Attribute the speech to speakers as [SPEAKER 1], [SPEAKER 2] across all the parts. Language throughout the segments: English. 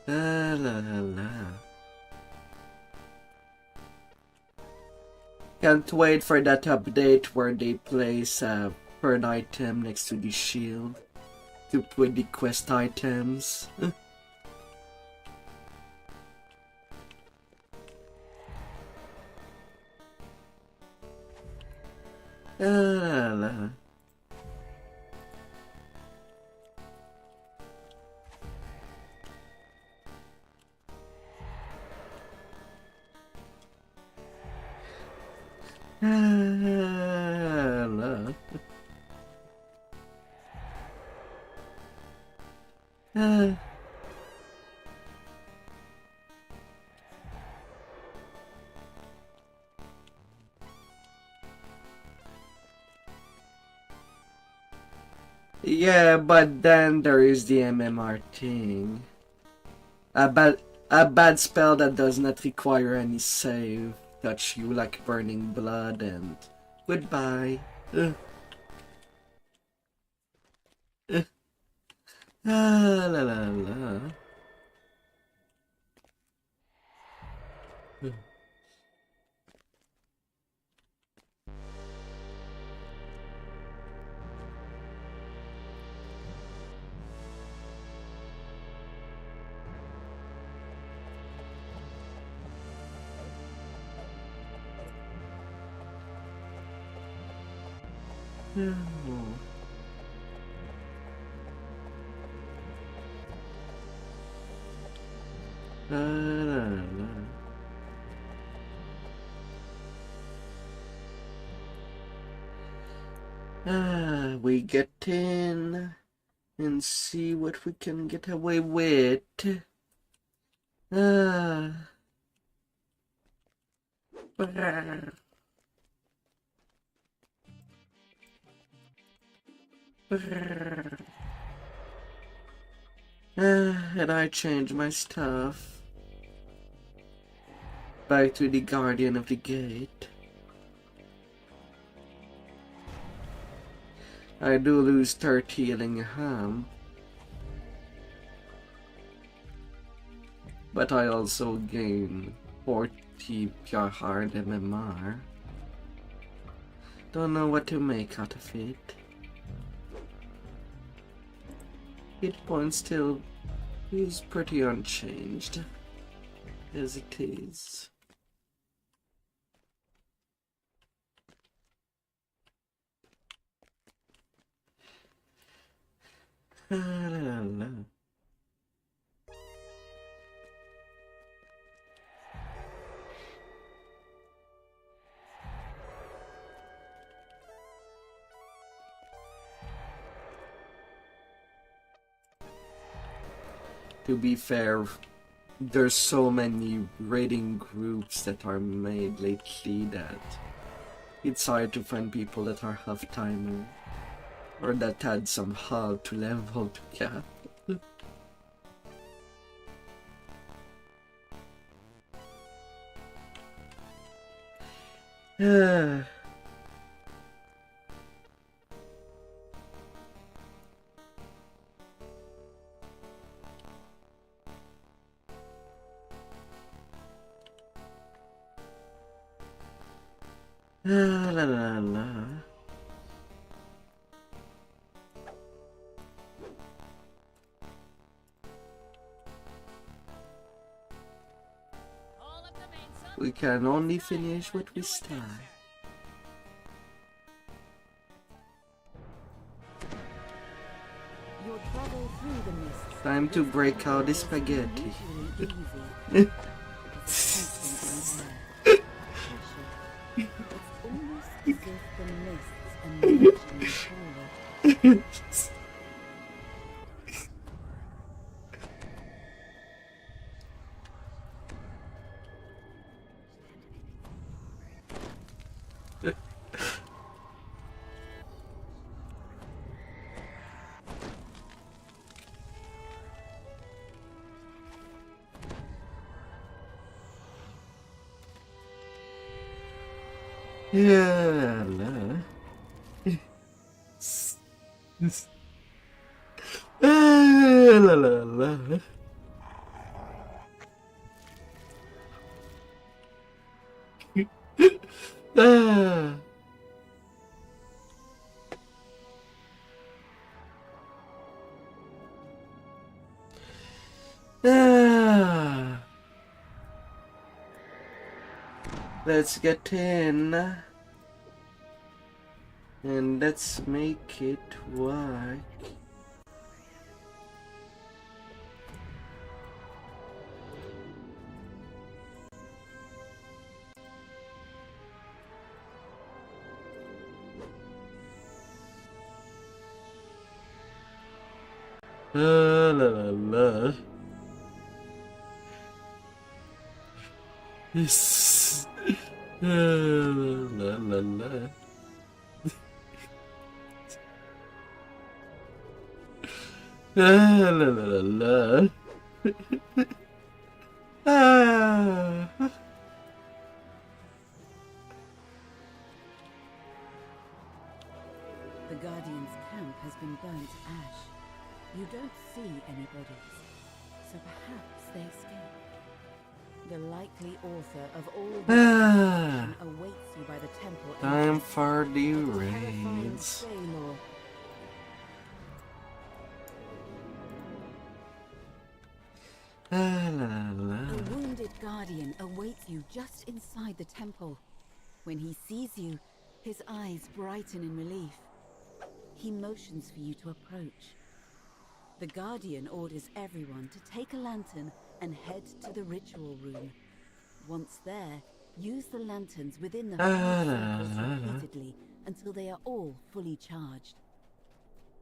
[SPEAKER 1] La la la. Can't wait for that update where they place a third item next to the shield to put the quest items. La la. La. Yeah, but then there is the MMR thing. A bad spell that does not require any save. Touch you like burning blood and goodbye. La la la. We get in and see what we can get away with. And I change my stuff. Back to the guardian of the gate. I do lose 30 healing ham. But I also gain 40 pure hard MMR. Don't know what to make out of it. Hit point still is pretty unchanged, as it is. La la la. To be fair, there's so many raiding groups that are made lately that it's hard to find people that are half-timer or that add some hug to level to cap. La la la. We can only finish what we start. Time to break out the spaghetti. Yeah, la. La la la. Ah. Ah. Let's get in and let's make it work. La la la. Yes. La la la. La la la la. Ah.
[SPEAKER 2] The Guardian's camp has been burnt to ash. You don't see any bodies, so perhaps they escaped. The likely author of all this awaits you by the temple.
[SPEAKER 1] Time for the raids. La la la.
[SPEAKER 2] A wounded Guardian awaits you just inside the temple. When he sees you, his eyes brighten in relief. He motions for you to approach. The Guardian orders everyone to take a lantern and head to the ritual room. Once there, use the lanterns within the circles repeatedly until they are all fully charged.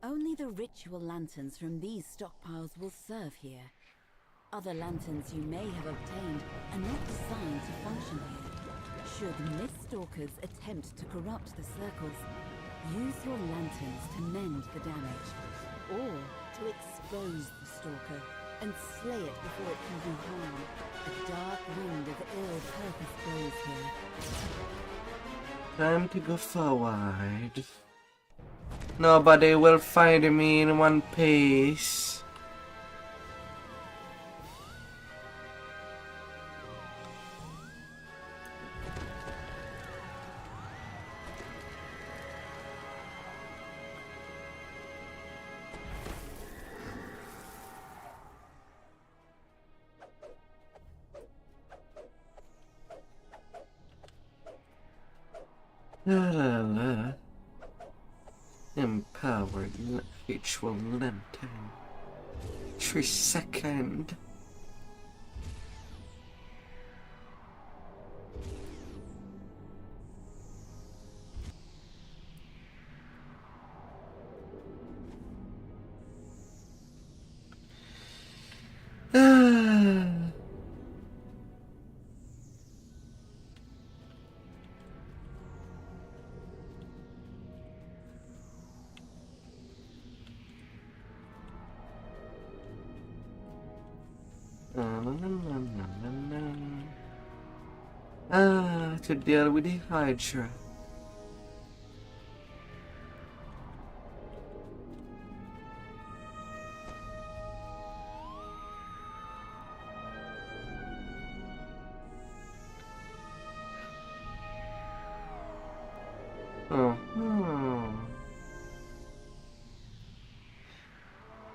[SPEAKER 2] Only the ritual lanterns from these stockpiles will serve here. Other lanterns you may have obtained are not designed to function here. Should Miststalkers attempt to corrupt the circles, use your lanterns to mend the damage, or to expose the stalker and slay it before it can do harm. A dark wind of ill purpose blows here.
[SPEAKER 1] Time to go forward. Nobody will find me in one piece. La la la. Empowered ritual lantern. 3 seconds. To deal with the Hydra.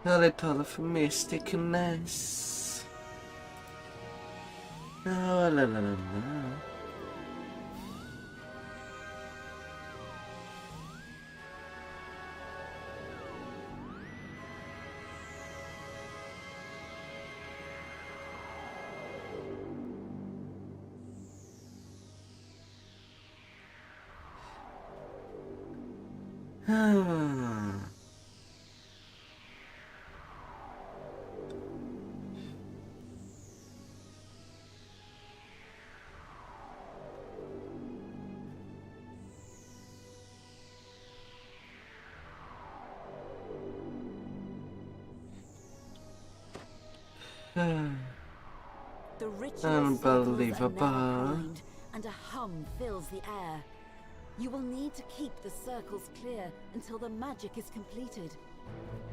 [SPEAKER 1] A little of mysticness. Oh, la la la la.
[SPEAKER 2] The ritual
[SPEAKER 1] Unbelievable.
[SPEAKER 2] And a hum fills the air. You will need to keep the circles clear until the magic is completed.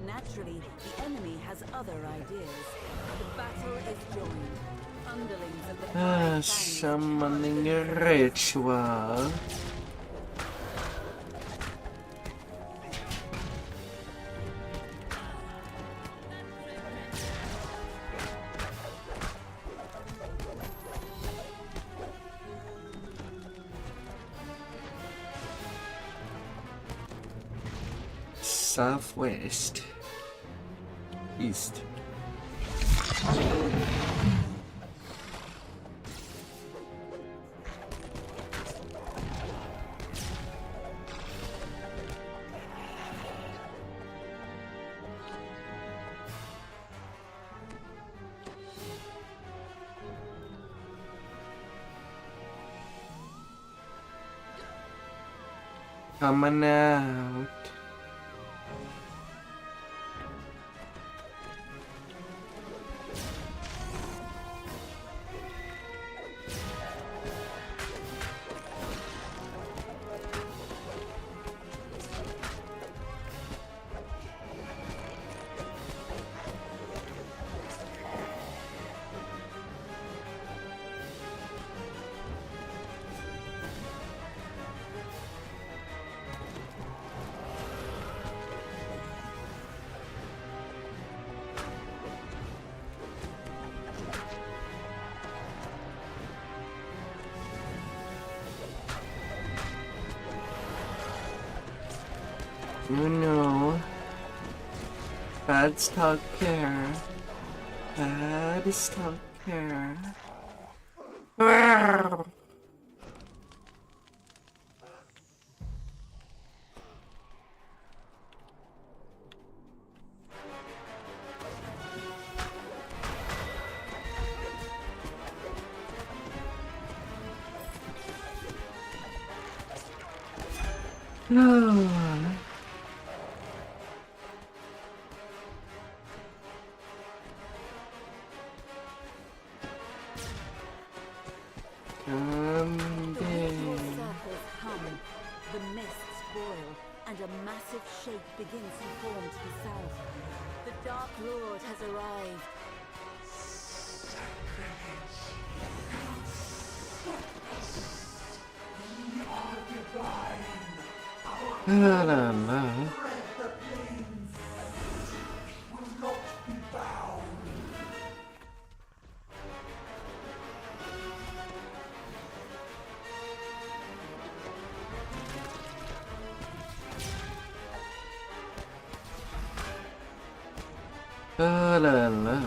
[SPEAKER 2] Naturally, the enemy has other ideas. The battle is joined. Underlings of the Flying Fangs
[SPEAKER 1] Summoning ritual. Southwest. East. Coming out. You know, bad stalker, bad stalker. Oh.
[SPEAKER 2] Circles hum, the mists boil, and a massive shape begins to form to the south. The Dark Lord has arrived.
[SPEAKER 1] La la la. La la la.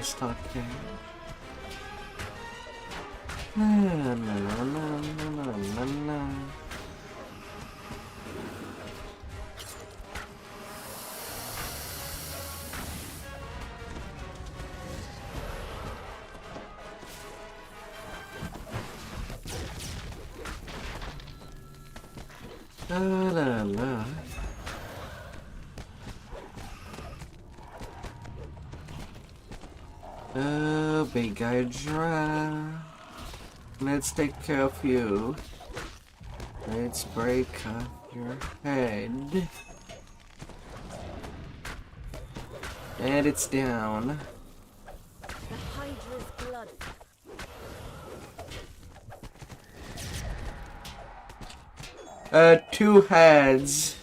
[SPEAKER 1] Stalker. La la la la la la. La la la. Oh, big Hydra. Let's take care of you. Let's break off your head. And it's down.
[SPEAKER 2] The Hydra's blood.
[SPEAKER 1] Two heads.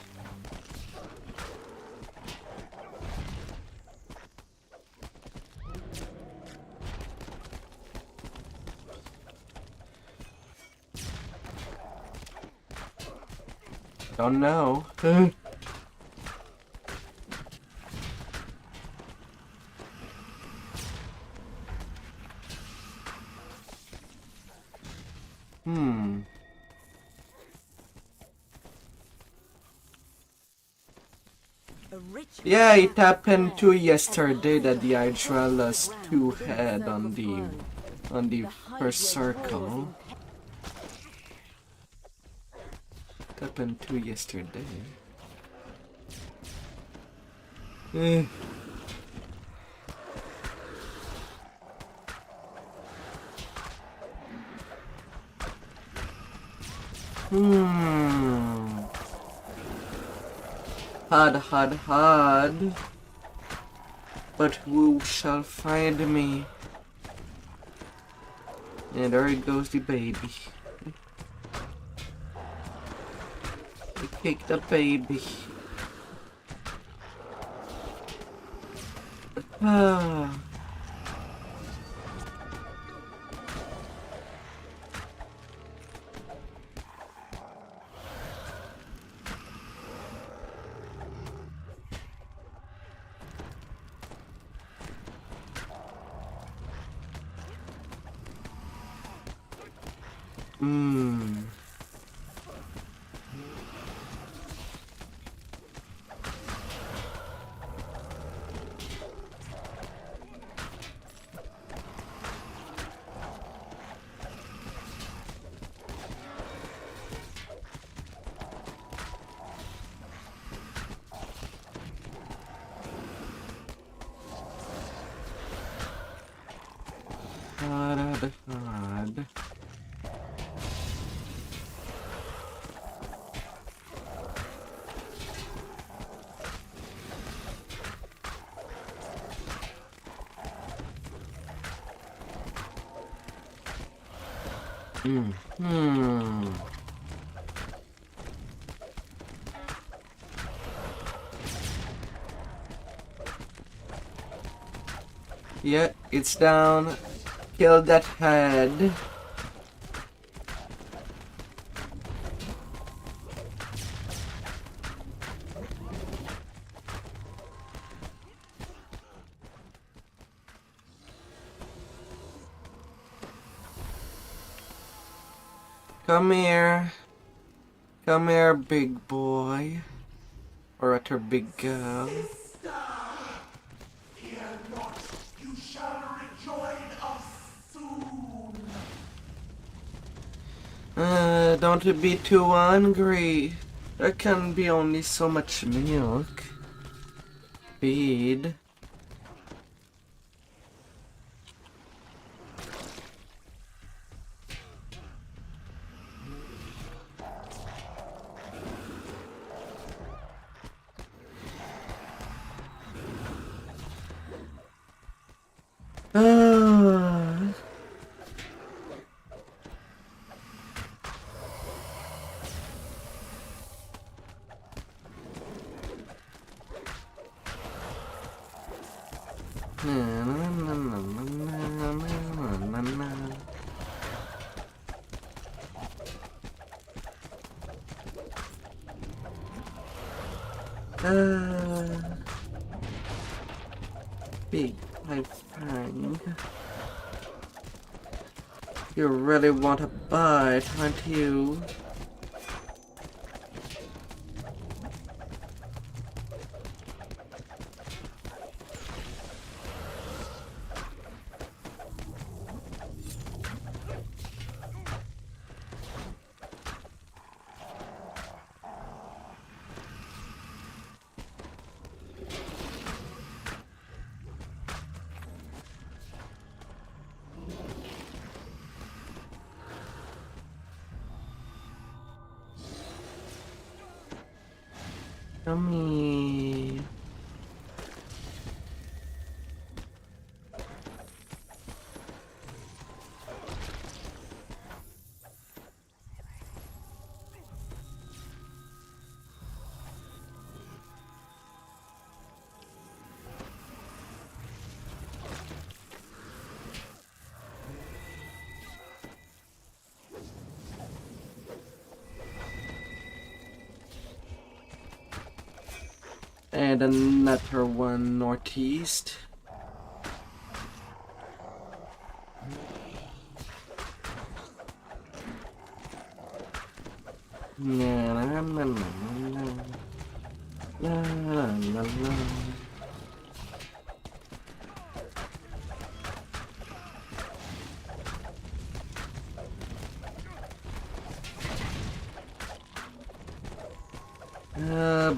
[SPEAKER 1] Don't know. Yeah, it happened too yesterday that the Hydra lost two head on the first circle. It happened too yesterday. Hard. But who shall find me? And there goes the baby. I kicked the baby. Ah. Hard. Yeah, it's down. Kill that head. Come here. Come here, big boy. Or rather, big girl.
[SPEAKER 3] You shall rejoin us soon.
[SPEAKER 1] Don't be too hungry. There can be only so much milk. Feed. Big life fang. You really want a bite, aren't you? Yummy. And another one northeast. La la la la la la la la.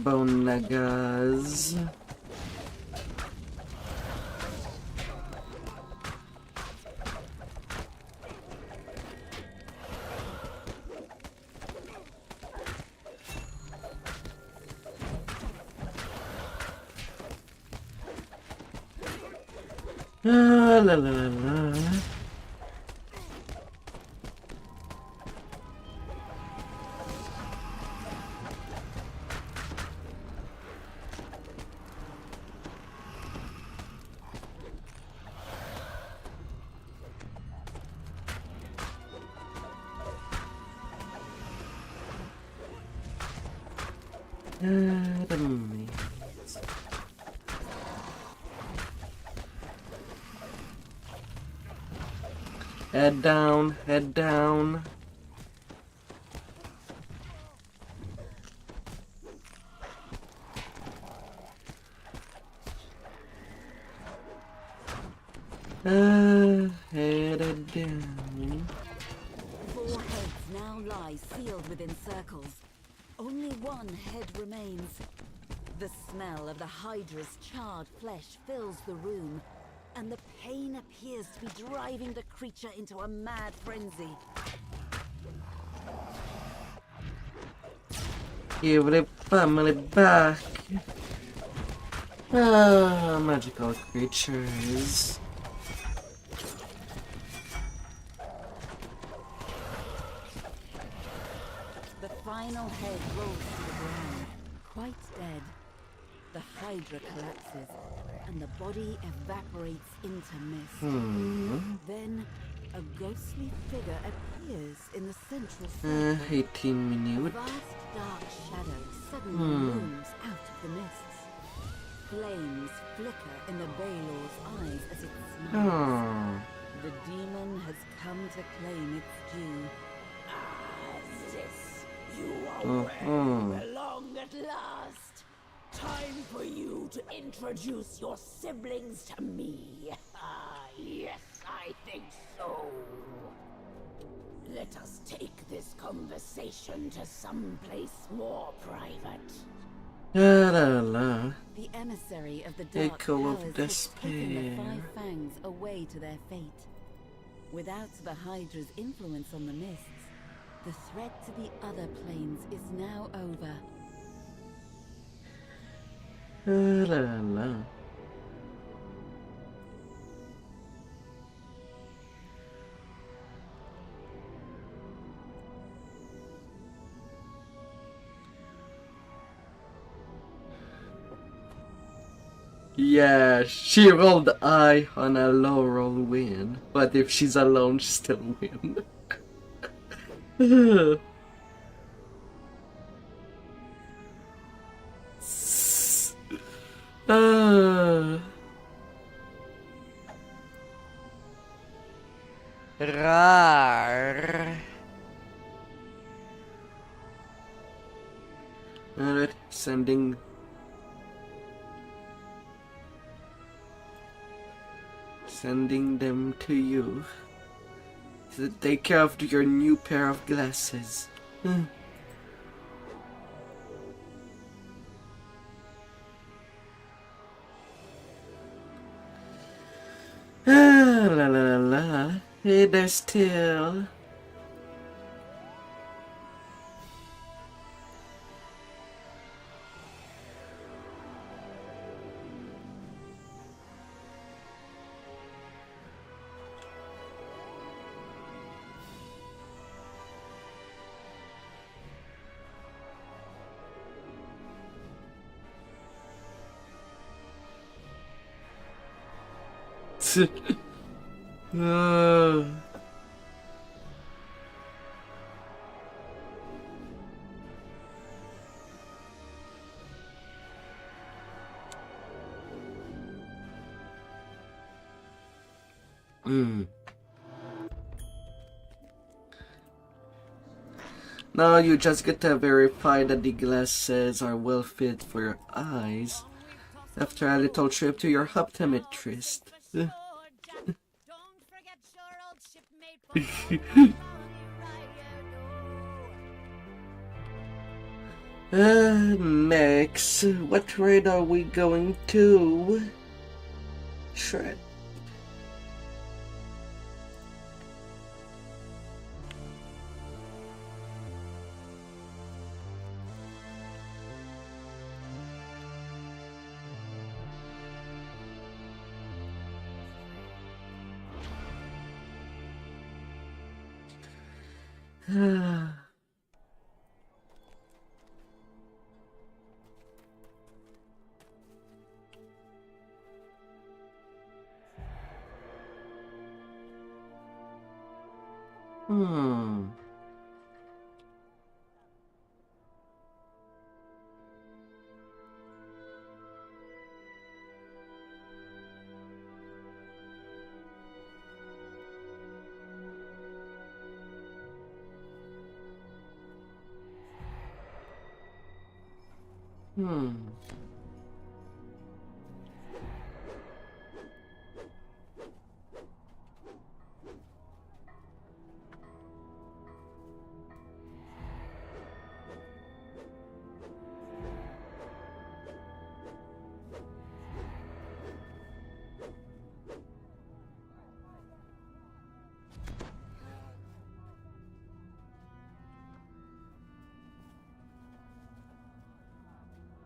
[SPEAKER 1] Bone nagas. La la la la. The maze. Head down, head down. Headed down.
[SPEAKER 2] 4 heads now lie sealed within circles. Only 1 head remains. The smell of the Hydra's charred flesh fills the room, and the pain appears to be driving the creature into a mad frenzy.
[SPEAKER 1] Give the family back. Magical creatures.
[SPEAKER 2] The final head rolls to the ground, quite dead. The Hydra collapses, and the body evaporates into mist. Then, a ghostly figure appears in the central circle.
[SPEAKER 1] 18
[SPEAKER 2] A
[SPEAKER 1] minutes.
[SPEAKER 2] vast dark shadow suddenly looms out of the mists. Flames flicker in the Baylor's eyes as it smiles.
[SPEAKER 1] Oh.
[SPEAKER 2] The demon has come to claim its due.
[SPEAKER 4] This, you are where you belong at last. Time for you to introduce your siblings to me. Yes, I think so. Let us take this conversation to someplace more private.
[SPEAKER 1] La la la.
[SPEAKER 2] The emissary of the dark
[SPEAKER 1] Echo of
[SPEAKER 2] powers has taken the
[SPEAKER 1] despair.
[SPEAKER 2] 5 fangs away to their fate. Without the Hydra's influence on the mists, the threat to the other planes is now over.
[SPEAKER 1] La la la. Yeah, she rolled eye on a low roll win, but if she's alone, she still win. Rar. Alright, sending them to you. To take care of your new pair of glasses. La la la. Hey there still. uh. Now you just get to verify that the glasses are well fit for your eyes after a little trip to your optometrist. Next, what raid are we going to? Shred. Hmm.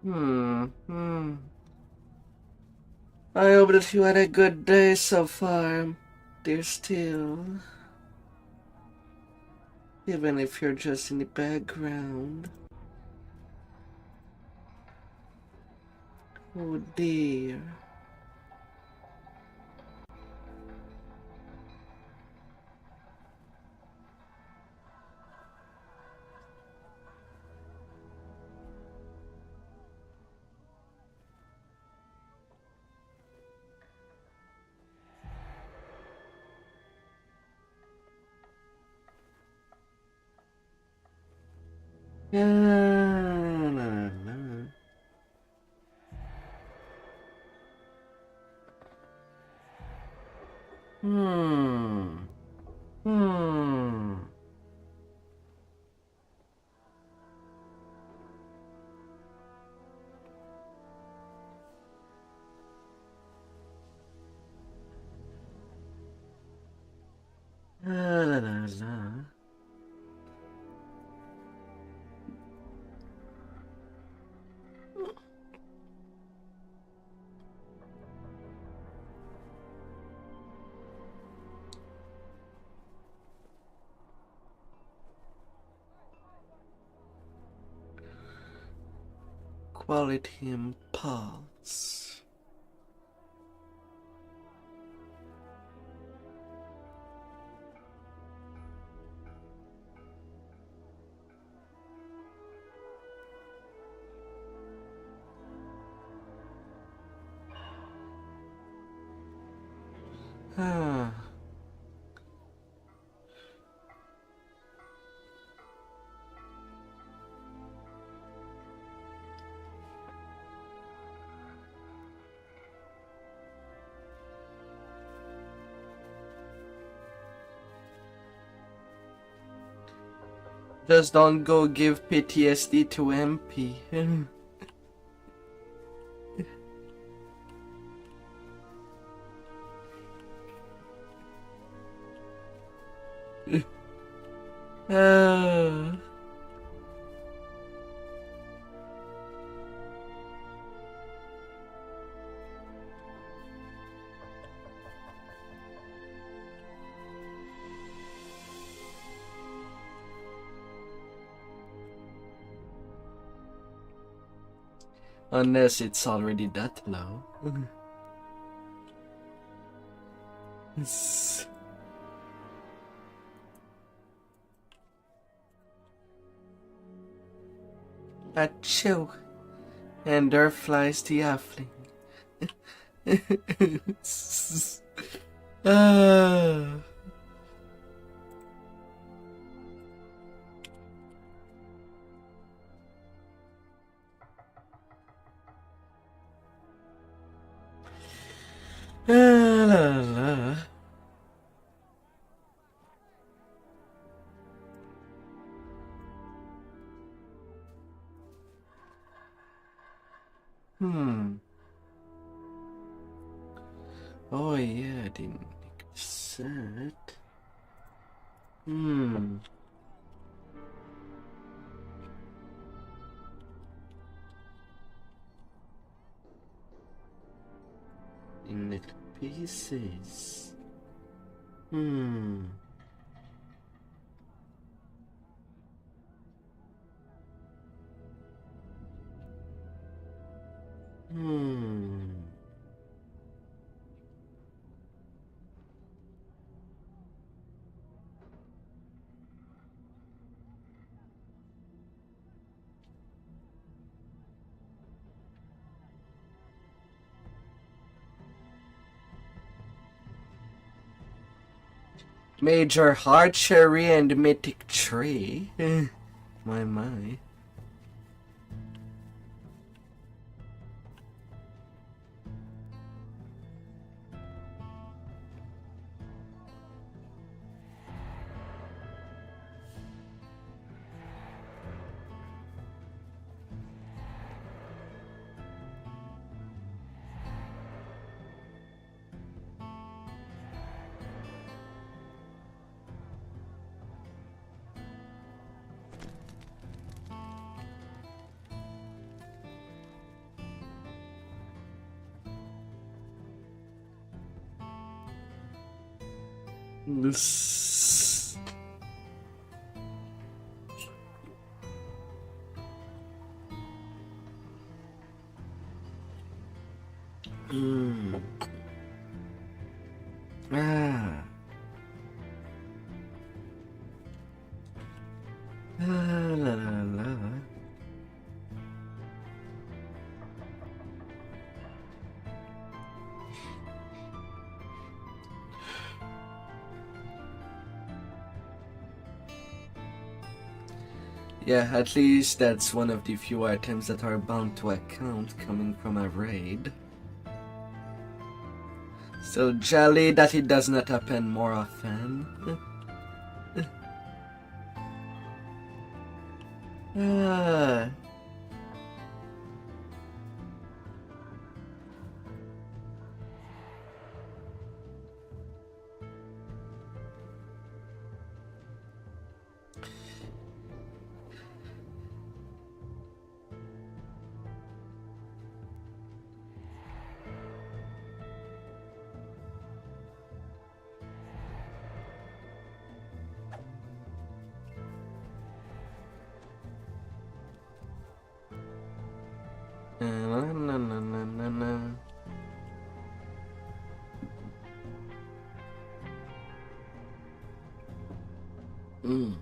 [SPEAKER 1] Hmm. Hmm. I hope that you had a good day so far, dear Still. Even if you're just in the background. Oh dear. La, la, la. Hmm. Hmm. La, la, la, la. Quality impulse. Ah. Just don't go give PTSD to MP. Ah. Unless it's already that low. Achoo. And there flies the halfling. Ah. Ah, la, la. Hmm. Oh yeah, I didn't set. Hmm. In little pieces. Hmm. Hmm. Major Archery and Mythic Tree. My. This. Hmm. Ah. La la la. Yeah, at least that's one of the few items that are bound to account coming from a raid. So jolly that it does not happen more often. Ah. Na, na, na, na, na, na. Hmm.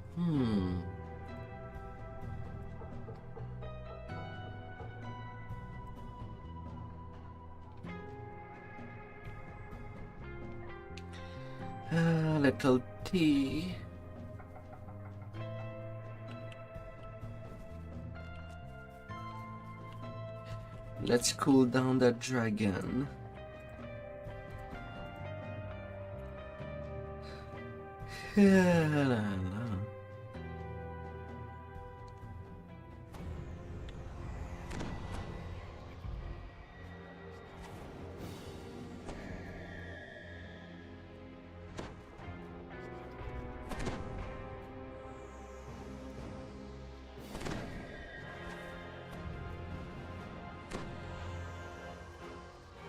[SPEAKER 1] Little tea. Let's cool down that dragon. La, la, la.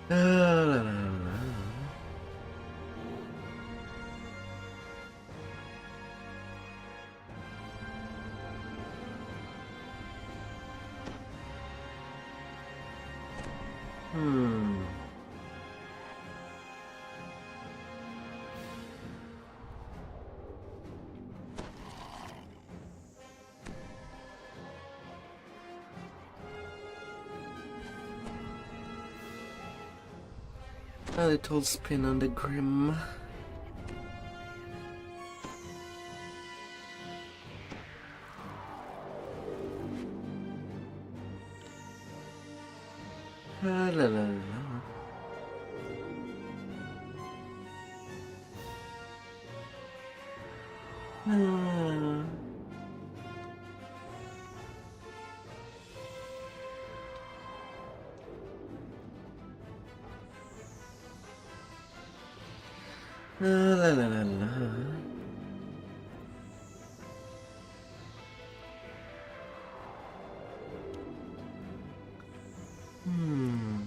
[SPEAKER 1] La, la, la, la. Hmm. A little spin on the grim. La la la la. Ah. La la la la. Hmm.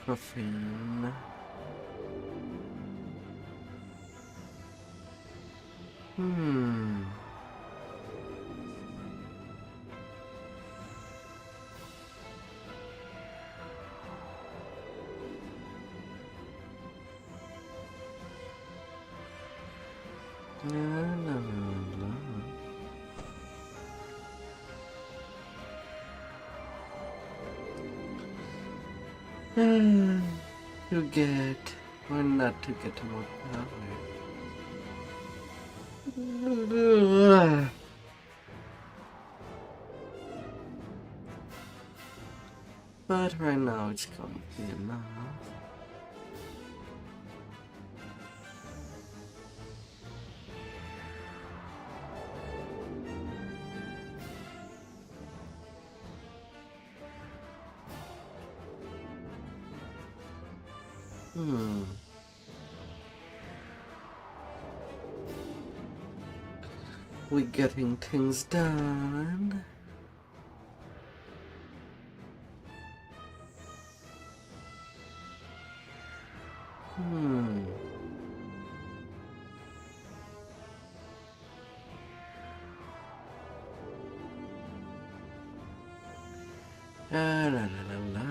[SPEAKER 1] Profane. Hmm. La, la, la, la. To get, or not to get more power. But right now it's gonna be enough. We're getting things done. La la la la.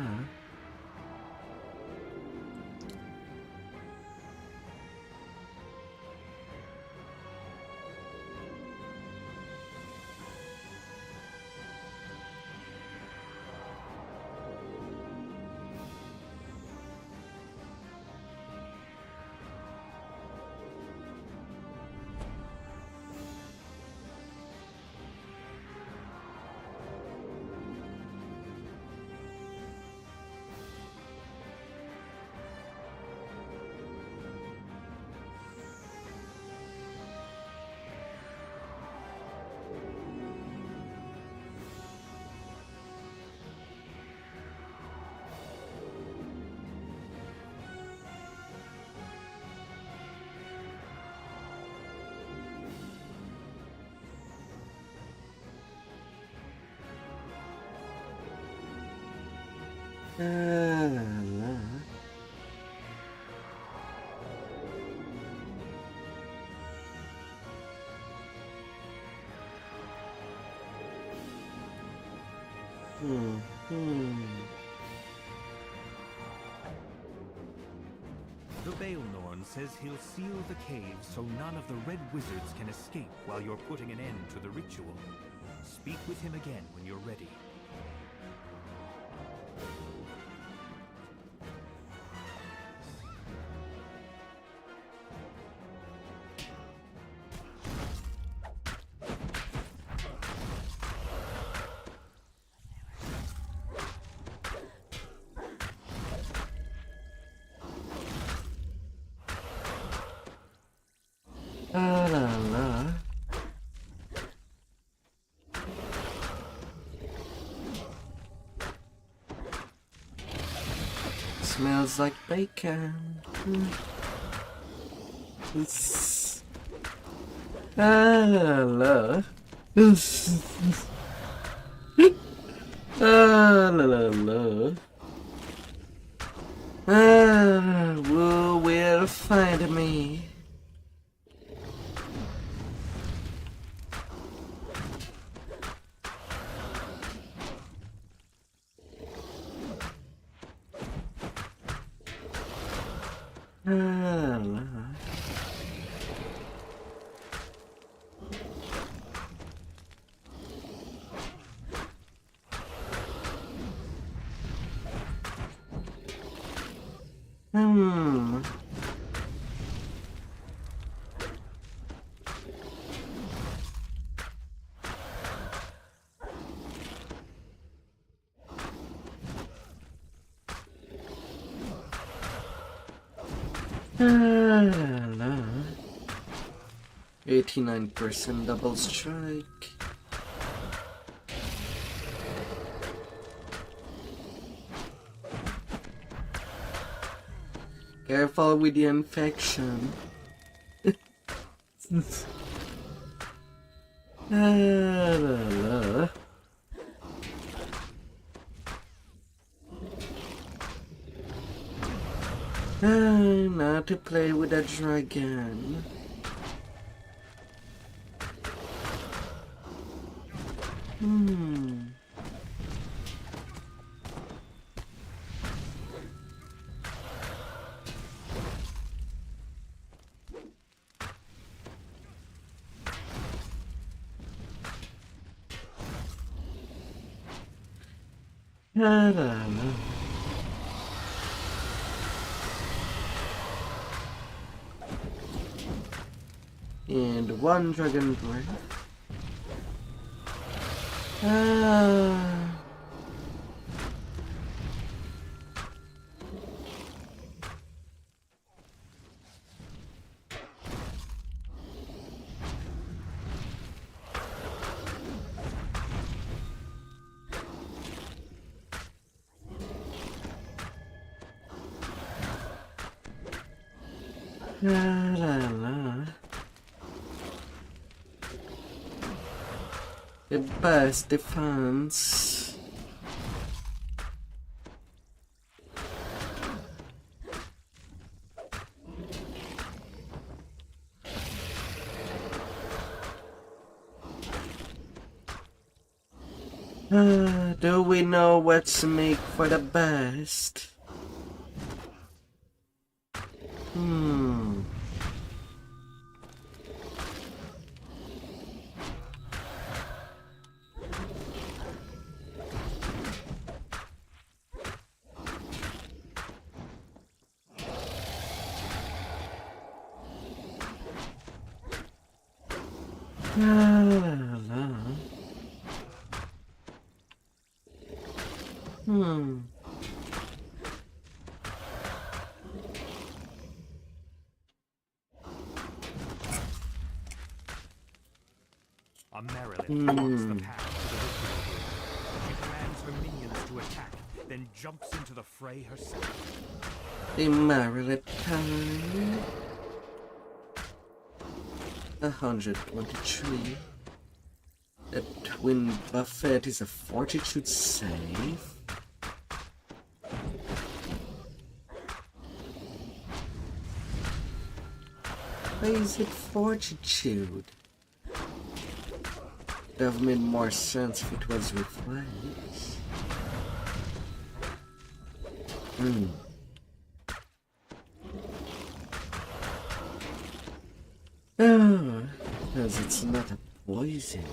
[SPEAKER 5] The Baelnorn says he'll seal the cave so none of the Red Wizards can escape while you're putting an end to the ritual. Speak with him again when you're ready.
[SPEAKER 1] La la la. Smells like bacon. It's la la la. La la la. Who will find me? La 89% double strike. Careful with the infection. La. Not to play with a dragon. Hmm. La, la, la. And one dragon breath. Ah. La la la. The best defense. Do we know what to make for the best? Hmm. La la la. Hmm.
[SPEAKER 5] A Marilyn blocks the path to the ritual gate. She commands her minions to attack, then jumps into the fray herself.
[SPEAKER 1] The Marilyn time. 123. The twin buffet is a fortitude save. Why is it fortitude? That would have made more sense if it was reflex. Oh, because it's not a poison.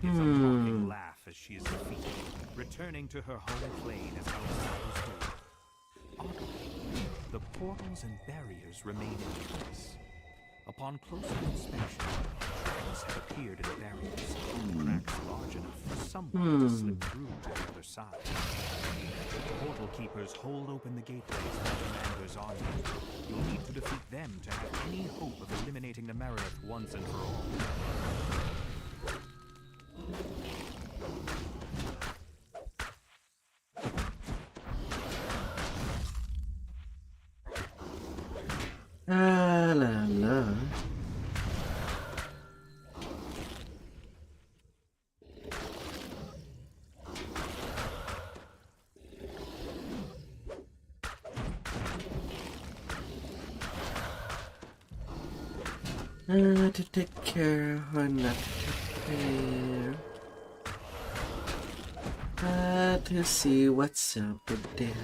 [SPEAKER 5] Gives a mocking laugh as she is defeated, returning to her home plane as outsiders do. Oddly, the portals and barriers remain in place. Upon closer inspection, cracks have appeared in the barriers, cracks large enough for someone to slip through to the other side. Portal keepers hold open the gateways for the commander's army. You'll need to defeat them to have any hope of eliminating the Meredith once and for all.
[SPEAKER 1] La la la. To take care or not to take care. To see what's up with that.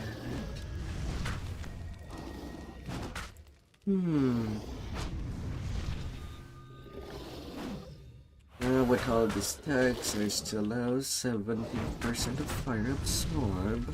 [SPEAKER 1] With all these tags, I still have 17% of fire absorb.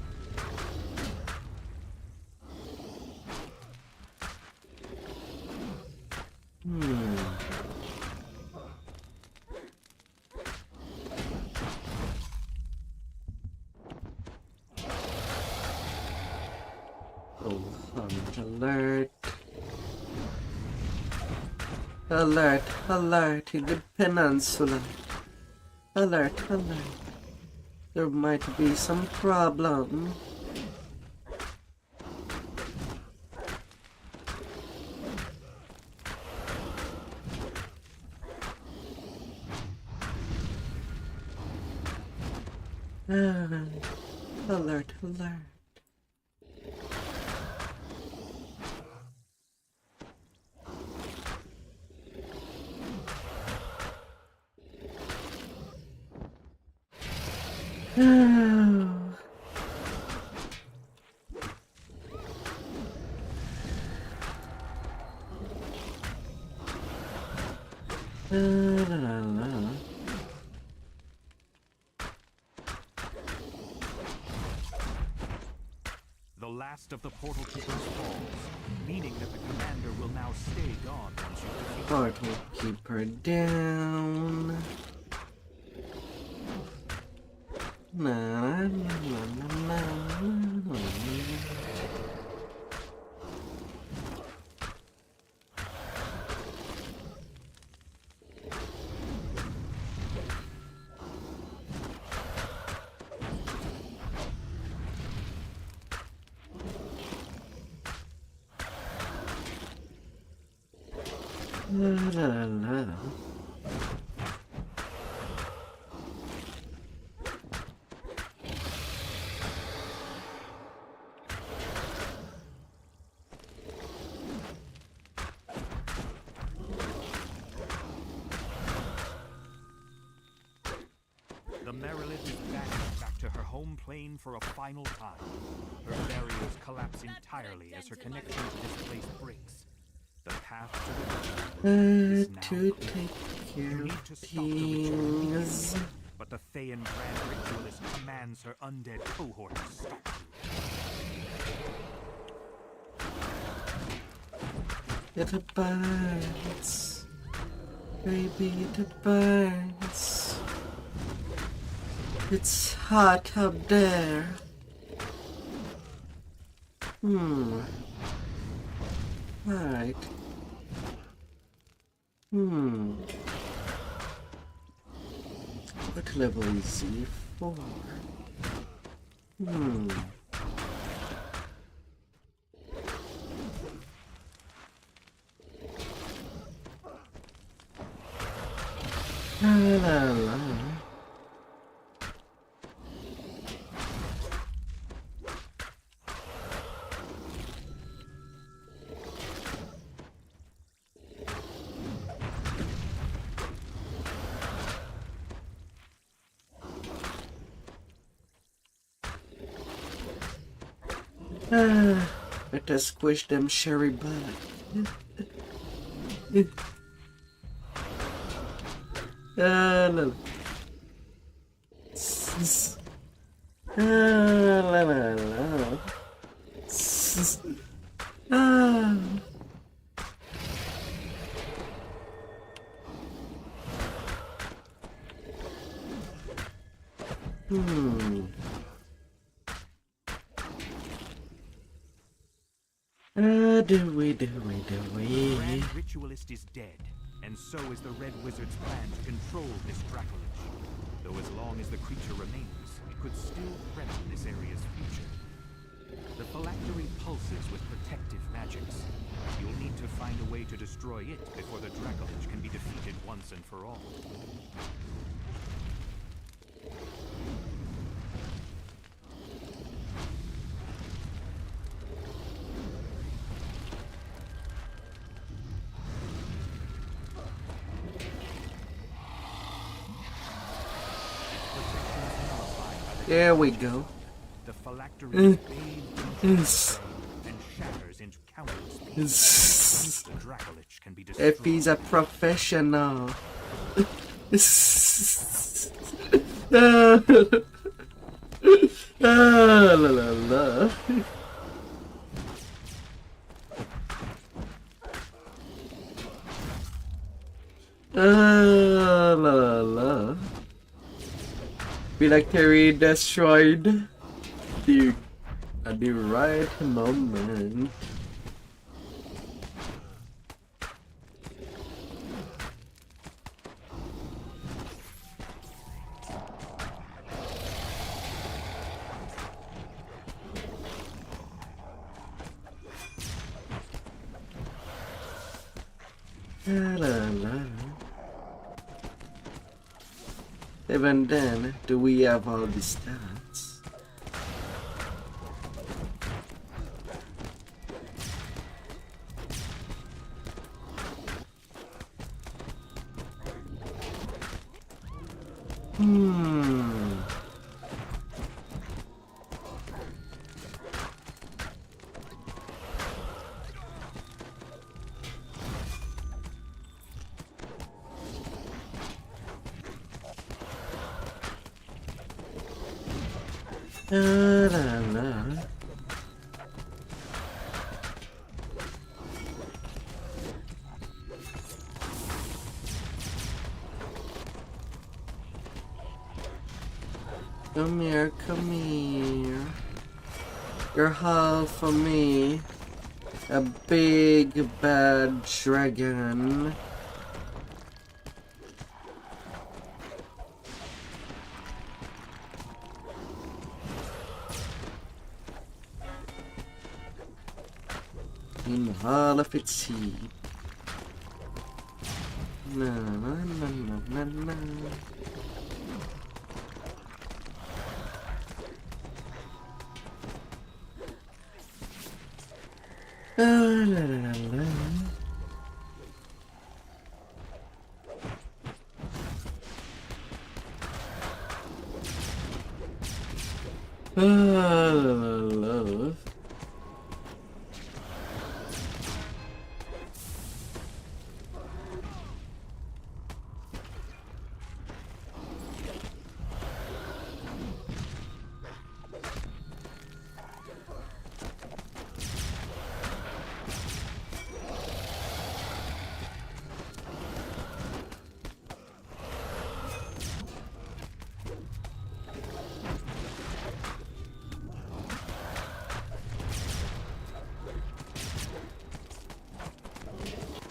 [SPEAKER 1] Oh, hunt alert. Alert, alert in the peninsula. Alert, alert. There might be some problem. Alert, alert.
[SPEAKER 5] The last of the portal keepers falls, meaning that the commander will now stay gone once you defeat him.
[SPEAKER 1] Portal keeper down. Na, na, na, na, na, na. La, la, la.
[SPEAKER 5] The Marilyn is back to her home plane for a final time. Her barriers collapse entirely as her connection to this place breaks. The path to the is now
[SPEAKER 1] To
[SPEAKER 5] clear.
[SPEAKER 1] take
[SPEAKER 5] You
[SPEAKER 1] care
[SPEAKER 5] need
[SPEAKER 1] of
[SPEAKER 5] to stop the ritual
[SPEAKER 1] things.
[SPEAKER 5] immediately, but the Thayan Grand Ritualist commands her undead cohort to stop you.
[SPEAKER 1] It burns. Baby, it burns. It's hot up there. Right. What level is he for? La la la. Let us squish them sherry butt. La la. La la la. Ah. Do we?
[SPEAKER 5] The Grand Ritualist is dead, and so is the Red Wizard's plan to control this Dracolich. Though as long as the creature remains, it could still threaten this area's future. The phylactery pulses with protective magics. You'll need to find a way to destroy it before the Dracolich can be defeated once and for all.
[SPEAKER 1] There we go.
[SPEAKER 5] The phylactery is bathed in
[SPEAKER 1] Yes.
[SPEAKER 5] and shatters into countless pieces. The Dracolich can be
[SPEAKER 1] If
[SPEAKER 5] destroyed.
[SPEAKER 1] he's a professional. La la la. La la la. Phylactery destroyed. Dude, at the right moment. La la la. Even then, do we have all the stats? La, la. Come here, come here. You're half for me. A big bad dragon. In all of its heat. Na na na na na na. La la la la. La la la.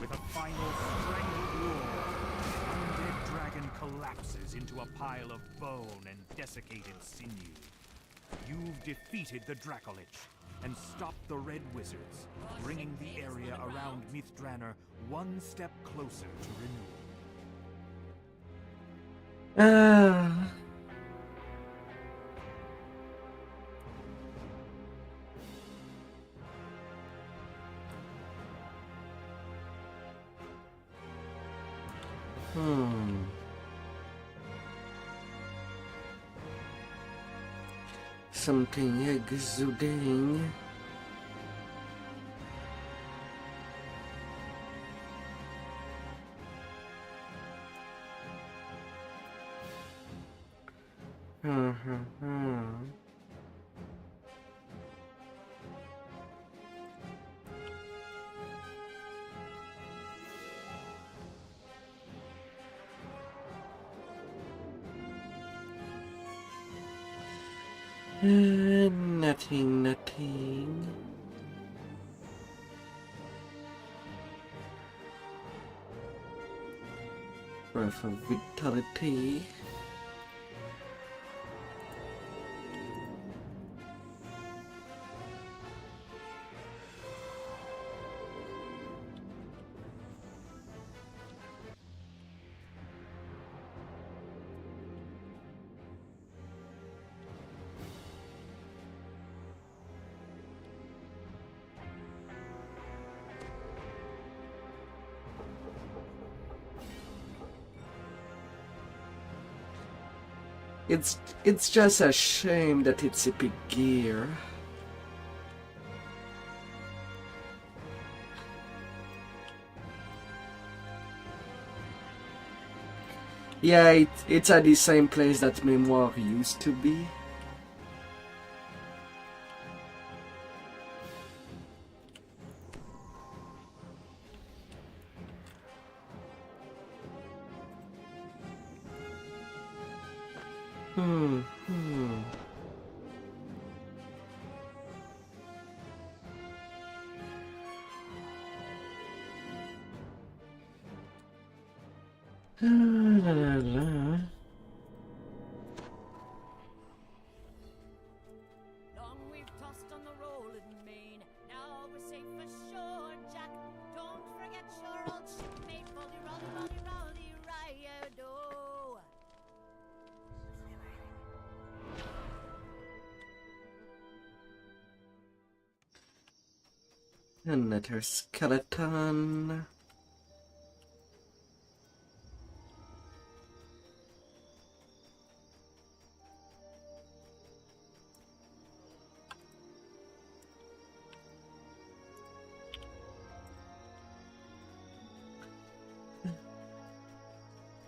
[SPEAKER 5] With a final strangled roar, the undead dragon collapses into a pile of bone and desiccated sinew. You've defeated the Dracolich and stopped the Red Wizards, bringing the area around Mithranor one step closer to renewal.
[SPEAKER 1] Ah. Something exuding. Nothing, nothing. Breath of vitality. It's just a shame that it's epic gear. Yeah, it's at the same place that Memoir used to be. La la la.
[SPEAKER 4] Long we've tossed on the rolling main. Now we're safe for shore, Jack. Don't forget your old shipmate, Folly Rolly Rolly Rolly Riado.
[SPEAKER 1] Another skeleton.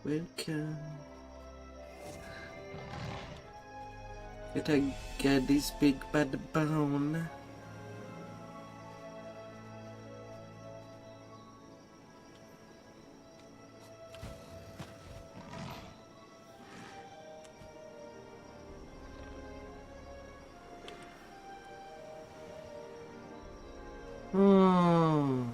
[SPEAKER 1] Welcome. Did I get this big bad bone? Hmm.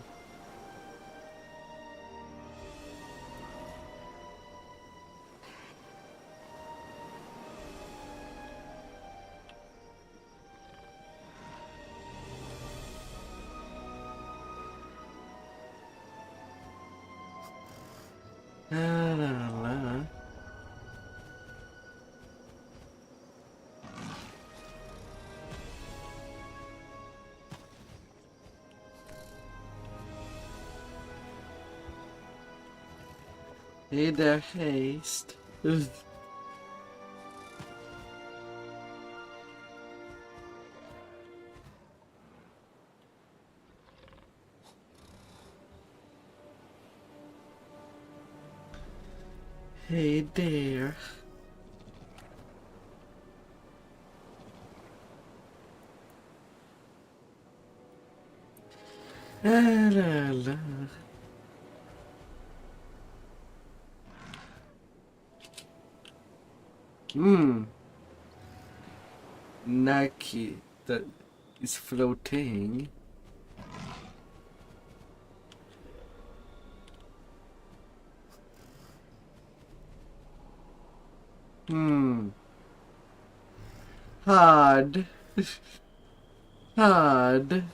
[SPEAKER 1] La, la, la. Hey there, haste. Ugh. Hey there. La, la, la. Naki that is floating. Hard. Hard.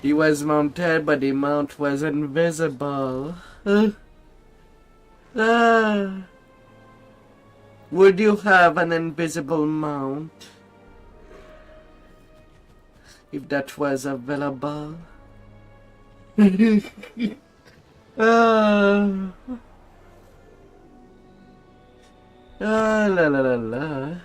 [SPEAKER 1] He was mounted, but the mount was invisible. Ah. Would you have an invisible mount? If that was available? Ah. Ah, la la la la.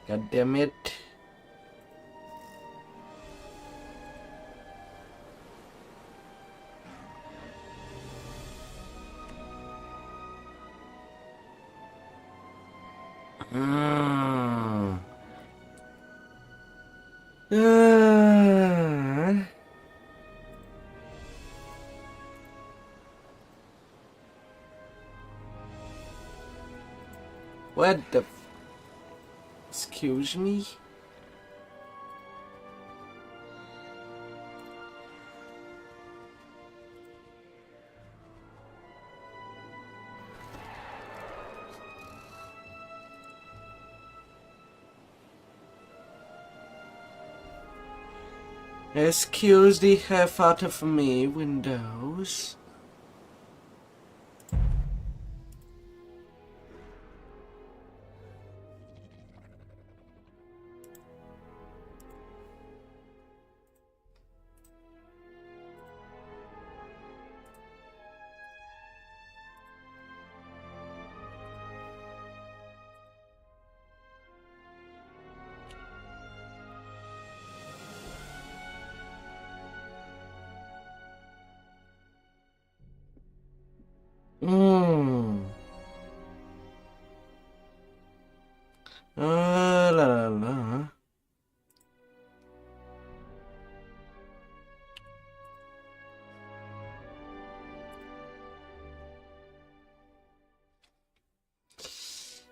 [SPEAKER 1] God damn it. Ah. Ah. What the excuse me? Excuse the F out of me, Windows.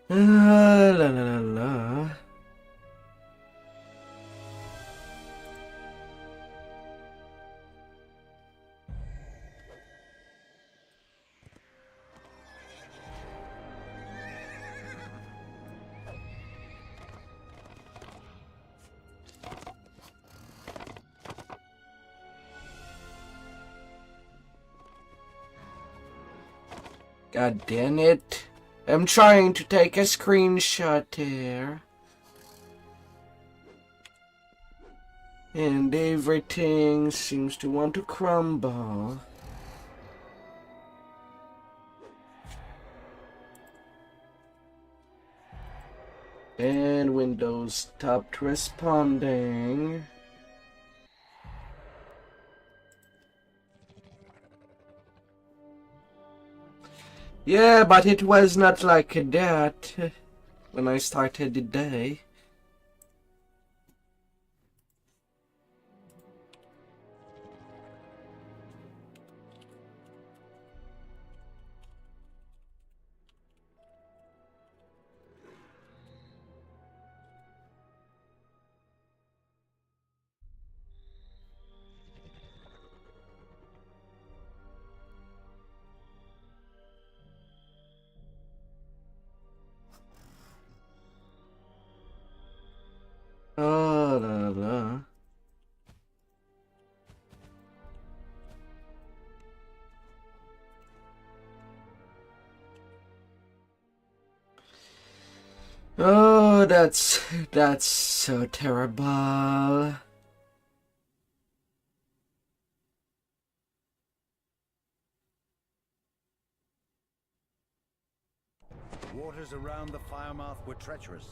[SPEAKER 1] La la la la. God damn it. I'm trying to take a screenshot here. And everything seems to want to crumble. And Windows stopped responding. Yeah, but it was not like that when I started the day. Oh, la la. Oh, that's so terrible.
[SPEAKER 6] Waters around the firemouth were treacherous,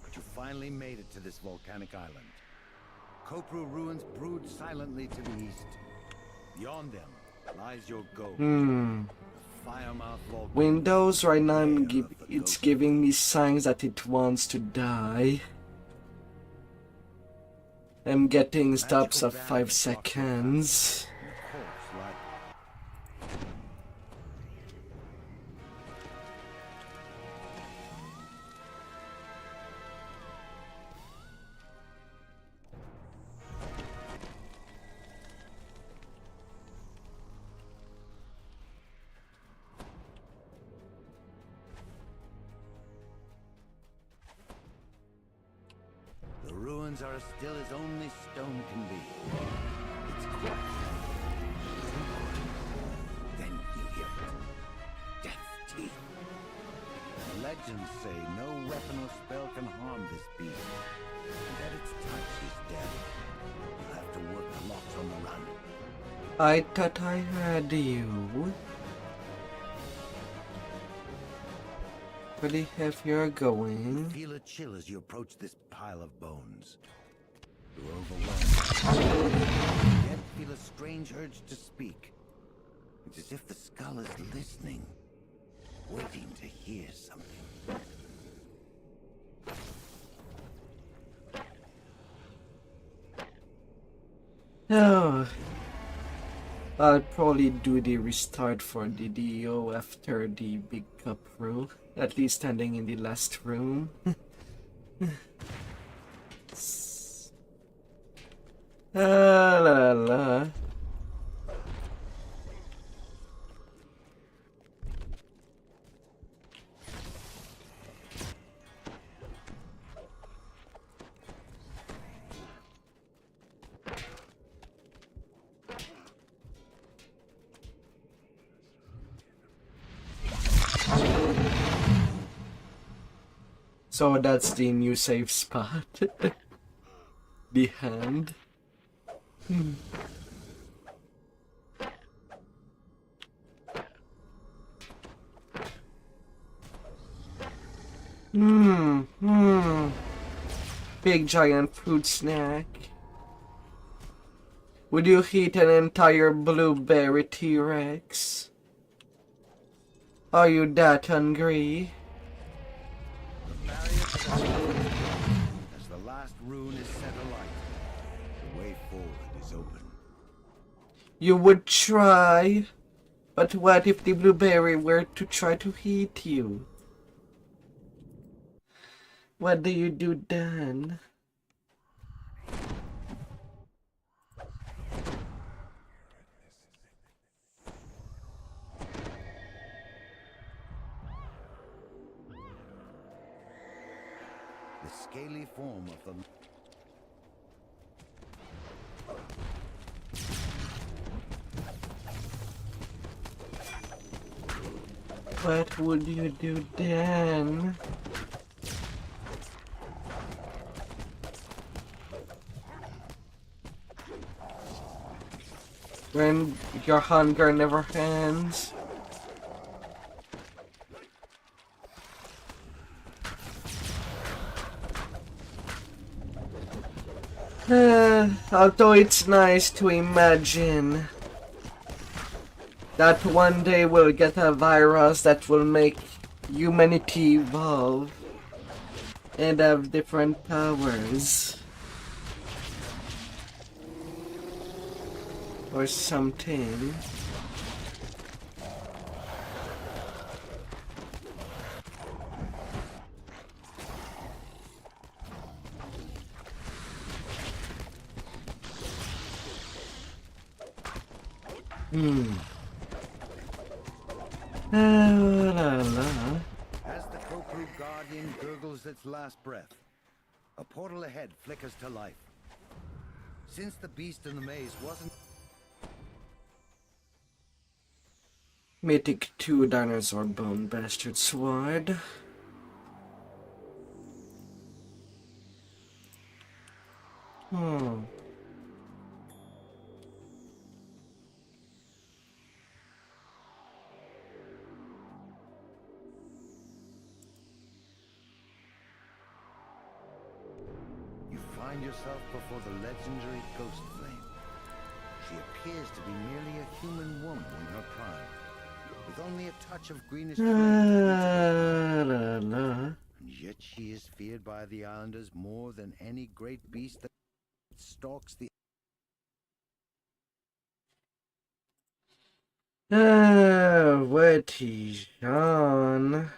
[SPEAKER 6] but you finally made it to this volcanic island. Kopru ruins brood silently to the east. Beyond them lies your goal. The firemouth volcano.
[SPEAKER 1] Windows right now, it's giving me signs that it wants to die. I'm getting stops of 5 seconds.
[SPEAKER 6] The ruins are as still as only stone can be. It's quiet. Then you hear it. Death teeth. The legends say no weapon or spell can harm this beast. And at its touch is death. You'll have to work a lot on the run.
[SPEAKER 1] I thought I heard you. Really have you going?
[SPEAKER 6] Feel a chill as you approach this pile of bones. You're overwhelmed. Yet feel a strange urge to speak. It's as if the skull is listening, waiting to hear something.
[SPEAKER 1] Oh, I'll probably do the restart for the DO after the big cup room. At least standing in the last room. La la la. So that's the new safe spot. The hand. Big giant fruit snack. Would you eat an entire blueberry T-Rex? Are you that hungry?
[SPEAKER 6] As the last rune is set alight, the way forward is open.
[SPEAKER 1] You would try, but what if the blueberry were to try to eat you? What do you do then?
[SPEAKER 6] The scaly form of the...
[SPEAKER 1] What would you do then? When your hunger never ends? Although it's nice to imagine that one day we'll get a virus that will make humanity evolve and have different powers. Or something. La, la.
[SPEAKER 6] As the Kopru Guardian gurgles its last breath, a portal ahead flickers to life. Since the beast in the maze wasn't...
[SPEAKER 1] Mythic 2 Dinosaur Bone Bastard Sword.
[SPEAKER 6] You find yourself before the legendary Ghost Flame. She appears to be merely a human woman in her prime, with only a touch of greenish flame to
[SPEAKER 1] La, la.
[SPEAKER 6] and yet she is feared by the islanders more than any great beast that stalks the...
[SPEAKER 1] What is on?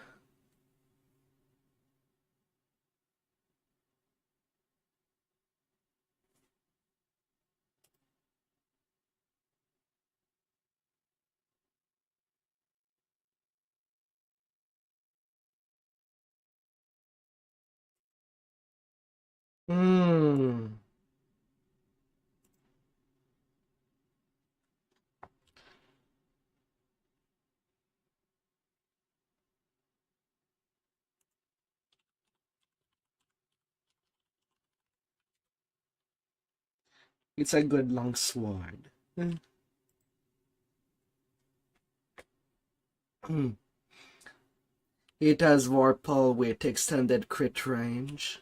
[SPEAKER 1] It's a good long sword. It has Warpal with extended crit range.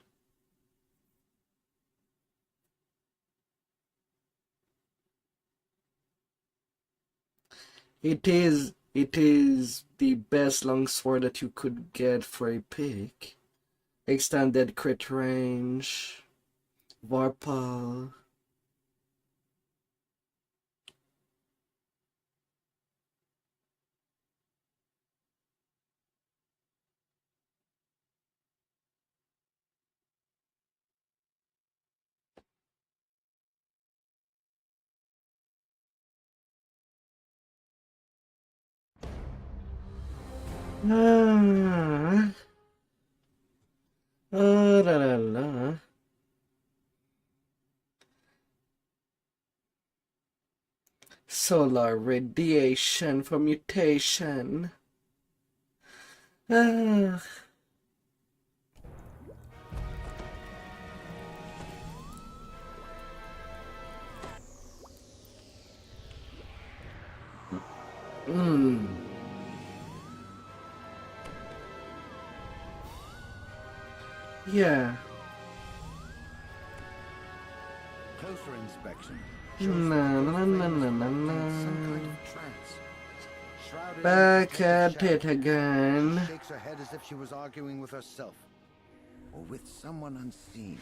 [SPEAKER 1] It is the best longsword that you could get for a pick. Extended crit range, Warpal. La la la. Solar radiation for mutation. Yeah.
[SPEAKER 6] Closer inspection
[SPEAKER 1] Na na na na na na.
[SPEAKER 6] some kind of trance. Shrouded in
[SPEAKER 1] Back
[SPEAKER 6] intense
[SPEAKER 1] at it
[SPEAKER 6] shadow,
[SPEAKER 1] again.
[SPEAKER 6] she shakes her head as if she was arguing with herself or with someone unseen.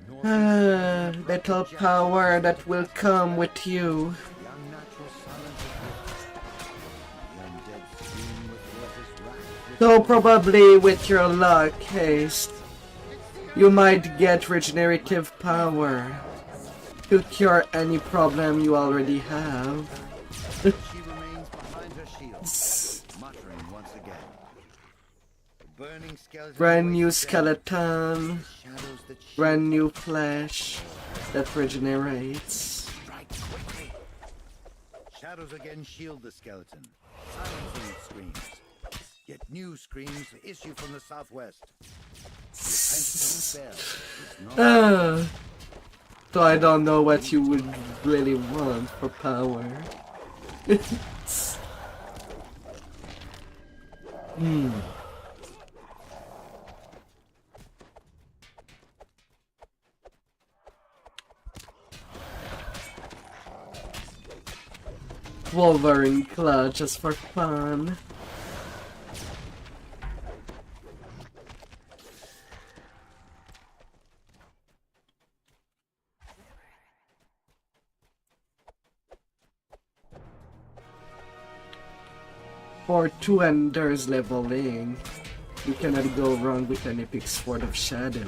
[SPEAKER 6] The northeast
[SPEAKER 1] Little power that will come with you.
[SPEAKER 6] the unnatural silence is lifted. The undead scream with voices racked with
[SPEAKER 1] Though probably with your luck, Haste, you might get regenerative power to cure any problem you already have.
[SPEAKER 6] She remains behind her shield, muttering once again. The burning skeleton
[SPEAKER 1] Brand new
[SPEAKER 6] waits dead.
[SPEAKER 1] skeleton,
[SPEAKER 6] Shadows that shield
[SPEAKER 1] brand new flesh that regenerates.
[SPEAKER 6] strike quickly. Shadows again shield the skeleton, silencing its screams. Yet new screams issue from the southwest. The repentance spell is not
[SPEAKER 1] So I don't know what you would really want for power. Wolverine Claw just for fun. For 2 Enders leveling, you cannot go wrong with an epic Sword of Shadow.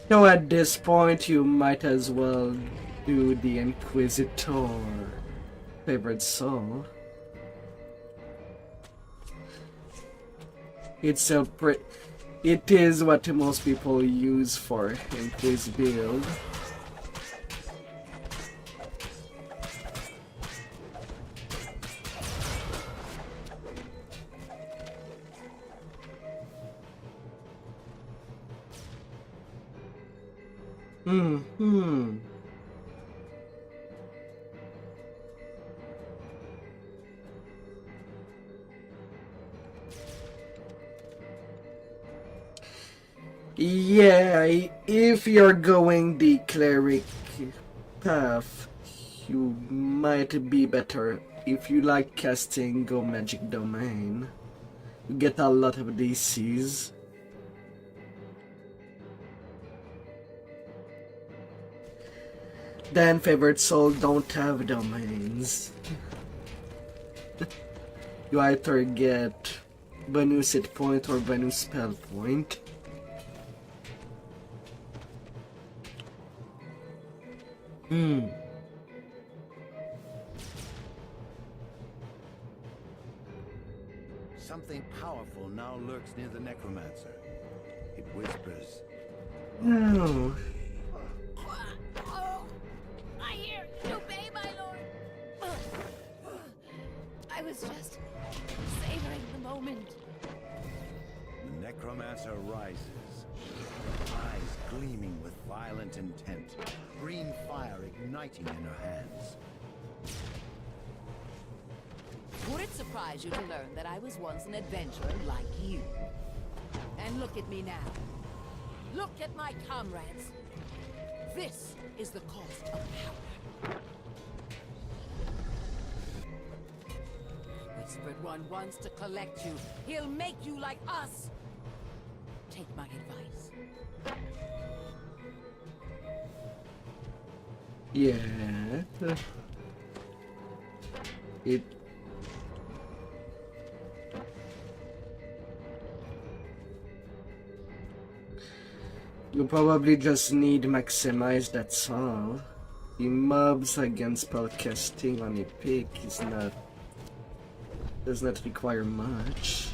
[SPEAKER 1] So at this point, you might as well do the Inquisitor favorite soul. It's a it is what most people use for Inquis build. Yeah, if you're going the cleric path, you might be better. If you like casting, go magic domain. You get a lot of DCs. Then favorite soul don't have domains. You either get bonus hit point or bonus spell point.
[SPEAKER 6] Something powerful now lurks near the necromancer. It whispers,
[SPEAKER 1] No.
[SPEAKER 4] Oh, I hear you obey, my lord. I was just savoring the moment.
[SPEAKER 6] the necromancer rises, eyes gleaming with violent intent, green fire igniting in her hands.
[SPEAKER 2] Would it surprise you to learn that I was once an adventurer like you? And look at me now. Look at my comrades. This is the cost of power. Whispered One wants to collect you. He'll make you like us. Take my advice.
[SPEAKER 1] Yeah. It. You probably just need maximize, that's all. The mobs against spellcasting on epic does not require much.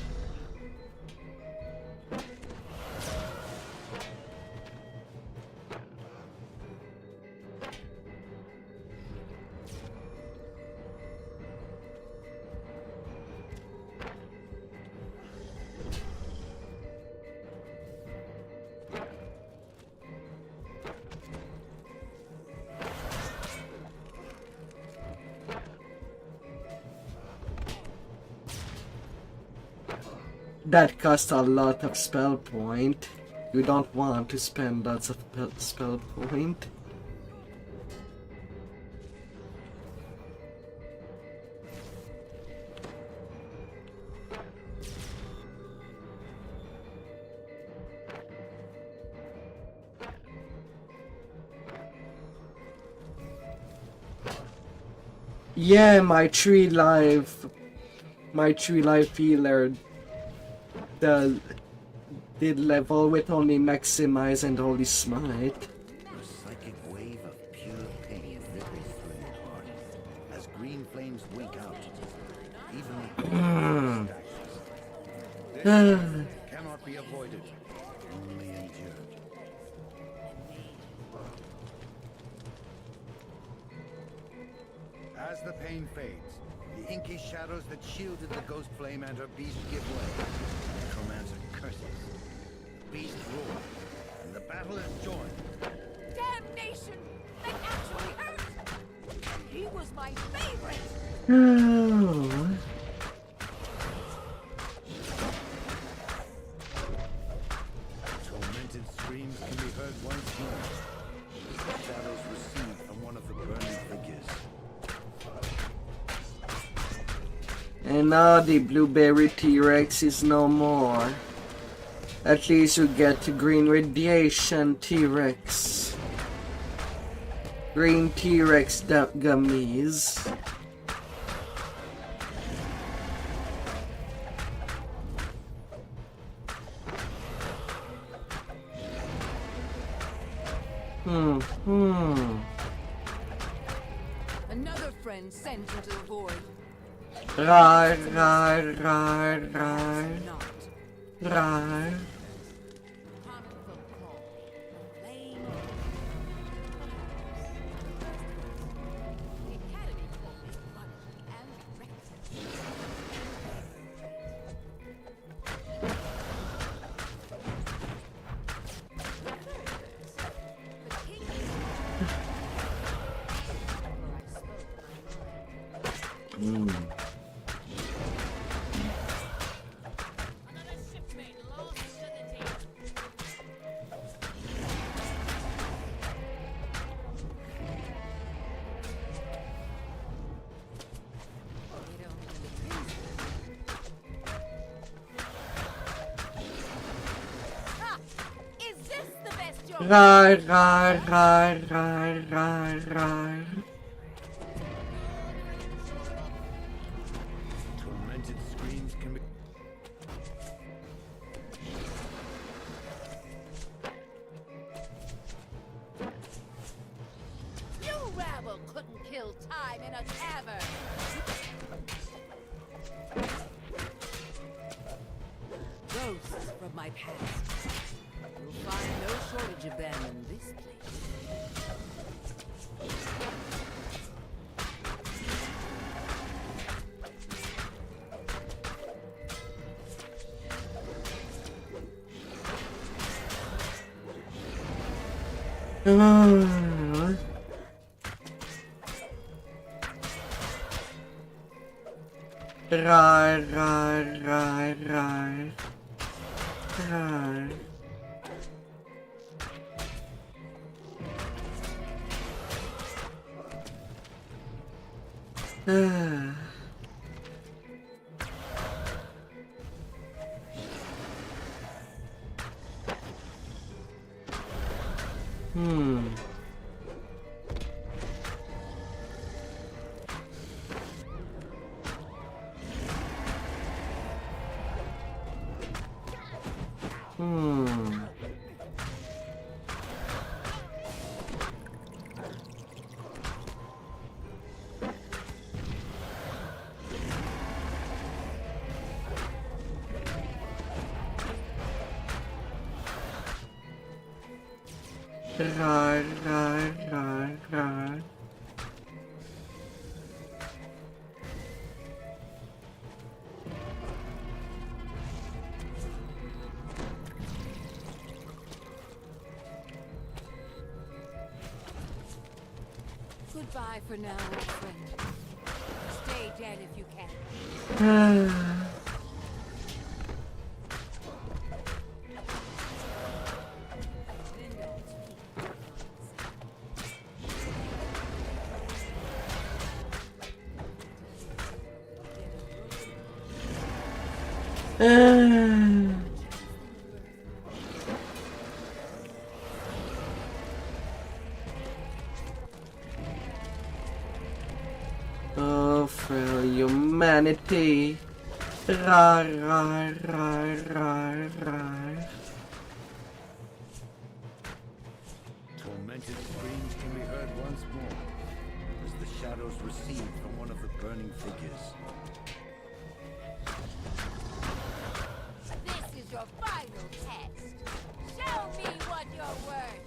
[SPEAKER 1] that costs a lot of spell point. You don't want to spend lots of spell point. Yeah, my 3 life healer did level with only maximize and holy smite.
[SPEAKER 6] A psychic wave of pure pain ripples through your heart as green flames wink out. Even the this cannot be avoided, only endured. As the pain fades, the inky shadows that shielded the ghost flame and her beast give way. Necromancer curses. The beast roars, and the battle is joined.
[SPEAKER 4] Damnation! That actually hurt! He was my favorite!
[SPEAKER 1] Oh.
[SPEAKER 6] Tormented screams can be heard once more. The shadows recede from one of the burning figures.
[SPEAKER 1] And now the blueberry T-Rex is no more. At least you get green radiation T-Rex. Green T-Rex gummies.
[SPEAKER 4] Another friend sent into the void.
[SPEAKER 1] Right.
[SPEAKER 4] Not.
[SPEAKER 1] Right.
[SPEAKER 4] Harmful call. Flame. The Academy called me Bunny and Rex. The king is where I spoke my mind. Another shipmate lost to the deep. It only depends. Ah! Is this the best you're
[SPEAKER 1] Right.
[SPEAKER 6] Tormented screams can be...
[SPEAKER 4] You rabble couldn't kill time in a tavern. Ghosts from my past. You'll find no shortage of them in this place.
[SPEAKER 1] Right. Right.
[SPEAKER 4] Goodbye for now, old friend. Stay dead if you can.
[SPEAKER 1] Oh, frail humanity. Rar, rar, rar, rar, rar.
[SPEAKER 6] Tormented screams can be heard once more as the shadows recede from one of the burning figures.
[SPEAKER 7] This is your final test. Show me what you're worth.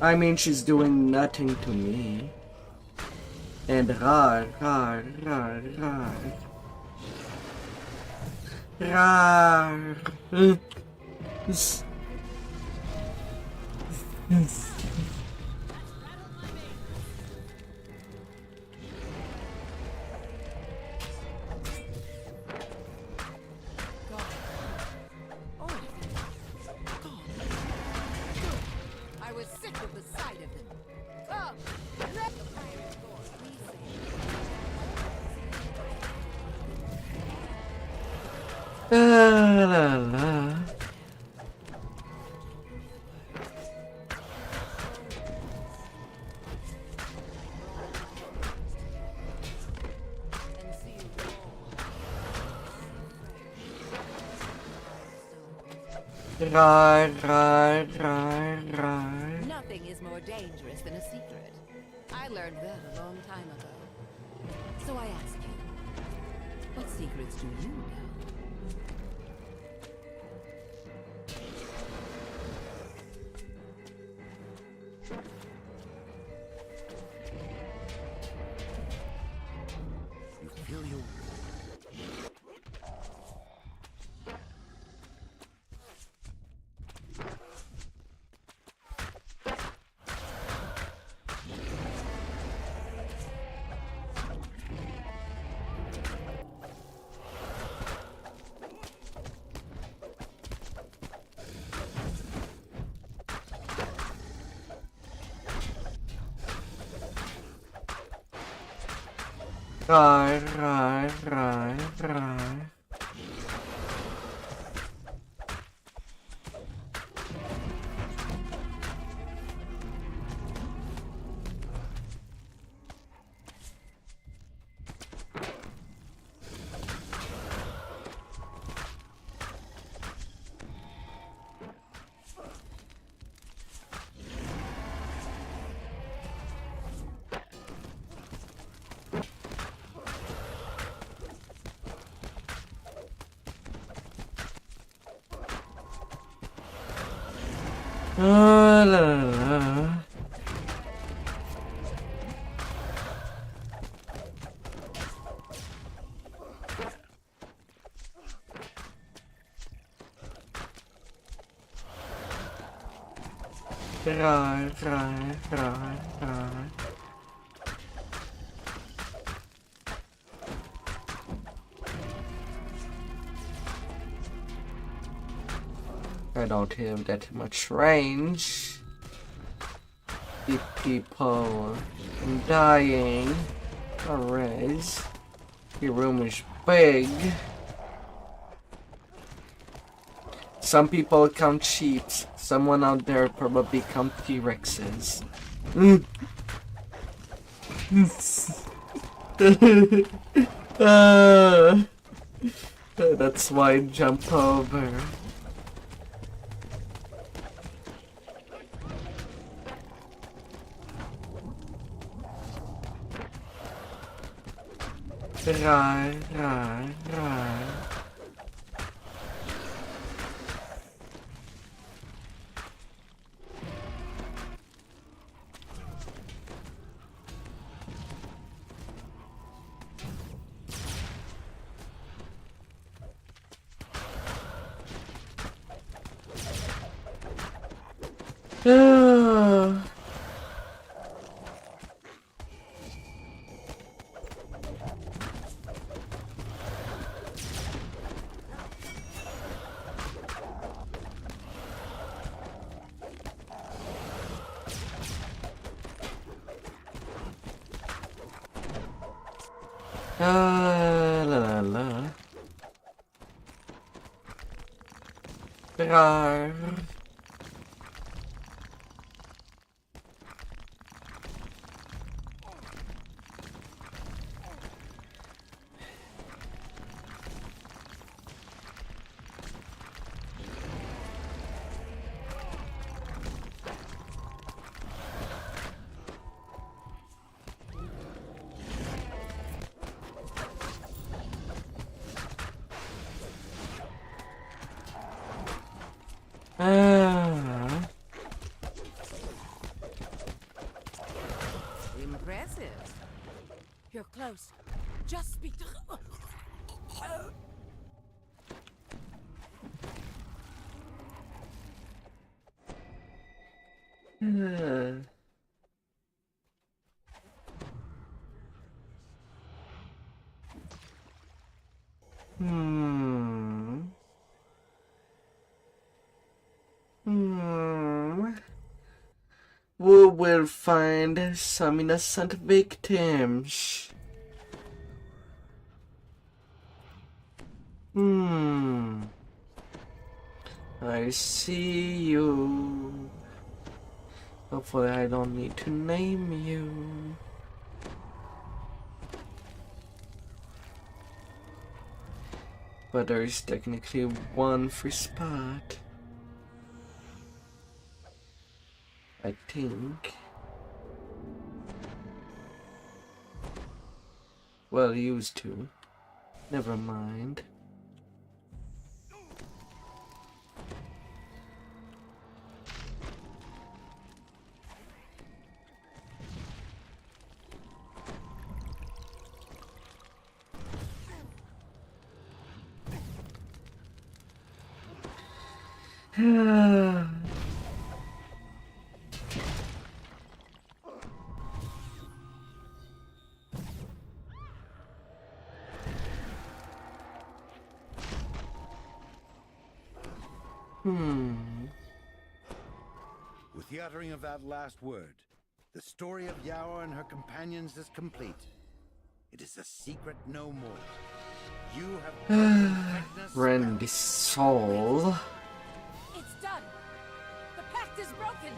[SPEAKER 1] I mean, she's doing nothing to me. And rar, rar, rar, rar. Rar.
[SPEAKER 7] I was sick of the sight of them. Come, let the pirates go.
[SPEAKER 1] La la la.
[SPEAKER 7] And see you
[SPEAKER 1] Rar, rar, rar, rar.
[SPEAKER 7] Nothing is more dangerous than a secret. I learned that a long time ago. So I ask you, what secrets do you know?
[SPEAKER 6] You feel your
[SPEAKER 1] Rar, rar, rar, rar. La la la. Rar, rar, rar, rar. I don't have that much range. The people dying. Alright. The room is big. Some people count sheep. Someone out there probably count T-Rexes. That's why I jump over. Rar, rar, rar. La la la. Rar.
[SPEAKER 7] Impressive. You're close. Just speak to...
[SPEAKER 1] Hmm. Hmm. We will find some innocent victims. Hmm. I see you. Hopefully I don't need to name you. But there is technically one free spot. I think. Well, used to. Never mind.
[SPEAKER 6] With the uttering of that last word, the story of Yaoa and her companions is complete. It is a secret no more. You have broken Vecna's
[SPEAKER 1] Randy Soul.
[SPEAKER 7] It's done. The pact is broken.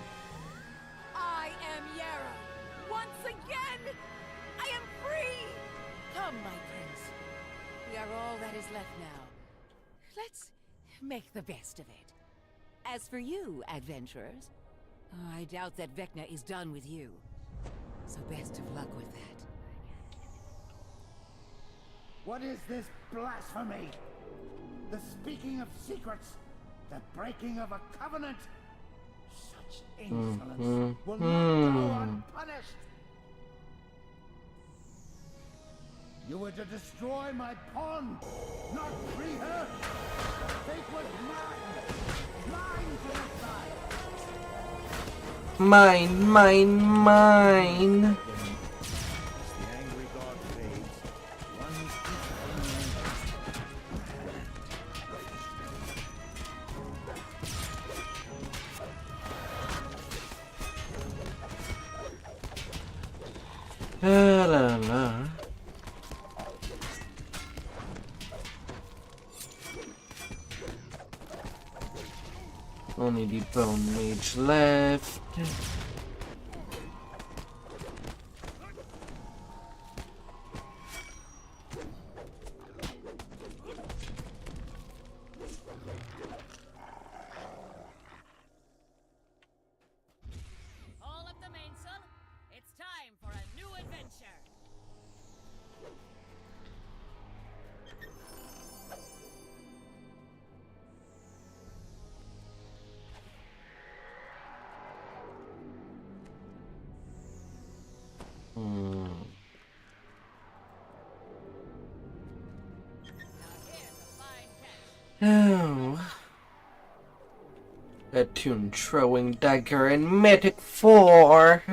[SPEAKER 7] I am Yara. Once again, I am free. Come, my prince. We are all that is left now. Let's make the best of it. As for you, adventurers, I doubt that Vecna is done with you. So best of luck with that.
[SPEAKER 3] What is this blasphemy? The speaking of secrets, the breaking of a covenant. Such insolence will not go unpunished. You were to destroy my pawn, not free her. Fate was mine. Mine to decide.
[SPEAKER 1] Mine.
[SPEAKER 6] The angry god fades. One
[SPEAKER 1] La la la. Only the bone mage left.
[SPEAKER 8] All of the mainsail, it's time for a new adventure.
[SPEAKER 1] Oh. A tune throwing dagger and Mythic 4.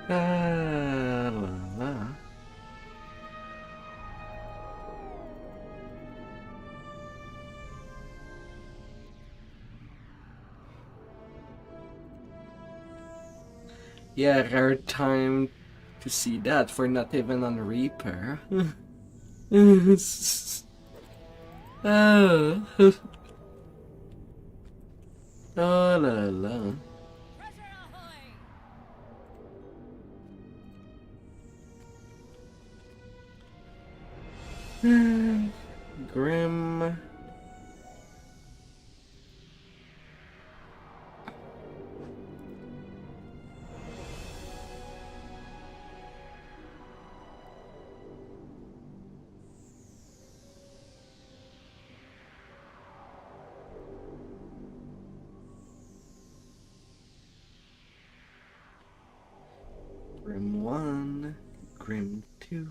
[SPEAKER 1] La la la. Yeah, rare time to see that for not even on Reaper. Oh. Oh la la.
[SPEAKER 8] Treasure ahoy!
[SPEAKER 1] Grim. Grim 1, Grim 2,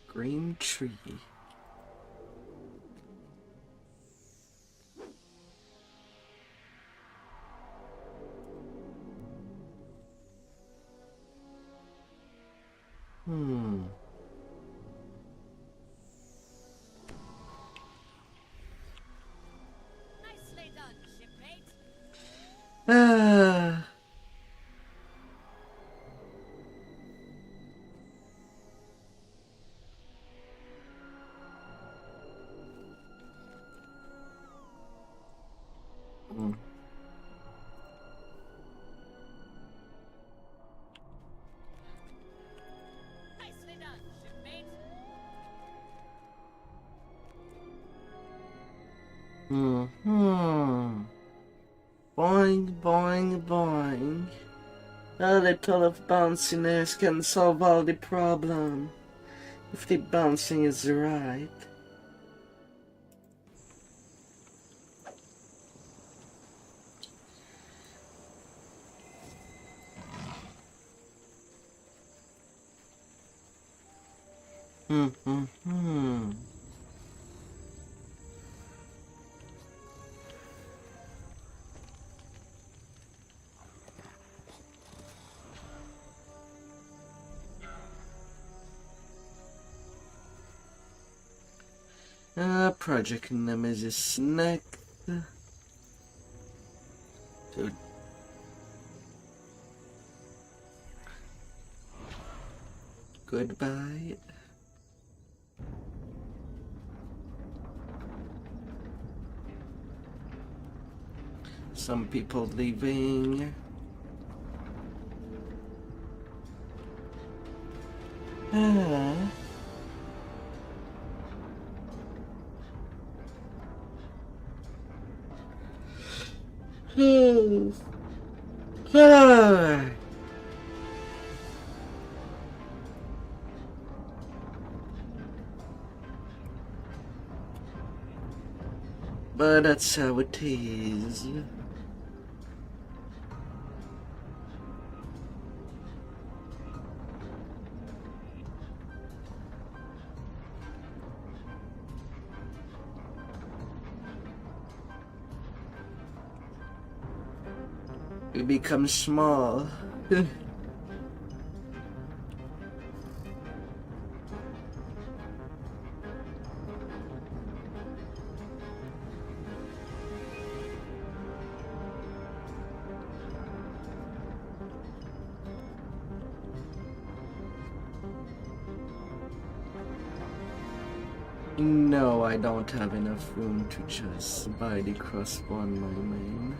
[SPEAKER 1] Grim Tree.
[SPEAKER 8] Nicely done, shipmate.
[SPEAKER 1] Ah.
[SPEAKER 8] Nicely done, shipmate.
[SPEAKER 1] Boing, boing, boing. A little of bounciness can solve all the problem. If the bouncing is right. Project Nemesis next. So goodbye. Some people leaving. But that's how it is. We become small. No, I don't have enough room to just buy the crossbow on my main.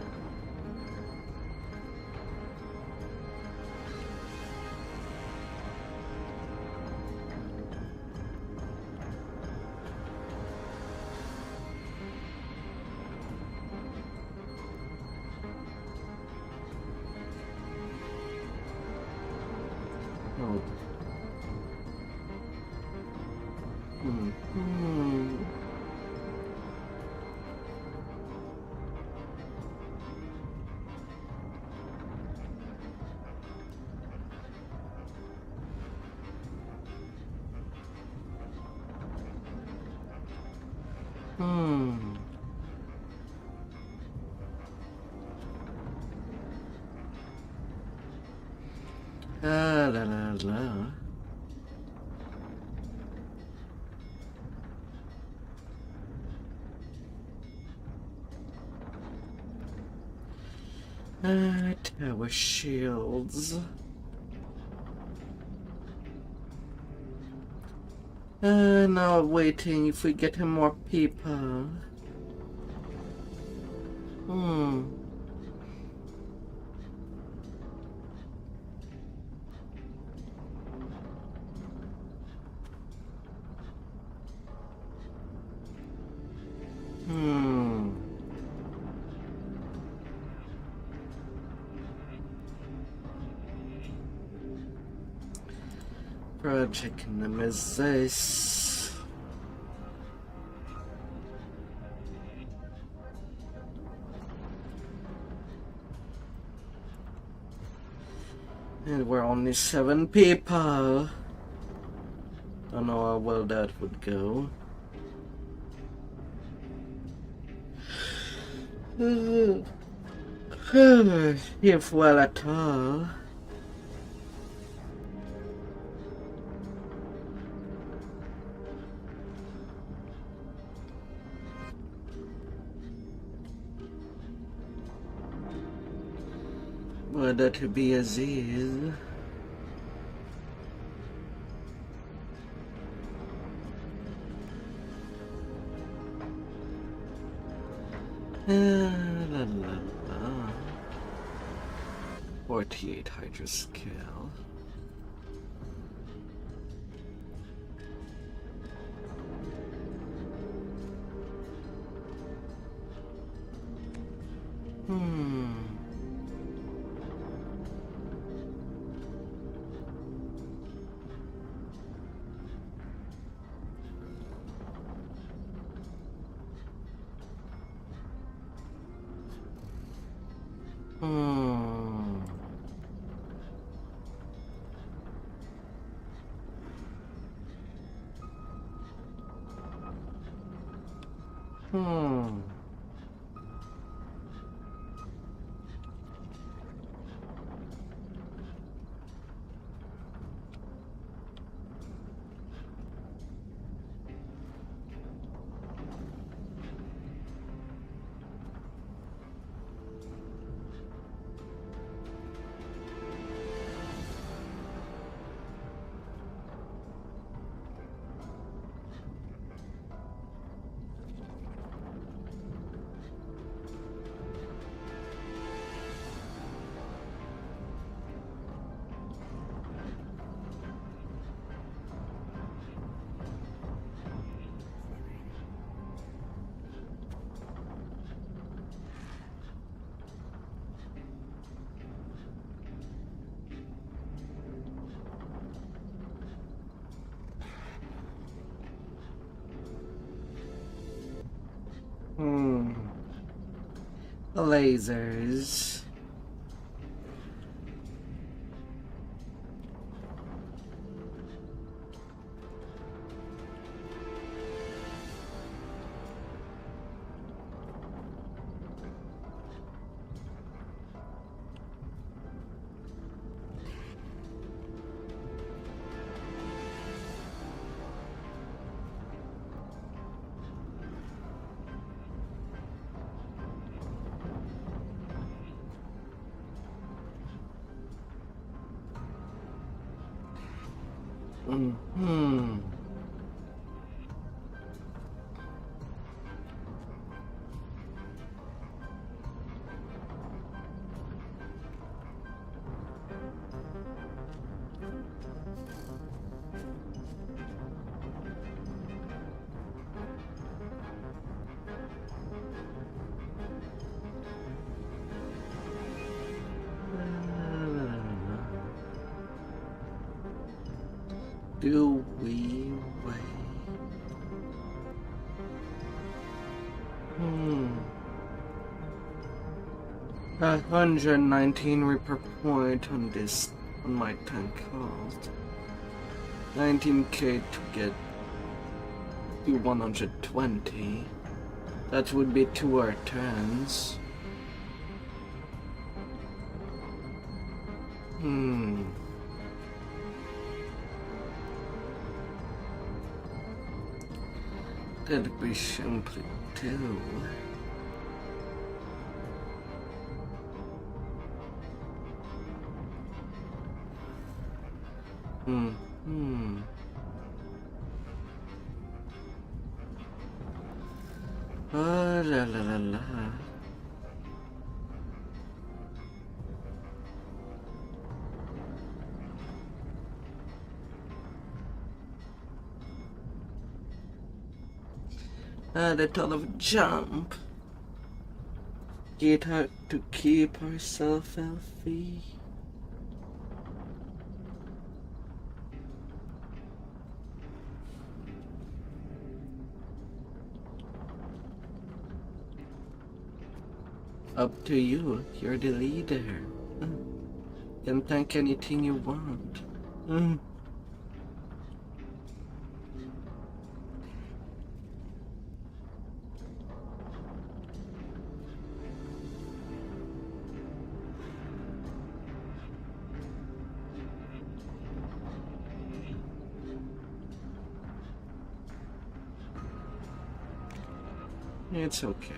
[SPEAKER 1] Oh. Ah, la la la. Tower shields. Now waiting if we get him more people. Hmm. Hmm. Project Nemesis. And we're only 7 people. Don't know how well that would go. If well at all. Would that be Aziz? La la la. 48 Hydra scale. The lasers. Do we wait? 119 repair point on this, on my tank cost. 19k to get to 120. That would be 2 or 10s. That'd be simply 2. Oh la la la la. The ton of jump. Get her to keep herself healthy. Up to you. You're the leader. Can tank anything you want. It's okay.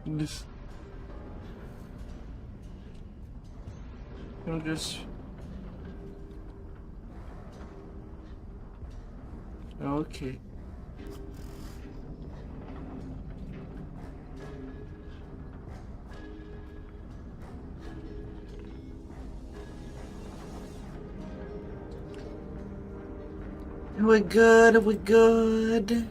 [SPEAKER 1] I'm just... Okay. We're good, we're good.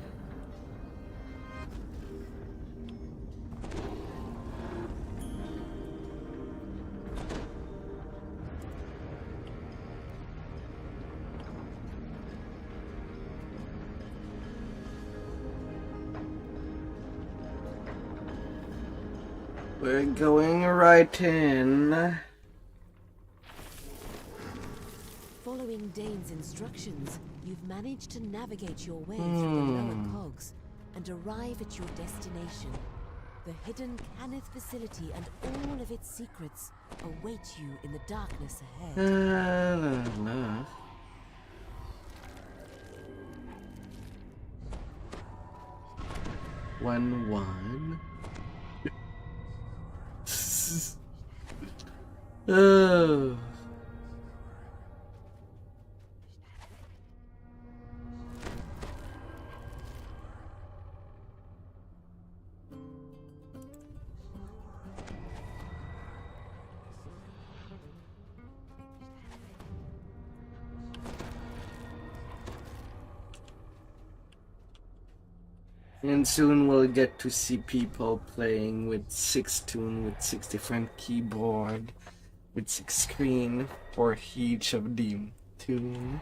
[SPEAKER 1] We're going right in.
[SPEAKER 9] Following Dane's instructions, you've managed to navigate your way through the lower cogs and arrive at your destination. The hidden Cannith facility and all of its secrets await you in the darkness ahead.
[SPEAKER 1] One. Oh. And soon we'll get to see people playing with 6 tune, with 6 different keyboard, with 6 screen for each of them tune.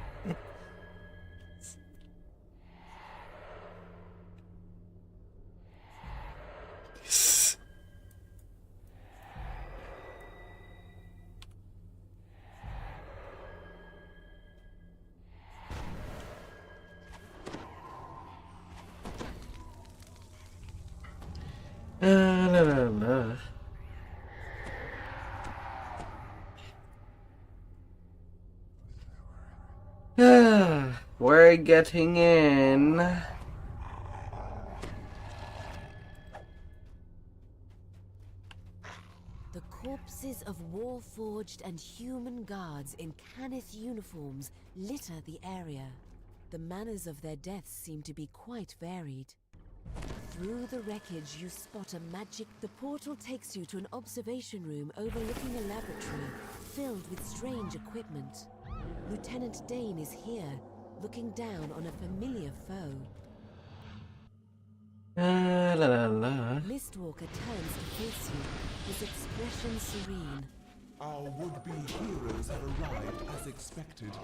[SPEAKER 1] La, la, la. We're getting in.
[SPEAKER 9] The corpses of war-forged and human guards in Cannith uniforms litter the area. The manners of their deaths seem to be quite varied. Through the wreckage, you spot a magic... The portal takes you to an observation room overlooking a laboratory filled with strange equipment. Lieutenant Dane is here, looking down on a familiar foe.
[SPEAKER 1] La la la.
[SPEAKER 9] Mistwalker turns to face you, his expression serene.
[SPEAKER 10] Our would-be heroes have arrived as expected.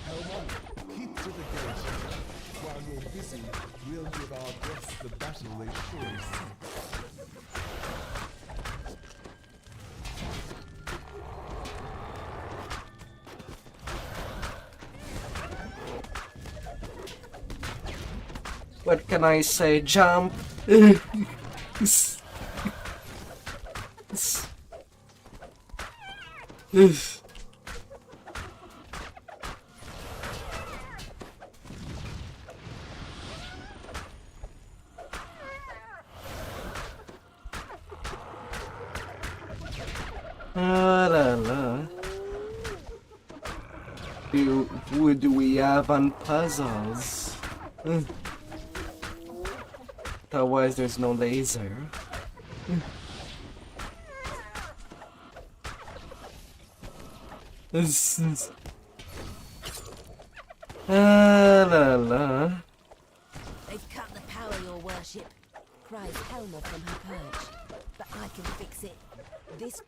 [SPEAKER 10] Helma, keep to the gate. While you're busy, we'll give our guests the battle they surely seek.
[SPEAKER 1] What can I say? Jump! La la. Who do we have on puzzles? Otherwise, there's no laser. This is... la la.
[SPEAKER 9] They've cut the power, your worship, cries Helma from her perch. But I can fix it. This...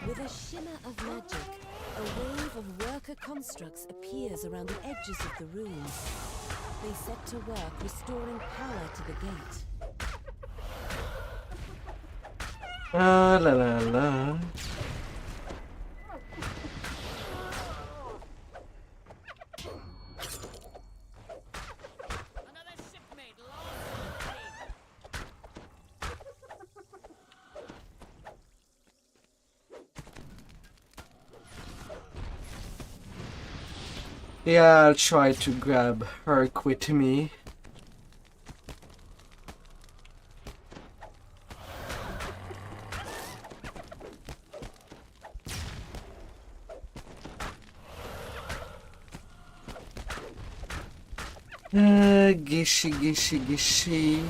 [SPEAKER 9] With a shimmer of magic, a wave of worker constructs appears around the edges of the ruins. They set to work restoring power to the gate.
[SPEAKER 1] La la la.
[SPEAKER 8] Another shipmate lost at
[SPEAKER 1] Yeah, I'll try to grab Herc with me. Gishy, gishy, gishy.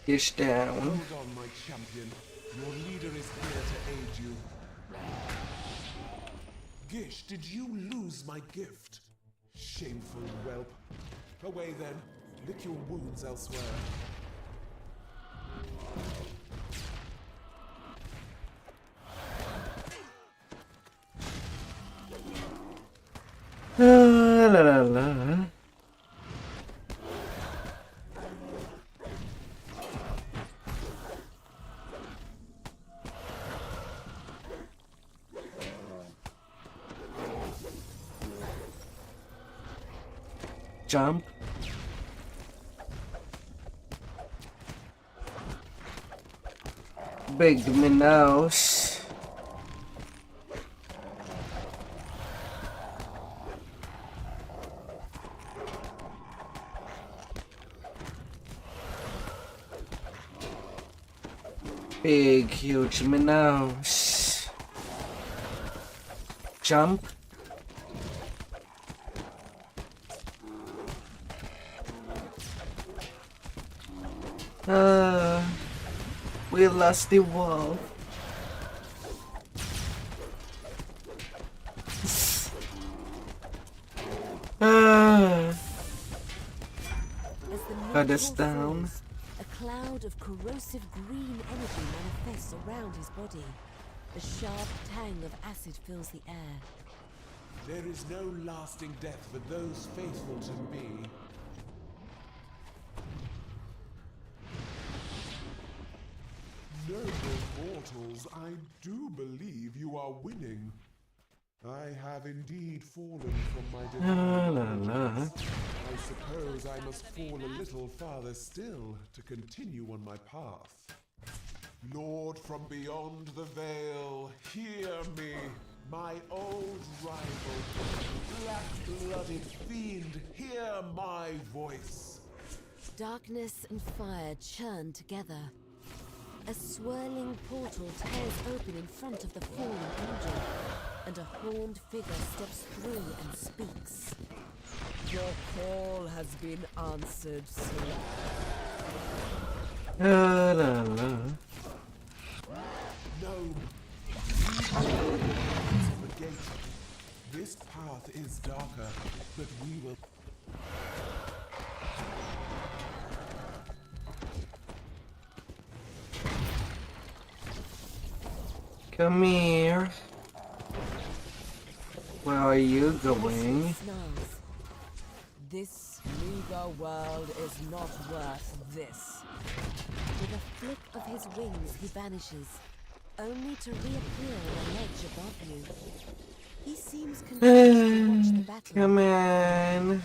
[SPEAKER 1] Gish down.
[SPEAKER 10] Hold on, my champion. Your leader is here to aid you. Gish, did you lose my gift? Shameful whelp. Away then. Lick your wounds elsewhere.
[SPEAKER 1] La la la. Jump. Big Minnows. Big, huge Minnows. Jump. We lost the wall. Cut us down.
[SPEAKER 9] A cloud of corrosive green energy manifests around his body. The sharp tang of acid fills the air.
[SPEAKER 10] There is no lasting death for those faithful to me. Noble mortals, I do believe you are winning. I have indeed fallen from my divine origins. I suppose I must fall a little farther still to continue on my path. Lord from beyond the veil, hear me, my old rival. Black-blooded fiend, hear my voice.
[SPEAKER 9] Darkness and fire churn together. A swirling portal tears open in front of the fallen angel, and a horned figure steps through and speaks. Your call has been answered, sir.
[SPEAKER 1] La la la.
[SPEAKER 10] No. The gate. This path is darker, but we will.
[SPEAKER 1] Come here. Where are you going?
[SPEAKER 9] Snarls. This meager world is not worth this. With a flick of his wings, he vanishes, only to reappear on a ledge above you. He seems confused to watch the battle.
[SPEAKER 1] Come on.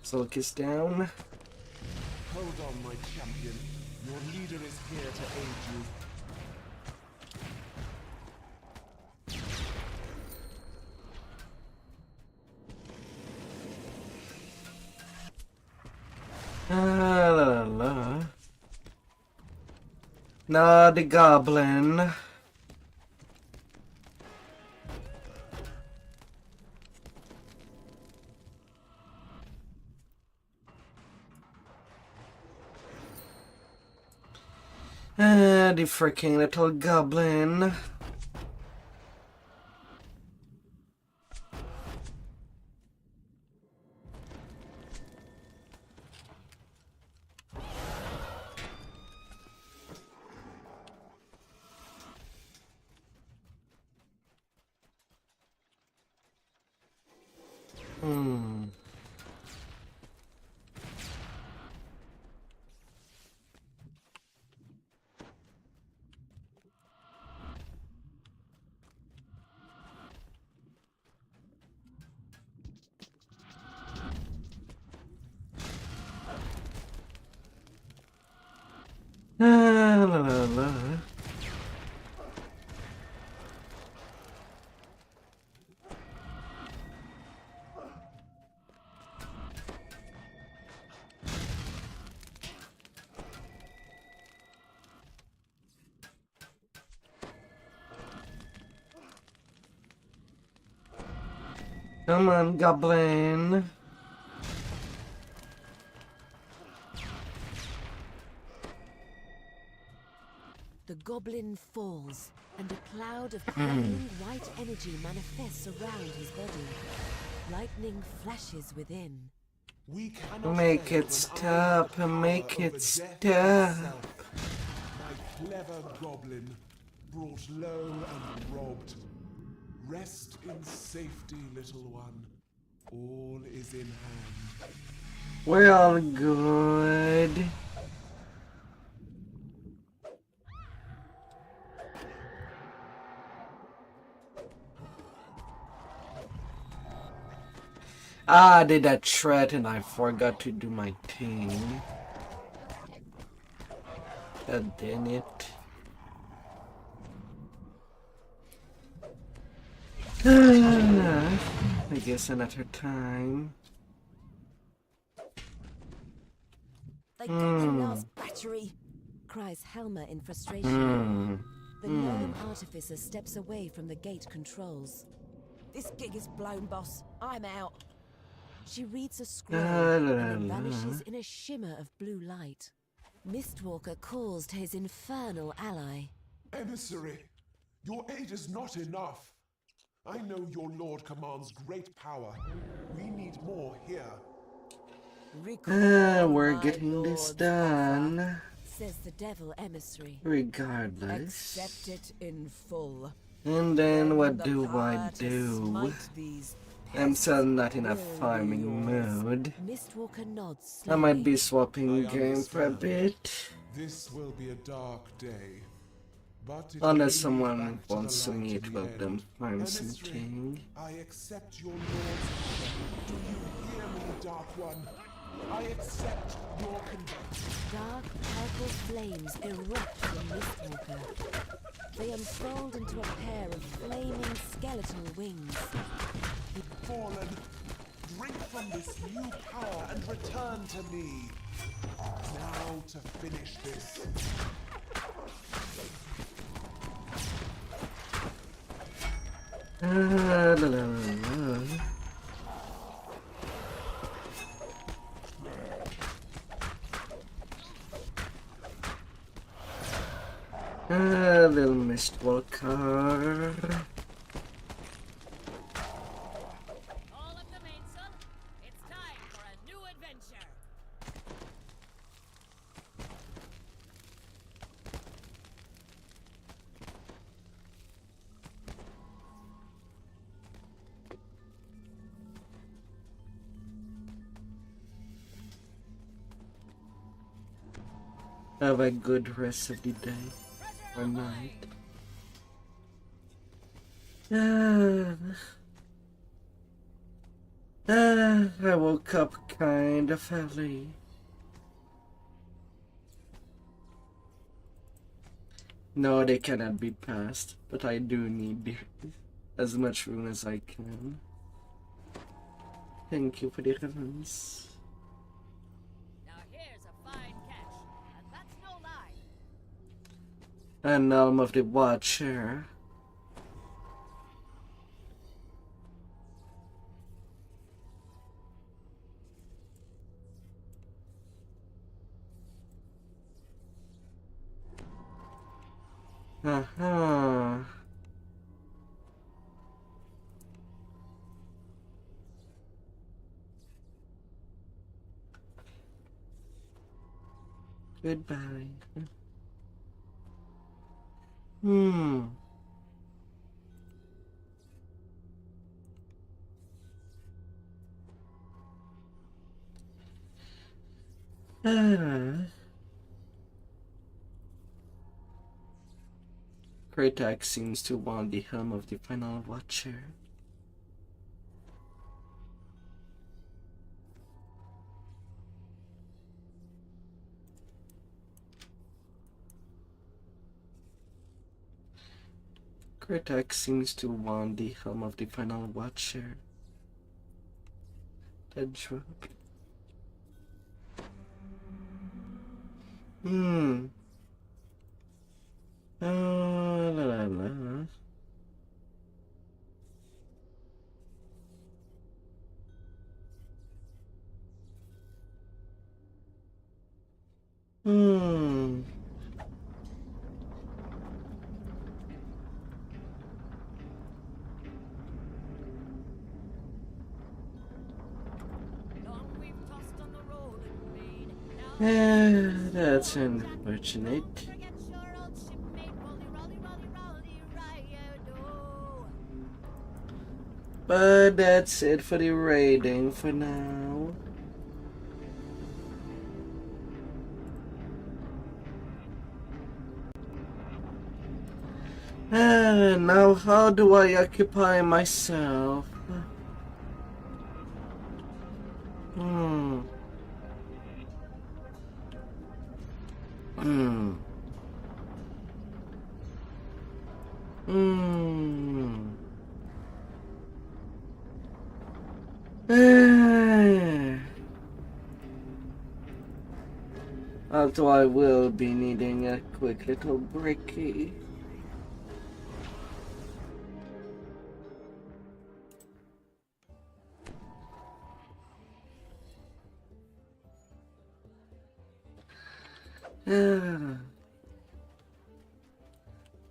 [SPEAKER 1] Sulk is down.
[SPEAKER 10] Hold on, my champion. Your leader is here to aid you.
[SPEAKER 1] La la la. Nah, the goblin. The freaking little goblin. La la la. Come on, goblin.
[SPEAKER 9] The goblin falls, and a cloud of crackling white energy manifests around his body. Lightning flashes within.
[SPEAKER 10] We cannot
[SPEAKER 1] Make
[SPEAKER 10] fail
[SPEAKER 1] it
[SPEAKER 10] an
[SPEAKER 1] stop,
[SPEAKER 10] hour
[SPEAKER 1] make
[SPEAKER 10] over
[SPEAKER 1] it
[SPEAKER 10] death
[SPEAKER 1] stop.
[SPEAKER 10] itself. My clever goblin, brought low and robbed. Rest in safety, little one. All is in hand.
[SPEAKER 1] We're all good. I did that threat and I forgot to do my thing. God damn it. I guess another time.
[SPEAKER 9] They got the last battery, cries Helma in frustration. The gnome artificer steps away from the gate controls. This gig is blown, boss. I'm out. She reads a scroll and then vanishes in a shimmer of blue light. Mistwalker calls to his infernal ally.
[SPEAKER 10] Emissary, your aid is not enough. I know your lord commands great power. We need more here.
[SPEAKER 1] We're getting this done.
[SPEAKER 9] Says the devil emissary.
[SPEAKER 1] Regardless.
[SPEAKER 9] Accept it in full.
[SPEAKER 1] And then what do I do? I'm still not in a farming mood.
[SPEAKER 9] Mistwalker nods.
[SPEAKER 1] I might be swapping game for a bit.
[SPEAKER 10] This will be a dark day. But it
[SPEAKER 1] Unless
[SPEAKER 10] will lead
[SPEAKER 1] someone
[SPEAKER 10] back to
[SPEAKER 1] wants
[SPEAKER 10] the
[SPEAKER 1] to
[SPEAKER 10] light
[SPEAKER 1] meet
[SPEAKER 10] in the
[SPEAKER 1] with them,
[SPEAKER 10] end.
[SPEAKER 1] find
[SPEAKER 10] Emissary,
[SPEAKER 1] something.
[SPEAKER 10] I accept your lord's offer. Do you hear me, Dark One? I accept your conviction.
[SPEAKER 9] Dark purple flames erupt from Mistwalker. They unfold into a pair of flaming skeletal wings.
[SPEAKER 10] Fallen, drink from this new power and return to me. Now to finish this.
[SPEAKER 1] La, la, la. Little Mistwalker.
[SPEAKER 8] All of the main son, it's time for a new adventure.
[SPEAKER 1] Have a good rest of the day or night. I woke up kind of early. No, they cannot be passed, but I do need as much room as I can. Thank you for the reference.
[SPEAKER 8] Now here's a fine catch, and that's no lie.
[SPEAKER 1] And Elm of the Watcher. Uh-huh. Goodbye. Hmm. Critic seems to want the helm of the final Watcher. Critic seems to want the helm of the final Watcher. Dead drop. La la la.
[SPEAKER 8] Long we've tossed on the rolling blade. Now
[SPEAKER 1] That's unfortunate.
[SPEAKER 8] forget your old shipmate, rolly, Riodo.
[SPEAKER 1] But that's it for the raiding for now. Now how do I occupy myself? Hmm. Although I will be needing a quick little breaky.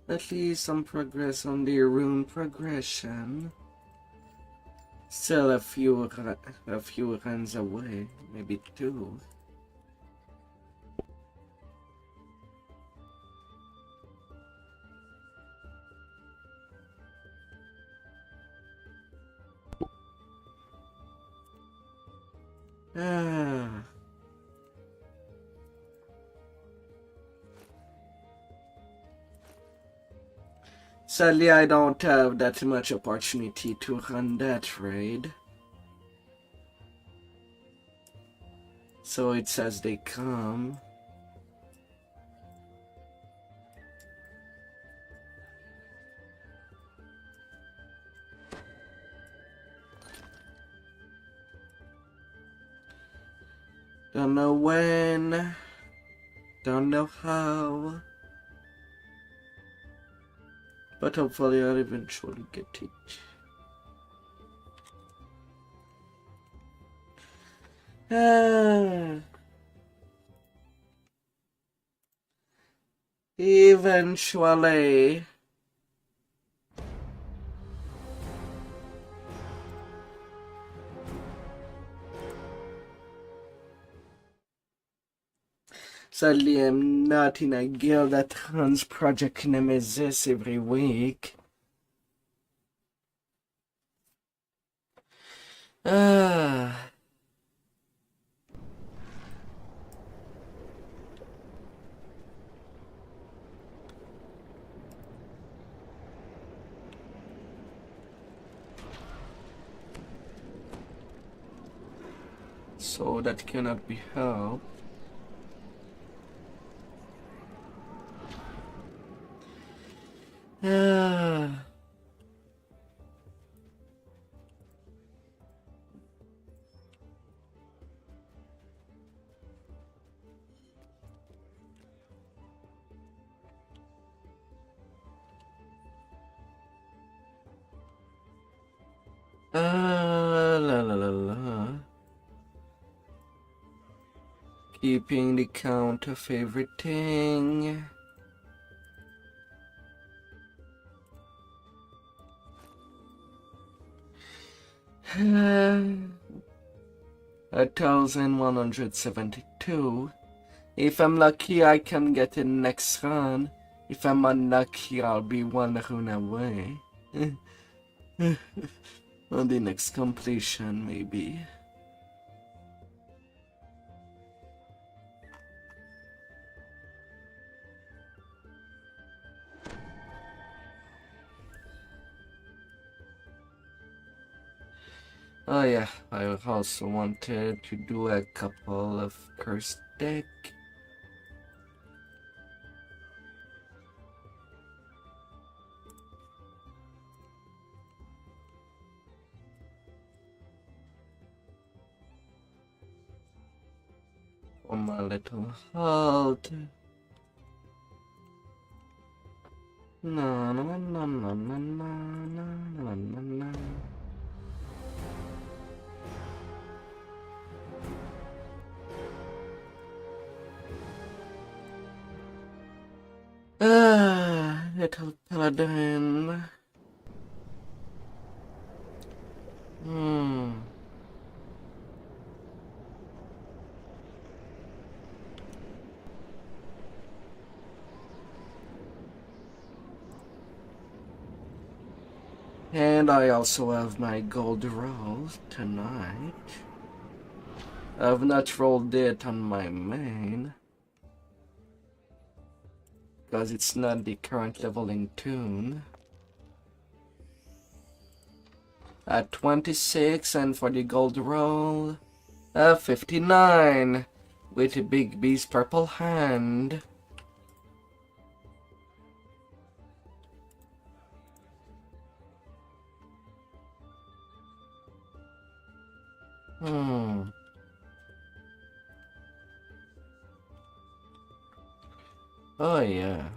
[SPEAKER 1] At least some progress on the rune progression. Still a few runs away, maybe 2. Sadly, I don't have that much opportunity to run that raid. So it's as they come. Don't know when, don't know how, but hopefully I'll eventually get it. Eventually. Sadly, I'm not in a guild that runs Project Nemesis every week. So that cannot be helped. Keeping the count of everything. $1,172. If I'm lucky, I can get it next run. If I'm unlucky, I'll be one run away. On the next completion, maybe. Oh yeah, I also wanted to do a couple of cursed deck. For my little halt. Na na na na na na na na na na. Little paladin. And I also have my gold roll tonight. I've not rolled it on my main, because it's not the current level in tune. At 26, and for the gold roll, 59, with Big B's purple hand. Oh yeah.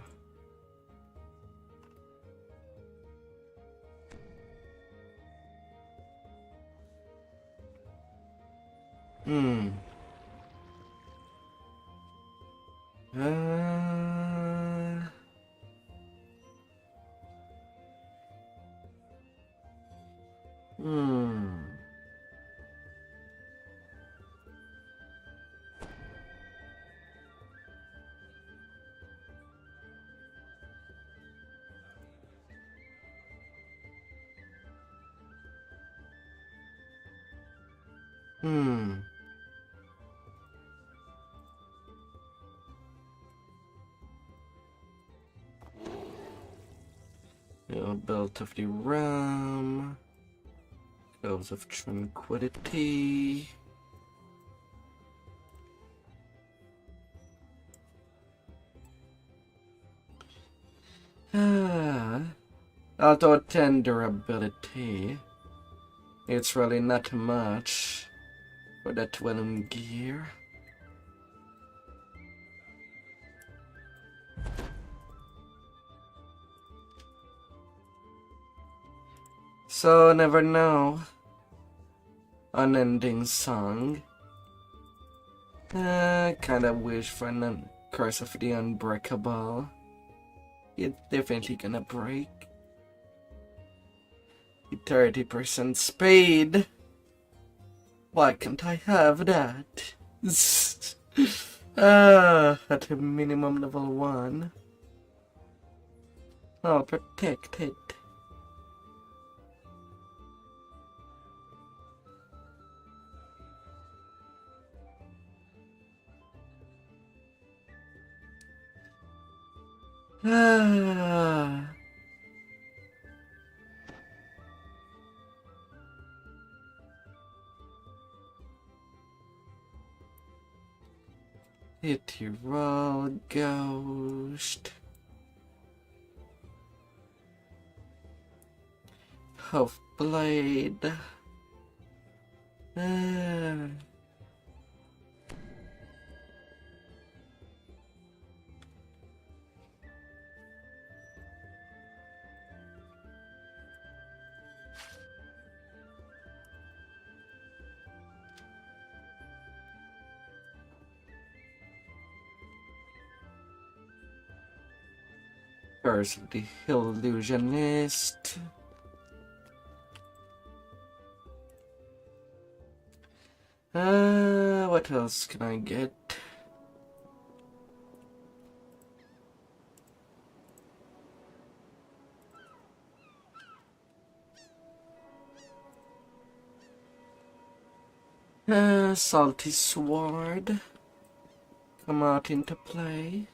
[SPEAKER 1] Belt of the Ram, Gloves of Tranquility. Although 10 durability, it's really not much for that Dwelling gear. So, never know. Unending Song. Kinda wish for an Curse of the Unbreakable. It's definitely gonna break. The 30% Spade. Why can't I have that? At a minimum level 1. I'll protect it. Hit your roll, Ghost. Half Blade. Curse of the Illusionist. What else can I get? Salty Sword. Come out into play.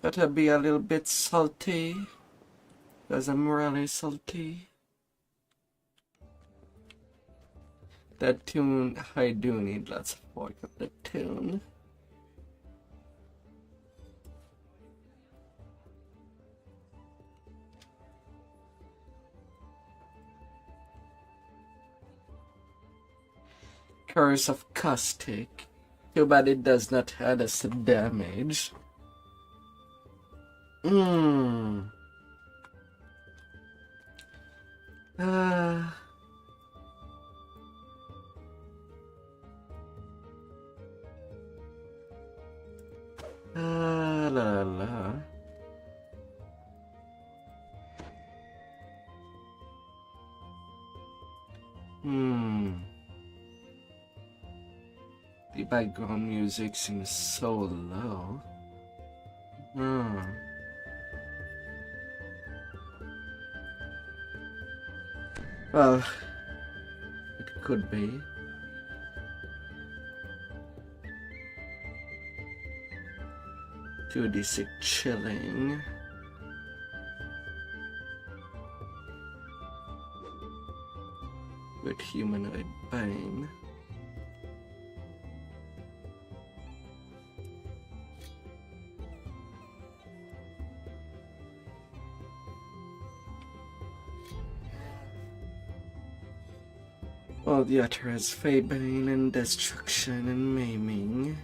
[SPEAKER 1] Gotta be a little bit salty. Because I'm really salty. That tune, I do need lots of work of the tune. Curse of Caustic. Too bad it does not add us to damage. La la. The background music seems so low. Well, it could be. Too sick chilling. With humanoid bane. Well, the other has Feybane and destruction and maiming.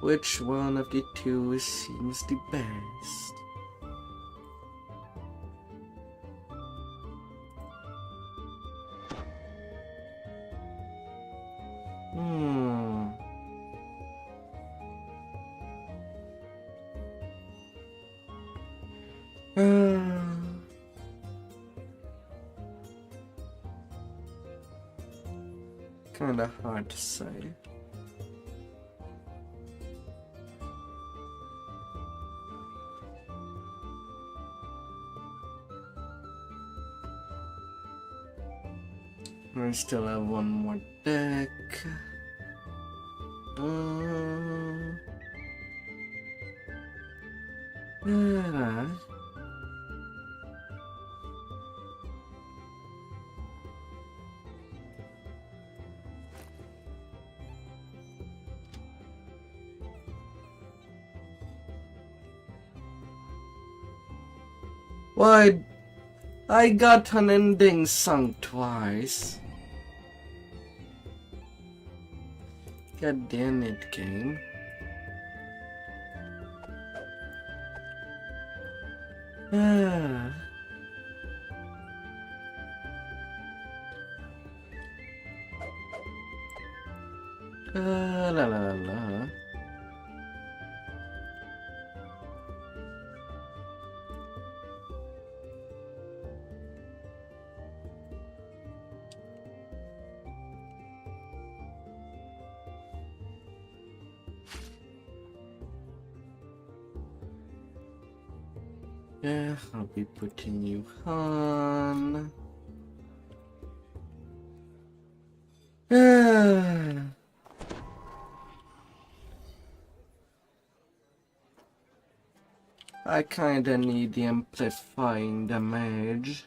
[SPEAKER 1] Which one of the two seems the best? Kinda hard to say. I still have one more deck. Why? I got an ending song twice. God damn it, game. La la la la. Yeah, I'll be putting you on. I kinda need the amplifying damage.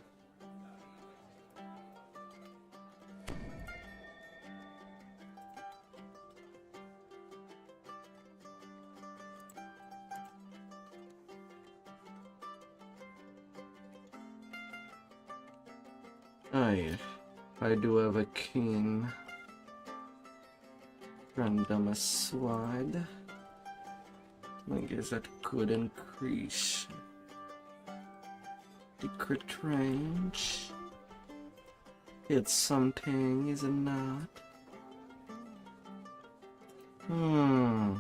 [SPEAKER 1] I do have a king. Random aside. I guess that could increase. the crit range. It's something, is it not? Hmm.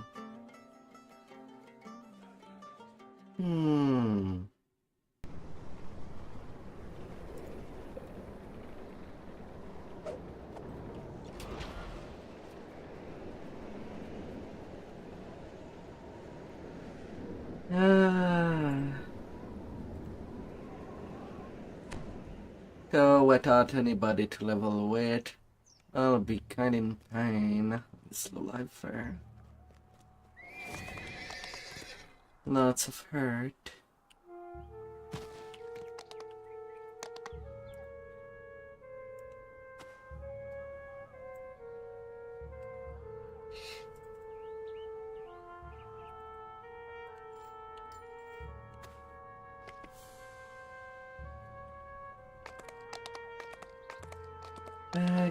[SPEAKER 1] So without anybody to level with, I'll be kind in pain. Slow life there. Lots of hurt.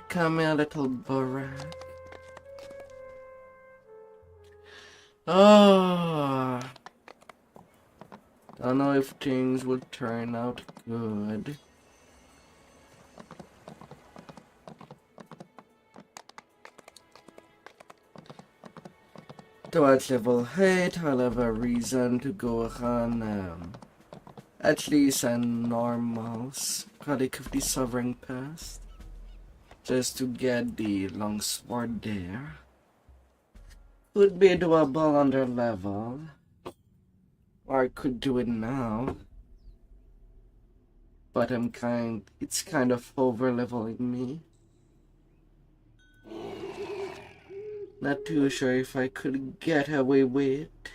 [SPEAKER 1] Come here, little Borak. Oh, don't know if things will turn out good. Towards level 8, I'll have a reason to go on at least a normal Critic of the Sovereign Past, just to get the longsword there. Could be doable on their level, or I could do it now, but it's kind of over leveling me. Not too sure if I could get away with it.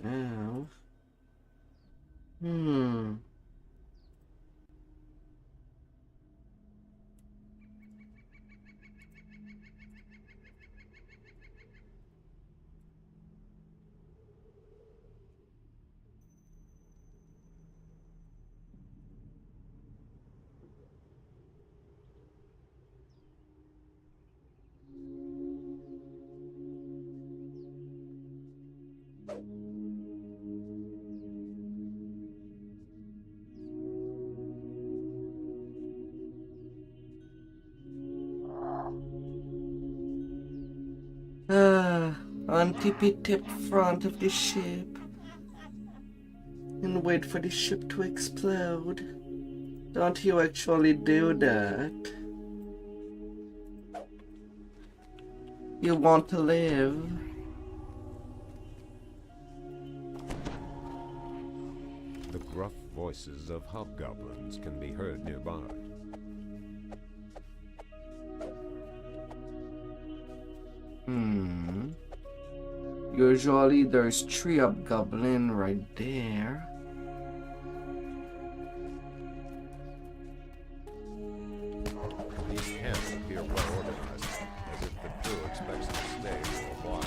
[SPEAKER 1] No. On tippy-tip front of the ship and wait for the ship to explode. Don't you actually do that? You want to live.
[SPEAKER 11] The gruff voices of hobgoblins can be heard nearby.
[SPEAKER 1] Usually there's 3 hobgoblin right there.
[SPEAKER 11] These camps appear well organized, as if the crew expects to stay for a while.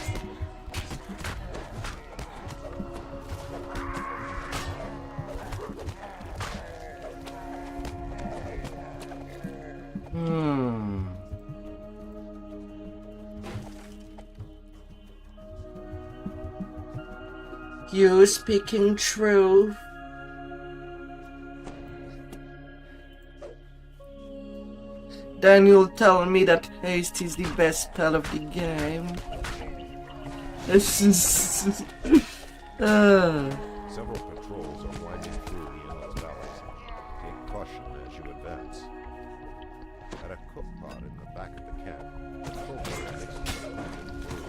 [SPEAKER 1] You speaking truth? Then you'll tell me that haste is the best spell of the game.
[SPEAKER 11] Several patrols are winding through the inlet valleys. Take caution as you advance. At a cook pot in the back of the camp, the kobold mixes the blended brew.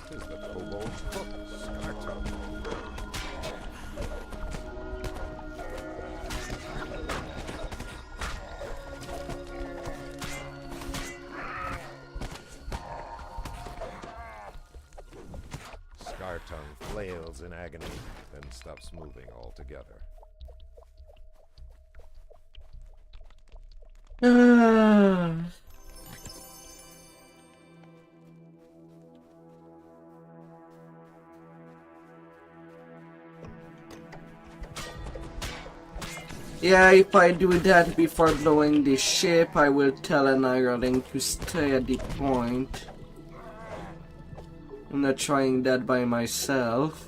[SPEAKER 11] Tis the kobold's cook, Skarto. Skartongue flails in agony, then stops moving altogether.
[SPEAKER 1] Yeah, if I do that before blowing the ship, I will tell an hireling to stay at the point. I'm not trying that by myself.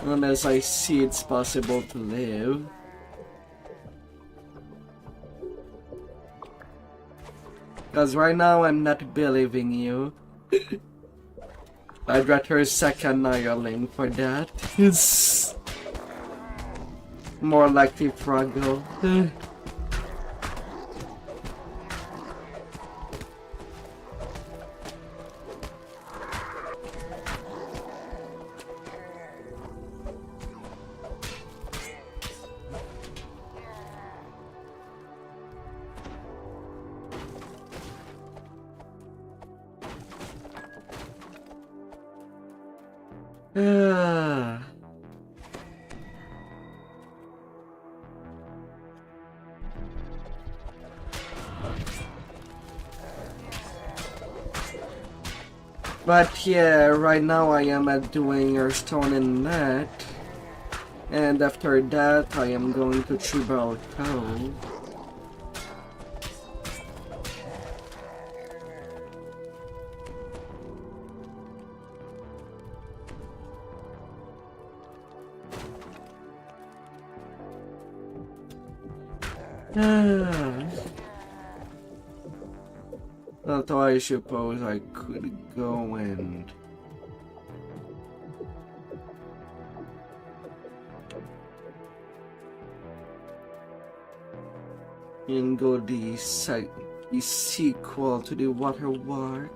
[SPEAKER 1] Unless I see it's possible to live. Because right now I'm not believing you. I'd rather sack an hireling for that. It's more likely Fraggle. But yeah, right now I am at doing your stone and net. And after that I am going to Tribal Cove. Although I suppose I could go and go the sequel to the water walk.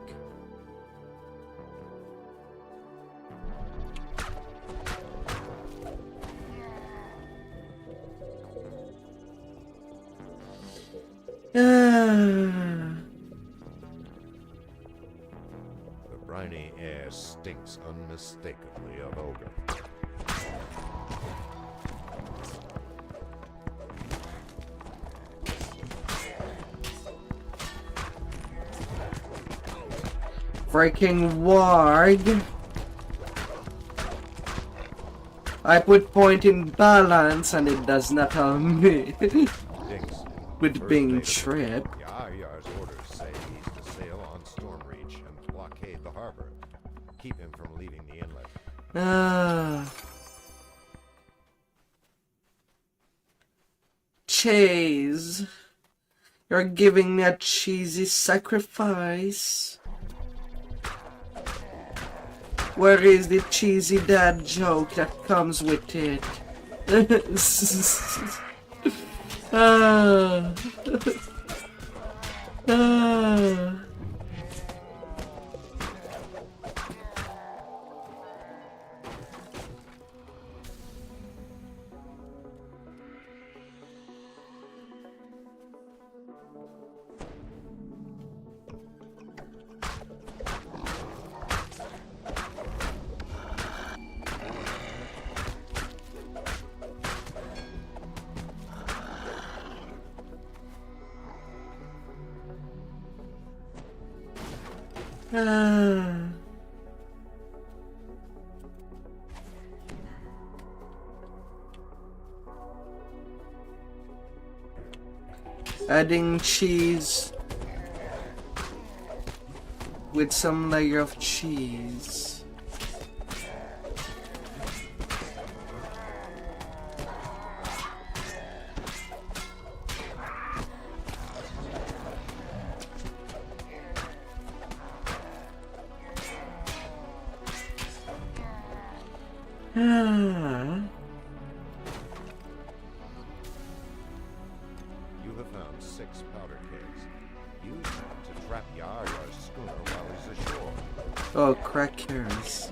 [SPEAKER 11] The briny air stinks unmistakably of ogre.
[SPEAKER 1] Freaking warg! I put point in balance and it does not help me with being tripped.
[SPEAKER 11] Yar's orders say he's to sail on Stormreach and blockade the harbor. Keep him from leaving the inlet.
[SPEAKER 1] Chase, you're giving me a cheesy sacrifice. Where is the cheesy dad joke that comes with it? Adding cheese with some layer of cheese.
[SPEAKER 11] You have found 6 powder kegs. Use them to trap Yar's schooner while he's ashore.
[SPEAKER 1] Oh, crackers.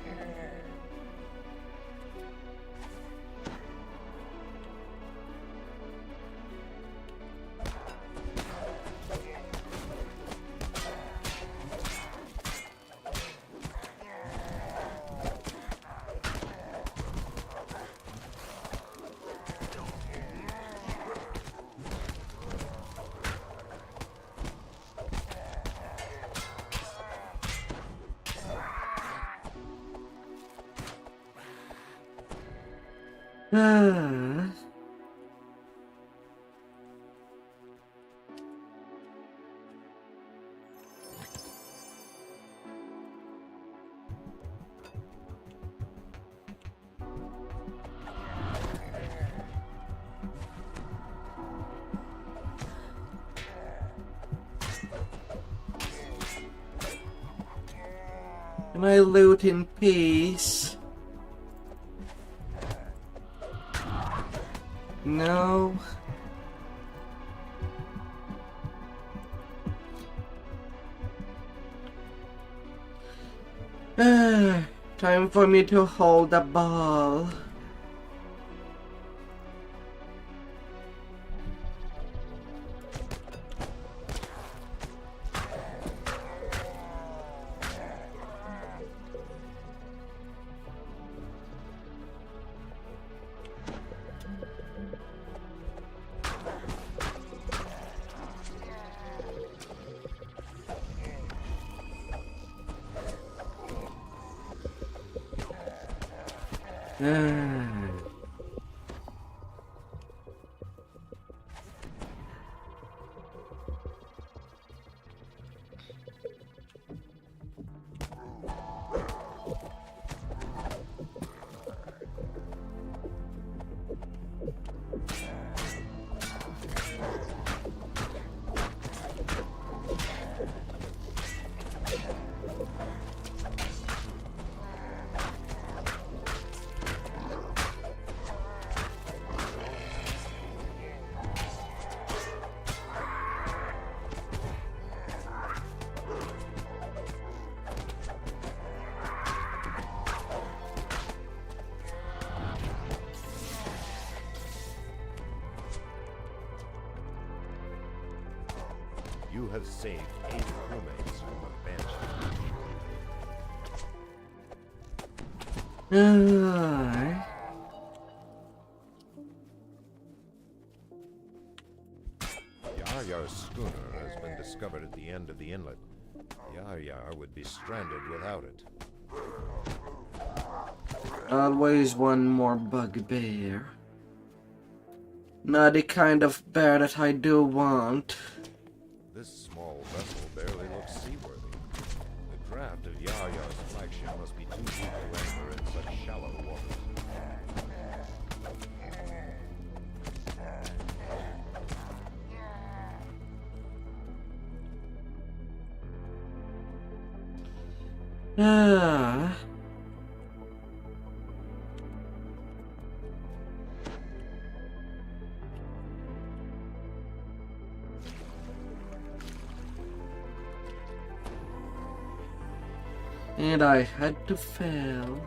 [SPEAKER 1] Ah. Can I loot in peace? No. Time for me to hold the ball.
[SPEAKER 11] You have saved 8 crewmates from a banshee. Yar-Yar's schooner has been discovered at the end of the inlet. Yar-Yar would be stranded without it.
[SPEAKER 1] Always one more bugbear. Not the kind of bear that I do want.
[SPEAKER 11] This small vessel barely looks seaworthy. The draft of Yar-Yar's flagship must be too deep to anchor in such shallow waters.
[SPEAKER 1] And I had to fail.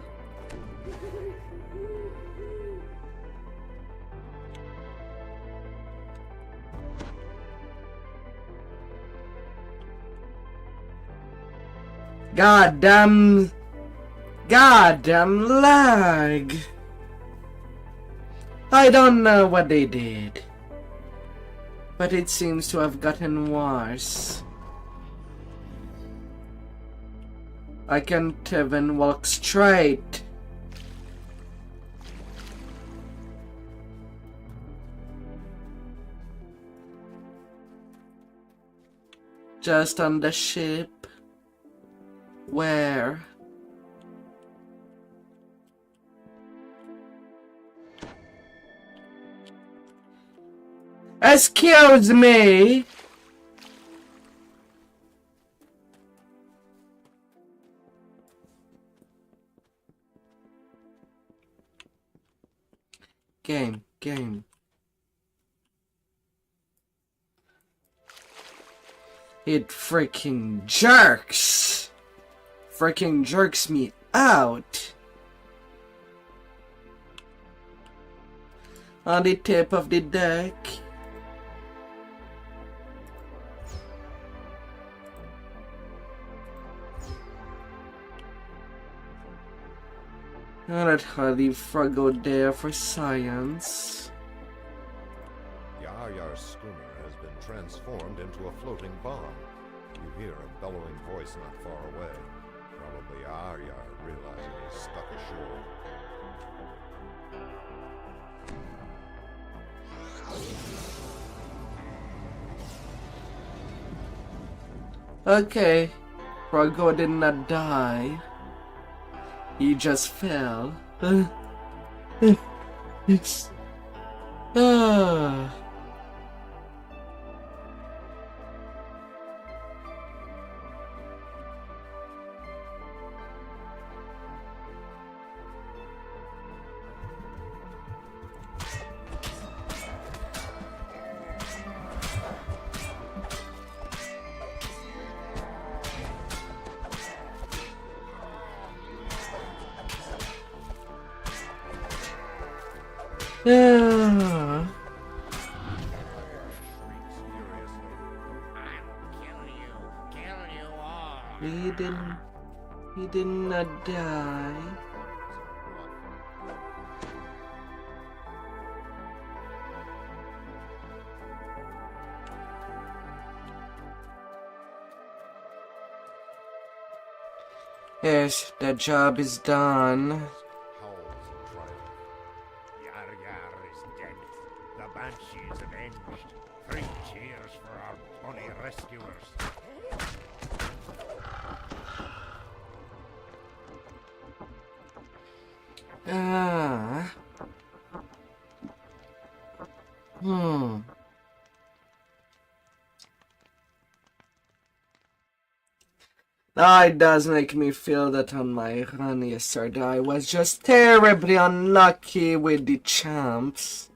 [SPEAKER 1] Goddamn lag. I don't know what they did, but it seems to have gotten worse. I can't even walk straight. Just on the ship. Where? Excuse me. Game. It freaking jerks. Freaking jerks me out. On the tip of the deck. I'd hardly go there for science.
[SPEAKER 11] Yar-Yar's schooner has been transformed into a floating bomb. You hear a bellowing voice not far away. Probably Yar-Yar realizing he's stuck ashore.
[SPEAKER 1] Okay, Rago did not die. He just fell. It's... Ah. Yeah. He did not die. Yes, the job is done.
[SPEAKER 11] Howls in triumph. Yar Yar is dead. The Banshee is avenged. 3 cheers for our bonny rescuers.
[SPEAKER 1] Ah. Ah, it does make me feel that on my run yesterday I was just terribly unlucky with the champs.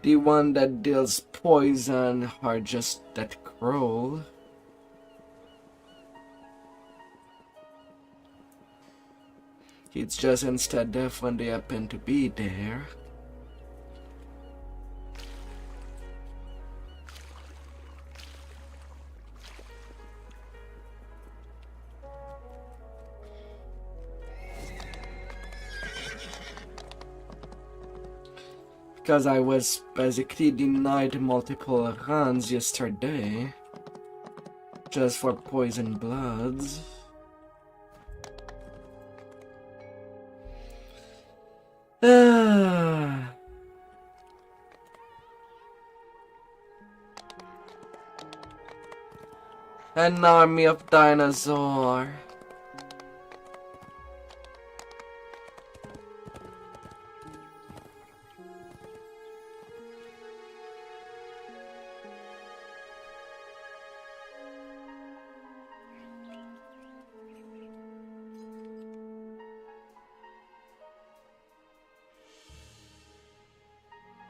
[SPEAKER 1] The one that deals poison or just that cruel. It's just instead death when they happen to be there. Because I was basically denied multiple runs yesterday. Just for poison bloods. An army of dinosaurs.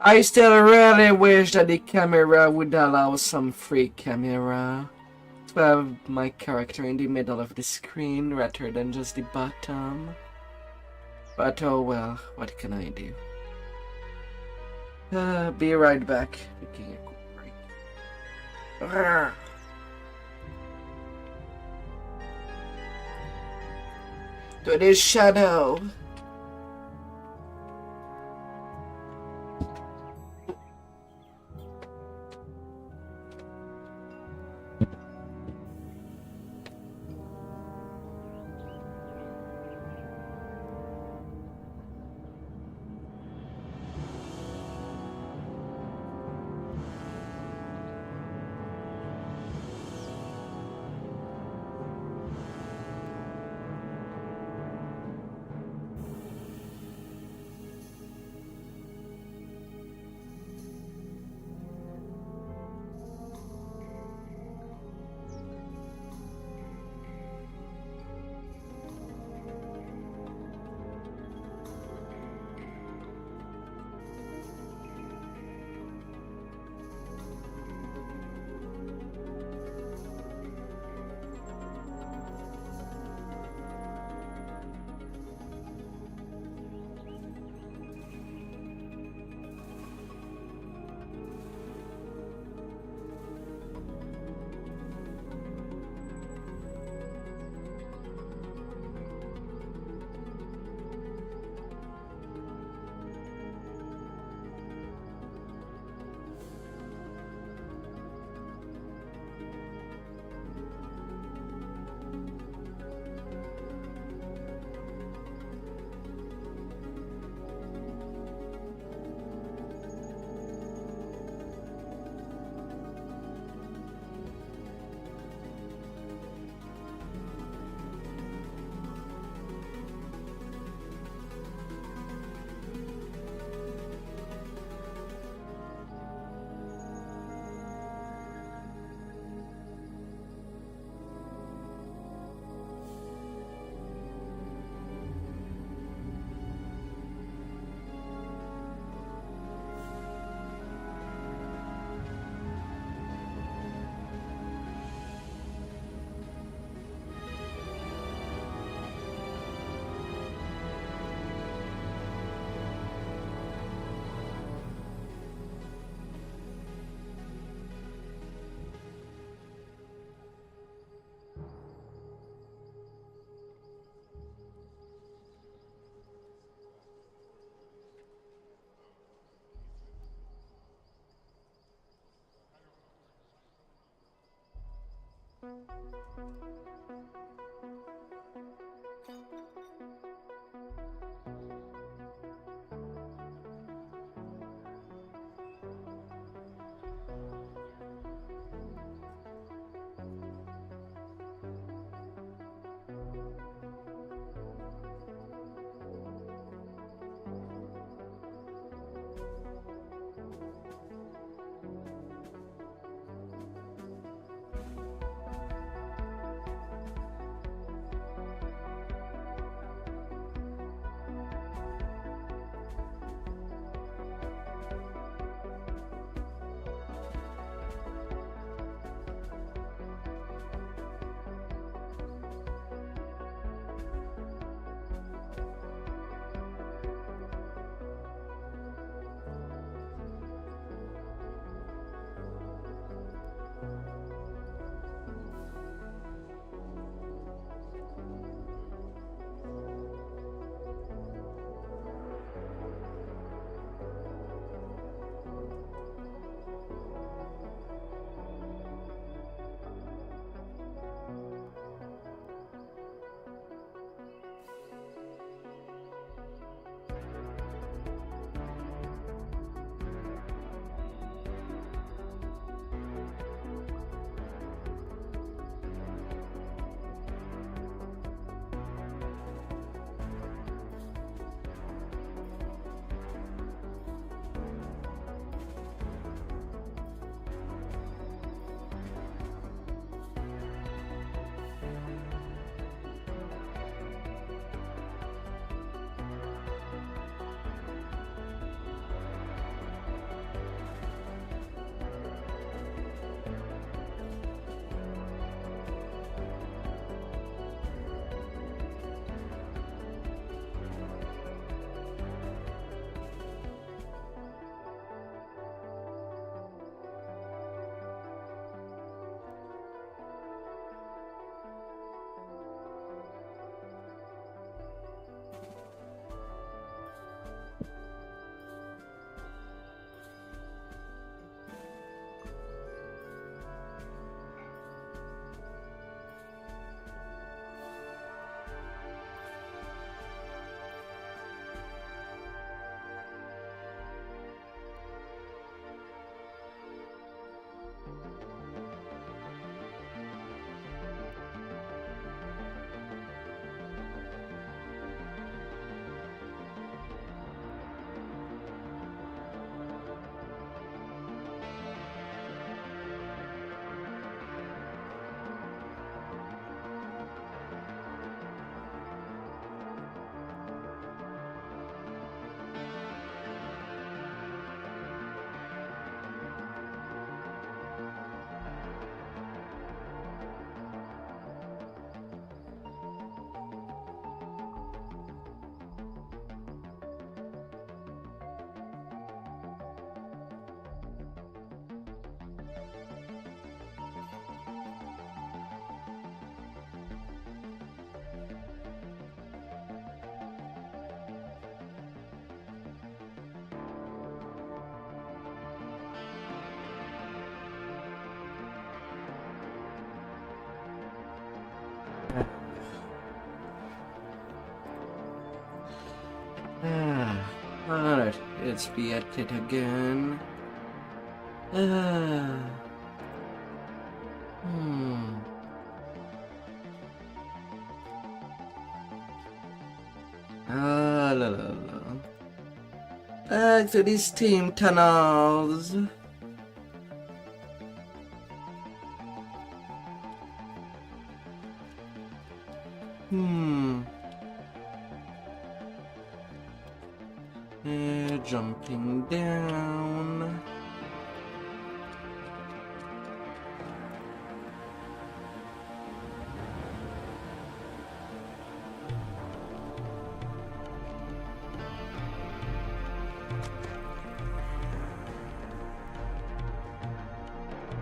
[SPEAKER 1] I still really wish that the camera would allow some free camera to have my character in the middle of the screen rather than just the bottom. But oh well, what can I do? Be right back. Taking a quick break. To this shadow. Alright, let's be at it again. La la la. Back to these steam tunnels. Jumping down.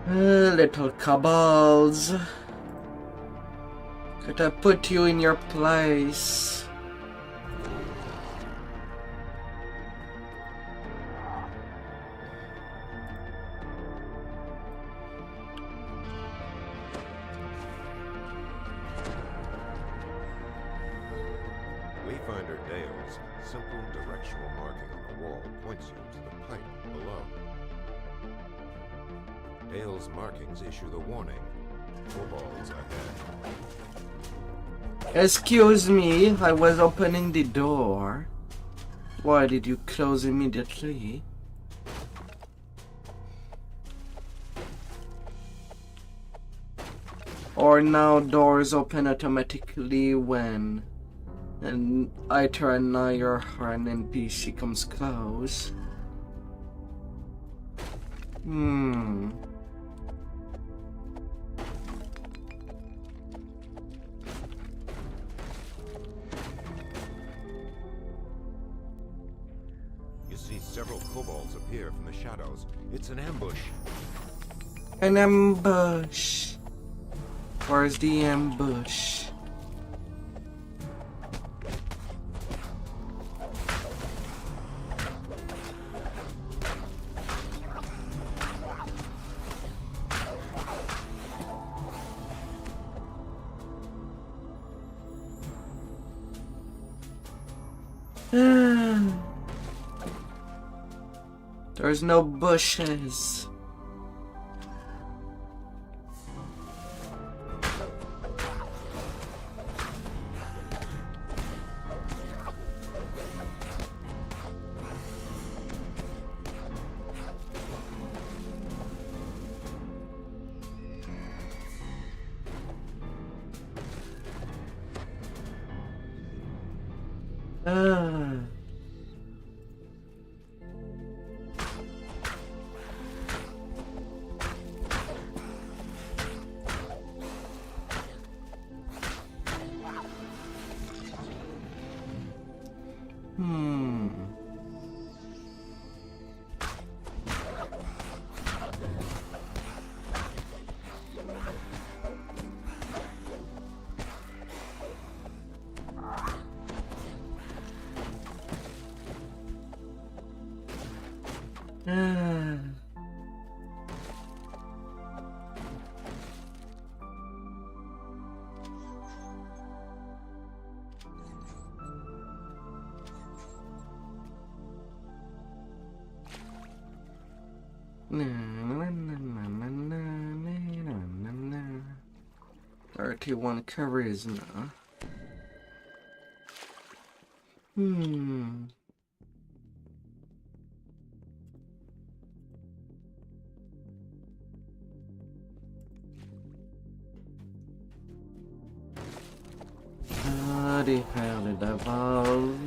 [SPEAKER 1] Little cobbles. Could I put you in your place?
[SPEAKER 11] Dale's, simple directional marking on the wall points you to the pipe below. Dale's markings issue the warning. Kobolds ahead.
[SPEAKER 1] Excuse me, I was opening the door. Why did you close immediately? Or now doors open automatically when I turn near or an NPC comes close.
[SPEAKER 11] You see several kobolds appear from the shadows. It's an ambush.
[SPEAKER 1] An ambush. Where's the ambush? There's no bushes. One charisma. How the hell did I evolve?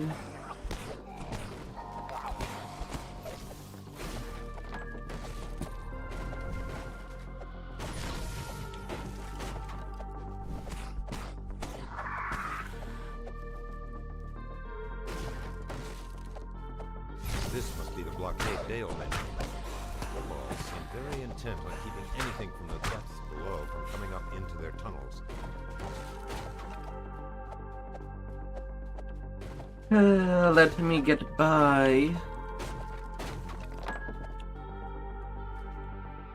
[SPEAKER 11] This must be the blockade Dale mentioned. Kobolds seem very intent on keeping anything from the depths below from coming up into their tunnels.
[SPEAKER 1] Let me get by.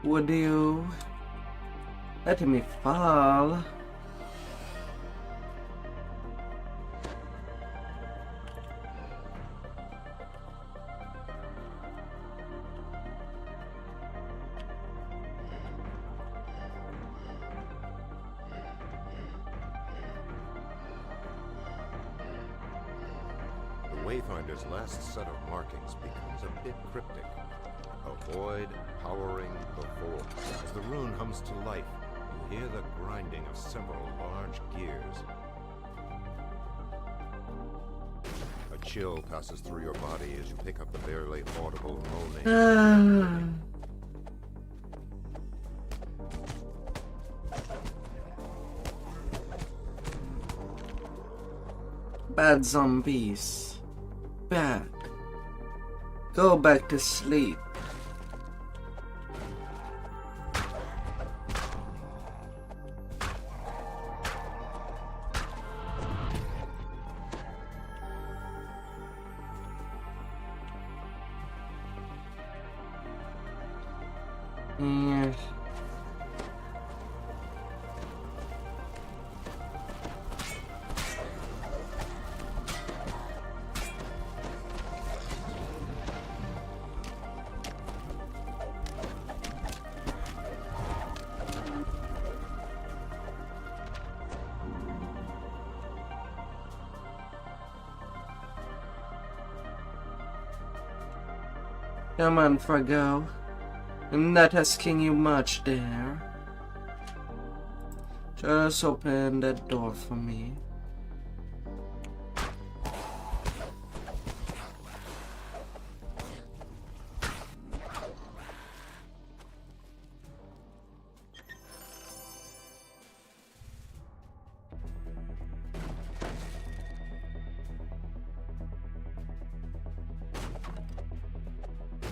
[SPEAKER 1] Would you let me fall?
[SPEAKER 11] Wayfinder's last set of markings becomes a bit cryptic. Avoid powering the forge. As the rune hums to life, you hear the grinding of several large gears. A chill passes through your body as you pick up the barely audible moaning.
[SPEAKER 1] Bad zombies. Bad. Go back to sleep. Yes. Come on, Frago. I'm not asking you much there. Just open that door for me.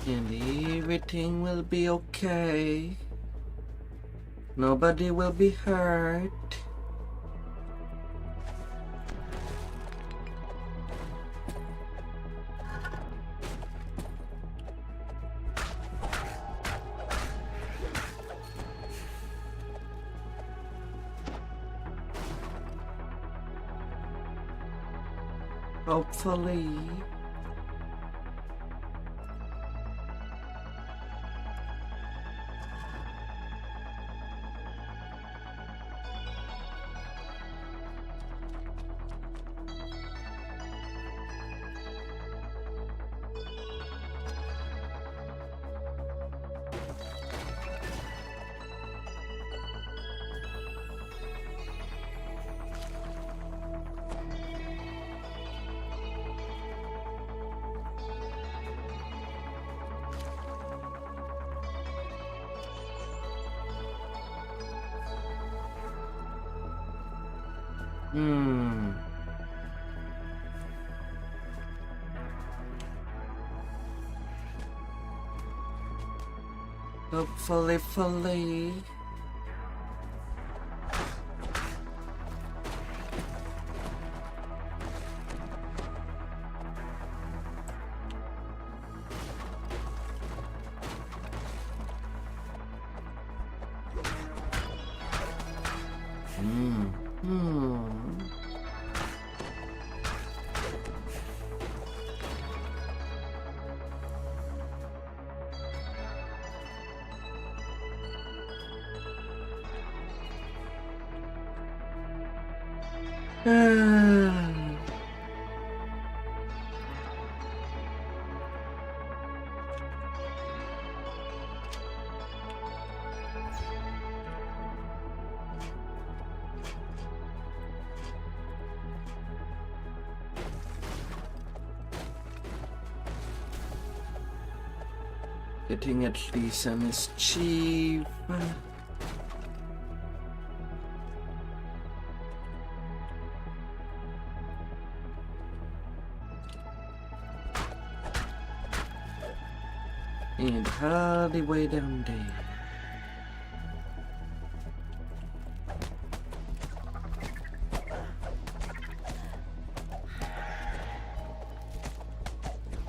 [SPEAKER 1] And everything will be okay. Nobody will be hurt. Hopefully. Hopefully. Getting at least a mischief. And all the way down there.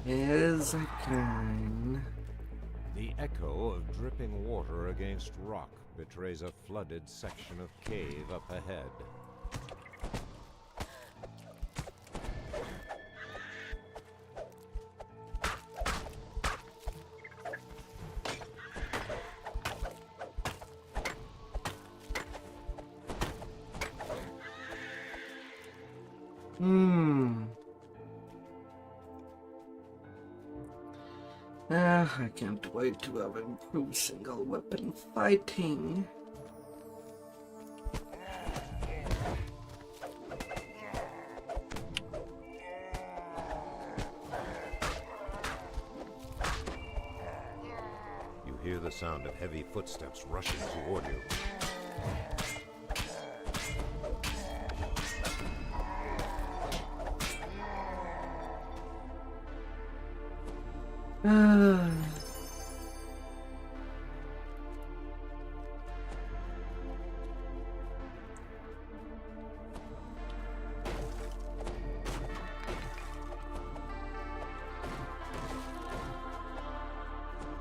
[SPEAKER 1] As I can.
[SPEAKER 11] The echo of dripping water against rock betrays a flooded section of cave up ahead.
[SPEAKER 1] I can't wait to have improved single weapon fighting.
[SPEAKER 11] You hear the sound of heavy footsteps rushing toward you.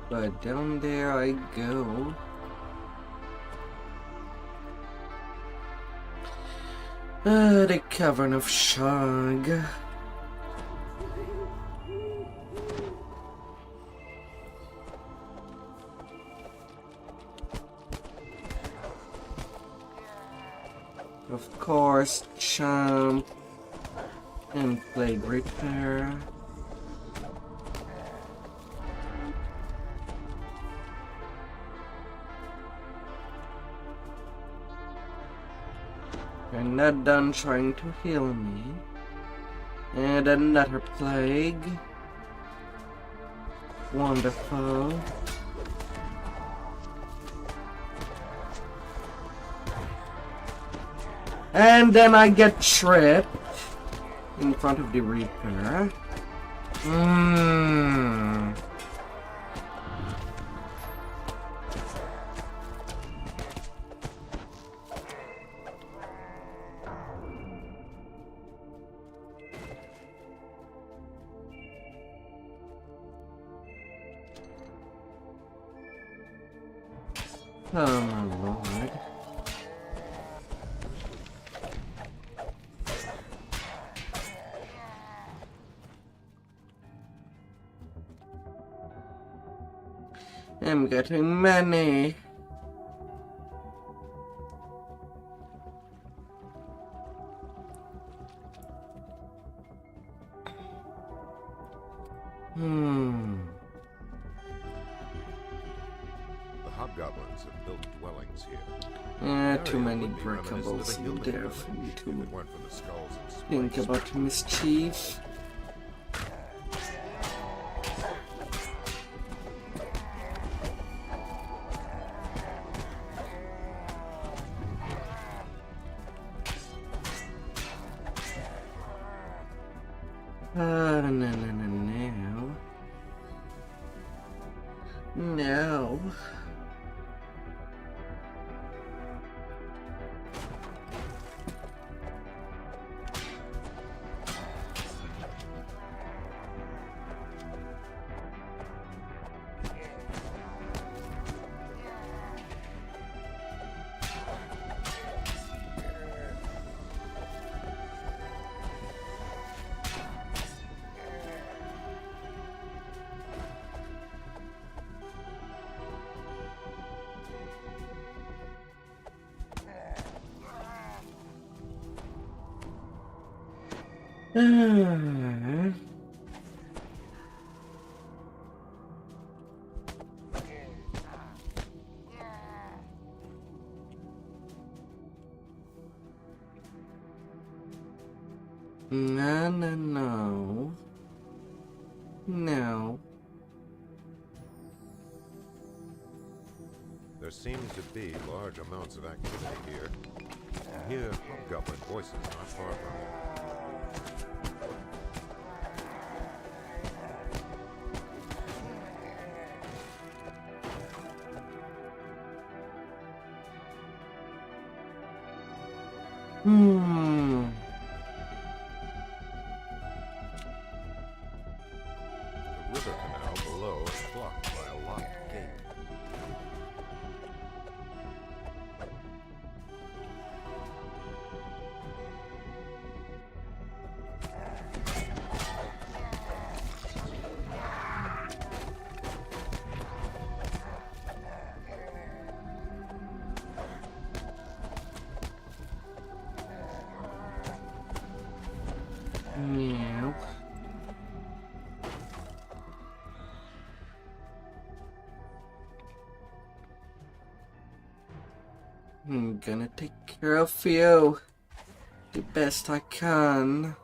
[SPEAKER 1] But down there I go. The Cavern of Shag. Of course, Champ and Plague Repair. You're not done trying to heal me. And another plague. Wonderful. And then I get tripped in front of the Reaper. Oh my lord. I'm getting many.
[SPEAKER 11] The hobgoblins have built dwellings here.
[SPEAKER 1] Too many
[SPEAKER 11] Would be reminiscent of
[SPEAKER 1] breakables
[SPEAKER 11] a
[SPEAKER 1] in
[SPEAKER 11] human
[SPEAKER 1] there
[SPEAKER 11] village
[SPEAKER 1] for me
[SPEAKER 11] if
[SPEAKER 1] to
[SPEAKER 11] it weren't for the skulls and
[SPEAKER 1] think
[SPEAKER 11] spikes.
[SPEAKER 1] about mischief. No. No.
[SPEAKER 11] There seems to be large amounts of activity here. I hear hobgoblin voices not far from here. The river canal below is blocked by a locked gate.
[SPEAKER 1] No. I'm gonna take care of you the best I can.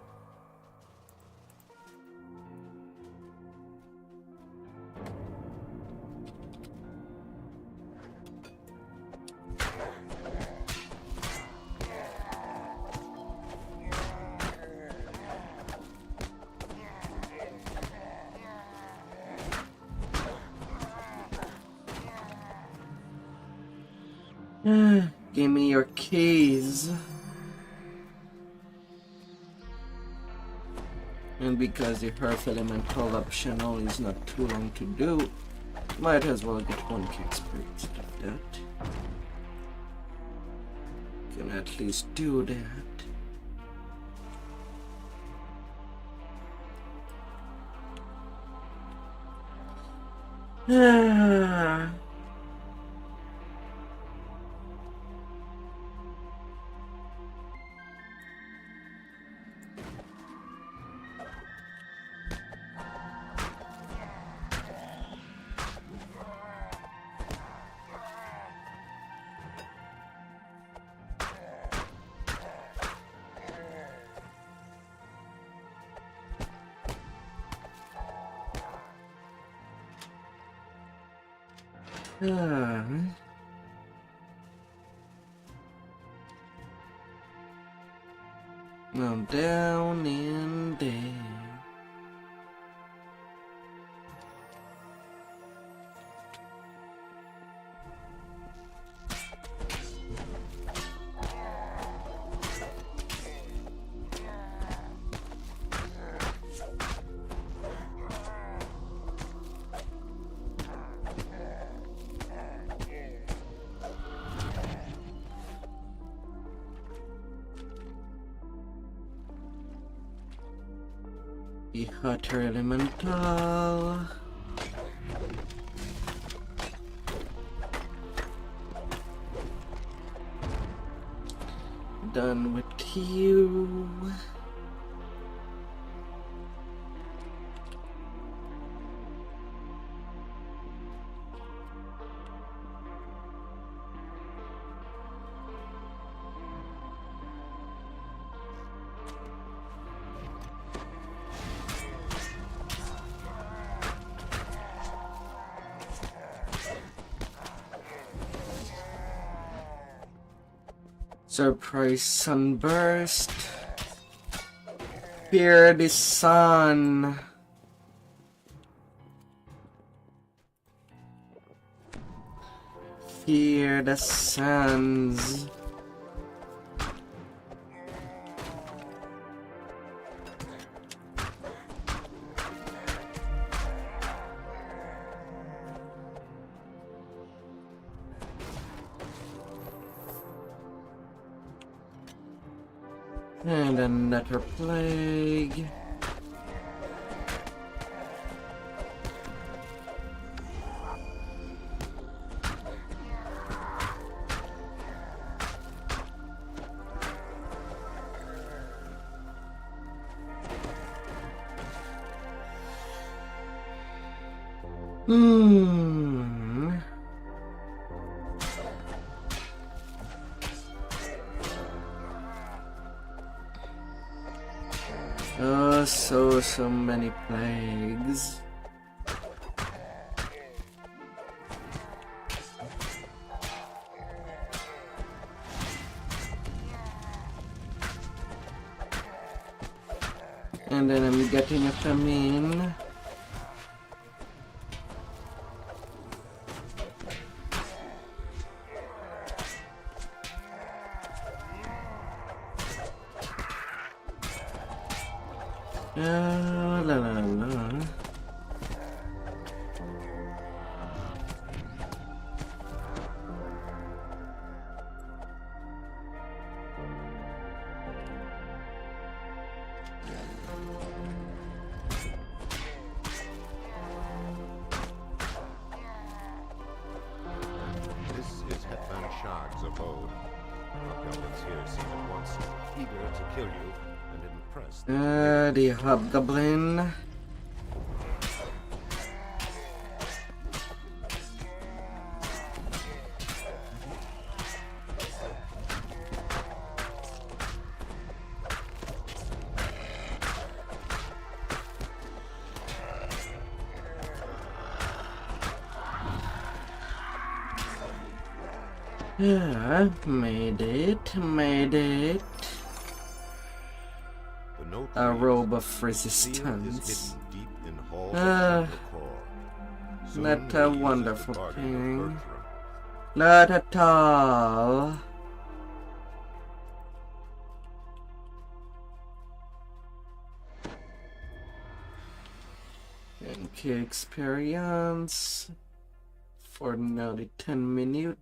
[SPEAKER 1] Give me your keys. And because the Earth Elemental optional is not too long to do, might as well get one key spirit instead of that. Can at least do that. Now down in there. The Hutter Elemental. Done with you. Surprise sunburst. Fear the sun. Fear the suns. And another plague. Oh, so many plagues. And then I'm getting a famine. La la la.
[SPEAKER 11] This is Hetman Shag's abode. Hobgoblins here seem at once eager to kill you and impressed.
[SPEAKER 1] The hobgoblin. Yeah, made it. A robe of resistance. Not a wonderful thing. Not at all. Okay, experience for nearly 10 minutes.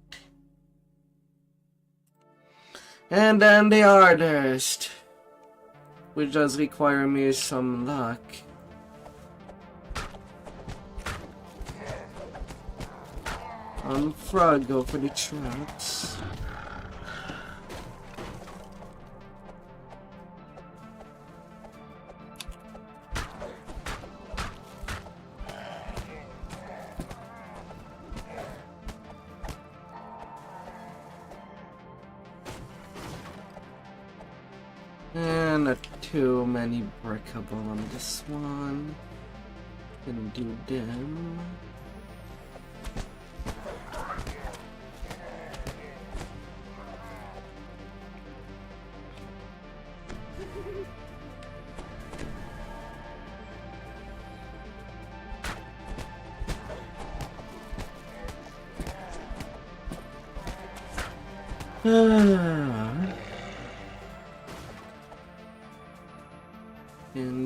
[SPEAKER 1] And then the artist, which does require me some luck. On frog, go for the traps. And not too many breakable on this one. Gonna do them. And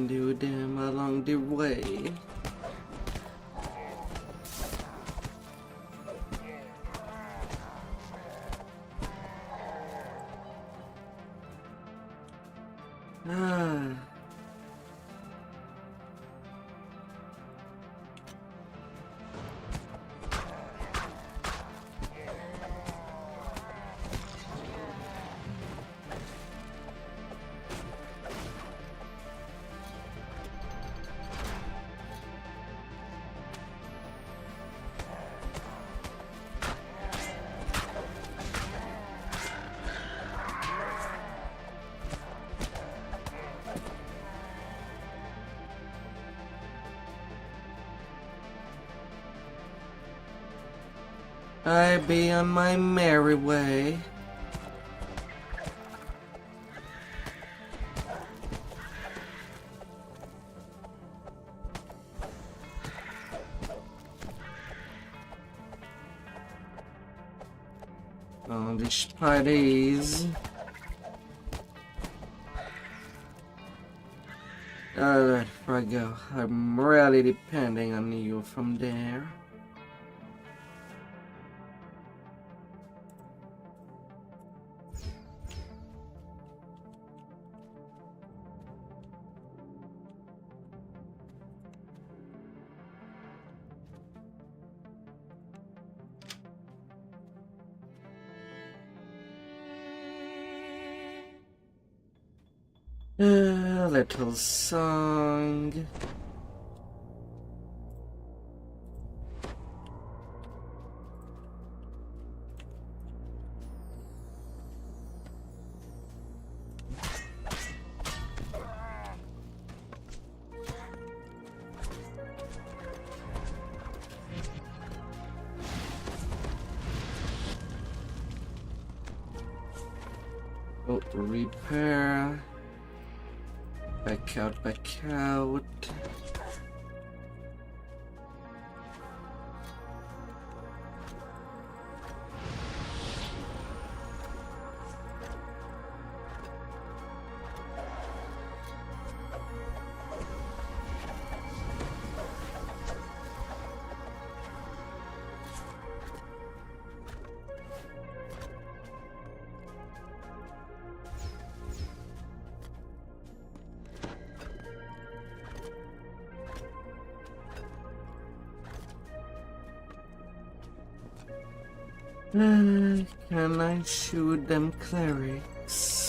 [SPEAKER 1] do them along the way. I be on my merry way. On these parties. Alright, before I go, I'm really depending on you from there. A little song. Oh, repair. Back out, back out. Can I shoot them clerics?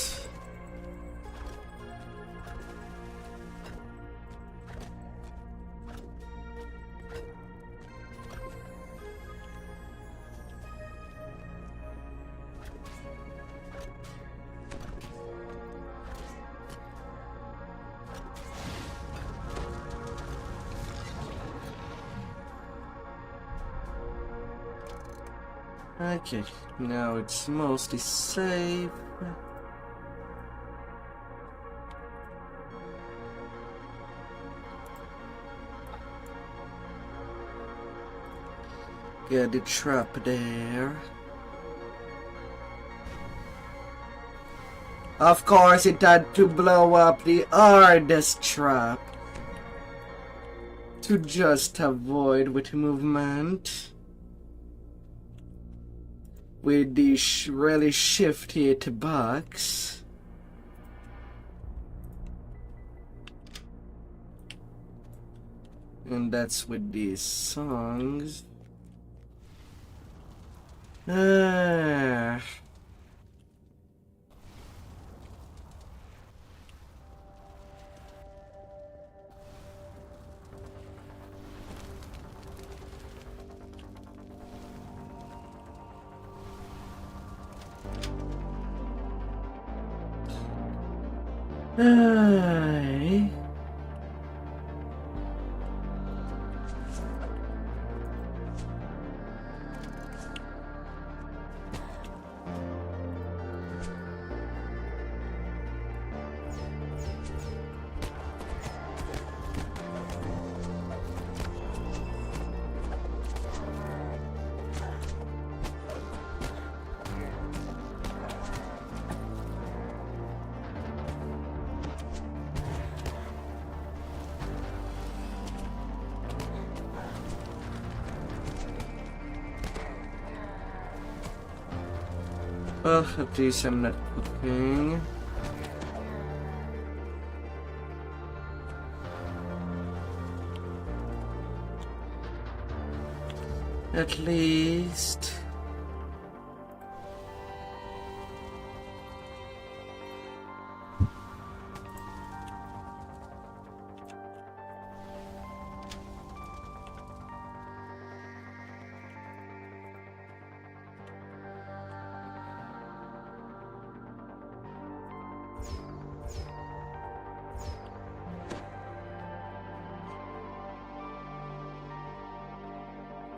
[SPEAKER 1] Okay, now it's mostly safe. Get the trap there. Of course, it had to blow up the hardest trap to just avoid with movement. With the really shifty box. And that's with these songs. Hey. Well, at least I'm not cooking. At least.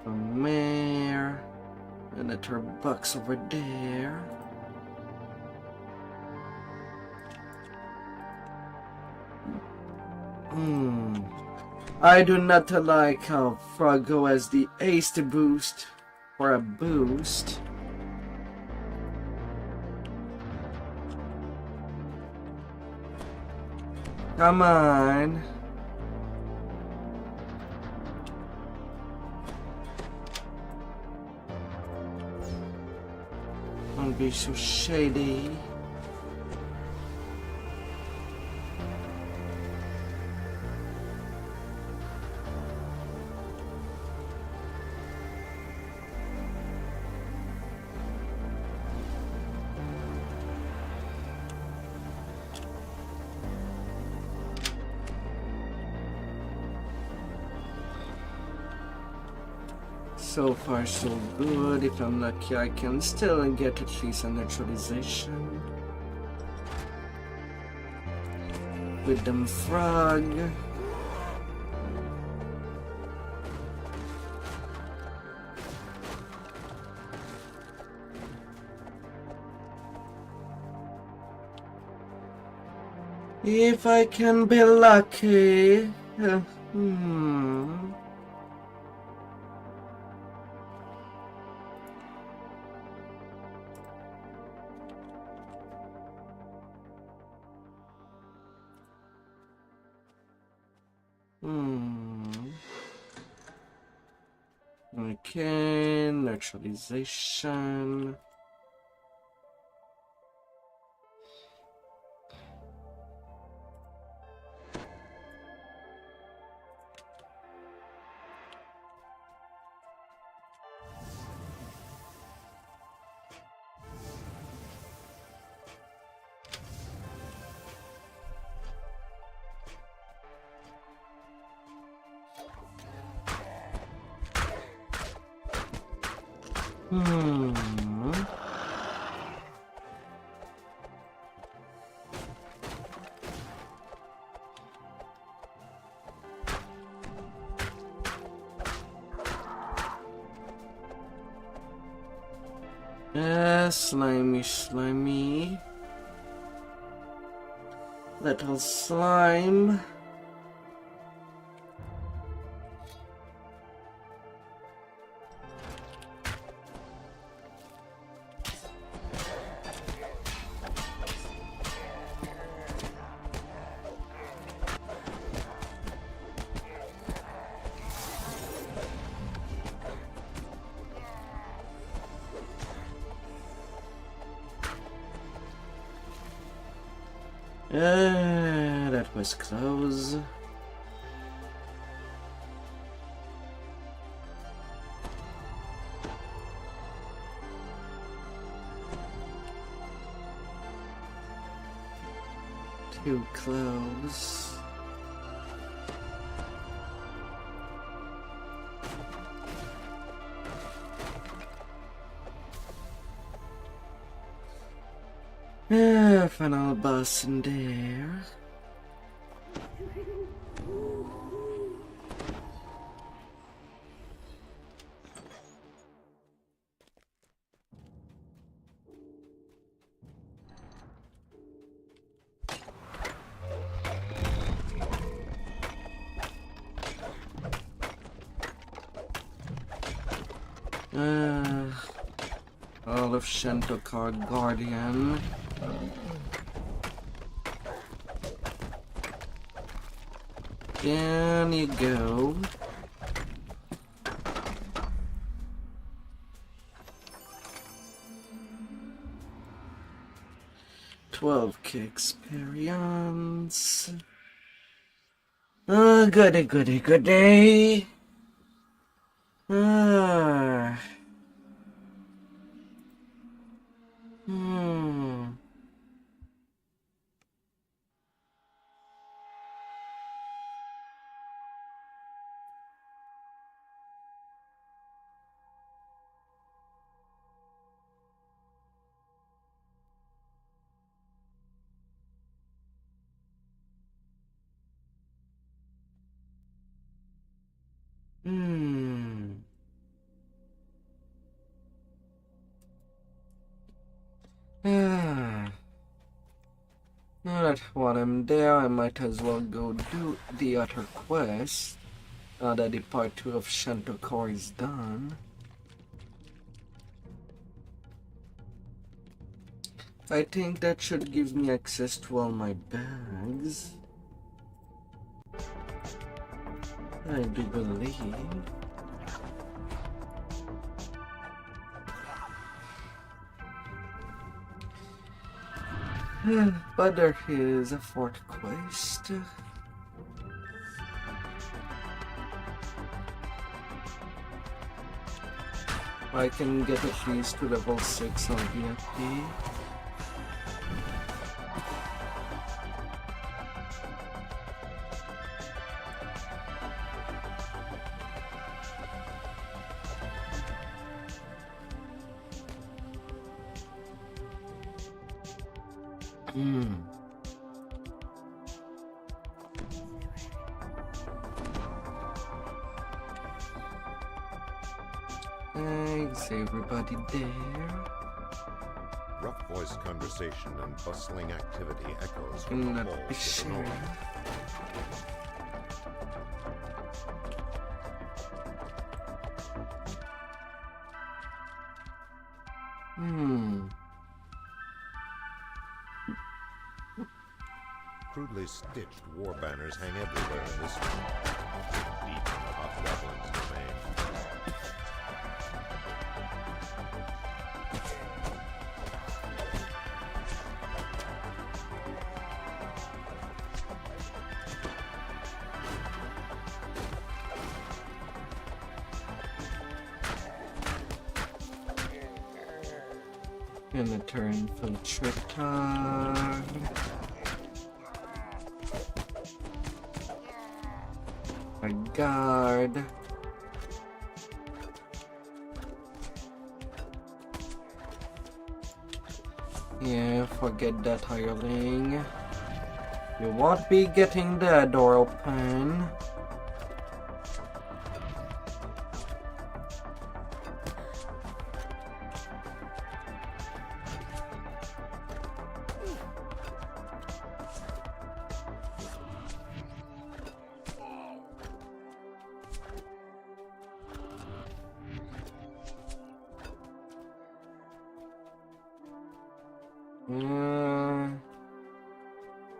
[SPEAKER 1] From there, and a box over there. I do not like how Froggo has the haste boost for a boost. Come on. Don't be so shady. So far so good. If I'm lucky, I can still get at least a neutralization with them frog. If I can be lucky. Okay, neutralization. Slimy, slimy. Little slime. That was close. Too close. Final boss in there. All of Shantokar Guardian. Down you go. 12k experience. Oh, goody, goody, goody. Ah. Hmm. Hmm. Ah. Now that while I'm there, I might as well go do the other quest. Now that the part 2 of Shantokor is done. I think that should give me access to all my bags. I do believe. But there is a fourth quest. I can get at least to level 6 on VIP. Thanks, everybody there.
[SPEAKER 11] Rough voice conversation and bustling activity echoes from the
[SPEAKER 1] Not
[SPEAKER 11] halls
[SPEAKER 1] be
[SPEAKER 11] of the
[SPEAKER 1] sure.
[SPEAKER 11] north. Crudely stitched war banners hang everywhere in this room, deep in the hobgoblin's domain.
[SPEAKER 1] Gonna turn infiltrator. A guard. Yeah, forget that, hireling. You won't be getting that door open.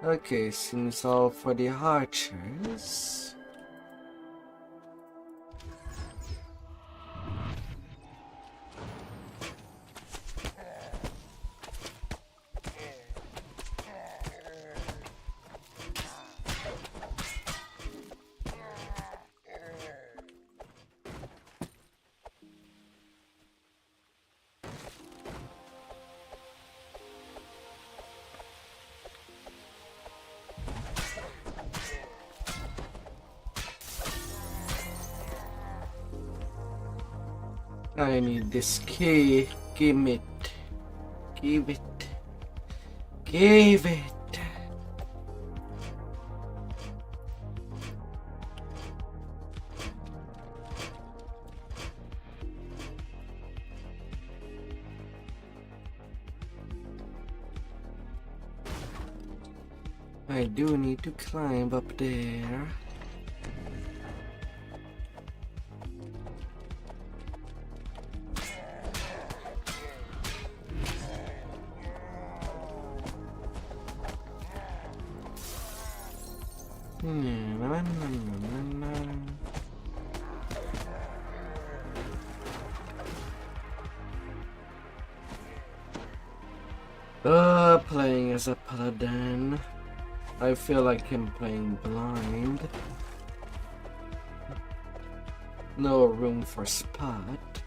[SPEAKER 1] Okay, seems all for the archers. I need this key. Give it. Give it. Give it. I do need to climb up there. Playing as a paladin, I feel like I'm playing blind. No room for spot.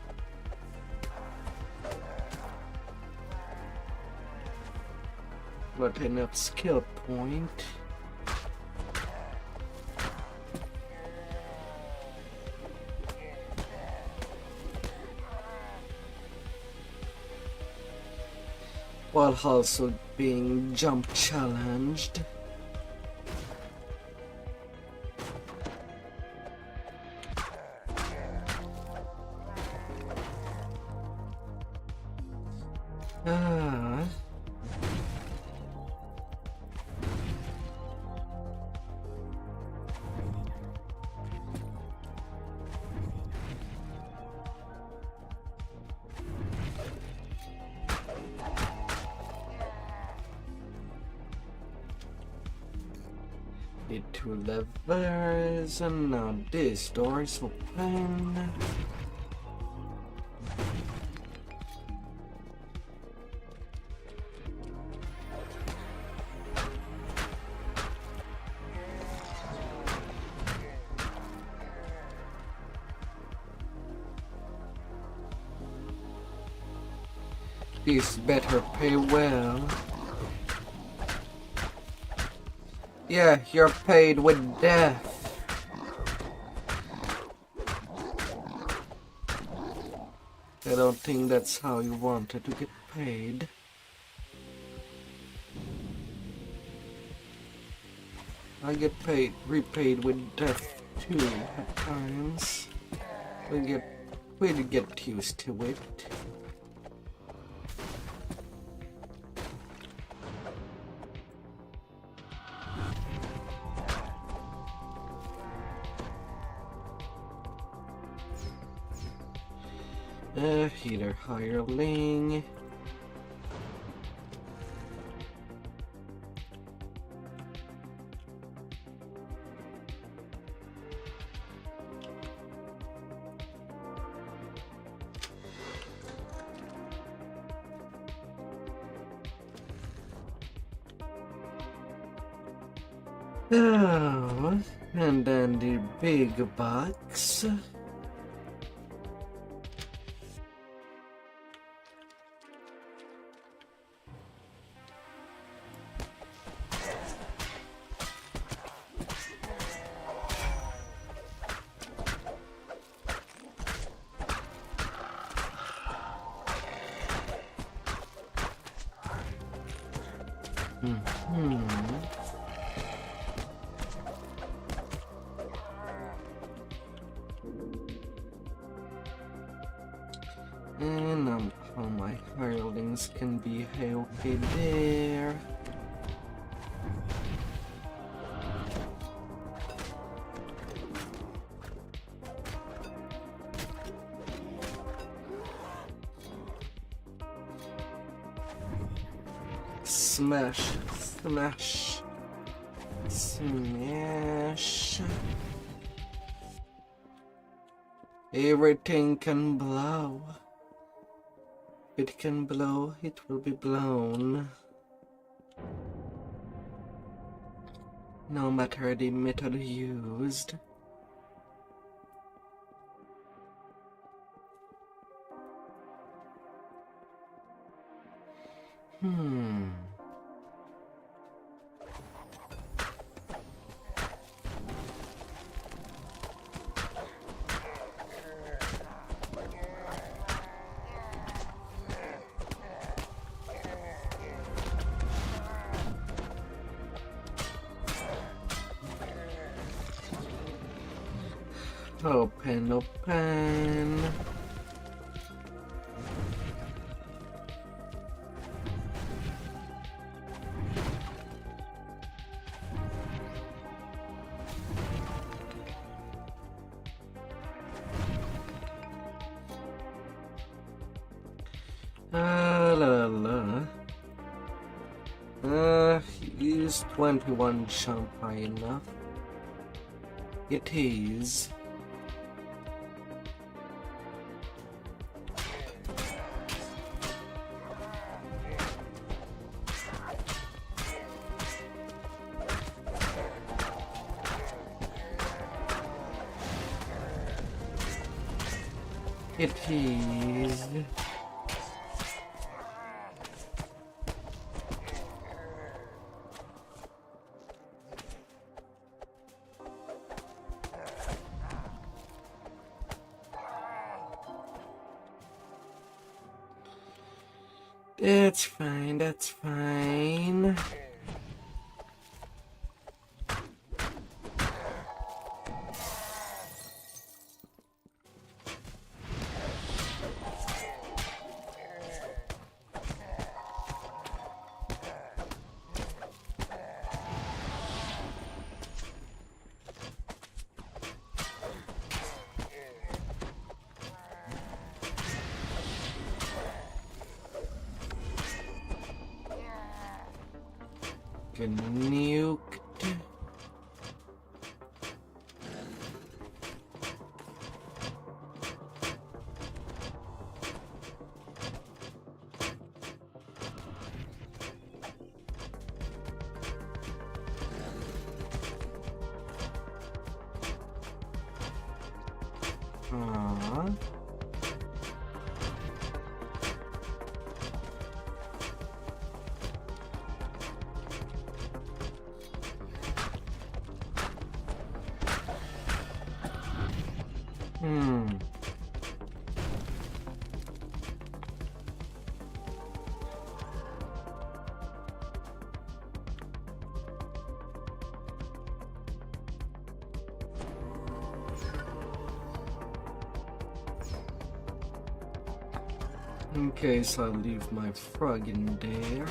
[SPEAKER 1] But enough skill point. While also being jump challenged. Need 2 levers, and now this door is open. This better pay well. Yeah, you're paid with death. I don't think that's how you wanted to get paid. I get repaid with death too at times. We'll get used to it. Healer hireling. Oh, and then the big box. And all my hirelings can be okay there. Smash, smash, smash. Everything can blow. It can blow, it will be blown. No matter the method used. Open, open. Is 21 jump high enough? It is. It is. That's fine, that's fine. Get nuked. Aww. Okay, so I'll leave my frog in there.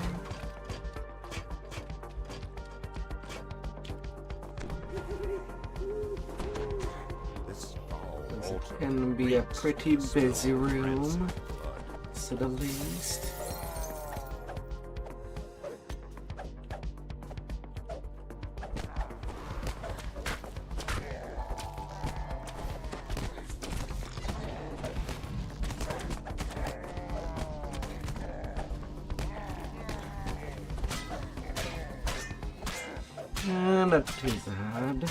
[SPEAKER 11] This foul altar
[SPEAKER 1] Can be a
[SPEAKER 11] reeks
[SPEAKER 1] pretty
[SPEAKER 11] of the
[SPEAKER 1] busy
[SPEAKER 11] smell of
[SPEAKER 1] room,
[SPEAKER 11] rancid blood.
[SPEAKER 1] to say the least. Not too bad.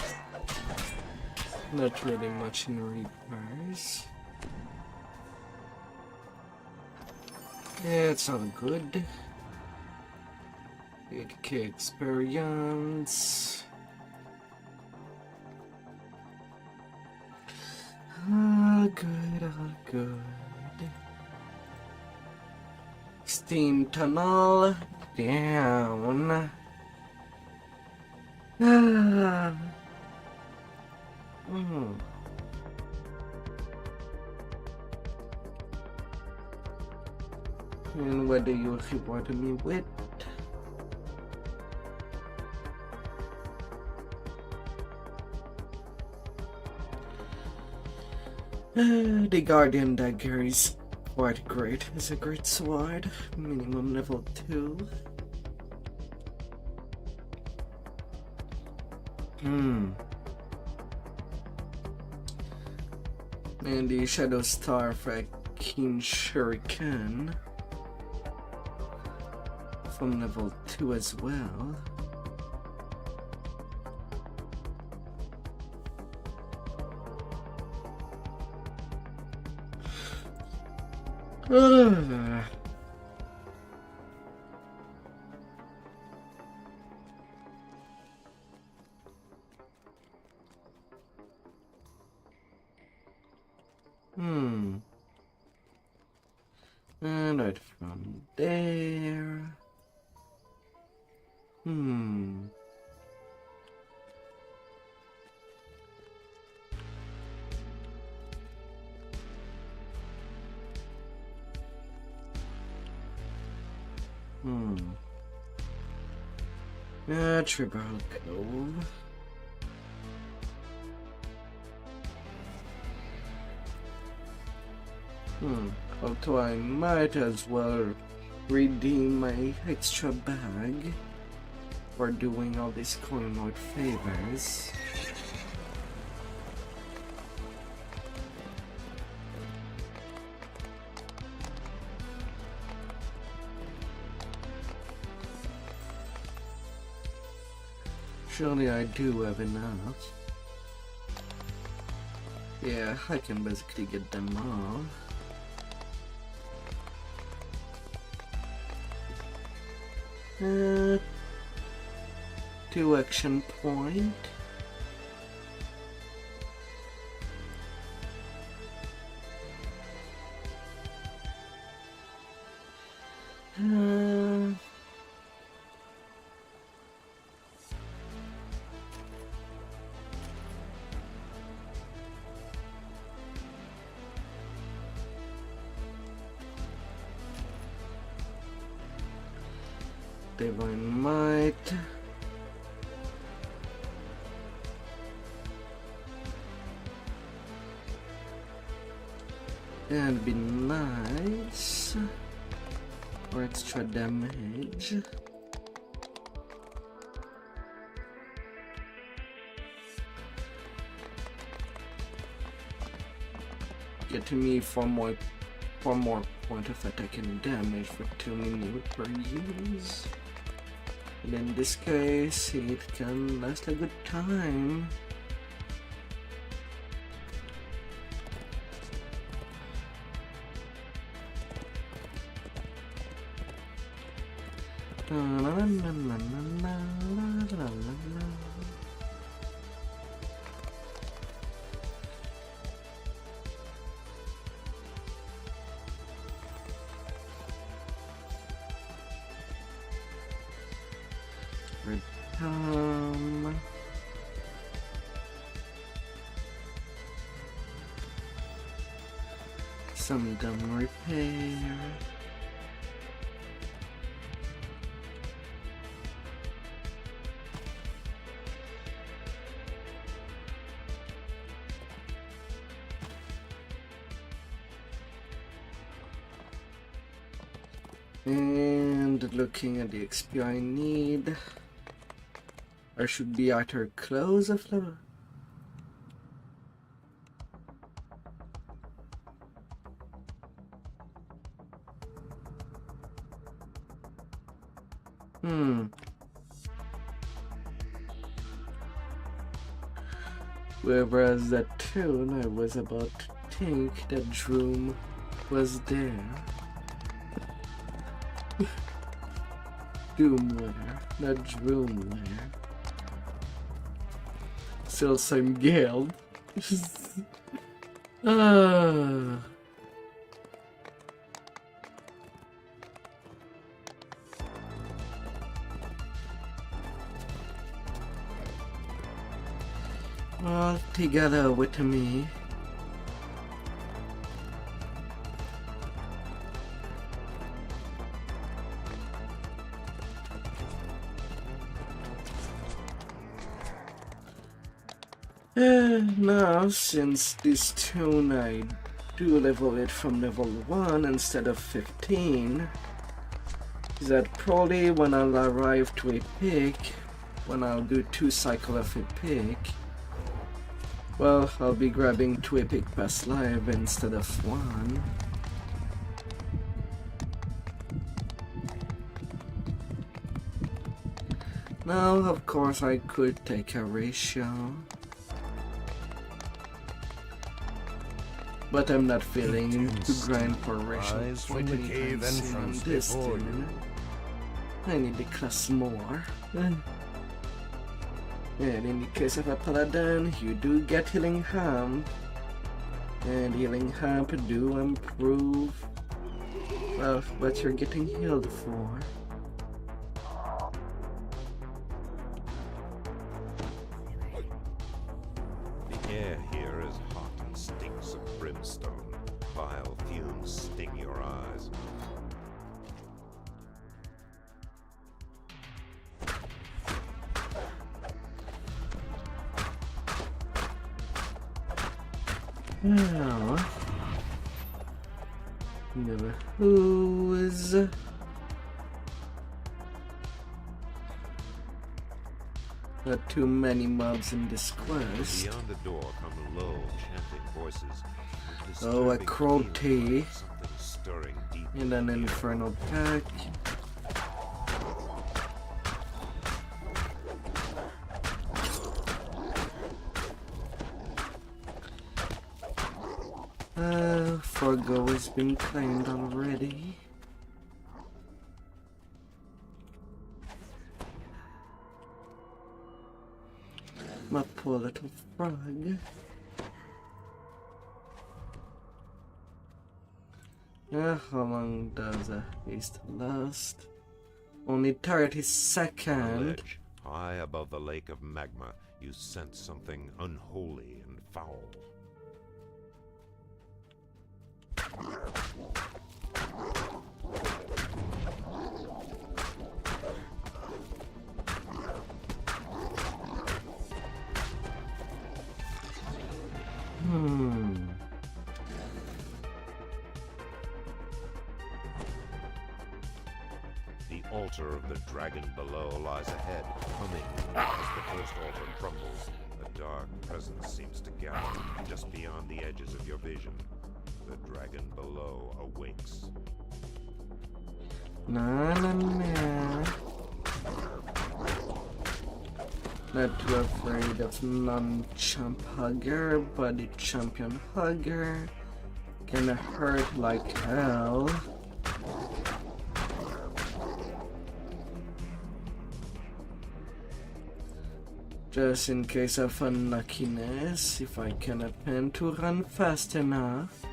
[SPEAKER 1] Not really much in repairs. It's all good. 8k experience. All good, all good. Steam tunnel down. And what do you reward me with? The Guardian Dagger is quite great. It's a great sword. Minimum level 2. And the Shadow Star Keen Shuriken from level 2 as well. And right from there. Tribal Cove. Although I might as well redeem my extra bag for doing all these coin lord favors. Surely I do have enough. Yeah, I can basically get them all. 2 action point. Divine Might. And be nice for extra damage. Getting me 4 more point of attack and damage for 2 minutes per use. And in this case, it can last a good time. Some dumb repair. And looking at the XP I need, I should be at her close of level. Whereas that tune, I was about to think that Droom was there. Doomware, not Droomware. Still same guild. All together with me. Now, since this tune I do level it from level 1 instead of 15, is that probably when I'll arrive to Epic, when I'll do 2 cycles of Epic, well, I'll be grabbing 2 Epic Pass Live instead of 1. Now, of course, I could take a ratio, but I'm not feeling to grind for ratio
[SPEAKER 11] Eyes from the cave entrance
[SPEAKER 1] this
[SPEAKER 11] before
[SPEAKER 1] tune. I need to class more. And in the case of a paladin, you do get healing hamp, and healing hamp do improve, well, what you're getting healed for.
[SPEAKER 11] The air here is hot and stinks of brimstone. Vile fumes sting your eyes.
[SPEAKER 1] Now, never who's. Not too many mobs in this quest.
[SPEAKER 11] Beyond the door come low, chanting voices.
[SPEAKER 1] Oh, a Crowty
[SPEAKER 11] Something stirring deep
[SPEAKER 1] and an infernal pack. Fargo has been claimed already. My poor little frog. How long does a haste last? Only 30
[SPEAKER 11] On a
[SPEAKER 1] seconds.
[SPEAKER 11] ledge, high above the lake of magma, you sense something unholy and foul. The altar of the dragon below lies ahead, humming as the first altar crumbles. A dark presence seems to gather just beyond the edges of your vision. The dragon below awakes.
[SPEAKER 1] Na na na. Not too afraid of non-champ hugger, but the champion hugger gonna hurt like hell. Just in case of unluckiness, if I can happen to run fast enough.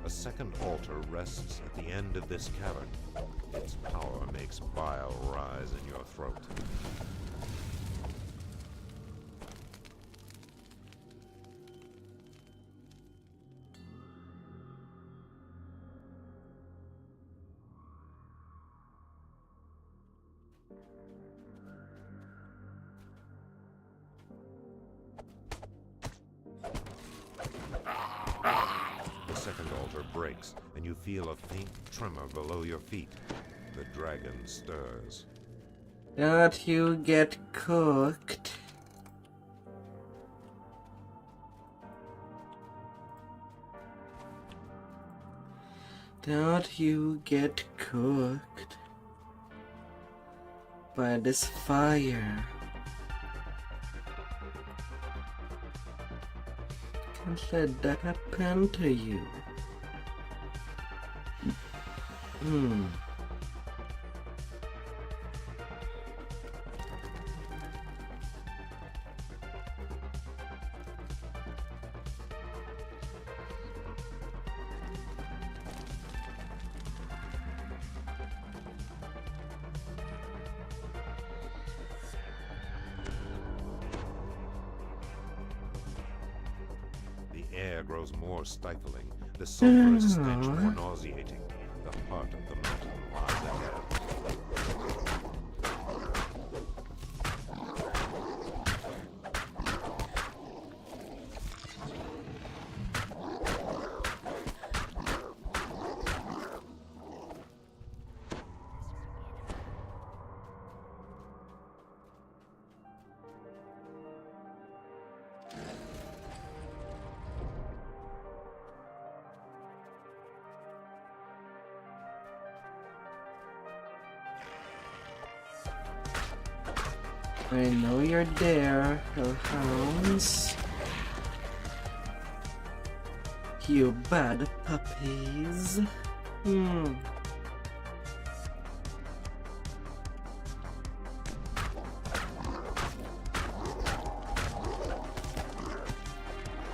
[SPEAKER 11] A second altar rests at the end of this cavern. Its power makes bile rise in your throat. Breaks, and you feel a faint tremor below your feet. The dragon stirs.
[SPEAKER 1] Don't you get cooked? Don't you get cooked by this fire? Can't let that happen to you.
[SPEAKER 11] The air grows more stifling, the sulphurous stench more nauseating. The heart of the mountain lies ahead.
[SPEAKER 1] I know you're there, hellhounds. You bad puppies.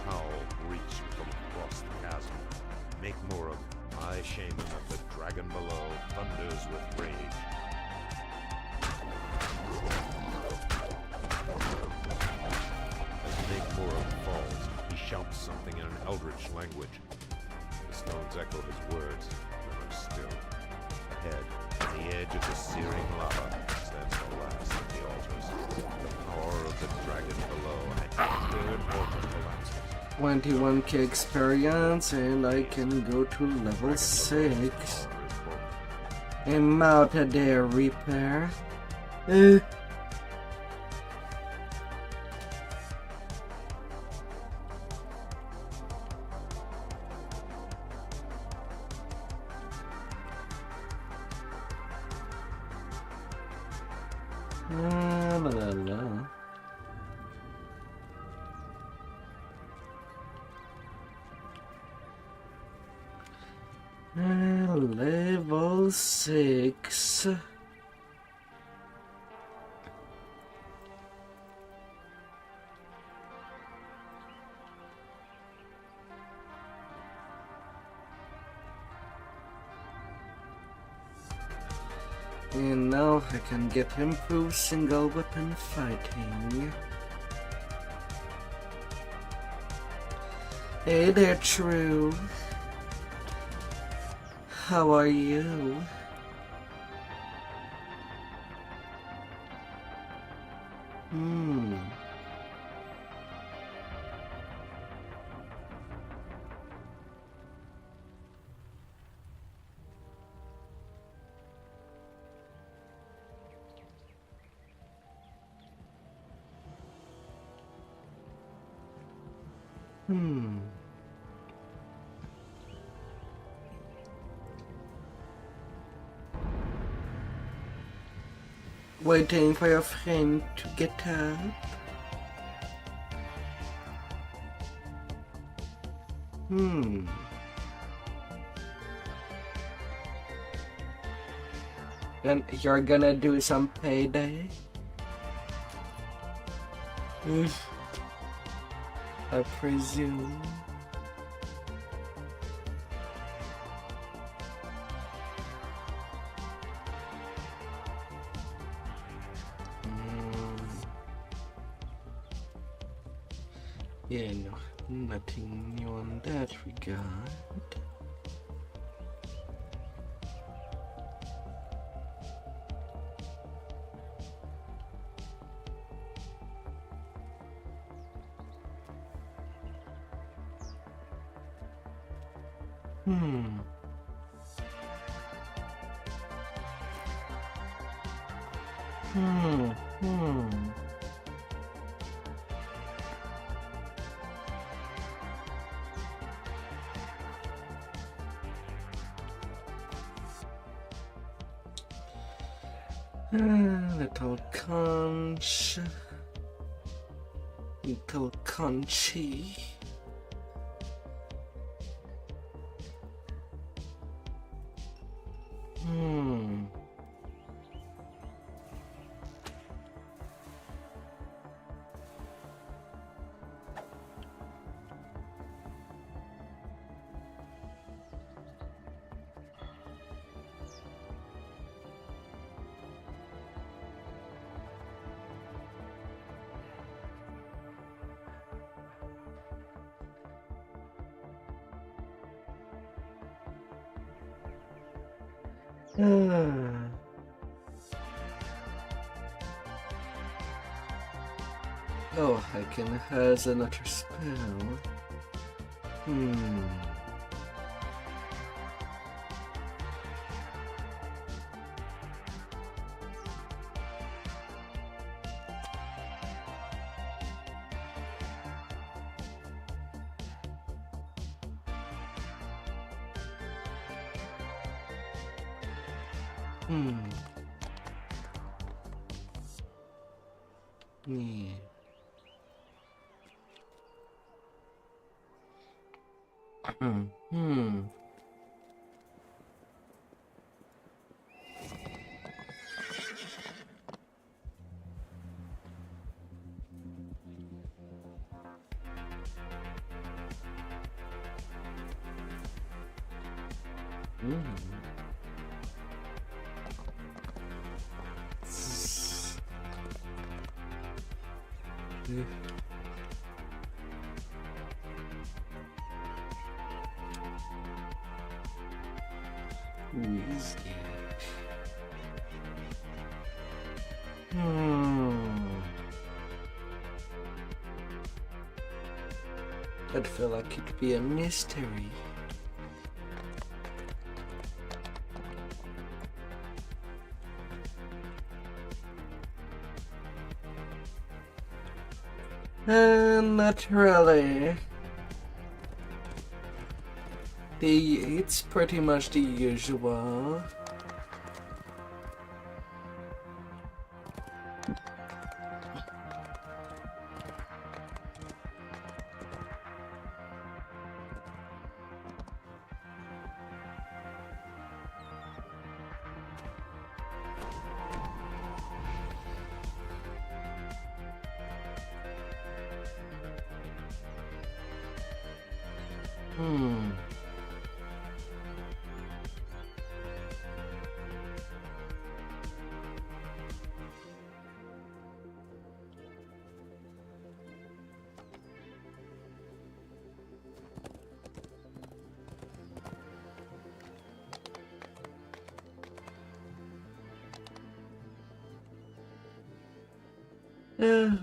[SPEAKER 11] Howl reach from across the chasm. Make more of my shaman of the dragon below thunders with rage. Shouts something in an eldritch language. The stones echo his words, and are still. Ahead, on the edge of the searing lava, stands the last of the altars. The power of the dragon below, and the third altar collapses.
[SPEAKER 1] 21k experience, and I can go to level 6. I'm out of there, Reaper. La la la. Level 6. And now I can get improved single weapon fighting. Hey there, True. How are you? Waiting for your friend to get up. And you're gonna do some payday? I presume. Yeah, no, nothing new on that regard. Little conch. Little conchy. Oh, Hyken has another spell. Yeah. I'd feel like it'd be a mystery. Not really. It's pretty much the usual.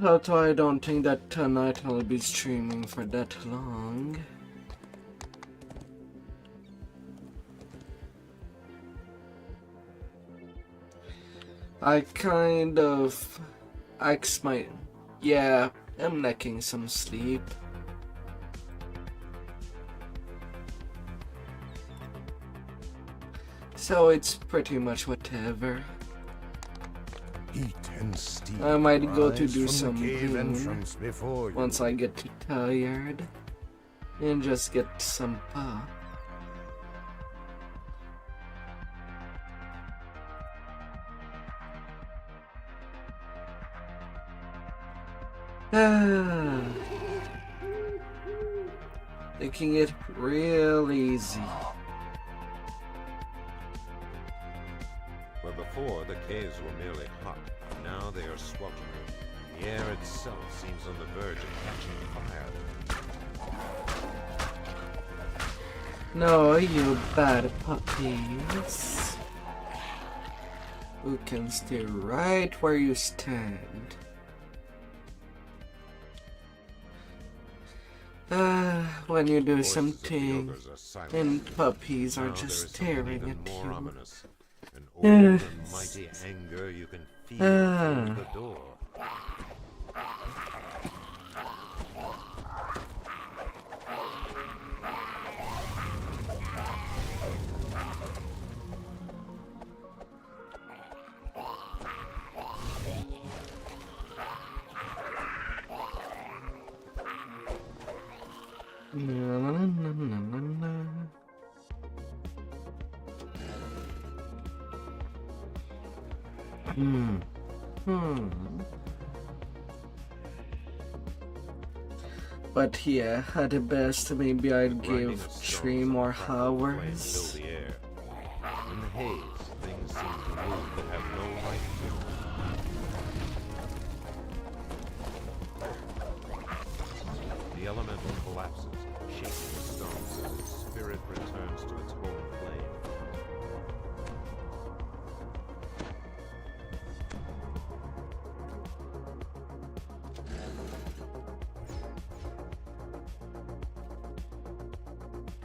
[SPEAKER 1] Although I don't think that tonight I'll be streaming for that long. I kind of asked yeah, I'm lacking some sleep. So it's pretty much whatever.
[SPEAKER 6] Heat and steam
[SPEAKER 1] I might go to
[SPEAKER 6] rise
[SPEAKER 1] do
[SPEAKER 6] from
[SPEAKER 1] some
[SPEAKER 6] the cave
[SPEAKER 1] cleaning
[SPEAKER 6] entrance before you.
[SPEAKER 1] once I get too tired and just get some pop. Taking it real easy.
[SPEAKER 11] Where before the caves were merely hot, now they are sweltering. The air itself seems on the verge of catching fire.
[SPEAKER 1] No, you bad puppies. Who can stay right where you stand? When you do
[SPEAKER 11] Voices of the
[SPEAKER 1] something
[SPEAKER 11] ogres are silent.
[SPEAKER 1] and puppies are
[SPEAKER 11] Now
[SPEAKER 1] just
[SPEAKER 11] there is something
[SPEAKER 1] staring
[SPEAKER 11] even
[SPEAKER 1] at
[SPEAKER 11] more
[SPEAKER 1] you.
[SPEAKER 11] ominous. An old and mighty anger you can feel through the door.
[SPEAKER 1] But yeah, at the best, maybe I'd
[SPEAKER 11] Grinding
[SPEAKER 1] give
[SPEAKER 11] of
[SPEAKER 1] 3
[SPEAKER 11] stones
[SPEAKER 1] more
[SPEAKER 11] and crackling flames
[SPEAKER 1] hours.
[SPEAKER 11] fill the air. In the haze, things seem to move that have no life to them. The elemental collapses, shaking the stones as its spirit returns to its holy flame.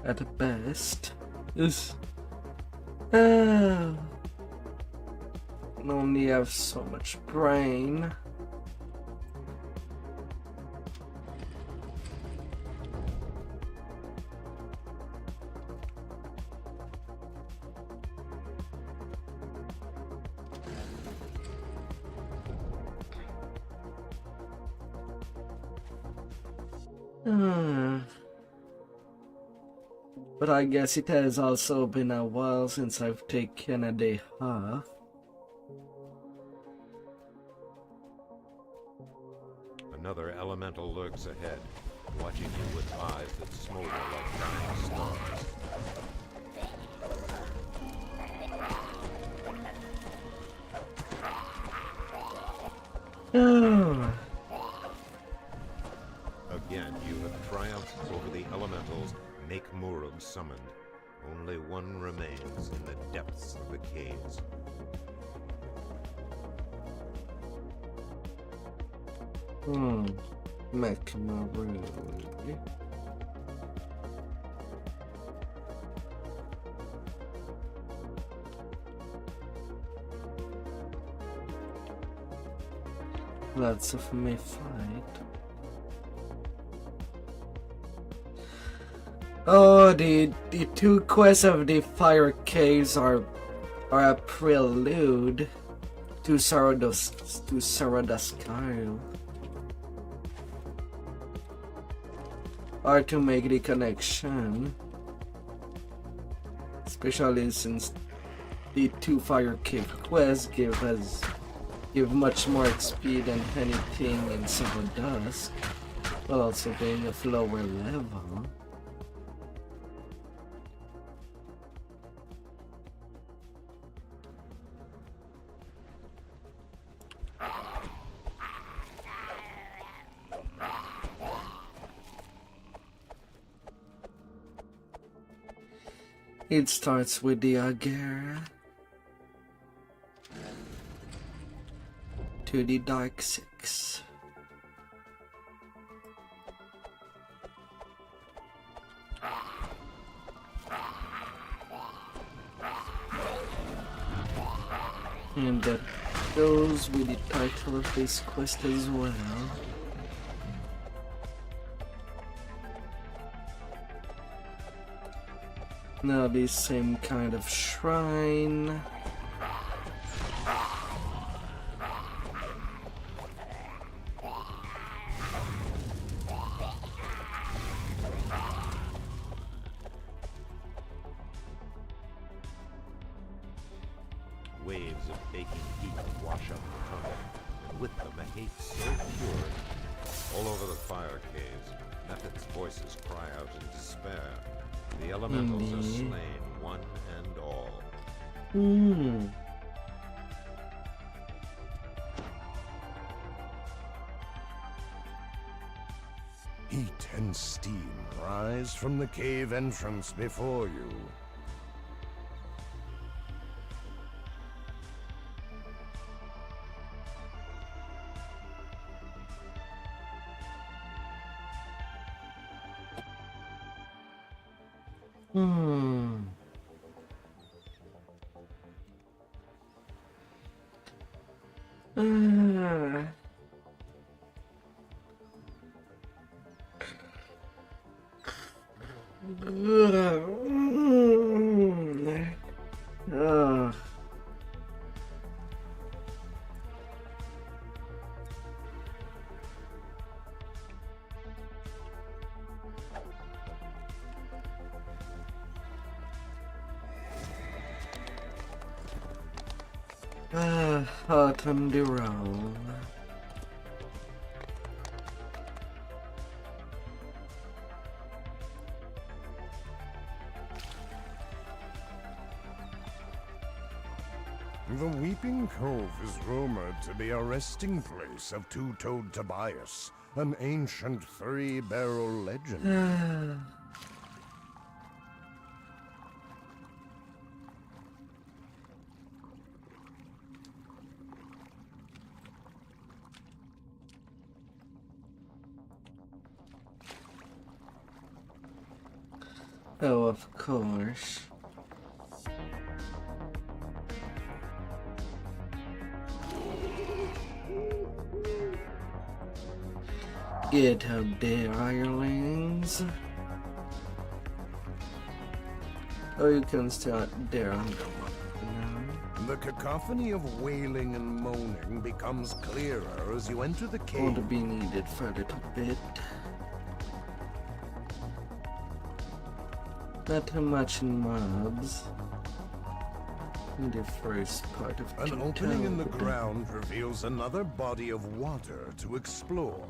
[SPEAKER 1] At the best, I only have so much brain. But I guess it has also been a while since I've taken a day off.
[SPEAKER 11] Another elemental lurks ahead, watching you with eyes that smolder like dying stars. Again, you have triumphed over the elementals. Make Murug summoned. Only one remains in the depths of the caves.
[SPEAKER 1] Make Murug. Lots of me fight. Oh, the 2 quests of the fire caves are a prelude to Saradaskyle. Or to make the connection. Especially since the 2 fire cave quests give much more XP than anything in Saradask, while also being of lower level. It starts with the Agera to the Dark Six. And that goes with the title of this quest as well. Now the same kind of shrine.
[SPEAKER 11] Waves of baking heat wash up the tunnel, and with them a hate so pure. All over the fire caves, Method's voices cry out in despair. The elementals are slain, one and all.
[SPEAKER 3] Heat and steam rise from the cave entrance before you.
[SPEAKER 1] Hot on the roll.
[SPEAKER 3] The Weeping Cove is rumored to be a resting place of two-toed Tobias, an ancient three-barrel legend.
[SPEAKER 1] Oh, of course. Get out there, hirelings. Oh, you can start there underwater now.
[SPEAKER 3] The cacophony of wailing and moaning becomes clearer as you enter the cave.
[SPEAKER 1] Ought to be needed for a little bit. Not too much in mobs. In the first part of
[SPEAKER 3] An opening in the ground reveals another body of water to explore.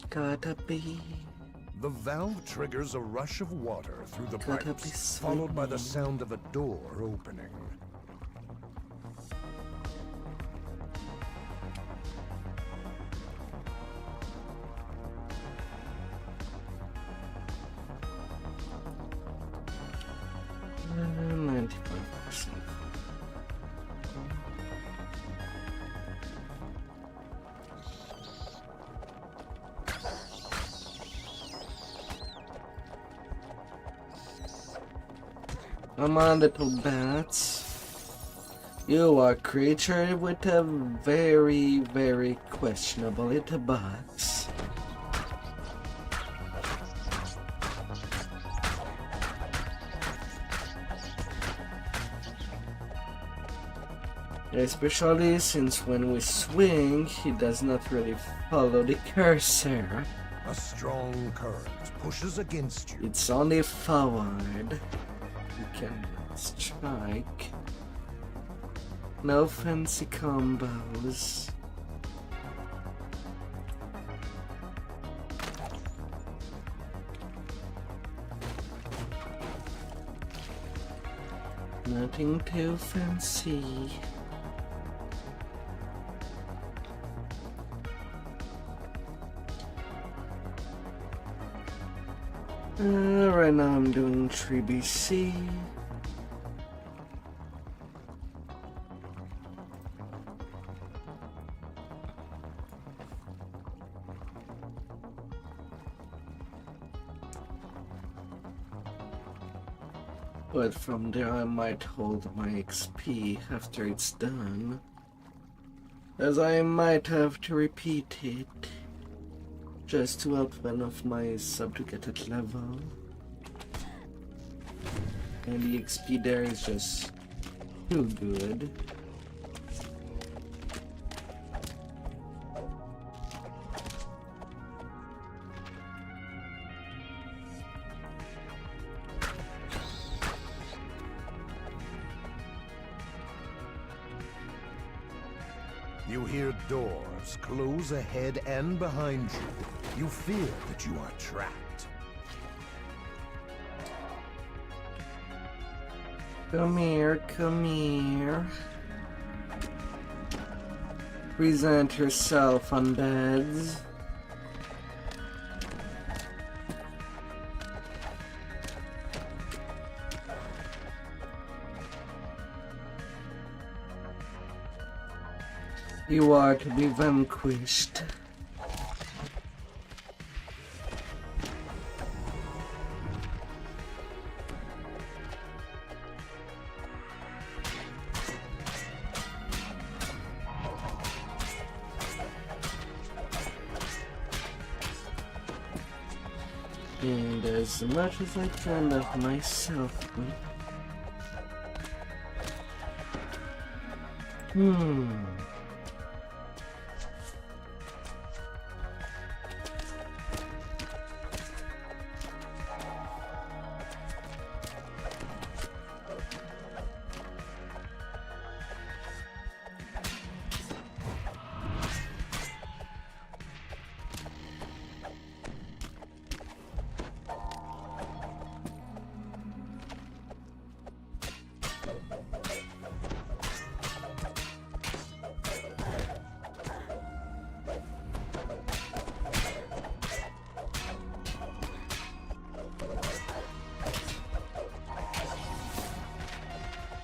[SPEAKER 1] Gotta be.
[SPEAKER 3] The valve triggers a rush of water through the
[SPEAKER 1] Gotta
[SPEAKER 3] pipes,
[SPEAKER 1] be
[SPEAKER 3] followed by the
[SPEAKER 1] swimming.
[SPEAKER 3] sound of a door opening.
[SPEAKER 1] Come on, little bats. You are a creature with a very, very questionable little box. Especially since when we swing, he does not really follow the cursor.
[SPEAKER 3] A strong current pushes against you.
[SPEAKER 1] It's only forward. You can strike. No fancy combos. Nothing too fancy. Right now I'm doing 3BC. But from there I might hold my XP after it's done, as I might have to repeat it just to help one of my sub to get at level. And the XP there is just too good.
[SPEAKER 6] You hear doors close ahead and behind you. You feel that you are trapped.
[SPEAKER 1] Come here, come here. Present yourself, undeads. You are to be vanquished. And as much as I can of myself.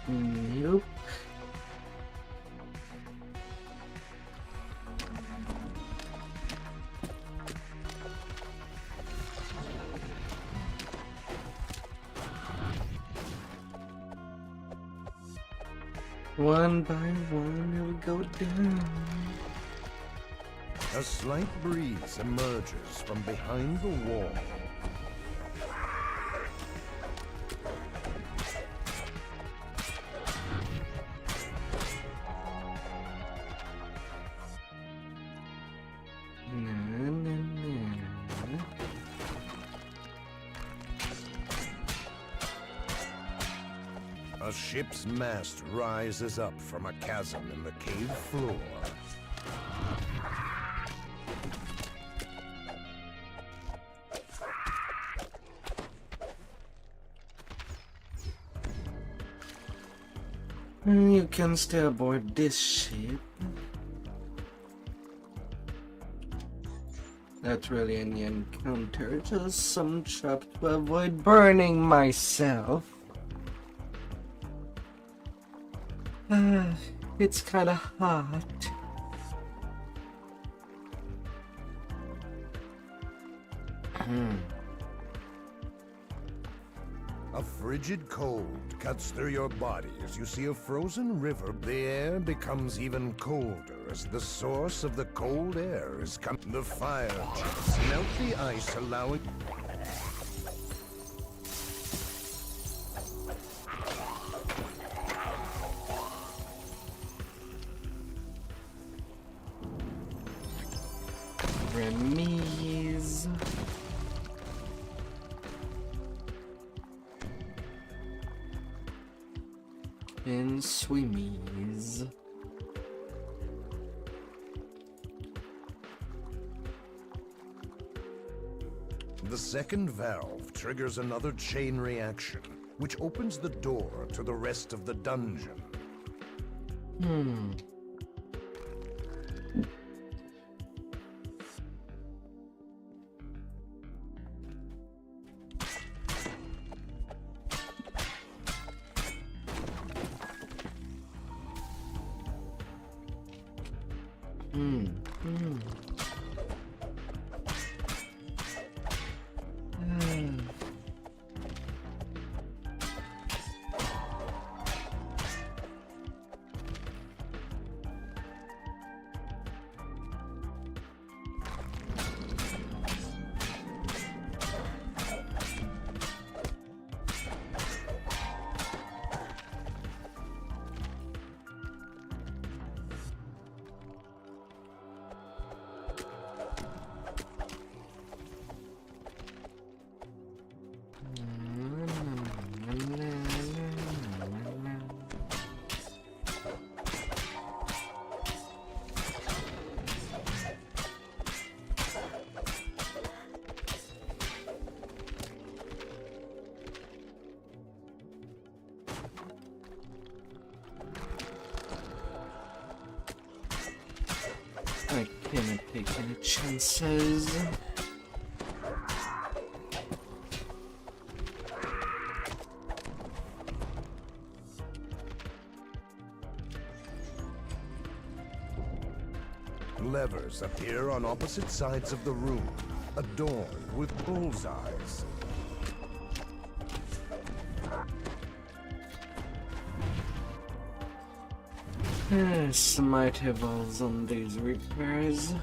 [SPEAKER 1] Nope. One by one, it'll go down.
[SPEAKER 6] A slight breeze emerges from behind the wall. A ship's mast rises up from a chasm in the cave floor.
[SPEAKER 1] You can stay aboard this ship. Not really any encounter, just some trap to avoid burning myself. It's kinda hot.
[SPEAKER 6] A frigid cold cuts through your body as you see a frozen river. The air becomes even colder as the source of the cold air is coming. The fire jets melt the ice, allowing...
[SPEAKER 1] Remise. And swimmies.
[SPEAKER 6] The second valve triggers another chain reaction, which opens the door to the rest of the dungeon.
[SPEAKER 1] I cannot take any chances.
[SPEAKER 6] Levers appear on opposite sides of the room, adorned with bullseyes.
[SPEAKER 1] Smite evolves on these repairs.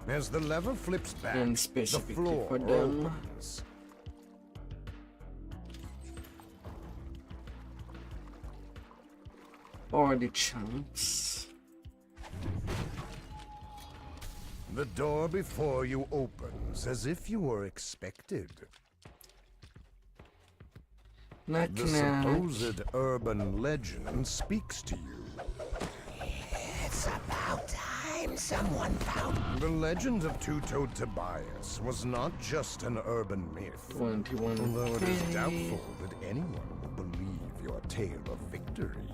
[SPEAKER 6] As the lever flips back,
[SPEAKER 1] And
[SPEAKER 6] the
[SPEAKER 1] specifically
[SPEAKER 6] floor
[SPEAKER 1] for them.
[SPEAKER 6] opens.
[SPEAKER 1] Or the chunks.
[SPEAKER 6] The door before you opens as if you were expected.
[SPEAKER 1] Knock
[SPEAKER 6] The
[SPEAKER 1] knock.
[SPEAKER 6] supposed urban legend speaks to you.
[SPEAKER 3] It's about time someone found.
[SPEAKER 6] The legend of Two-Toed Tobias was not just an urban myth,
[SPEAKER 1] 21.
[SPEAKER 6] although it is doubtful that anyone will believe your tale of victory.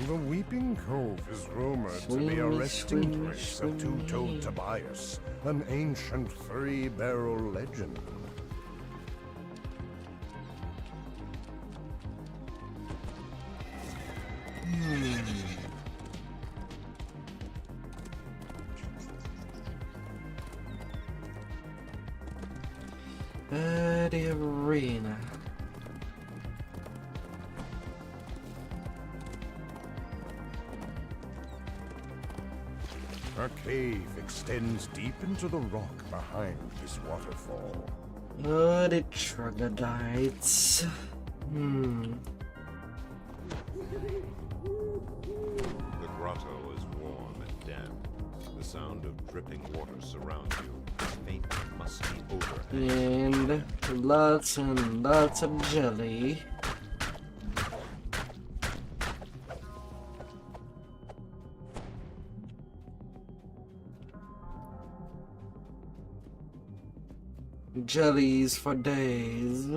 [SPEAKER 6] The Weeping Cove is rumored to be a
[SPEAKER 1] Swing,
[SPEAKER 6] resting
[SPEAKER 1] swing,
[SPEAKER 6] place of
[SPEAKER 1] swing.
[SPEAKER 6] Two-Toed Tobias, an ancient three-barrel legend.
[SPEAKER 1] The arena.
[SPEAKER 6] A cave extends deep into the rock behind this waterfall.
[SPEAKER 1] The troglodytes.
[SPEAKER 11] The grotto is warm and damp. The sound of dripping water surrounds you. Faint, musky odor.
[SPEAKER 1] And lots of jelly. Jellies for days.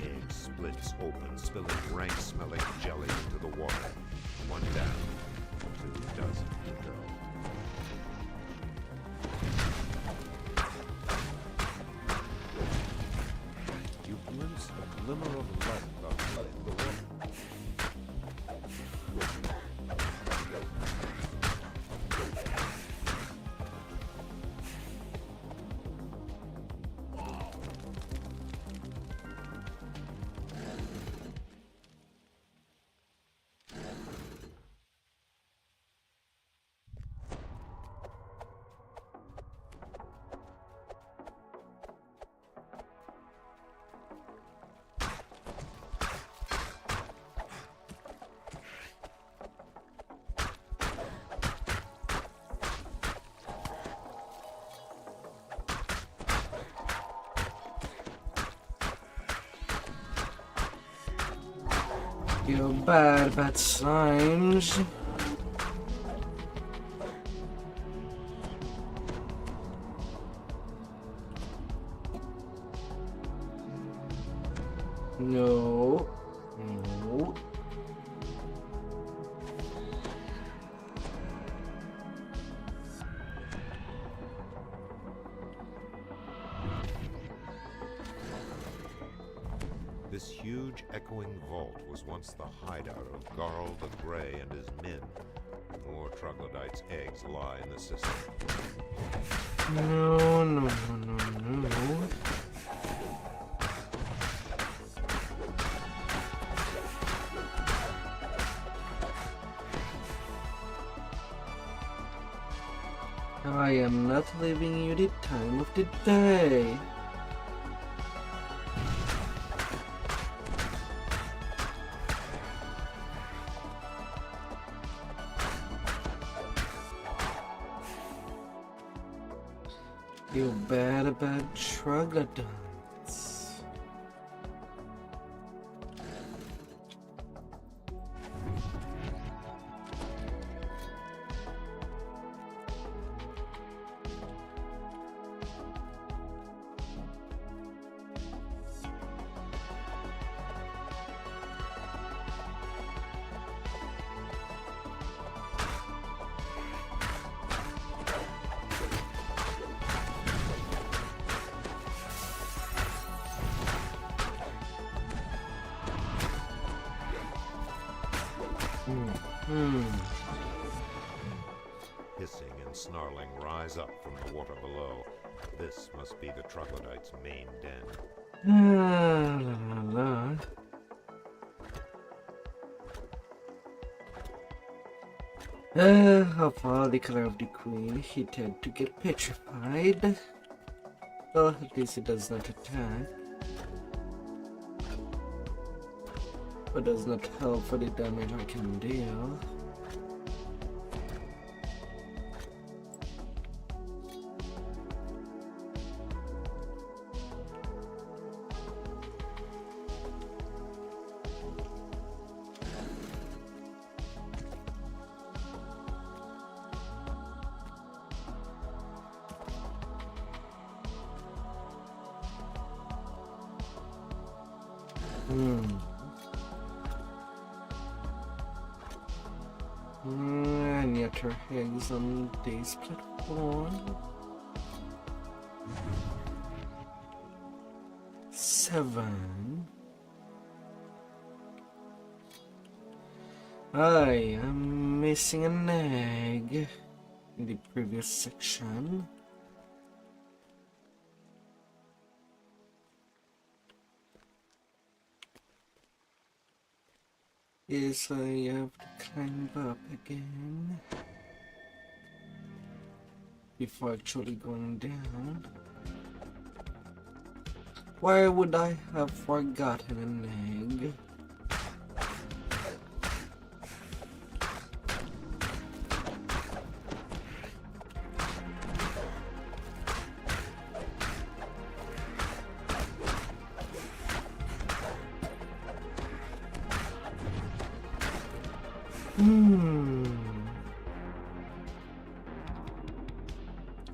[SPEAKER 11] Egg splits open, spilling rank-smelling jelly into the water. One down, 2 dozen to go. You glimpse a glimmer of light outside the water.
[SPEAKER 1] You bad slimes. No. No.
[SPEAKER 11] This huge echoing vault was once the hideout of Garl the Grey and his men. More troglodytes' eggs lie in the system.
[SPEAKER 1] No, no, no, no, no. I am not leaving you the time of the day. You bad troglodytes.
[SPEAKER 11] Hissing and snarling rise up from the water below. This must be the troglodytes' main den.
[SPEAKER 1] La la la. How far the color of the queen, he tend to get petrified. Well, at least it does not attack. But does not help for the damage I can deal. And yet her eggs on this platform. 7. I am missing an egg in the previous section. Yes, I have to climb up again before actually going down. Why would I have forgotten an egg?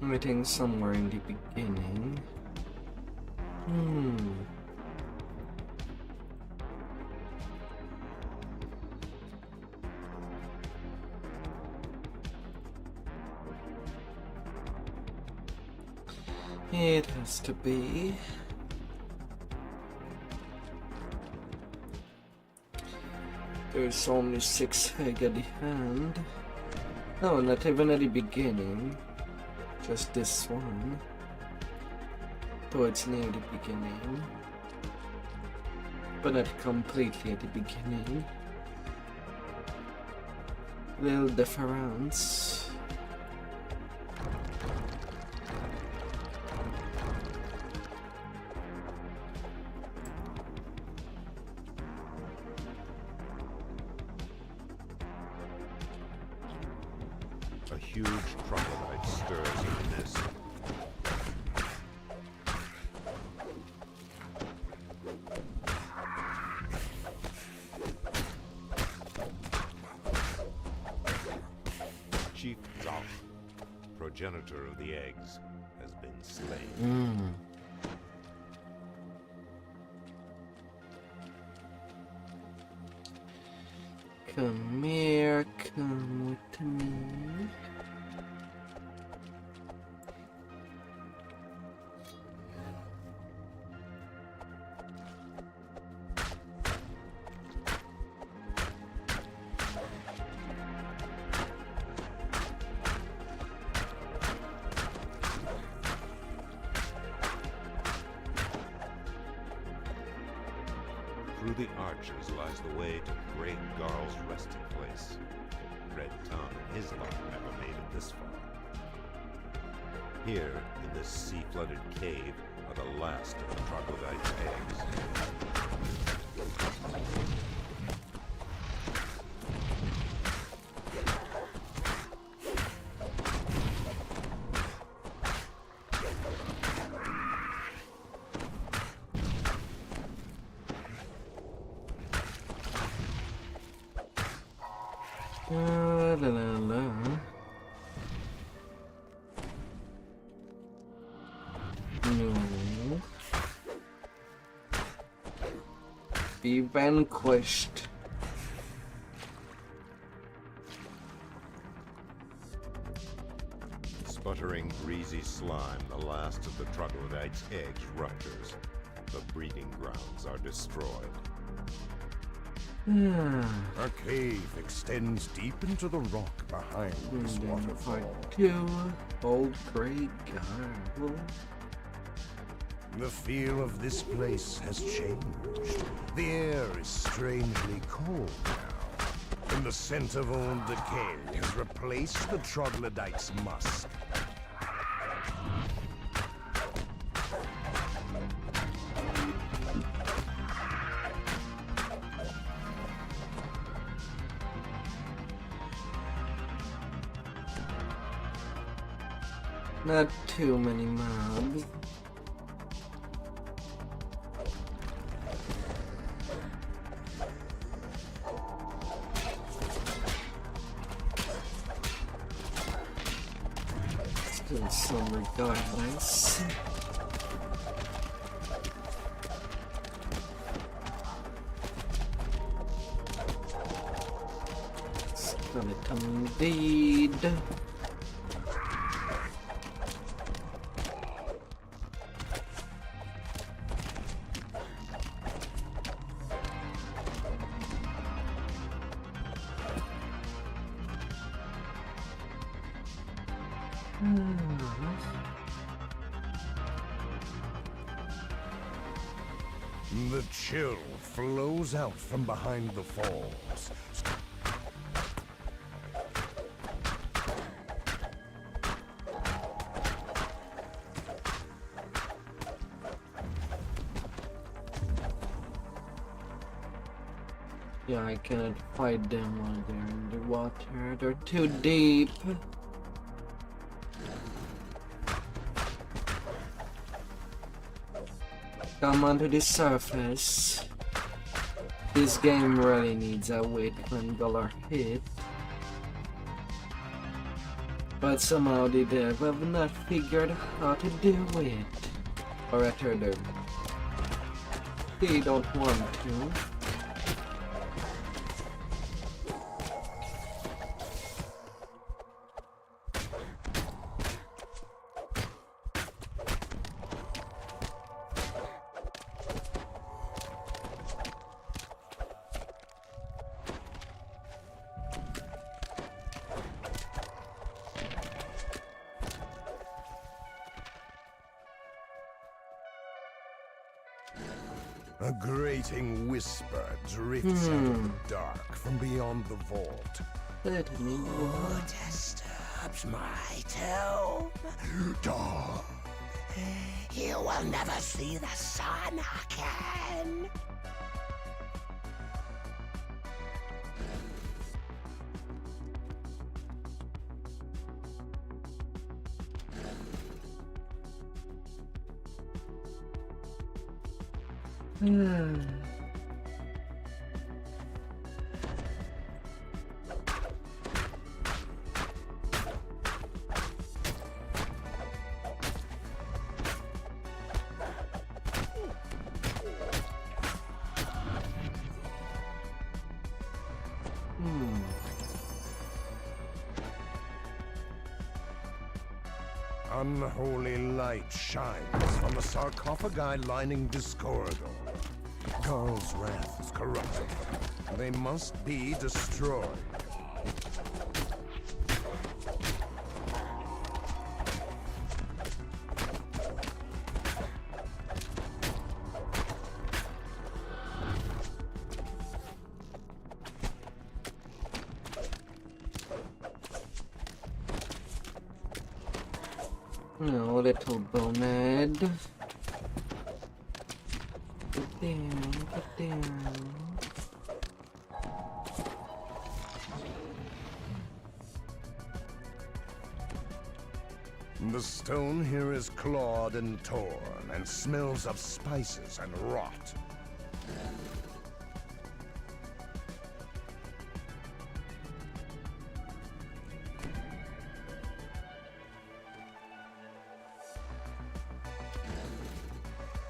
[SPEAKER 1] I think somewhere in the beginning. It has to be. There's only 6 eggs at the end. No, not even at the beginning. Just this one. Though it's near the beginning. But not completely at the beginning. Little difference.
[SPEAKER 11] A huge troglodyte stirs in the mist. progenitor of the eggs has been slain.
[SPEAKER 1] Come here, come with me.
[SPEAKER 11] Through the arches lies the way to Grey Garl's resting place. Red Tongue and his lot never made it this far. Here, in this sea-flooded cave, are the last of the troglodyte's eggs.
[SPEAKER 1] No. Be vanquished.
[SPEAKER 11] Sputtering, greasy slime, the last of the troglodyte's eggs ruptures. The breeding grounds are destroyed.
[SPEAKER 3] Our cave extends deep into the rock behind this waterfall.
[SPEAKER 1] Part 2, Old Grey Garl.
[SPEAKER 3] The feel of this place has changed. The air is strangely cold now, and the scent of old decay has replaced the troglodyte's musk.
[SPEAKER 1] Not too many mobs. Still some regardless. Skeleton indeed.
[SPEAKER 3] The chill flows out from behind the falls.
[SPEAKER 1] Yeah, I cannot fight them while they're in the water. They're too deep. Come onto the surface. This game really needs a wait when dollar hit. But somehow the dev have not figured how to do it. Or rather, they don't want to.
[SPEAKER 3] A grating whisper drifts out of the dark from beyond the vault.
[SPEAKER 1] Let me
[SPEAKER 3] Who disturbs my tomb? Dog. You will never see the sun again.
[SPEAKER 6] Unholy light shines from the sarcophagi lining this corridor. Garl's wrath is corrupted. They must be destroyed.
[SPEAKER 1] No, little bonehead. Get down, get down.
[SPEAKER 6] The stone here is clawed and torn, and smells of spices and rot.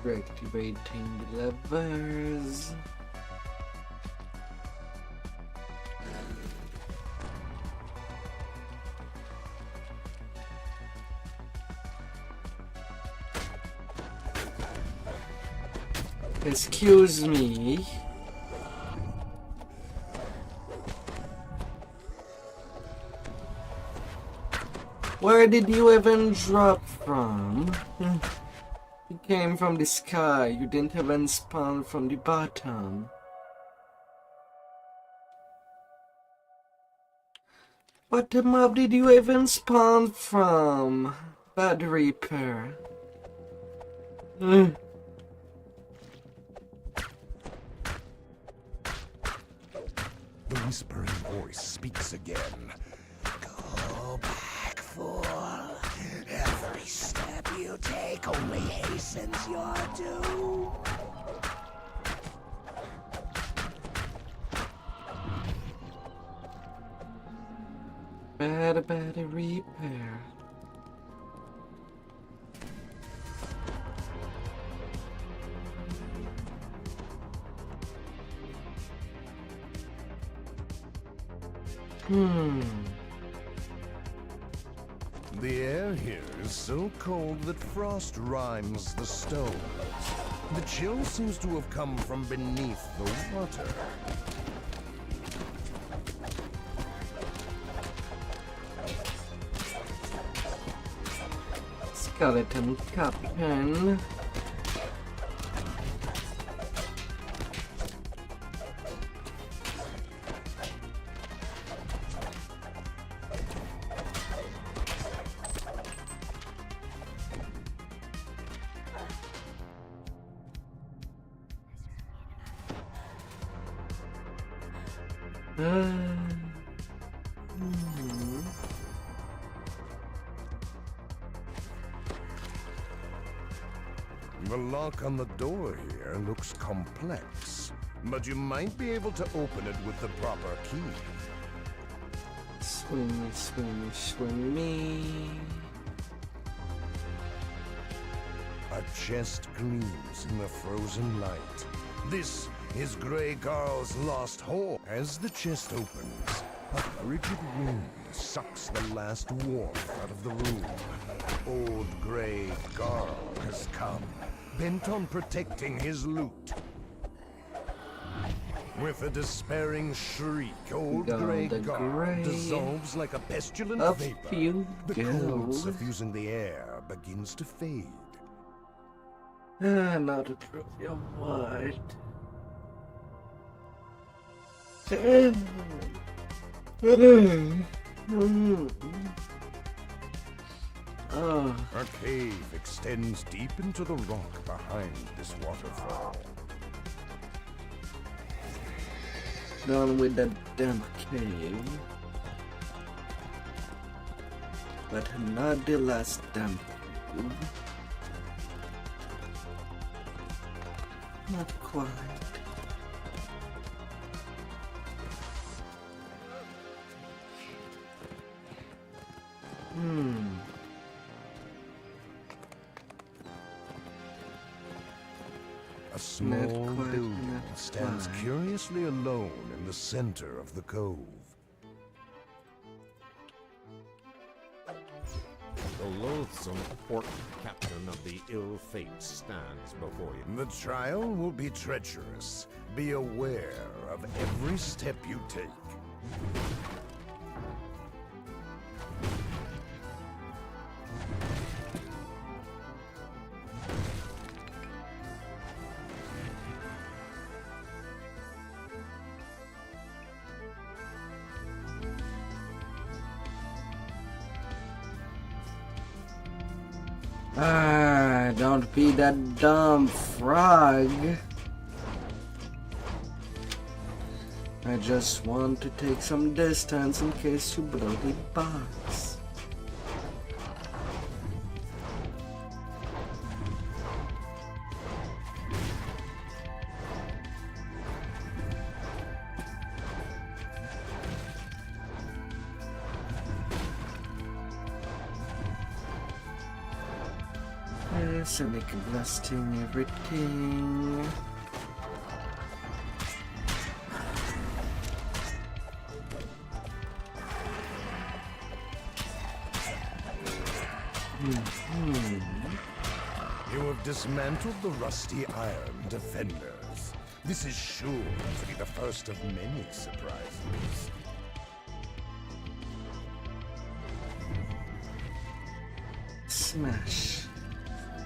[SPEAKER 1] Activating the levers. Excuse me. Where did you even drop from? You came from the sky, you didn't even spawn from the bottom. What the mob did you even spawn from? Bad Reaper.
[SPEAKER 6] The whispering voice speaks again. Go back, fool. Every step you take only hastens your doom.
[SPEAKER 1] Bad Reaper.
[SPEAKER 6] The air here is so cold that frost rimes the stones. The chill seems to have come from beneath the water.
[SPEAKER 1] Skeleton Captain.
[SPEAKER 6] The lock on the door here looks complex, but you might be able to open it with the proper key.
[SPEAKER 1] Swing me, swing me, swing me.
[SPEAKER 6] A chest gleams in the frozen light. This is Grey Garl's lost home. As the chest opens, a frigid wind sucks the last warmth out of the room. Old Grey Garl has come, bent on protecting his loot. With a despairing shriek, old Grey Garl dissolves like a pestilent vapor. The cold suffusing the air begins to fade.
[SPEAKER 1] Not a trophy of what?
[SPEAKER 6] A cave extends deep into the rock behind this waterfall.
[SPEAKER 1] Down with that damn cave. But not the last damn cave. Not quite.
[SPEAKER 6] A small building stands curiously alone in the center of the cove.
[SPEAKER 11] The loathsome orc captain of the ill fate stands before you.
[SPEAKER 6] The trial will be treacherous. Be aware of every step you take.
[SPEAKER 1] Ah, don't be that dumb frog. I just want to take some distance in case you blow the box. Yes, I make a blasting everything.
[SPEAKER 6] You have dismantled the rusty iron defenders. This is sure to be the first of many surprises.
[SPEAKER 1] Smash.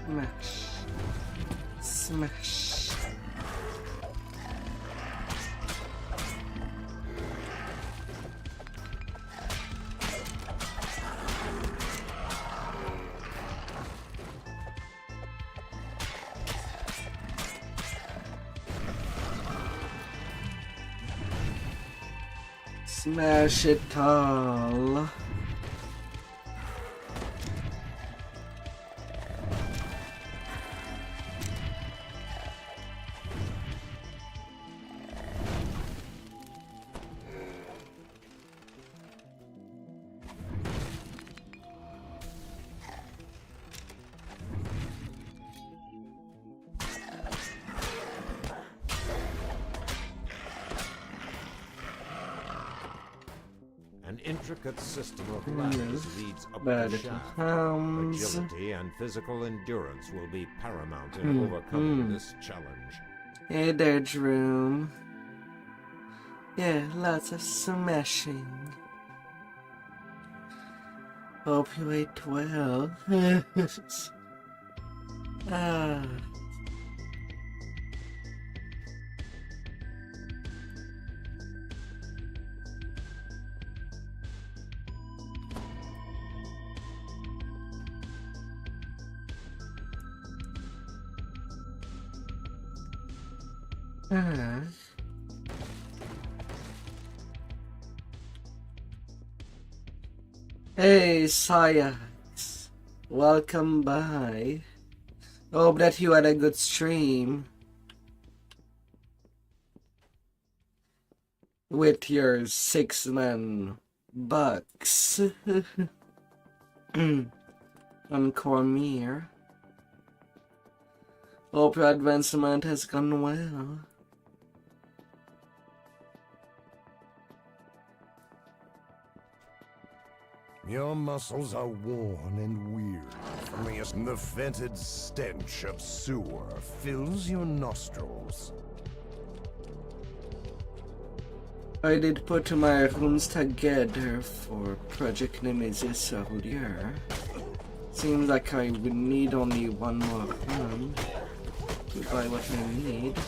[SPEAKER 1] Smash. Smash. Smash it all.
[SPEAKER 11] An intricate system of ladders leads up
[SPEAKER 1] Bad
[SPEAKER 11] the shaft.
[SPEAKER 1] hounds.
[SPEAKER 11] Agility and physical endurance will be paramount in overcoming this challenge.
[SPEAKER 1] Hey there, Drew. Yeah, lots of smashing. Hope you ate well. Ah. Hey, Sayax. Welcome by. Hope that you had a good stream. With your 6-man bucks. On Cormier. Hope your advancement has gone well.
[SPEAKER 6] Your muscles are worn and weary from the fetid stench of sewer fills your nostrils.
[SPEAKER 1] I did put my runes together for Project Nemesis earlier. Seems like I would need only one more rune to buy what I need.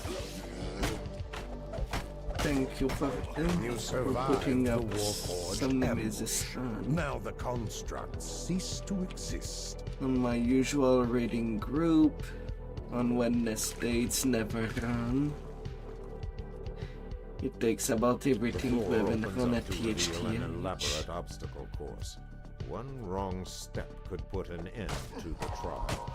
[SPEAKER 1] Thank you for putting up some Nemesis run.
[SPEAKER 6] Now the constructs cease to exist.
[SPEAKER 1] On my usual reading group, on Wednesday it's never run. It takes about everything we haven't run at
[SPEAKER 11] An
[SPEAKER 1] THT.
[SPEAKER 11] elaborate obstacle course. One wrong step could put an end to the trial.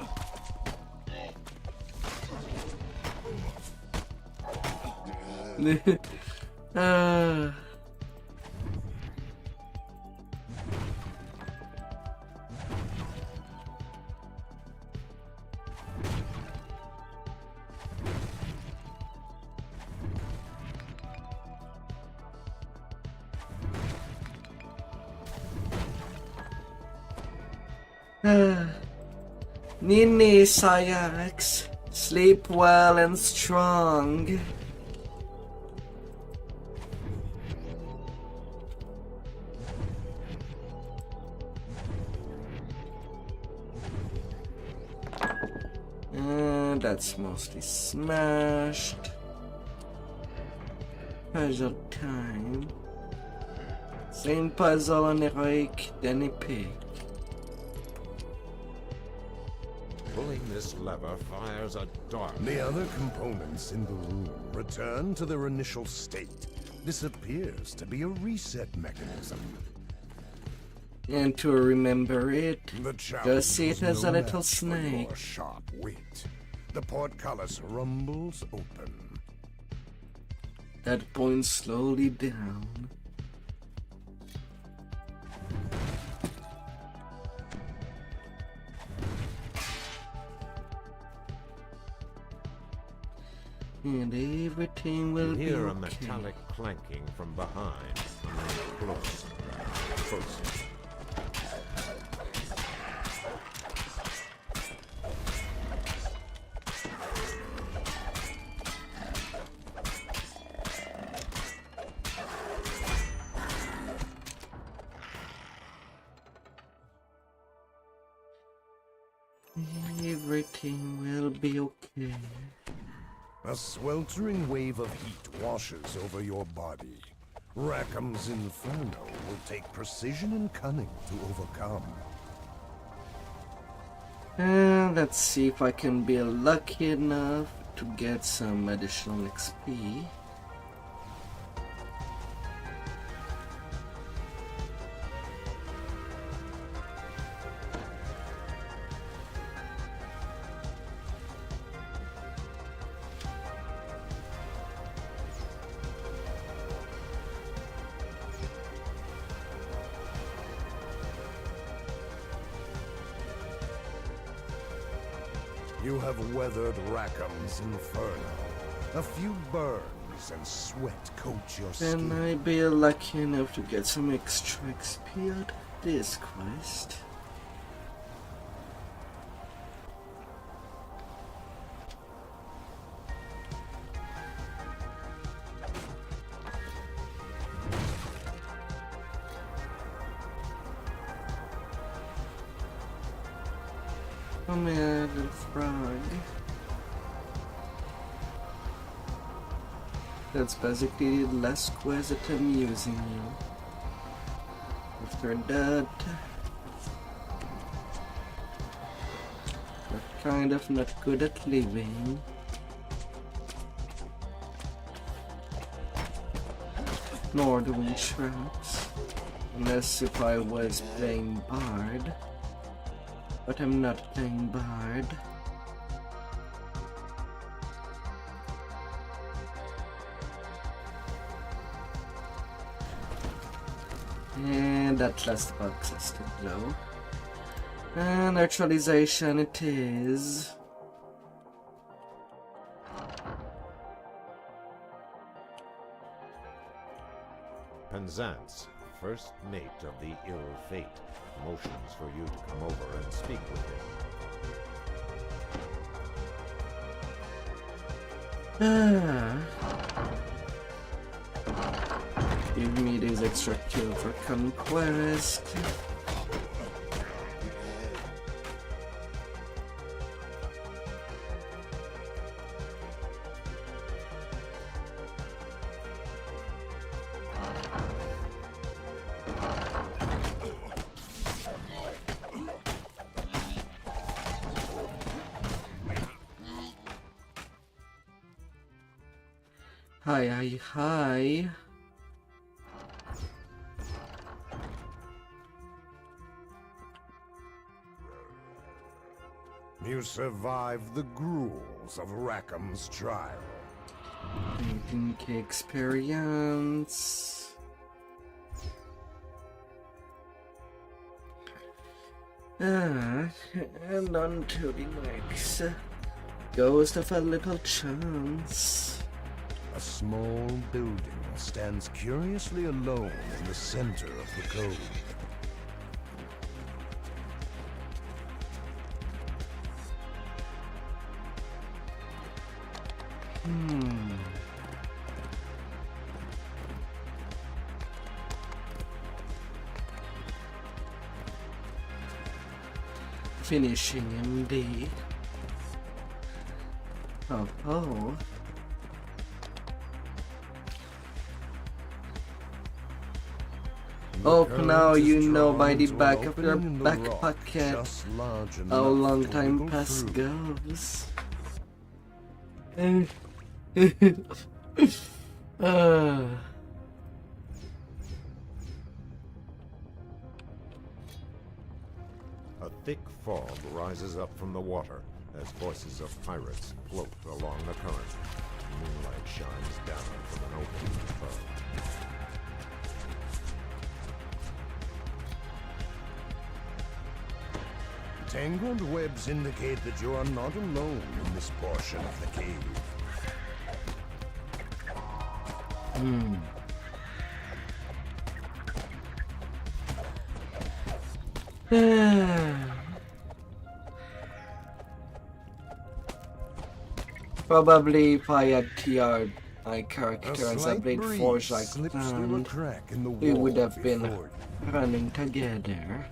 [SPEAKER 1] Nini Sayax, sleep well and strong. That's mostly smashed. Puzzle time. Same puzzle on Heroic Pick.
[SPEAKER 11] Pulling this lever fires a dart.
[SPEAKER 12] The other components in the room return to their initial state. This appears to be a reset mechanism.
[SPEAKER 1] And to remember it,
[SPEAKER 12] The
[SPEAKER 1] just see it
[SPEAKER 12] challenge
[SPEAKER 1] as
[SPEAKER 12] was
[SPEAKER 1] a
[SPEAKER 12] no
[SPEAKER 1] little
[SPEAKER 12] match for
[SPEAKER 1] snake.
[SPEAKER 12] your sharp wit. The portcullis rumbles open.
[SPEAKER 1] That points slowly down. And everything will be
[SPEAKER 11] Hear a
[SPEAKER 1] okay.
[SPEAKER 11] metallic clanking from behind. Close. Close.
[SPEAKER 1] Everything will be okay.
[SPEAKER 12] A sweltering wave of heat washes over your body. Rackham's Inferno will take precision and cunning to overcome.
[SPEAKER 1] Let's see if I can be lucky enough to get some additional XP.
[SPEAKER 12] You have weathered Rackham's Inferno. A few burns and sweat coat your
[SPEAKER 1] Can
[SPEAKER 12] skin.
[SPEAKER 1] I be lucky enough to get some extra XP out of this quest? Come here, little frog. That's basically the last quest that I'm using you. After that, we're kind of not good at living. Nor do we traps. Unless if I was playing Bard. But I'm not playing Bard. And that last box is still low. And neutralization it is.
[SPEAKER 11] Penzance, first mate of the ill fate, motions for you to come over and speak with him.
[SPEAKER 1] Give me this extra kill for conquest. Hi.
[SPEAKER 12] You survived the gruels of Rackham's trial.
[SPEAKER 1] Pink experience. And on to the next. Ghost of a Little Chance.
[SPEAKER 12] A small building stands curiously alone in the center of the cove.
[SPEAKER 1] Finishing MD. Oh. Oh, now you know by the back of your back pocket how long time pass goes.
[SPEAKER 11] A thick fog rises up from the water as voices of pirates float along the current. Moonlight shines down from an opening above.
[SPEAKER 12] Tangled webs indicate that you are not alone in this portion of the cave.
[SPEAKER 1] Probably if I had TR'd my character
[SPEAKER 12] A
[SPEAKER 1] as a
[SPEAKER 12] slight
[SPEAKER 1] Blade
[SPEAKER 12] breeze
[SPEAKER 1] Forge like
[SPEAKER 12] slips through a
[SPEAKER 1] planned,
[SPEAKER 12] crack in the
[SPEAKER 1] we would
[SPEAKER 12] wall
[SPEAKER 1] have been
[SPEAKER 12] before you.
[SPEAKER 1] running together.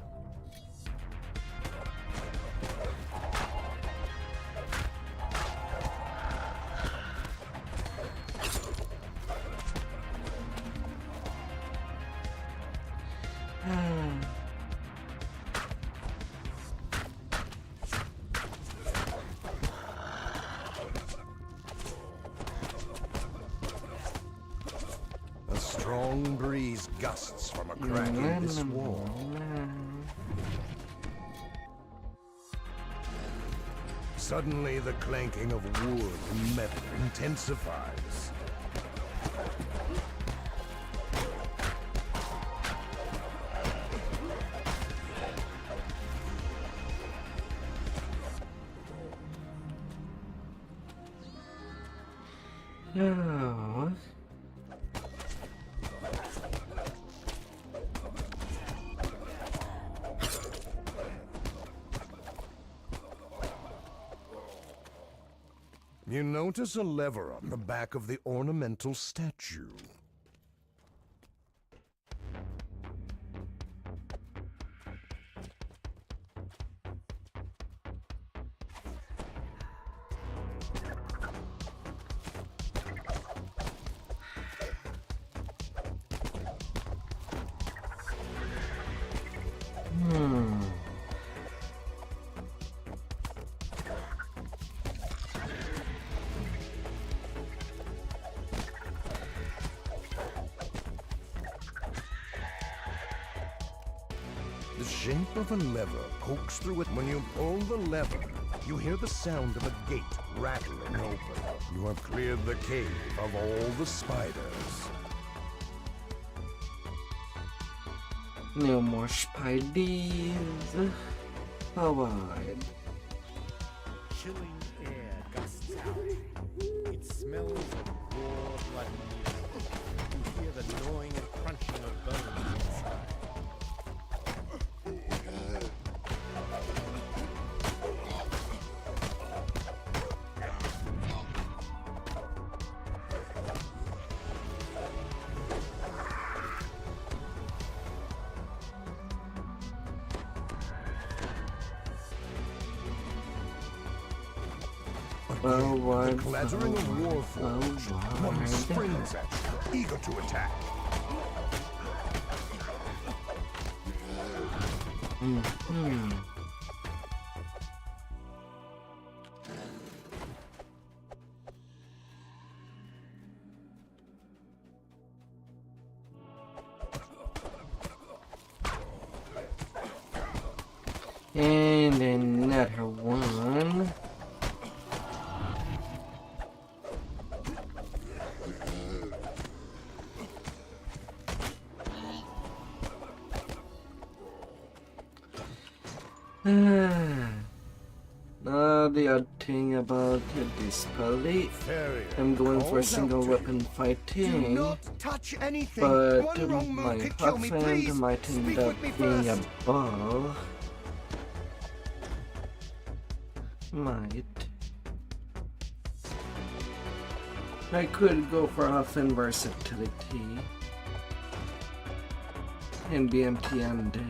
[SPEAKER 12] A strong breeze gusts from a crack in this wall. Suddenly, the clanking of wood and metal intensifies.
[SPEAKER 1] Oh.
[SPEAKER 12] You notice a lever on the back of the ornamental statue. The shape of a lever pokes through it. When you pull the lever, you hear the sound of a gate rattling open. You have cleared the cave of all the spiders.
[SPEAKER 1] No more spiders. Alright.
[SPEAKER 5] Chilling air gusts out. It smells of raw blood and meat. You hear the gnawing and crunching of bones inside.
[SPEAKER 12] The clattering of warforged. One springs at you, eager to attack.
[SPEAKER 1] And another one. Now the odd thing about this party, I'm going for single weapon fighting, but my husband might end up being a ball. Might. I could go for often versatility and be empty undead.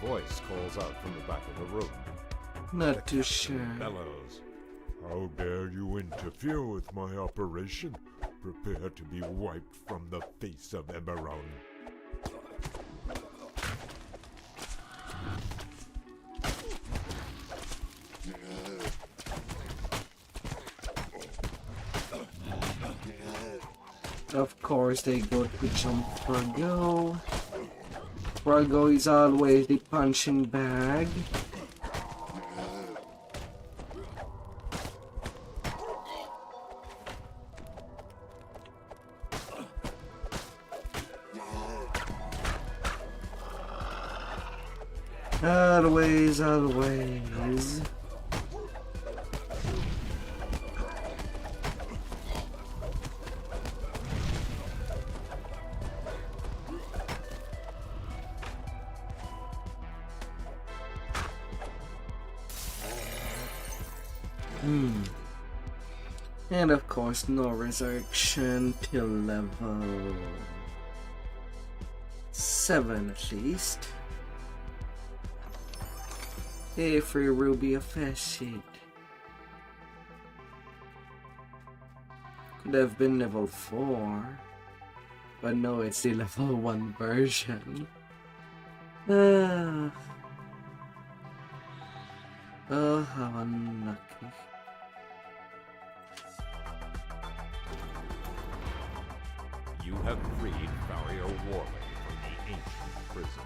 [SPEAKER 11] A voice calls out from the back of the room.
[SPEAKER 1] Not too sure.
[SPEAKER 11] Bellows.
[SPEAKER 10] How dare you interfere with my operation? Prepare to be wiped from the face of Eberron.
[SPEAKER 1] Of course, they go to jump Fargo. Fargo is always the punching bag. Always, always. And of course, no resurrection till level 7 at least. Hey, free ruby of fast sheet. Could have been level 4, but no, it's the level 1 version. Oh, how unlucky.
[SPEAKER 11] You have freed Barrier Warley from the ancient prison.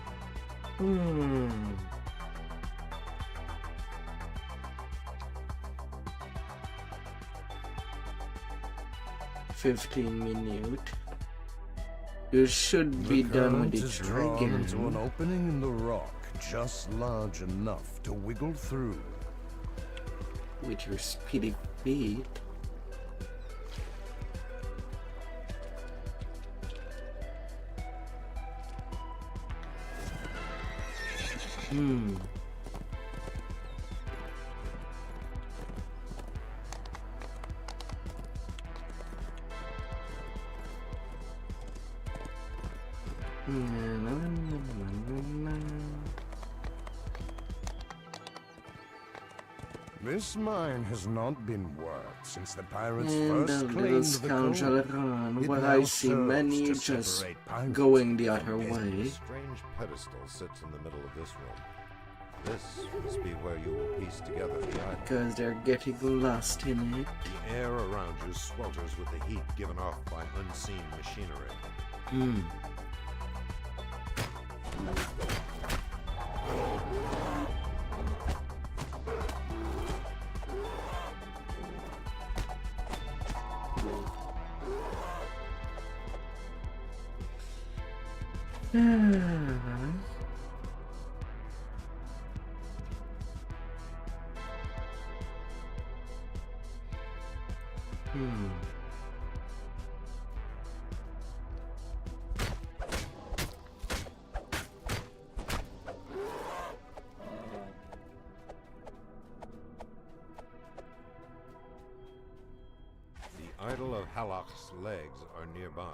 [SPEAKER 1] 15 minutes. You should be done with the dragon.
[SPEAKER 12] Into an opening in the rock, just large enough to wiggle through.
[SPEAKER 1] With your speedy feet.
[SPEAKER 12] This mine has not been worked since the pirates
[SPEAKER 1] And
[SPEAKER 12] first
[SPEAKER 1] the little
[SPEAKER 12] claimed the
[SPEAKER 1] scoundrel
[SPEAKER 12] gold.
[SPEAKER 1] run.
[SPEAKER 12] It
[SPEAKER 1] Well,
[SPEAKER 12] now
[SPEAKER 1] I see
[SPEAKER 12] serves
[SPEAKER 1] many
[SPEAKER 12] to
[SPEAKER 1] just
[SPEAKER 12] separate pirates
[SPEAKER 1] going the other
[SPEAKER 11] A
[SPEAKER 1] way.
[SPEAKER 11] strange pedestal sits in the middle of this room. This must be where you will piece together the island.
[SPEAKER 1] Because they're getting lost in it.
[SPEAKER 11] The air around you swelters with the heat given off by unseen machinery. The idol of Halak's legs are nearby.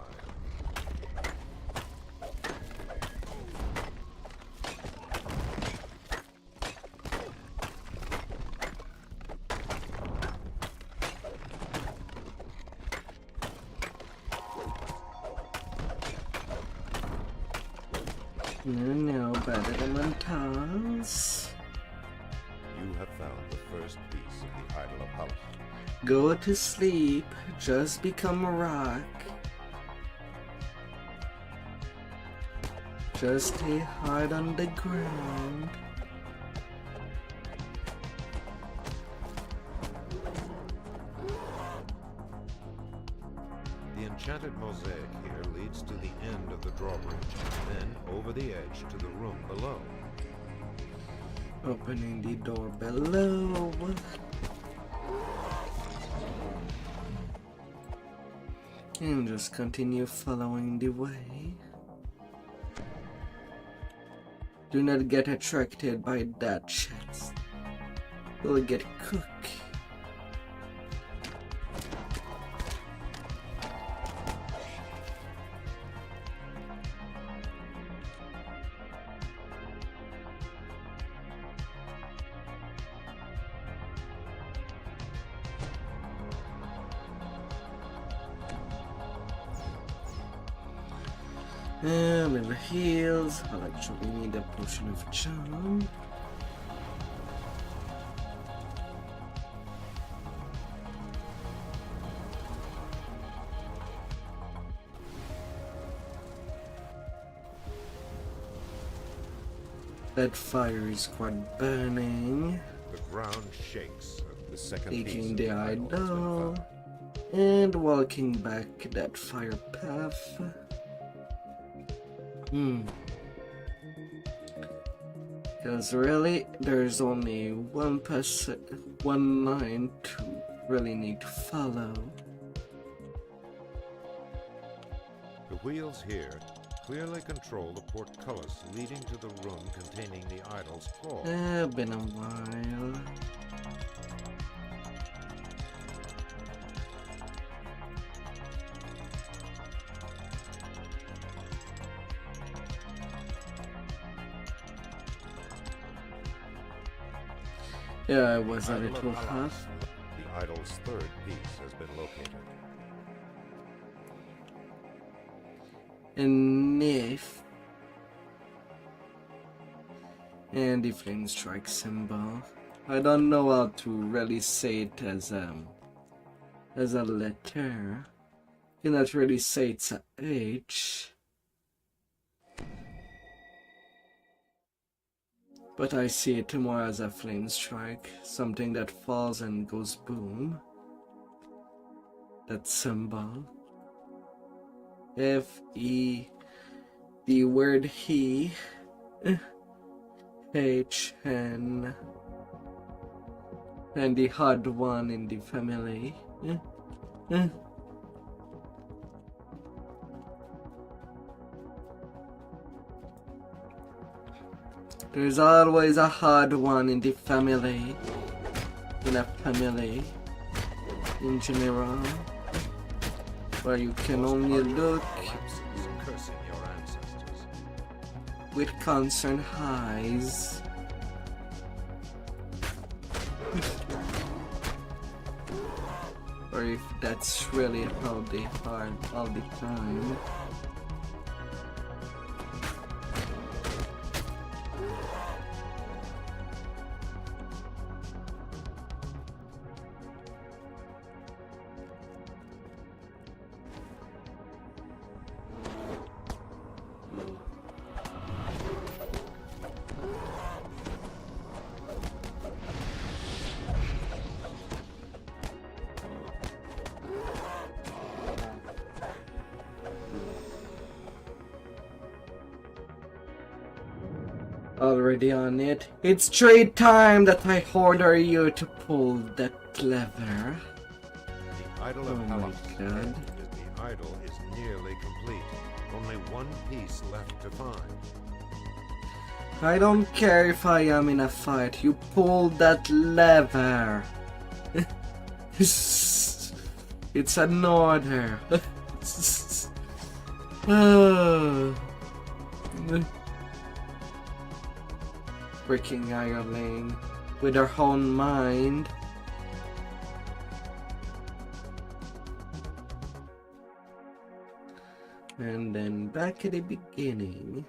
[SPEAKER 1] No, better than Montas.
[SPEAKER 11] You have found the first piece of the idol of Halak.
[SPEAKER 1] Go to sleep. Just become a rock. Just stay hard on the ground.
[SPEAKER 11] The enchanted mosaic here leads to the end of the drawbridge, then over the edge to the room below.
[SPEAKER 1] Opening the door below. And just continue following the way. Do not get attracted by that chest. We'll get cooked. Little heals. I'll actually need a potion of charm. That fire is quite burning.
[SPEAKER 11] The ground shakes. The second
[SPEAKER 1] Taking
[SPEAKER 11] piece
[SPEAKER 1] the
[SPEAKER 11] of idol has been
[SPEAKER 1] idol
[SPEAKER 11] found.
[SPEAKER 1] and walking back that fire path. Because really, there's only one line to really need to follow.
[SPEAKER 11] The wheels here clearly control the portcullis leading to the room containing the idol's core.
[SPEAKER 1] Been a while. Yeah, I was a
[SPEAKER 11] Idol of
[SPEAKER 1] little
[SPEAKER 11] Halas.
[SPEAKER 1] half.
[SPEAKER 11] The idol's third piece has been located.
[SPEAKER 1] And if and the flame strike symbol. I don't know how to really say it as a letter. Cannot really say it's a H. But I see it more as a flame strike, something that falls and goes boom. That symbol. F-E, the word he, H-N, and the odd one in the family. There's always a hard one in the family. In a family. In general. Where you can only look
[SPEAKER 11] Cursing your ancestors.
[SPEAKER 1] with concerned eyes. Or if that's really how they are all the time. Already on it. It's trade time that I order you to pull that lever.
[SPEAKER 11] The idol of
[SPEAKER 1] Oh my
[SPEAKER 11] Halas.
[SPEAKER 1] God.
[SPEAKER 11] The idol is nearly complete. Only one piece left to find.
[SPEAKER 1] I don't care if I am in a fight. You pull that lever. It's an order. Freaking Ireland with her own mind. And then back at the beginning.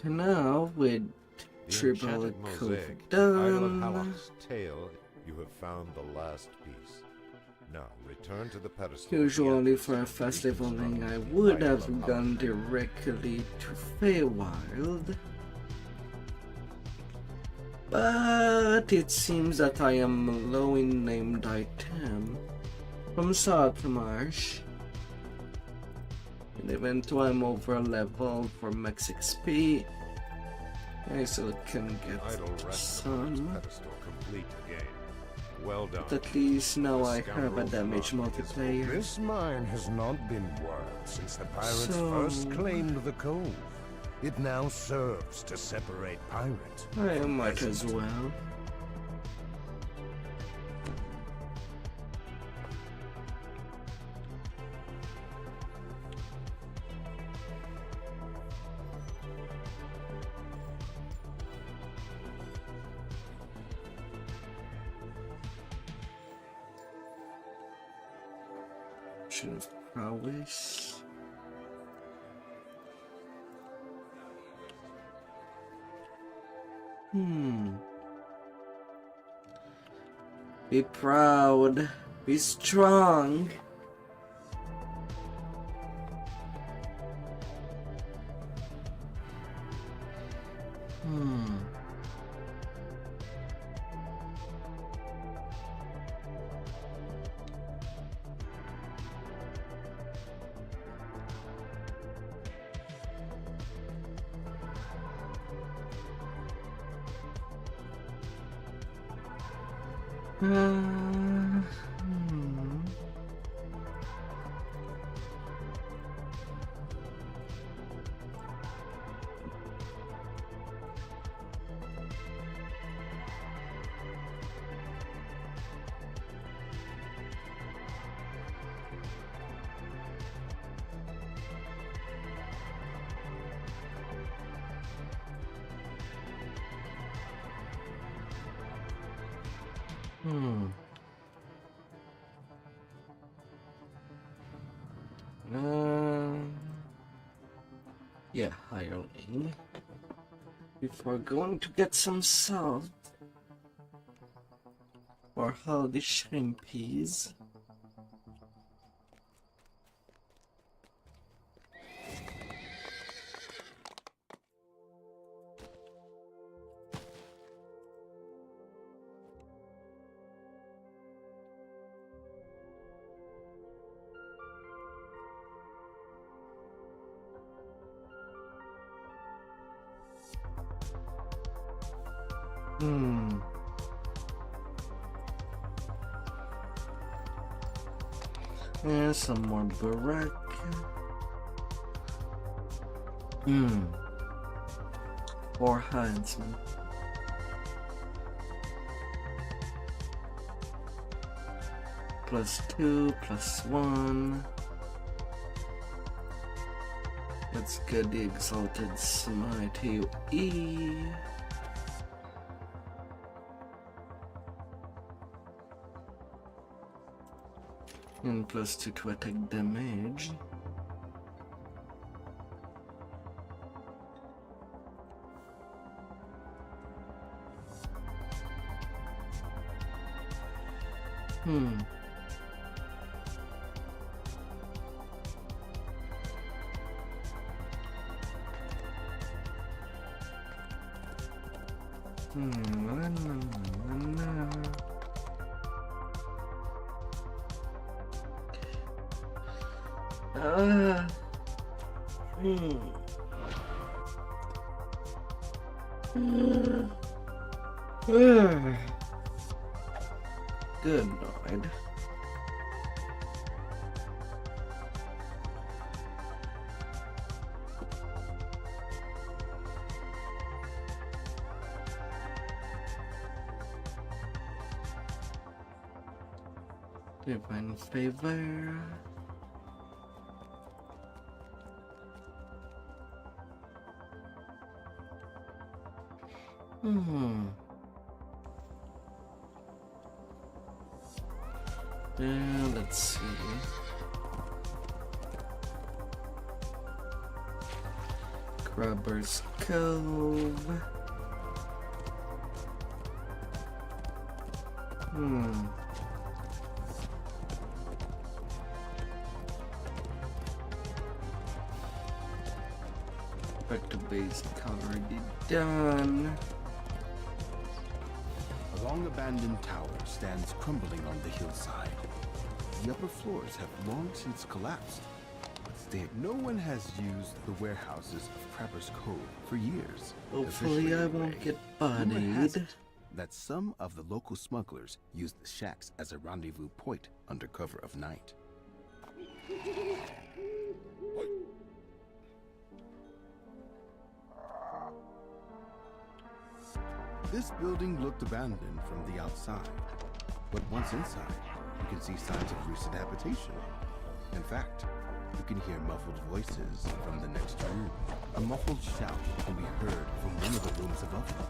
[SPEAKER 1] Now with
[SPEAKER 11] The
[SPEAKER 1] triple
[SPEAKER 11] enchanted
[SPEAKER 1] cove
[SPEAKER 11] mosaic, the idol of
[SPEAKER 1] done.
[SPEAKER 11] Halas' tail, you have found the last piece. Now return to the pedestal.
[SPEAKER 1] Usually for a festival thing I would have gone directly to Feywild. But it seems that I am low in named item from Saltmarsh. And even though I'm over level for max XP, I still can get
[SPEAKER 11] Idle rest
[SPEAKER 1] some.
[SPEAKER 11] pedestal complete again. Well done.
[SPEAKER 1] But at least now I have a
[SPEAKER 11] Scoundrel's
[SPEAKER 1] damage
[SPEAKER 11] mark is
[SPEAKER 1] multiplayer.
[SPEAKER 12] This mine has not been worked since the pirates
[SPEAKER 1] So-
[SPEAKER 12] first claimed the cove. It now serves to separate pirate.
[SPEAKER 1] I
[SPEAKER 12] from
[SPEAKER 1] might as
[SPEAKER 12] peasant.
[SPEAKER 1] well. Of prowess. Be proud. Be strong. Yeah, hireling. Before going to get some salt for all the shrimpies. And some more barack. Or huntsman. +2, +1. Let's get the exalted smite AoE. And +2 to attack damage. Good night. Divine favor. Let's see. Grubber's Cove. Back to base, already done.
[SPEAKER 13] A long abandoned tower stands crumbling on the hillside. The upper floors have long since collapsed. What's state no one has used the warehouses of Crapper's Cove for years.
[SPEAKER 1] Hopefully I won't get
[SPEAKER 13] Rumor has
[SPEAKER 1] bodied.
[SPEAKER 13] it that some of the local smugglers use the shacks as a rendezvous point under cover of night. This building looked abandoned from the outside, but once inside, you can see signs of recent habitation. In fact, you can hear muffled voices from the next room. A muffled shout can be heard from one of the rooms above you.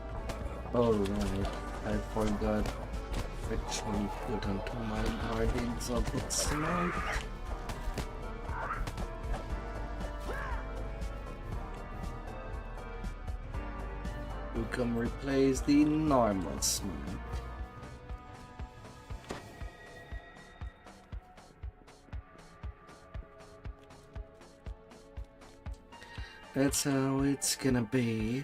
[SPEAKER 1] Alright, I forgot actually put onto my Guardians of its Night. You can replace the normal smite. That's how it's gonna be.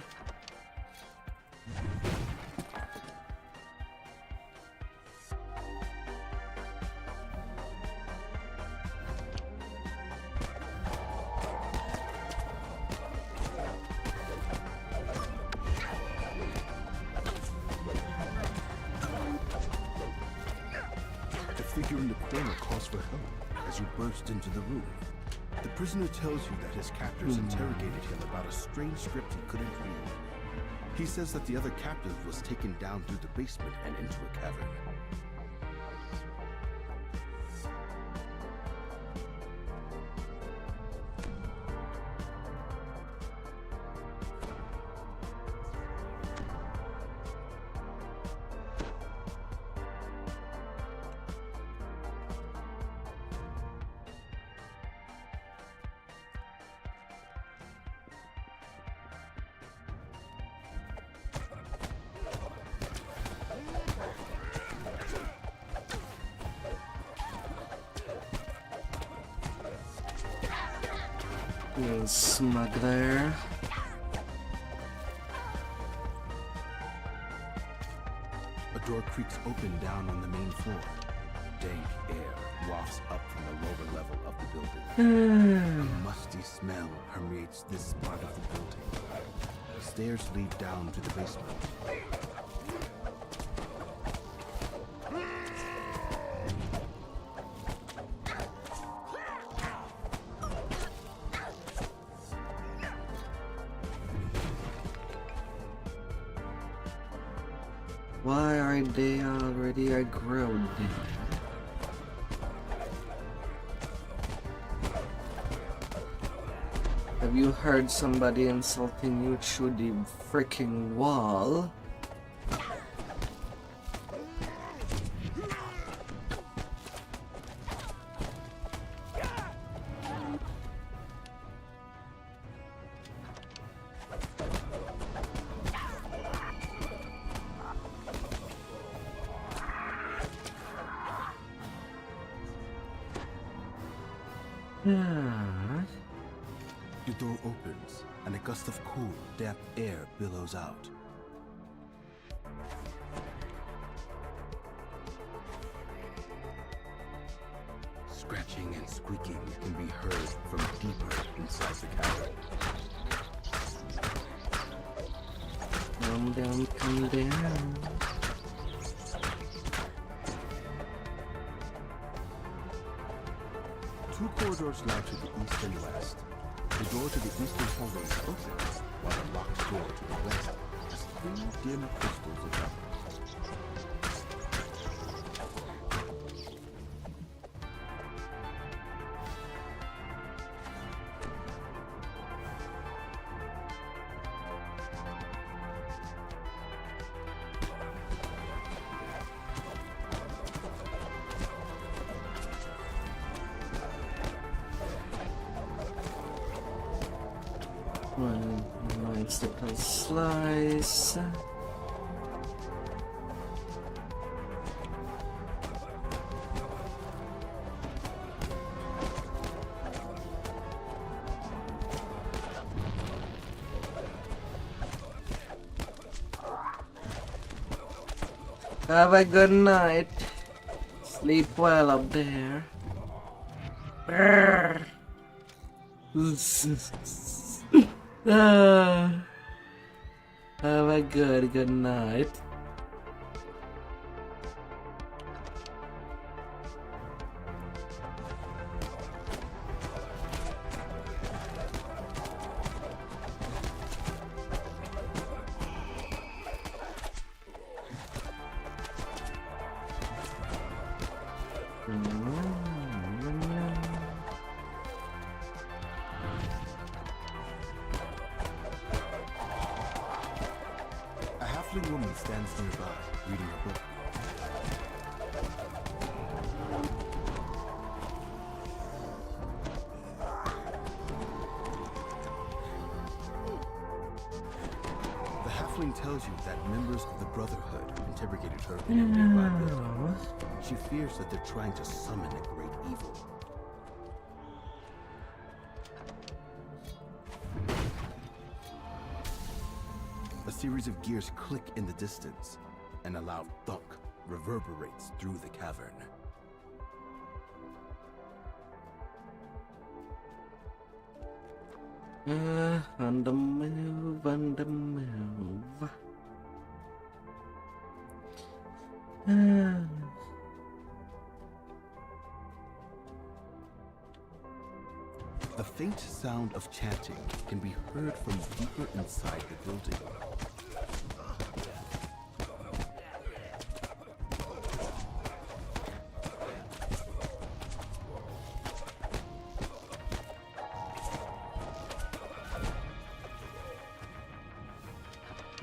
[SPEAKER 13] The figure in the corner calls for help as you burst into the room. The prisoner tells you that his captors interrogated him about a strange script he couldn't read. He says that the other captive was taken down through the basement and into a cavern.
[SPEAKER 1] You smuggler.
[SPEAKER 13] A door creaks open down on the main floor. Dank air wafts up from the lower level of the building. A musty smell permeates this part of the building. Stairs lead down to the basement.
[SPEAKER 1] Why are they already aggroed? Have you heard somebody insulting you through the freaking wall?
[SPEAKER 13] The door opens, and a gust of cool, damp air billows out. Scratching and squeaking can be heard from deeper inside the cavern.
[SPEAKER 1] Calm down, calm down.
[SPEAKER 13] Two corridors lie to the east and west. The door to the eastern hallway is open, while the locked door to the west has three dim crystals of light.
[SPEAKER 1] One nice little slice. Have a good night. Sleep well up there. Brrr. Have a good night.
[SPEAKER 13] A halfling woman stands nearby, reading a book. The halfling tells you that members of the Brotherhood interrogated her in a nearby building. She fears that they're trying to summon a great evil. A series of gears click in the distance, and a loud thunk reverberates through the cavern.
[SPEAKER 1] On the move, on the move.
[SPEAKER 13] The faint sound of chanting can be heard from deeper inside the building.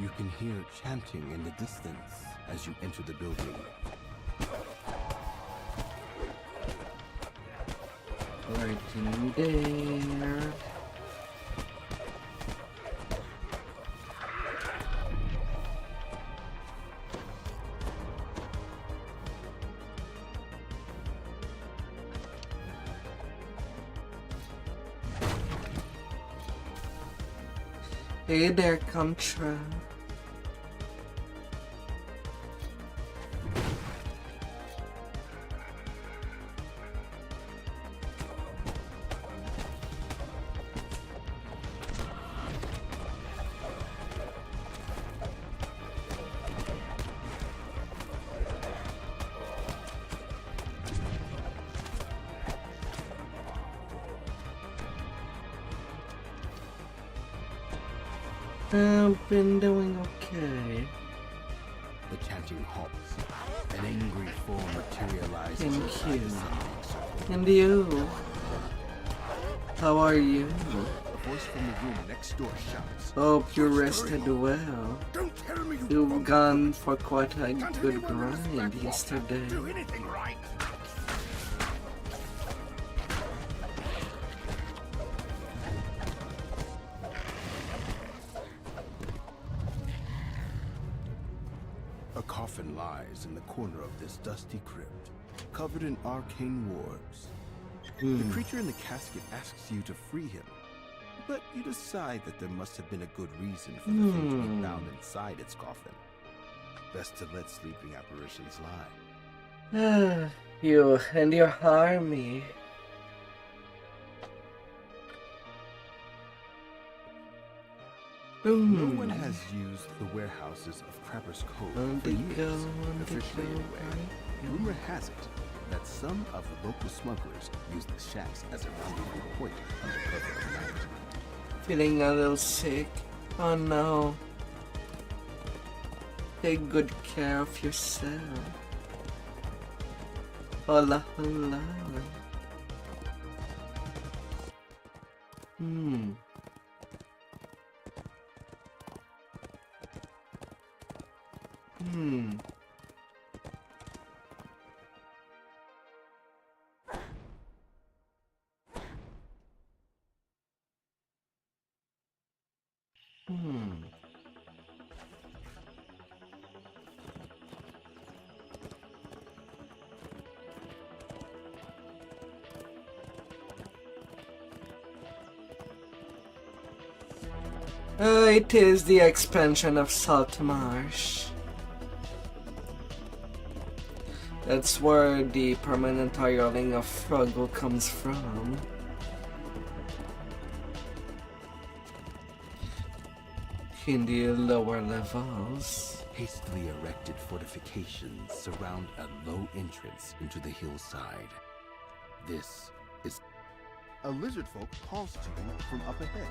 [SPEAKER 13] You can hear chanting in the distance as you enter the building.
[SPEAKER 1] Right in there. Hey there, Contra. I've been doing okay.
[SPEAKER 13] The chanting halts. An angry form materializes
[SPEAKER 1] Thank
[SPEAKER 13] inside
[SPEAKER 1] you.
[SPEAKER 13] the semicircle.
[SPEAKER 1] And you? How are you?
[SPEAKER 13] A voice from the room next door shouts.
[SPEAKER 1] Hope you rested well.
[SPEAKER 12] Don't tell me
[SPEAKER 1] You've gone for quite a good grind yesterday.
[SPEAKER 12] do anything right.
[SPEAKER 13] A coffin lies in the corner of this dusty crypt, covered in arcane wards. The creature in the casket asks you to free him, but you decide that there must have been a good reason for the thing to be bound inside its coffin. Best to let sleeping apparitions lie.
[SPEAKER 1] You and your army.
[SPEAKER 13] No one has used the warehouses of Crapper's Cove for years, officially anyway. Rumor has it that some of the local smugglers use the shacks as a rendezvous point under cover of night.
[SPEAKER 1] Feeling a little sick? Oh no. Take good care of yourself. Hola, hola. It is the expansion of Saltmarsh. That's where the permanent hireling of Froggle comes from. in the lower levels.
[SPEAKER 13] Hastily erected fortifications surround a low entrance into the hillside. This is... A lizard folk calls to you from up ahead.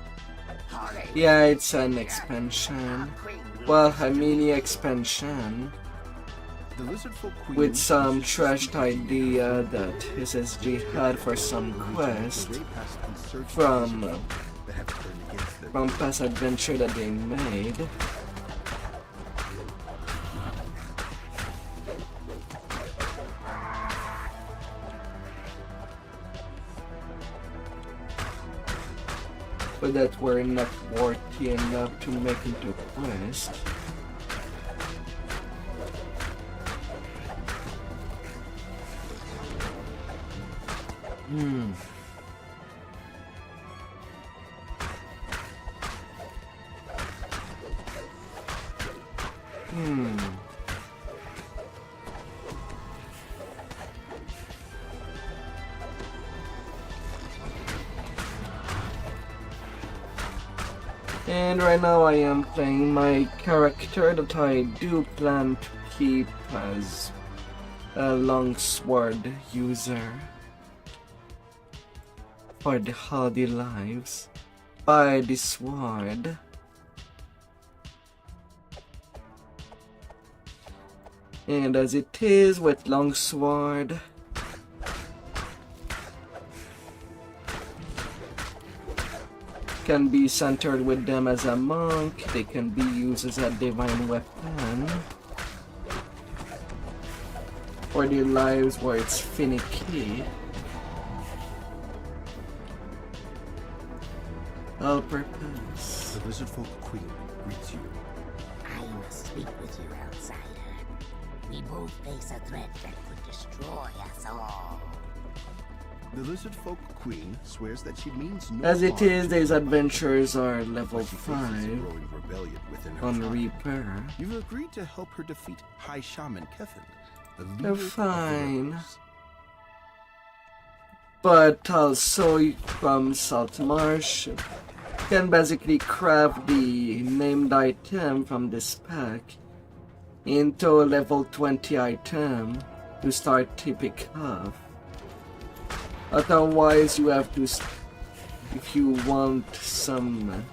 [SPEAKER 1] Yeah, it's an expansion. Well, a mini expansion.
[SPEAKER 13] The lizard folk queen
[SPEAKER 1] With some trashed idea that SSG had for some quest from past adventure that they made. But that were not worthy enough to make into quest. And right now I am playing my character that I do plan to keep as a longsword user for the hardy lives by the sword. And as it is with longsword, can be centered with them as a monk, they can be used as a divine weapon for the lives where it's finicky. All purpose.
[SPEAKER 13] The lizard folk queen greets you.
[SPEAKER 4] I must speak with you, outsider. We both face a threat that could destroy us all.
[SPEAKER 13] The lizard folk queen swears that she means no
[SPEAKER 1] As it
[SPEAKER 13] harm
[SPEAKER 1] is,
[SPEAKER 13] to
[SPEAKER 1] these
[SPEAKER 13] you,
[SPEAKER 1] adventures are level
[SPEAKER 13] but she faces a
[SPEAKER 1] 5
[SPEAKER 13] growing rebellion within her
[SPEAKER 1] on
[SPEAKER 13] tribe.
[SPEAKER 1] Reaper.
[SPEAKER 13] You've agreed to help her defeat High Shaman Kevin, the leader
[SPEAKER 1] They're
[SPEAKER 13] of the
[SPEAKER 1] fine.
[SPEAKER 13] rebels.
[SPEAKER 1] But also from Saltmarsh can basically craft the named item from this pack into a level 20 item to start to pick up. Otherwise you have to, if you want some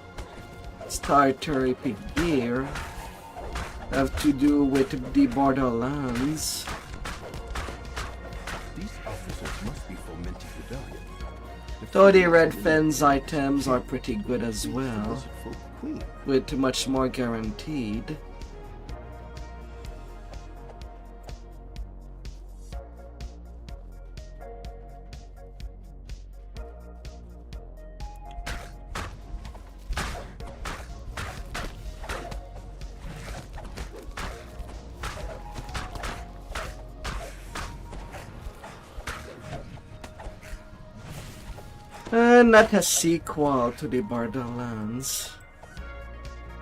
[SPEAKER 1] starter epic gear, have to do with the Borderlands.
[SPEAKER 13] These officers must be fomenting rebellion.
[SPEAKER 1] So the Red Fence items are pretty good as
[SPEAKER 13] The
[SPEAKER 1] well,
[SPEAKER 13] lizard folk queen.
[SPEAKER 1] with much more guaranteed. Not a sequel to the Borderlands.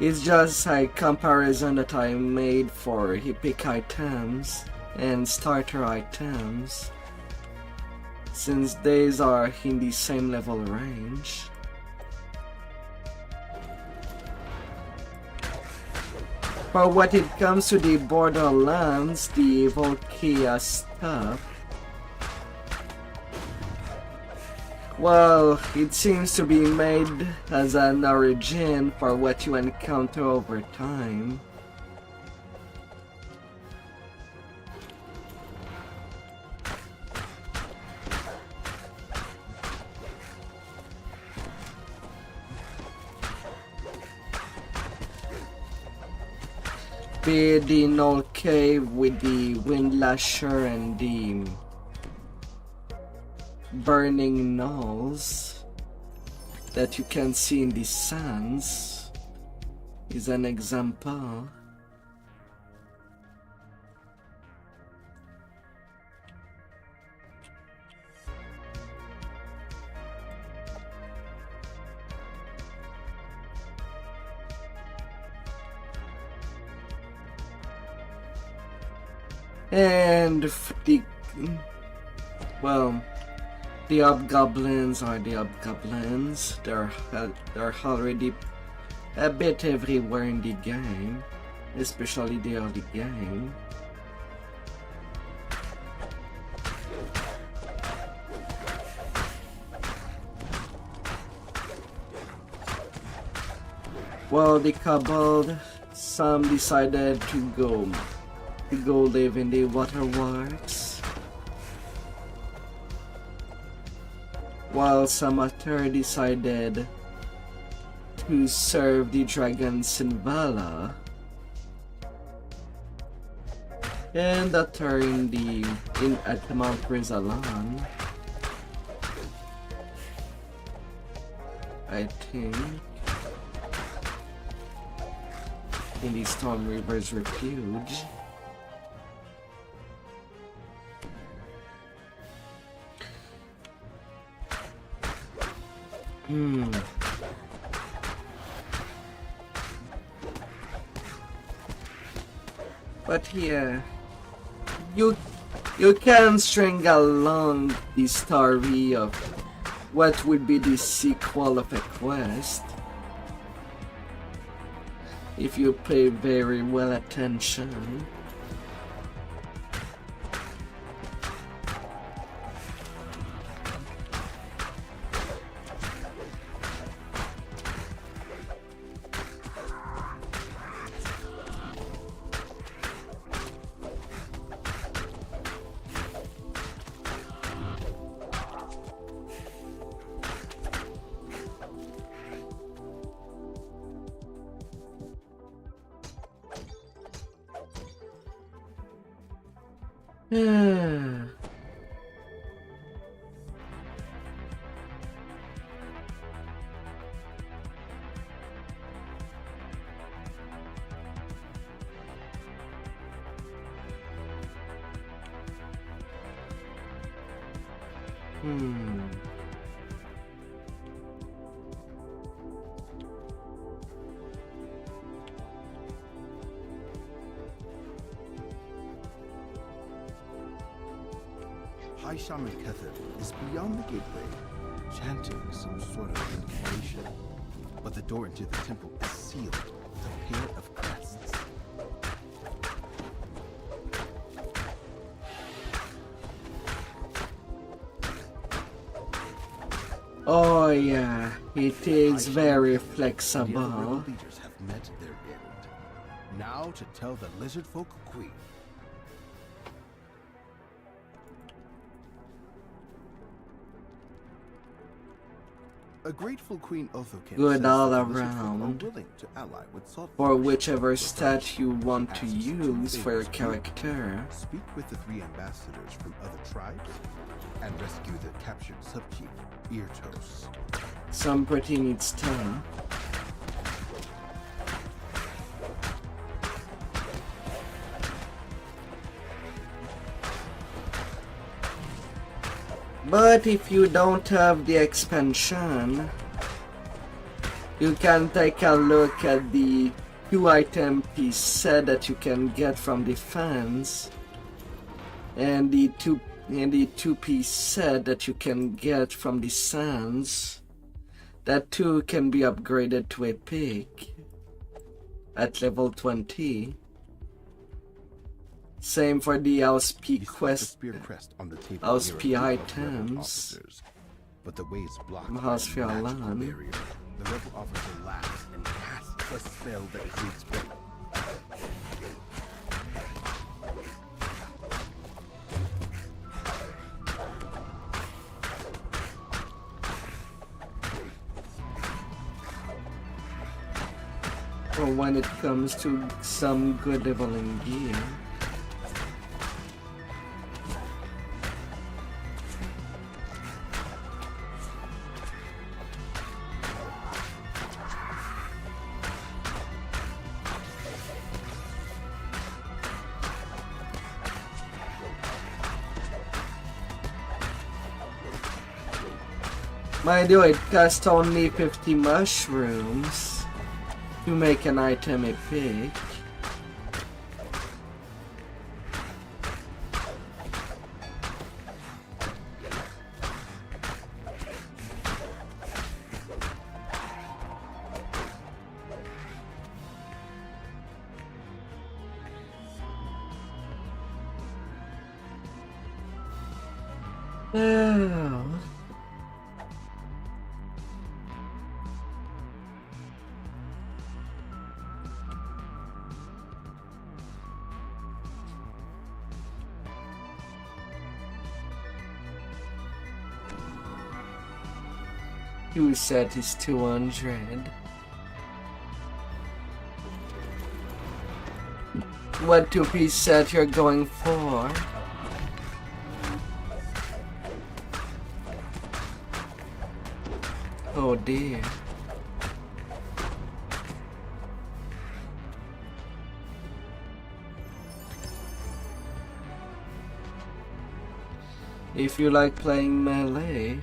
[SPEAKER 1] It's just a comparison that I made for epic items and starter items, since these are in the same level range. For what it comes to the Borderlands, the Volkia stuff, well, it seems to be made as an origin for what you encounter over time. Be it the Null Cave with the Windlasher and the burning knolls that you can see in the sands is an example. And the hobgoblins are the hobgoblins. They're already a bit everywhere in the game, especially the early game. Well, the kobold, some decided to go live in the waterworks, while some other decided to serve the dragons in Vala, and other at Mount Rizzalan, I think. In the Storm River's Refuge. But yeah, you can string along the story of what would be the sequel of a quest if you pay very well attention.
[SPEAKER 13] High Shaman Kether is beyond the gateway, chanting some sort of incantation. But the door into the temple is sealed with a pair of crests.
[SPEAKER 1] Oh yeah, it is very flexible.
[SPEAKER 13] The other rebel leaders have met their end. Now to tell the lizard folk queen. A grateful Queen Othokin
[SPEAKER 1] Good
[SPEAKER 13] says
[SPEAKER 1] all
[SPEAKER 13] that the lizard folk
[SPEAKER 1] around.
[SPEAKER 13] are willing to ally with Saltfire.
[SPEAKER 1] For whichever stat you want to use for your character.
[SPEAKER 13] Speak with the 3 ambassadors from other tribes and rescue the captured subchief, Irtos.
[SPEAKER 1] Some pretty neat stuff. But if you don't have the expansion, you can take a look at the 2-item piece set that you can get from the fans, and the two-piece set that you can get from the sands. That too can be upgraded to epic at level 20. Same for the Ausp quest, Ausp items.
[SPEAKER 13] But the way is blocked by
[SPEAKER 1] House
[SPEAKER 13] a magical
[SPEAKER 1] Fialan.
[SPEAKER 13] barrier. The rebel officer laughs and casts a spell that creates venom.
[SPEAKER 1] Or when it comes to some good leveling gear. Mind you, it costs only 50 mushrooms to make an item epic. Oh. You said it's 200. What 2-piece set you're going for? Oh dear. If you like playing melee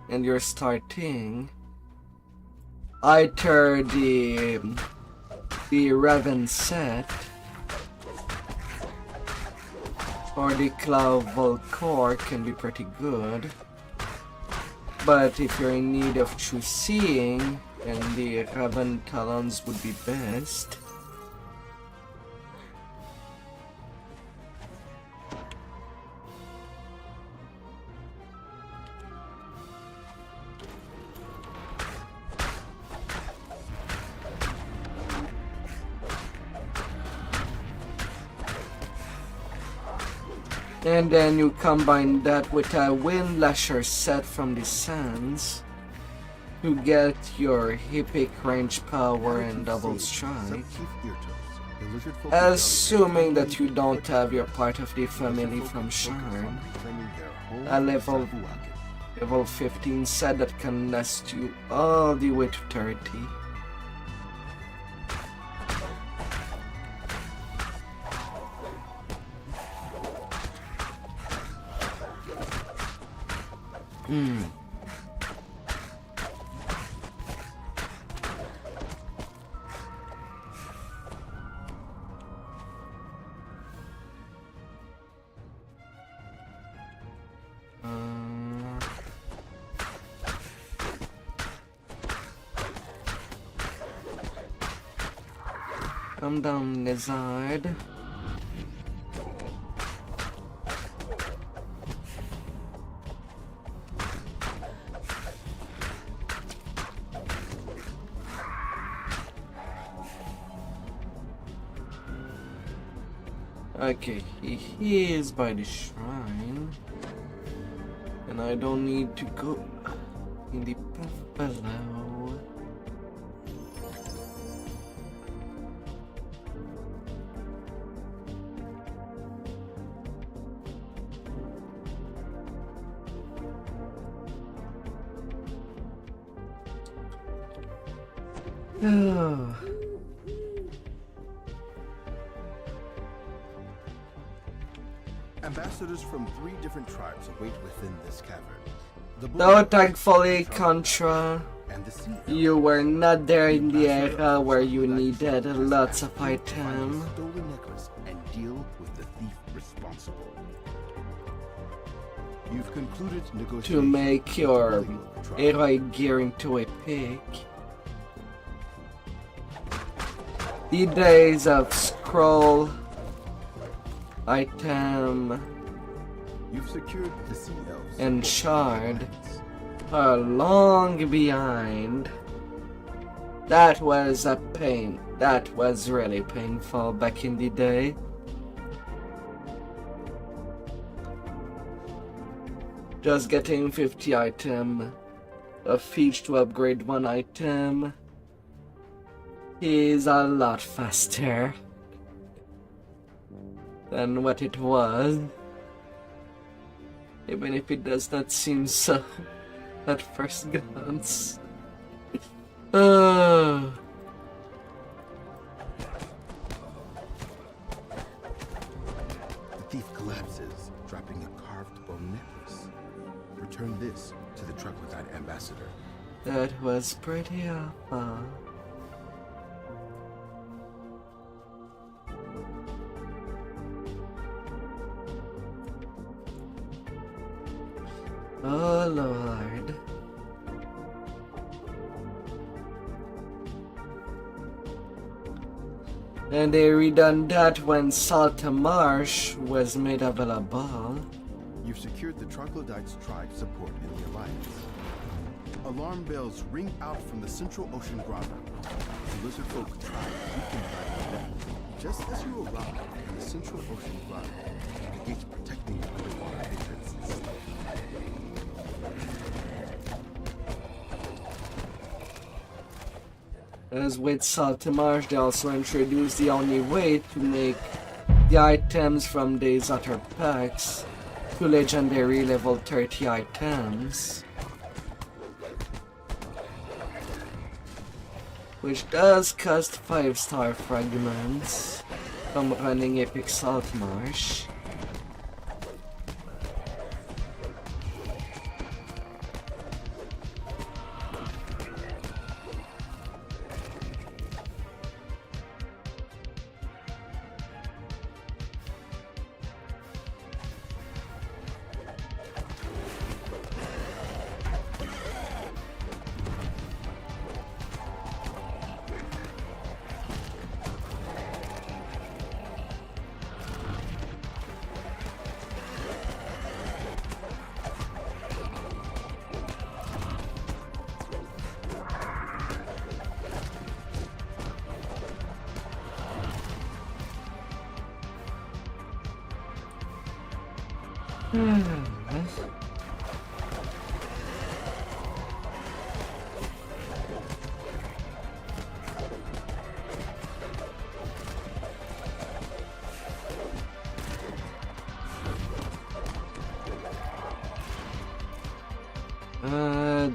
[SPEAKER 1] and you're starting, either the Raven set or the Clavel core can be pretty good. But if you're in need of true seeing, then the Raven Talons would be best. And then you combine that with a Windlasher set from the Sands to get your Hippic range power and double strike. Assuming that you don't have your part of the family from Shard. A level 15 set that can last you all the way to 30. Come down, lizard. Okay, he is by the shrine, and I don't need to go in the path below. Oh.
[SPEAKER 13] Ambassadors from 3 different tribes await within this cavern.
[SPEAKER 1] Though thankfully, Contra, you were not there in the era where you needed lots of items.
[SPEAKER 13] Stolen necklace and deal with the thief responsible. You've concluded negotiations
[SPEAKER 1] to make your heroic gear into a pick. The days of scroll item
[SPEAKER 13] You've secured the sea elves
[SPEAKER 1] and shard are long behind. That was a pain. That was really painful back in the day. Just getting 50 item of each to upgrade 1 item is a lot faster than what it was, even if it does not seem so at first glance.
[SPEAKER 13] The thief collapses, dropping a carved bone necklace. Return this to the truck with that ambassador.
[SPEAKER 1] That was pretty awful. Oh Lord. And they redone that when Salta Marsh was made available.
[SPEAKER 13] You've secured the troglodytes tribe support in the Alliance. Alarm bells ring out from the Central Ocean Grotto. The lizard folk tribe weakened by the event. Just as you arrive in the Central Ocean Grotto, the gates protecting the underwater entrances.
[SPEAKER 1] As with Saltmarsh, they also introduced the only way to make the items from these other packs to legendary level 30 items, which does cost 5-star fragments from running Epic Saltmarsh.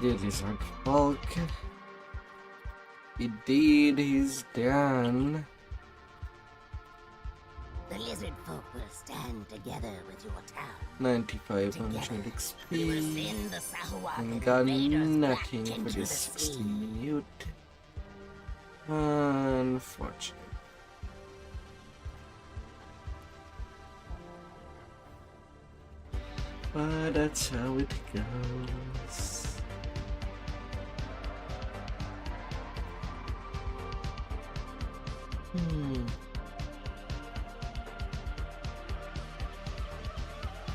[SPEAKER 1] The lizard folk. Indeed, he's done.
[SPEAKER 4] The lizard folk will stand together with your town.
[SPEAKER 1] 9500 XP.
[SPEAKER 4] We will send the Sahuagin
[SPEAKER 1] And got
[SPEAKER 4] invaders
[SPEAKER 1] nothing
[SPEAKER 4] back
[SPEAKER 1] for
[SPEAKER 4] into
[SPEAKER 1] this
[SPEAKER 4] the
[SPEAKER 1] 16
[SPEAKER 4] sea.
[SPEAKER 1] minute. Unfortunate. But that's how it goes.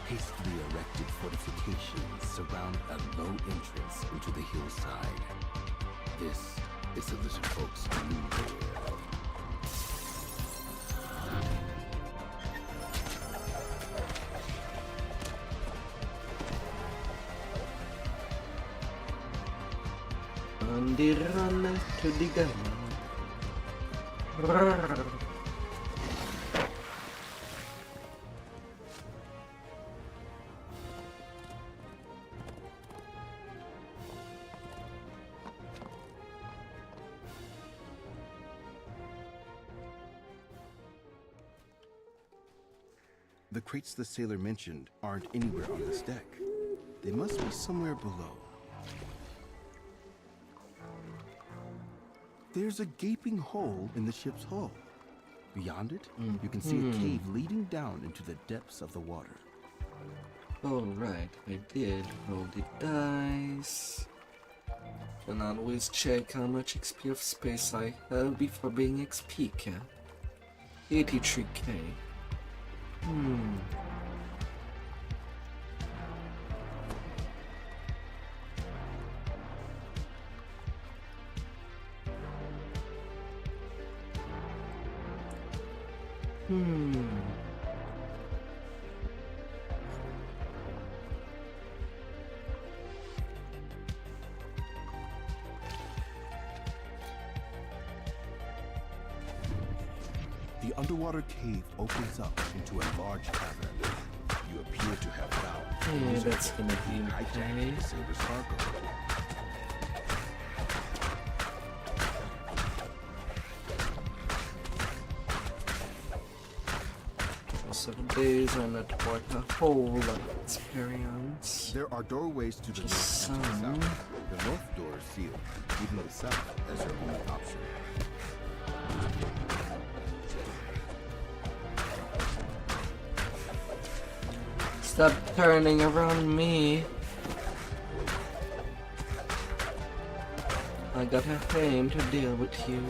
[SPEAKER 13] Hastily erected fortifications surround a low entrance into the hillside. This is the lizard folk's new lair.
[SPEAKER 1] On the run to the gun.
[SPEAKER 13] The crates the sailor mentioned aren't anywhere on this deck. They must be somewhere below. There's a gaping hole in the ship's hull. Beyond it, you can see a cave leading down into the depths of the water.
[SPEAKER 1] Oh right, I did roll the dice. And always check how much XP of space I have before being XP cap. 83k.
[SPEAKER 13] The underwater cave opens up into a large cavern. You appear to have found
[SPEAKER 1] Yeah, that's gonna be
[SPEAKER 13] hijacking the sailor's cargo.
[SPEAKER 1] 7 days and not worth a whole lot of experience.
[SPEAKER 13] There are doorways to the north and to the south. The north door is sealed, leaving the south as your only option.
[SPEAKER 1] Stop turning around me. I got a fame to deal with you.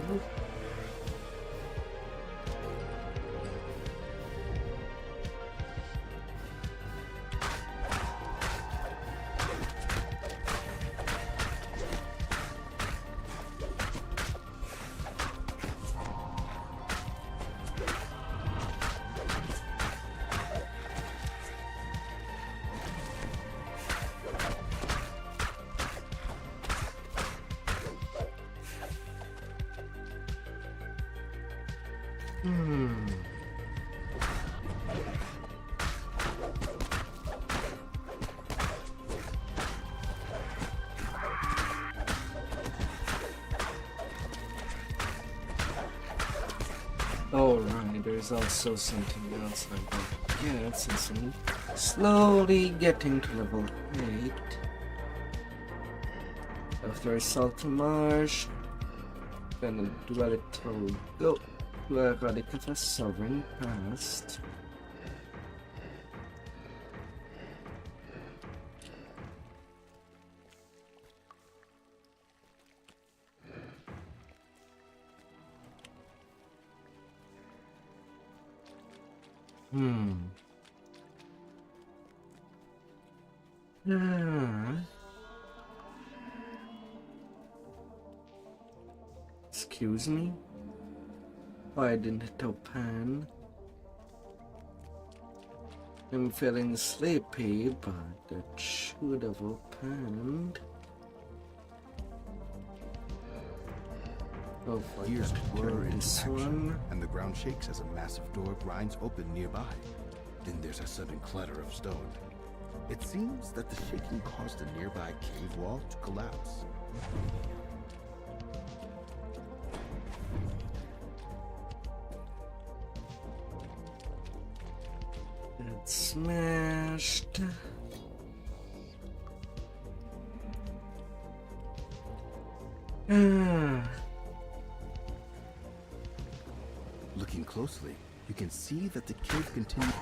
[SPEAKER 1] Oh right, there's also something else I got. Yeah, it's insane. Slowly getting to level 8. After Salty Marsh, gonna do a little go to a radical sovereign past. Excuse me? I didn't open. I'm feeling sleepy, but that should have opened. Oh,
[SPEAKER 13] Here's blur into
[SPEAKER 1] this
[SPEAKER 13] action,
[SPEAKER 1] one.
[SPEAKER 13] and the ground shakes as a massive door grinds open nearby. Then there's a sudden clatter of stone. It seems that the shaking caused a nearby cave wall to collapse.
[SPEAKER 1] It's smashed.
[SPEAKER 13] Looking closely, you can see that the cave continues.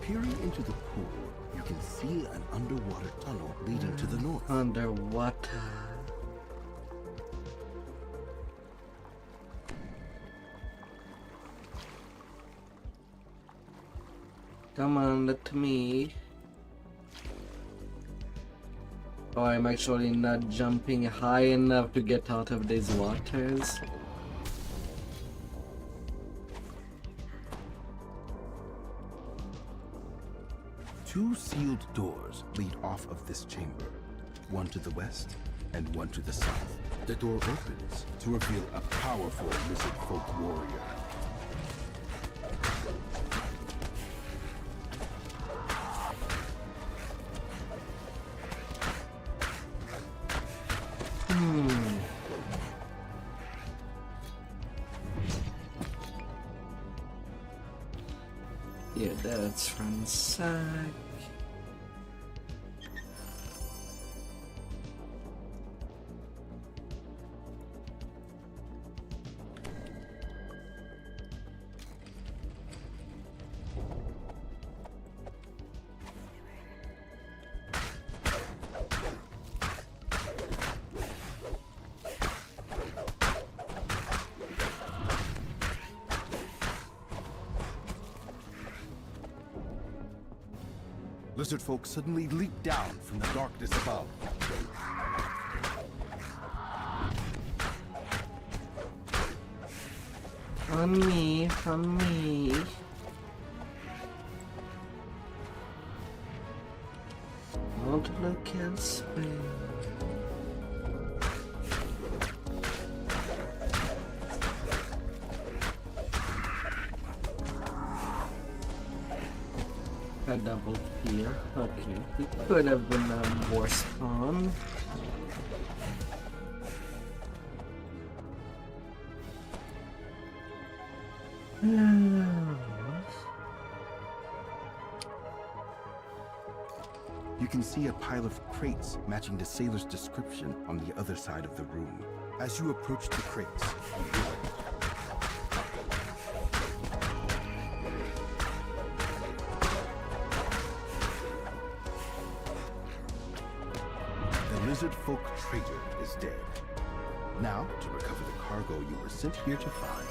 [SPEAKER 13] Peering into the pool, you can see an underwater tunnel leading to the north.
[SPEAKER 1] Underwater. Come on, let me. Oh, I'm actually not jumping high enough to get out of these waters.
[SPEAKER 13] Two sealed doors lead off of this chamber, one to the west and one to the south. The door opens to reveal a powerful lizard folk warrior.
[SPEAKER 1] Yeah, that's ransack.
[SPEAKER 13] Lizard folk suddenly leap down from the darkness above.
[SPEAKER 1] On me, on me. Don't look elsewhere. A double here. Okay, it could have been a more spawn.
[SPEAKER 13] You can see a pile of crates matching the sailor's description on the other side of the room. As you approach the crates, you hear it. The lizard folk traitor is dead. Now, to recover the cargo you were sent here to find,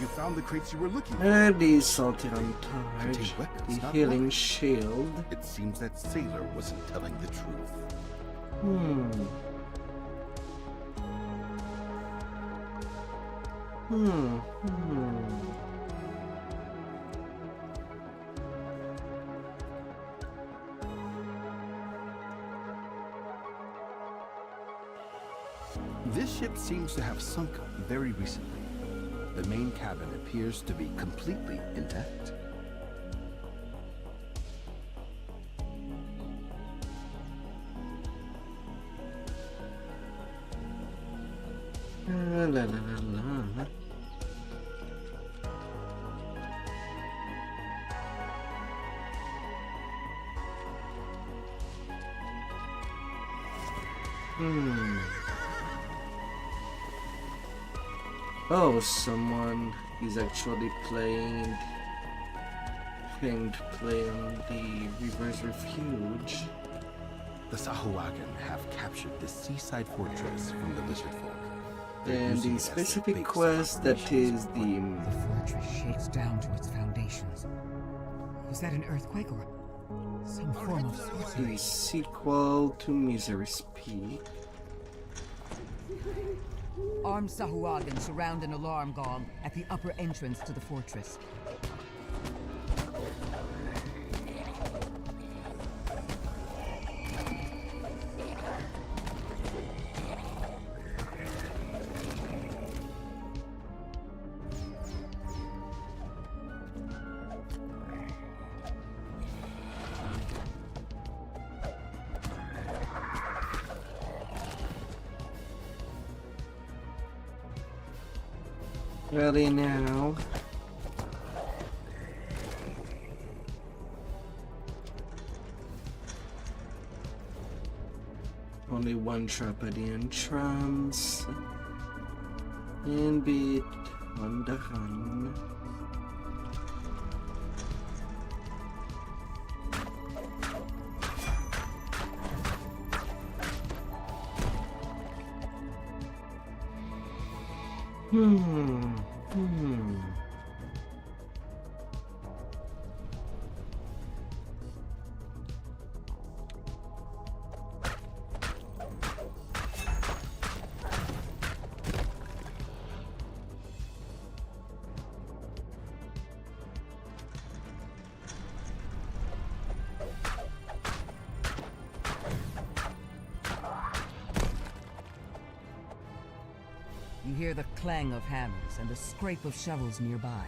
[SPEAKER 13] You found the crates you were looking for.
[SPEAKER 1] And the salted untouched.
[SPEAKER 13] Contain weapons,
[SPEAKER 1] The
[SPEAKER 13] not
[SPEAKER 1] healing
[SPEAKER 13] weapons.
[SPEAKER 1] shield.
[SPEAKER 13] It seems that sailor wasn't telling the truth.
[SPEAKER 1] Hmm. Hmm. Hmm.
[SPEAKER 13] This ship seems to have sunk very recently. The main cabin appears to be completely intact.
[SPEAKER 1] La la la la. Hmm. Oh, someone is actually trying to play on the Reverse Refuge.
[SPEAKER 13] The Sahuagin have captured the seaside fortress from the lizard folk. They're
[SPEAKER 1] And
[SPEAKER 13] using
[SPEAKER 1] the
[SPEAKER 13] it as their
[SPEAKER 1] specific
[SPEAKER 13] base of
[SPEAKER 1] quest that
[SPEAKER 13] operations.
[SPEAKER 1] is the
[SPEAKER 14] The fortress shakes down to its foundations. Was that an earthquake or some form of sorcery?
[SPEAKER 1] the sequel to Misery's Peak.
[SPEAKER 14] Armed Sahuagin surround an alarm gong at the upper entrance to the fortress.
[SPEAKER 1] Ready now. Only one trap at the entrance. And beat on the run. Hmm.
[SPEAKER 14] You hear the clang of hammers and the scrape of shovels nearby.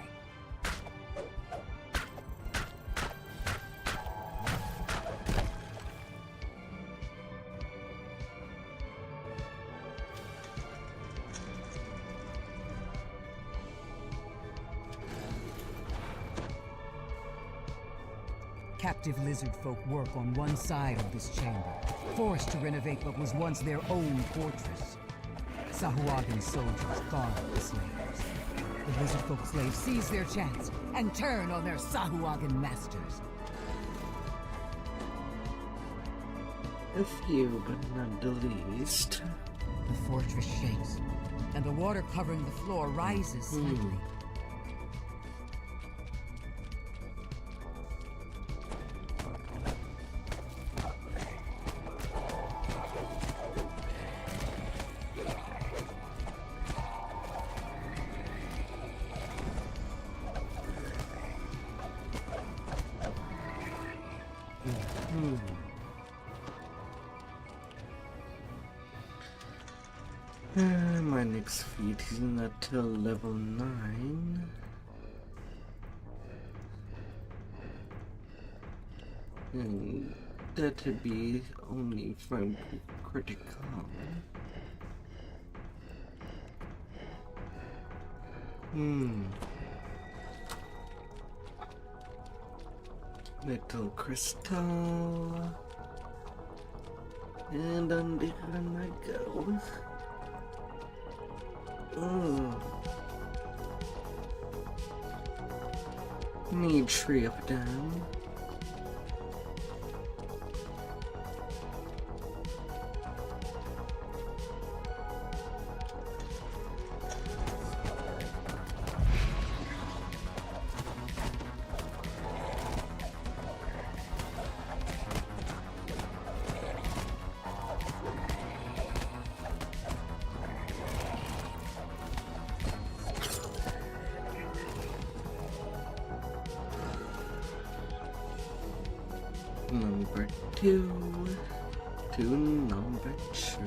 [SPEAKER 14] Captive lizard folk work on one side of this chamber, forced to renovate what was once their own fortress. Sahuagin soldiers guard the slaves. The lizard folk slaves seize their chance and turn on their Sahuagin masters.
[SPEAKER 1] A few, but not the least.
[SPEAKER 14] The fortress shakes, and the water covering the floor rises slightly.
[SPEAKER 1] My next feat is not till level 9. And that would be only from critical. Metal crystal. And on the run I go. Need 3 of them. number 2 to number 3.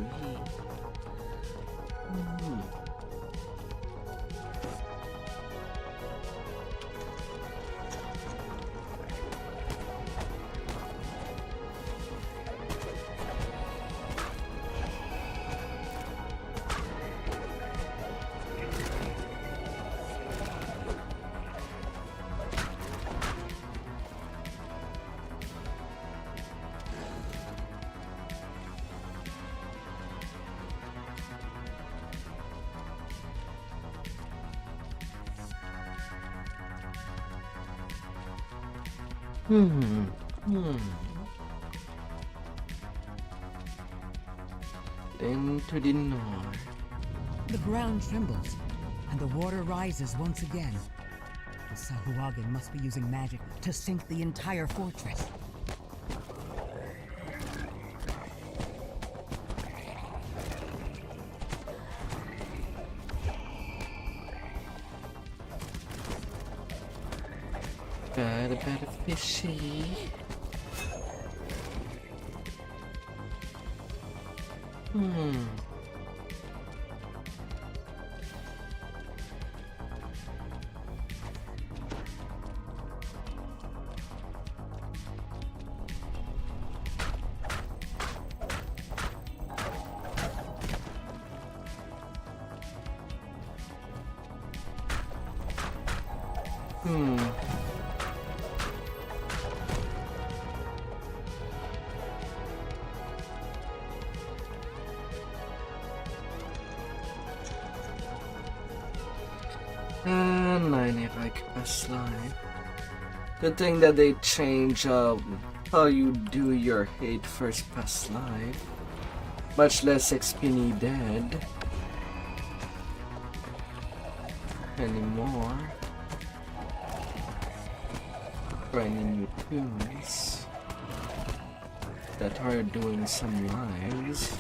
[SPEAKER 1] Then to the north.
[SPEAKER 14] The ground trembles, and the water rises once again. The Sahuagin must be using magic to sink the entire fortress.
[SPEAKER 1] Bad fishy. Slide. Good thing that they change how you do your 8 first pass slide. Much less XP needed anymore. For any new tunes that are doing some lives.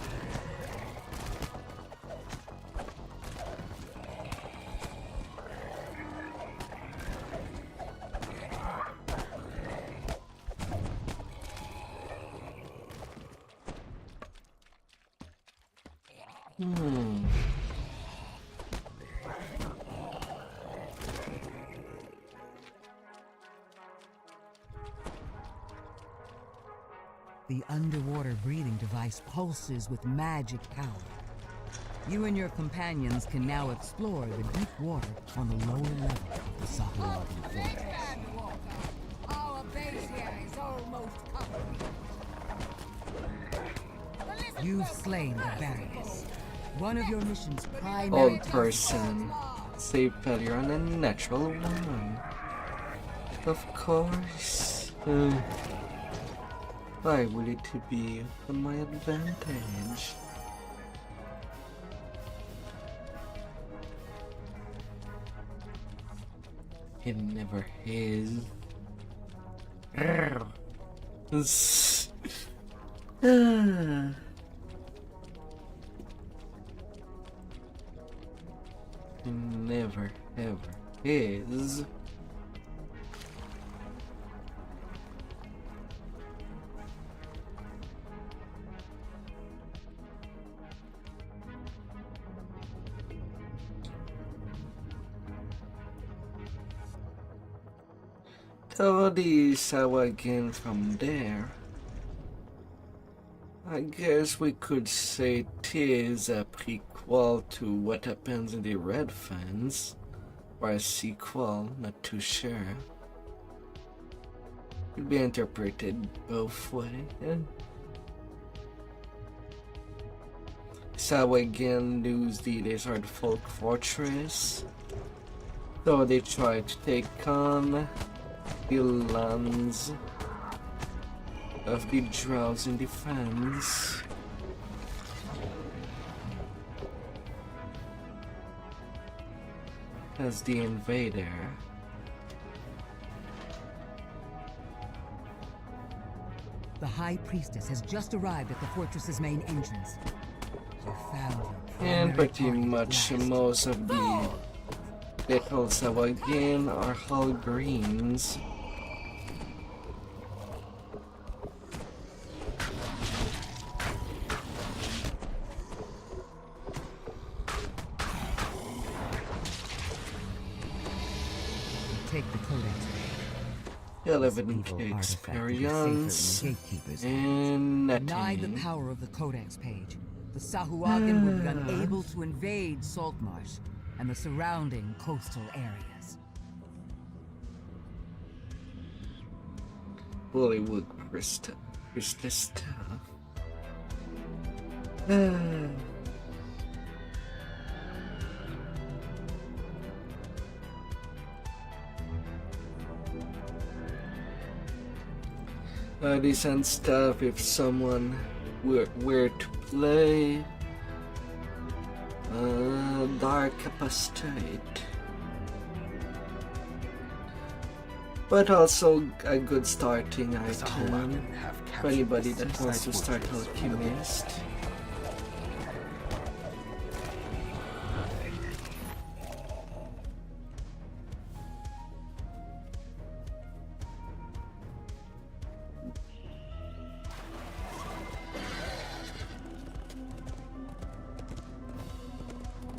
[SPEAKER 14] The underwater breathing device pulses with magic power. You and your companions can now explore the deep water on the lower level of the Sahuagin fortress.
[SPEAKER 7] Our base here is almost complete.
[SPEAKER 14] You've slain the barriers. One of your mission's primary
[SPEAKER 1] Old person. Save failure on a natural one. Of course. Why would it be to my advantage? It never is. Never ever is. So these again from there. I guess we could say tis a prequel to what happens in the Red Fans, or a sequel, not too sure. Could be interpreted both ways. So again lose the Desert Folk Fortress, so they try to take on the lands of the drowsing defense. As the invader.
[SPEAKER 14] The High Priestess has just arrived at the fortress's main entrance. You found your
[SPEAKER 1] And
[SPEAKER 14] primary
[SPEAKER 1] pretty
[SPEAKER 14] target
[SPEAKER 1] much
[SPEAKER 14] at last.
[SPEAKER 1] most of the vehicles again are hull greens.
[SPEAKER 14] take the codex.
[SPEAKER 1] 11k experience and
[SPEAKER 14] denied the
[SPEAKER 1] netting.
[SPEAKER 14] power of the codex page. The Sahuagin would be unable to invade Saltmarsh and the surrounding coastal areas.
[SPEAKER 1] Bollywood Krista. Decent stuff if someone were to play Dark Apostate. But also a good starting item for anybody that wants to start Alchemist.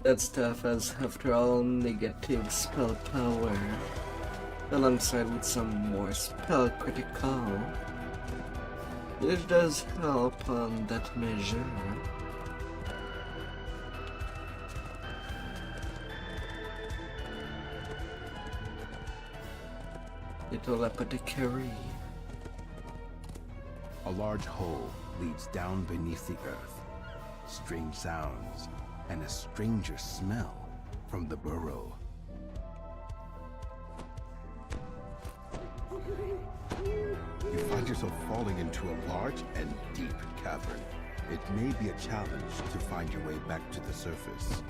[SPEAKER 1] That stuff has, after all, negative spell power, alongside with some more spell critical, which does help on that measure. Little apothecary.
[SPEAKER 13] A large hole leads down beneath the earth. Strange sounds and a stranger smell from the burrow. You find yourself falling into a large and deep cavern. It may be a challenge to find your way back to the surface.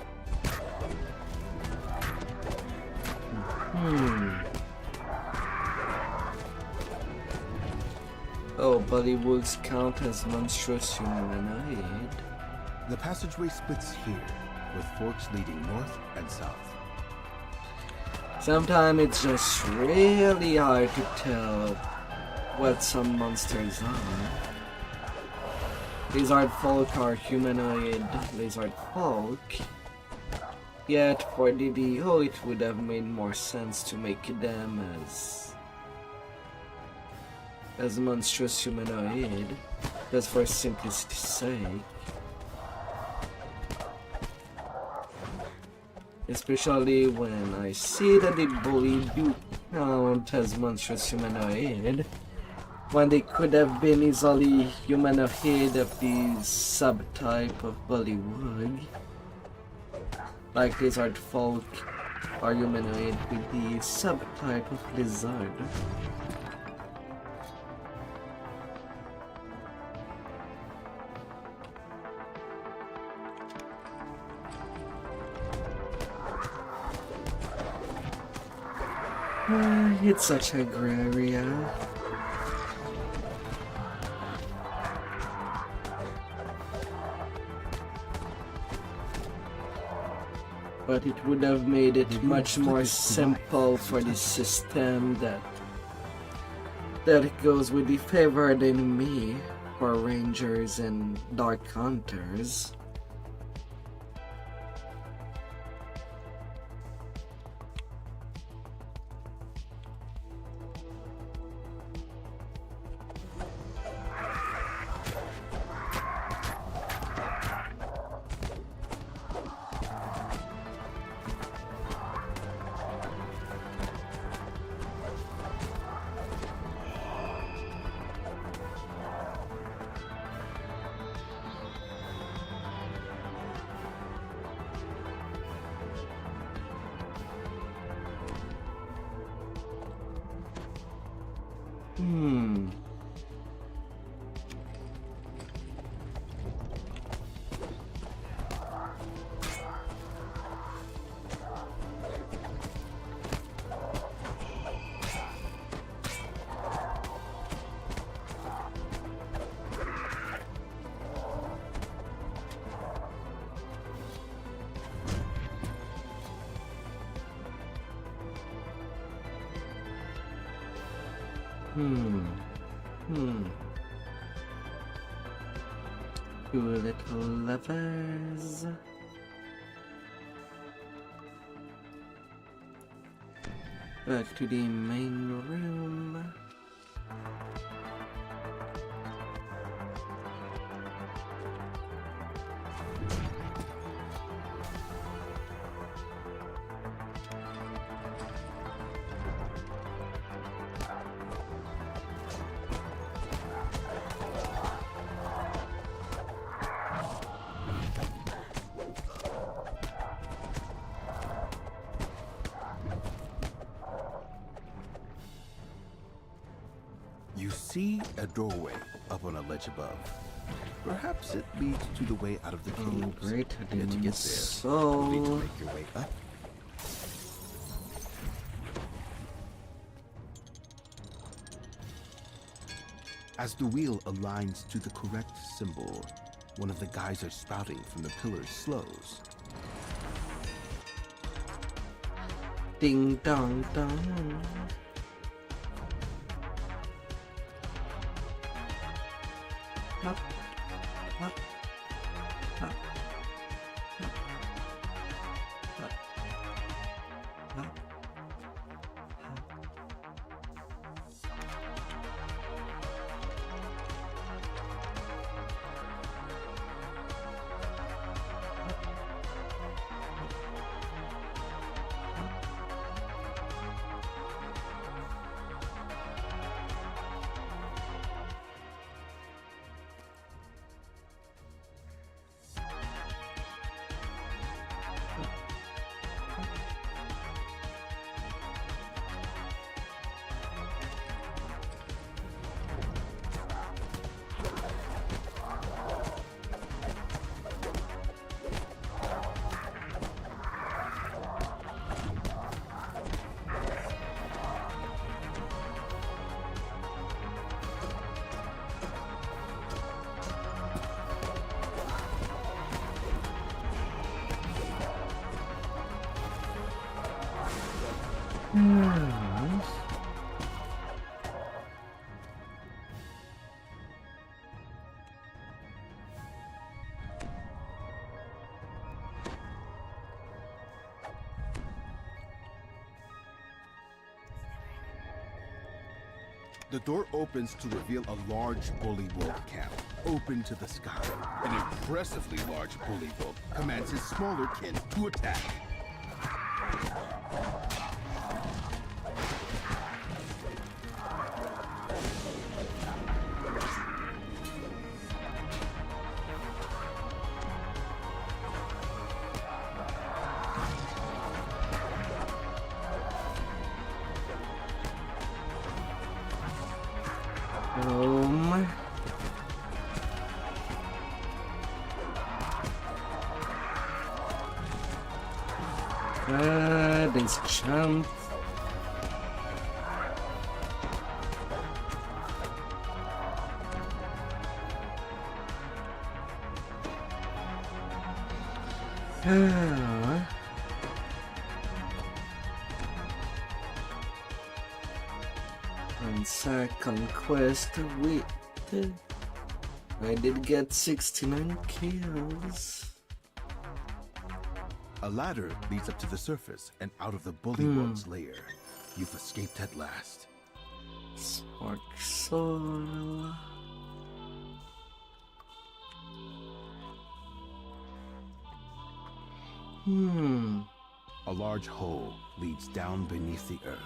[SPEAKER 1] Oh, Bollywoods count as monstrous humanoid.
[SPEAKER 13] The passageway splits here, with forks leading north and south.
[SPEAKER 1] Sometimes it's just really hard to tell what some monsters are. Lizard folk are humanoid lizard folk. Yet for DDO it would have made more sense to make them as monstrous humanoid, just for simplicity's sake. Especially when I see that the bully do count as monstrous humanoid, when they could have been easily humanoid of the subtype of Bollywood. Like lizard folk are humanoid with the subtype of lizard. It's such a gray area. But it would have made it much more simple for the system that it goes with the favored enemy for rangers and dark hunters. Two little levers. Back to the main room.
[SPEAKER 13] You see a doorway up on a ledge above. Perhaps it leads to the way out of the caves.
[SPEAKER 1] Oh, great. I
[SPEAKER 13] And to
[SPEAKER 1] didn't
[SPEAKER 13] get there, you'll need to make your way up. As the wheel aligns to the correct symbol, one of the geysers spouting from the pillars slows.
[SPEAKER 1] Ding dong dong. Up, up, up, up, up, up, up.
[SPEAKER 13] The door opens to reveal a large bullywug camp, open to the sky. An impressively large bullywug commands his smaller kin to attack.
[SPEAKER 1] This champ. And second quest I did get 69 kills.
[SPEAKER 13] A ladder leads up to the surface and out of the bullywug's lair. You've escaped at last.
[SPEAKER 1] Spark soul.
[SPEAKER 13] A large hole leads down beneath the earth.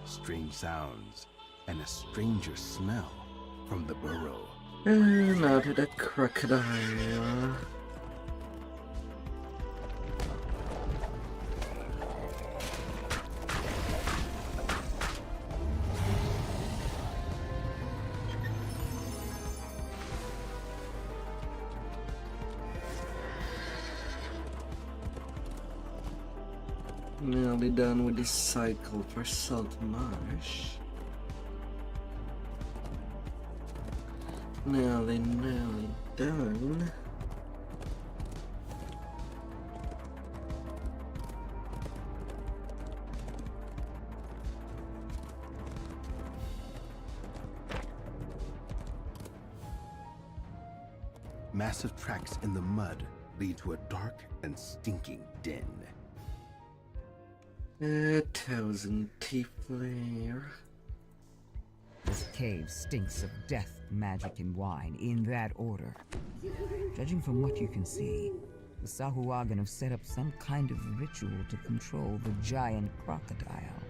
[SPEAKER 13] Strange sounds and a stranger smell from the burrow.
[SPEAKER 1] Now to the crocodile. Nearly done with this cycle for Salt Marsh. Nearly done.
[SPEAKER 13] Massive tracks in the mud lead to a dark and stinking den.
[SPEAKER 1] 1,000 teeth flare.
[SPEAKER 14] This cave stinks of death, magic, and wine, in that order. Judging from what you can see, the Sahuagin have set up some kind of ritual to control the giant crocodile,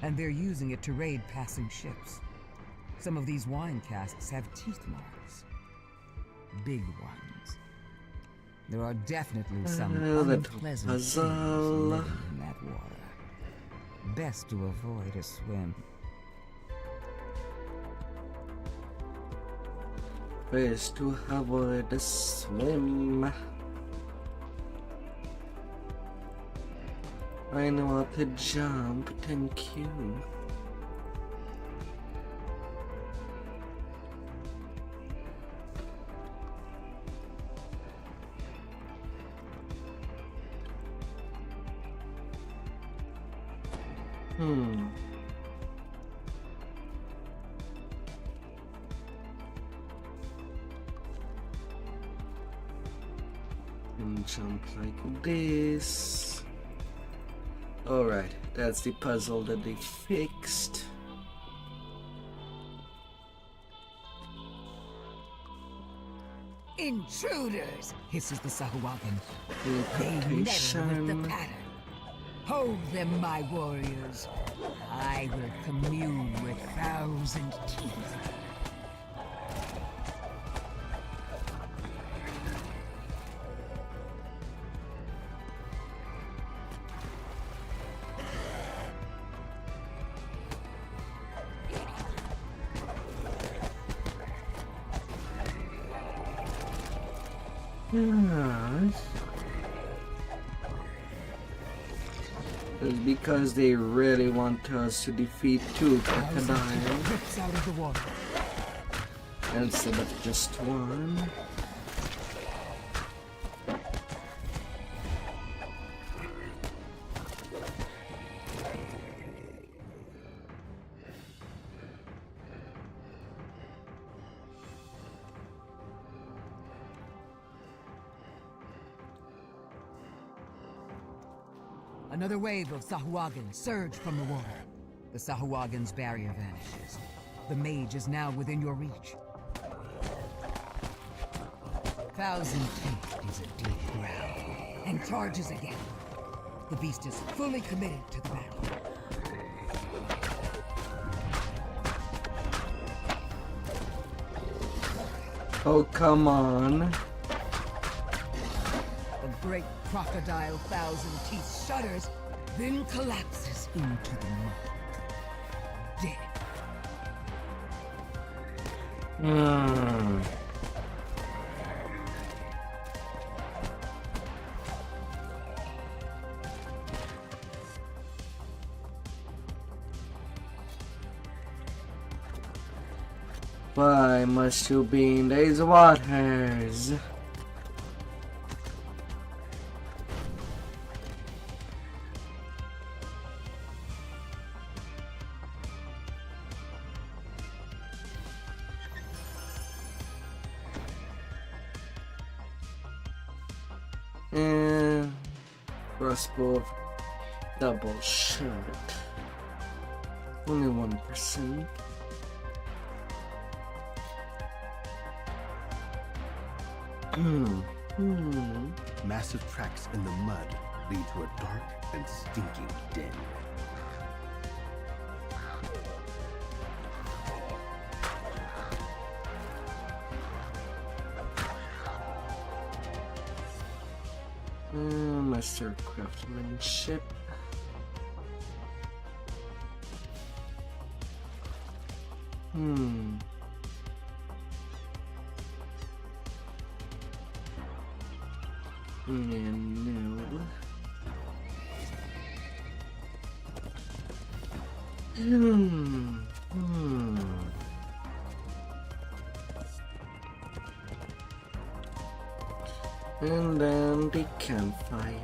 [SPEAKER 14] and they're using it to raid passing ships. Some of these wine casks have teeth marks. Big ones. There are definitely some unpleasant things living in that water. Best to avoid a swim.
[SPEAKER 1] Best to avoid a swim. I know how to jump, thank you. And jump like this. Alright, that's the puzzle that they fixed.
[SPEAKER 14] Intruders! Hisses the Sahuagin. They
[SPEAKER 1] Incantation.
[SPEAKER 14] meddle with the pattern. Hold them, my warriors. I will commune with 1,000 teeth.
[SPEAKER 1] Yes. It's because they really want us to defeat 2 crocodiles
[SPEAKER 14] Rips out of the water.
[SPEAKER 1] instead of just 1.
[SPEAKER 14] Another wave of Sahuagin surge from the water. The Sahuagin's barrier vanishes. The mage is now within your reach. 1,000 teeth is a deep growl and charges again. The beast is fully committed to the battle.
[SPEAKER 1] Oh, come on.
[SPEAKER 14] The great crocodile 1,000 teeth shudders, then collapses into the mud. Dead.
[SPEAKER 1] Why must you be in these waters? And crossbow double shot. Only 1%.
[SPEAKER 13] Massive tracks in the mud lead to a dark and stinking den.
[SPEAKER 1] Master craftsmanship. And no. And then the campfire.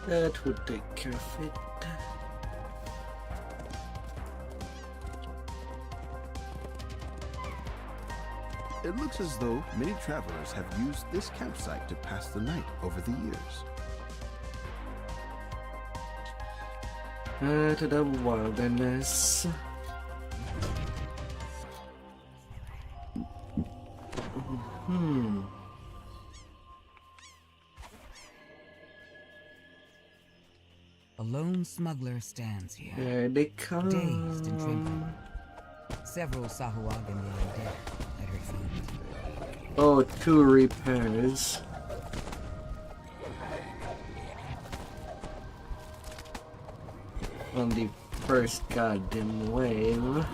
[SPEAKER 1] That would take care of it.
[SPEAKER 13] It looks as though many travelers have used this campsite to pass the night over the years.
[SPEAKER 1] To the wilderness.
[SPEAKER 14] A lone smuggler stands here,
[SPEAKER 1] Here they come.
[SPEAKER 14] dazed and trembling. Several Sahuagin lie dead at her feet.
[SPEAKER 1] Oh, 2 repairs. On the first goddamn wave.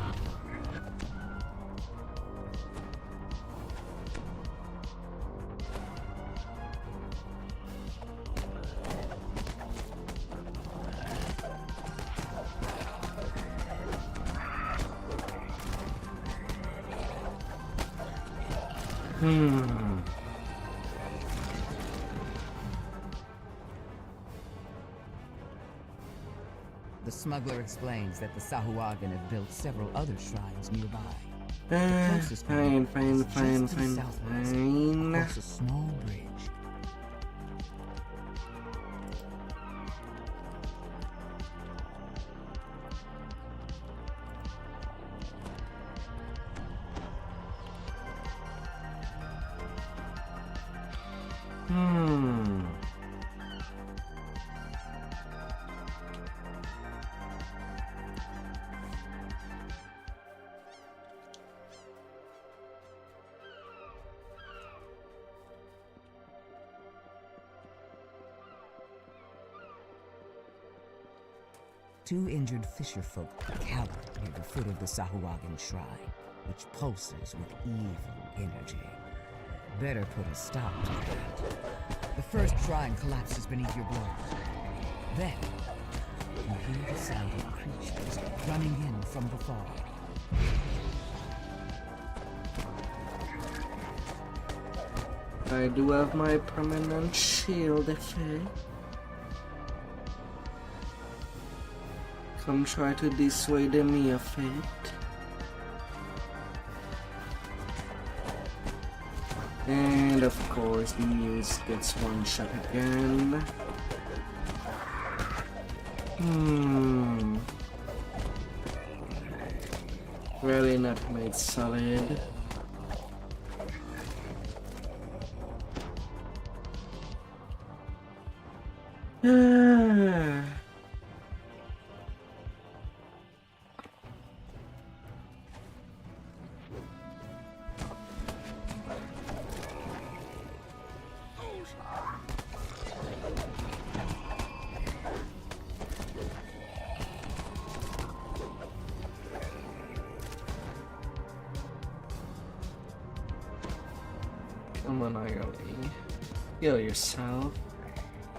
[SPEAKER 14] The smuggler explains that the Sahuagin have built several other shrines nearby. The closest one is just to the southwest, across a small bridge. Two injured fisherfolk cower near the foot of the Sahuagin shrine, which pulses with evil energy. Better put a stop to that. The first shrine collapses beneath your blows. Then, you hear the sound of creatures running in from the fog.
[SPEAKER 1] I do have my permanent shield effect. Come try to dissuade me of it. And of course the news gets one shot again. Really not made solid. Come on, Ireland. Heal yourself.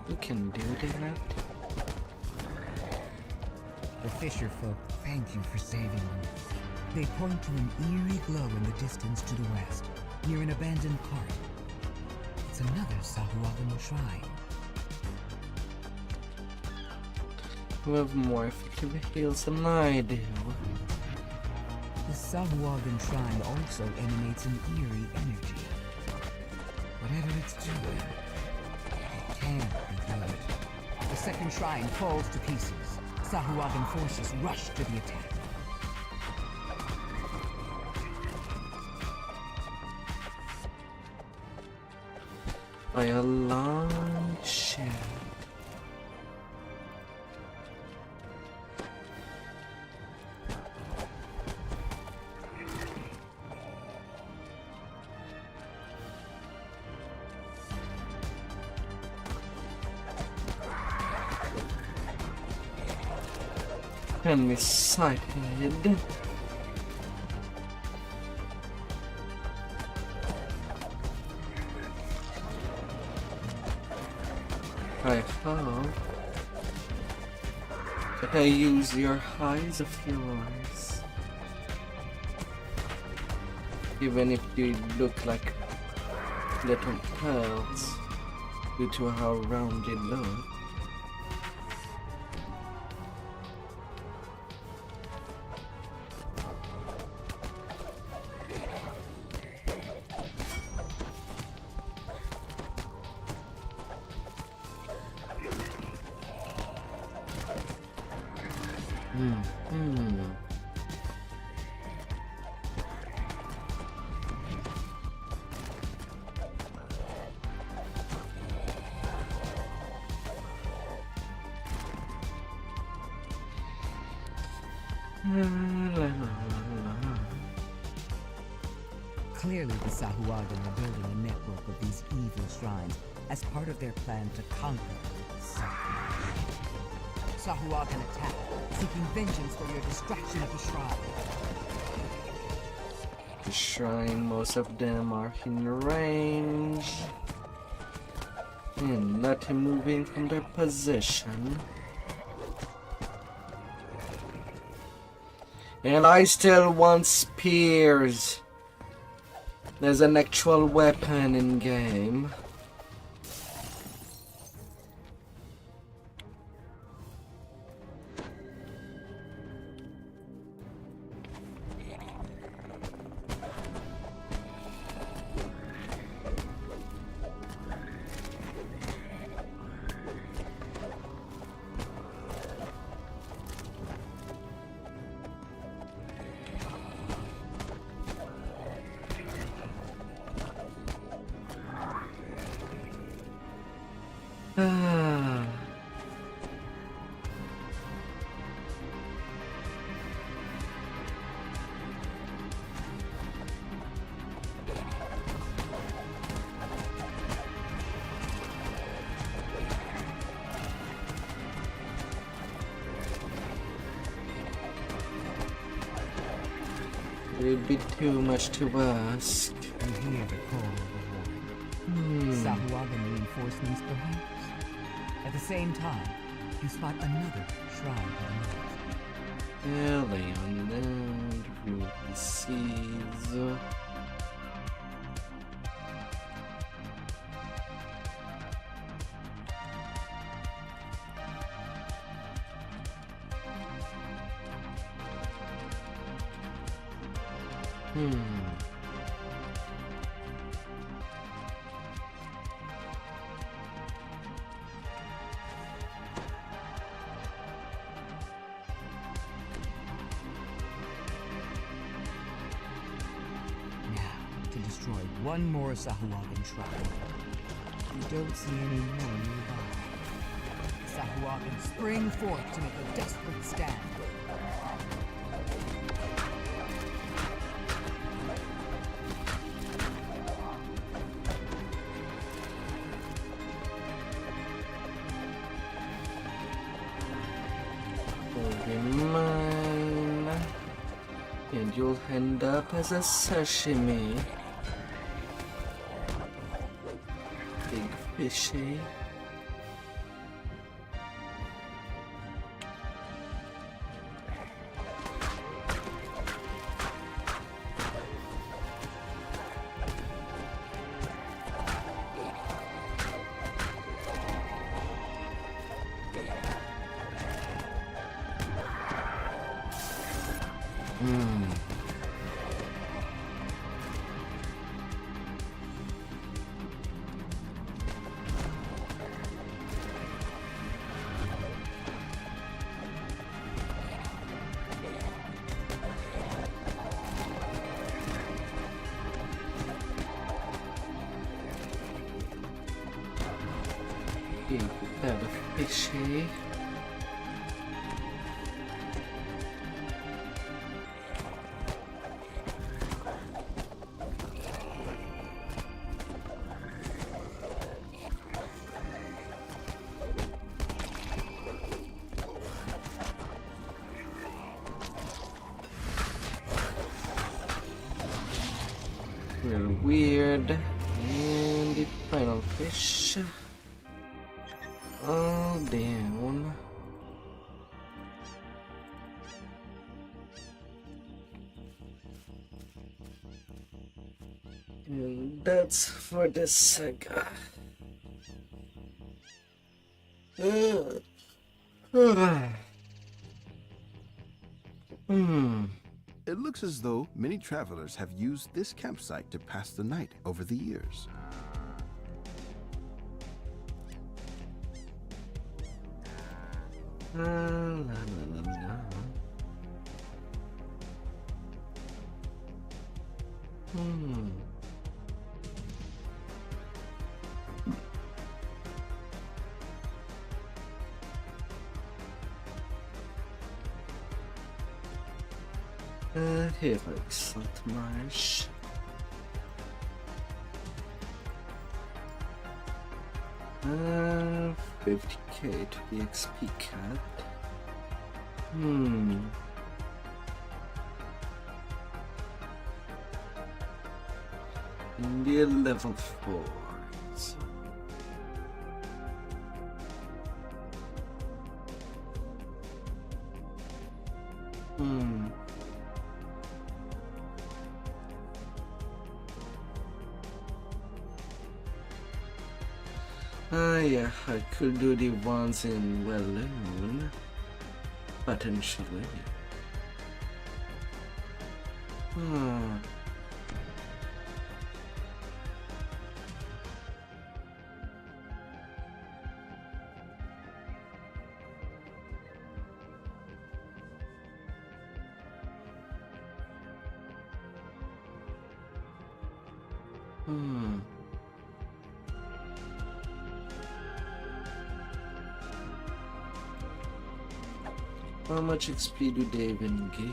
[SPEAKER 1] You can do that.
[SPEAKER 14] The fisherfolk thank you for saving them. They point to an eerie glow in the distance to the west, near an abandoned cart. It's another Sahuagin shrine.
[SPEAKER 1] You have more effective heals than I do.
[SPEAKER 14] The Sahuagin shrine also emanates an eerie energy. Whatever it's doing, it can't be good. The second shrine falls to pieces. Sahuagin forces rush to the attack.
[SPEAKER 1] By a long shot. And we sighted. I hope that I use your eyes of yours. Even if you look like little pearls due to how round you look.
[SPEAKER 14] Clearly, the Sahuagin are building a network of these evil shrines as part of their plan to conquer something. Sahuagin attack, seeking vengeance for your destruction of the shrine.
[SPEAKER 1] The shrine, most of them are in range. And let him move in from their position. And I still want spears. There's an actual weapon in game. It'd be too much to ask.
[SPEAKER 14] You hear the call of the warning. Sahuagin reinforcements, perhaps? At the same time, you spot another shrine to the north.
[SPEAKER 1] Early on land, ruby seas.
[SPEAKER 14] One more Sahuagin shrine. You don't see any more nearby. The Sahuagin spring forth to make a desperate stand.
[SPEAKER 1] Mine. And you'll end up as a sashimi. Fishy. Kind of fishy. Real weird. And the final fish. All down. And that's for this saga.
[SPEAKER 13] It looks as though many travelers have used this campsite to pass the night over the years.
[SPEAKER 1] La, la, la, la. Heroics, not much. 50k to the XP cap. India level 4. Yeah, I could do the ones in Walloon, potentially. How much XP do they even give?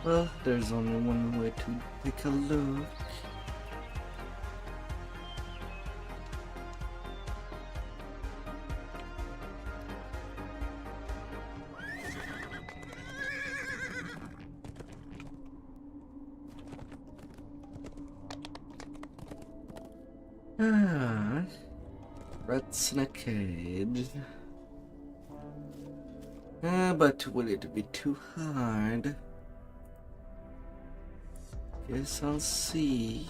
[SPEAKER 1] Well, there's only one way to take a look. Rats in a cage. But will it be too hard? Guess I'll see.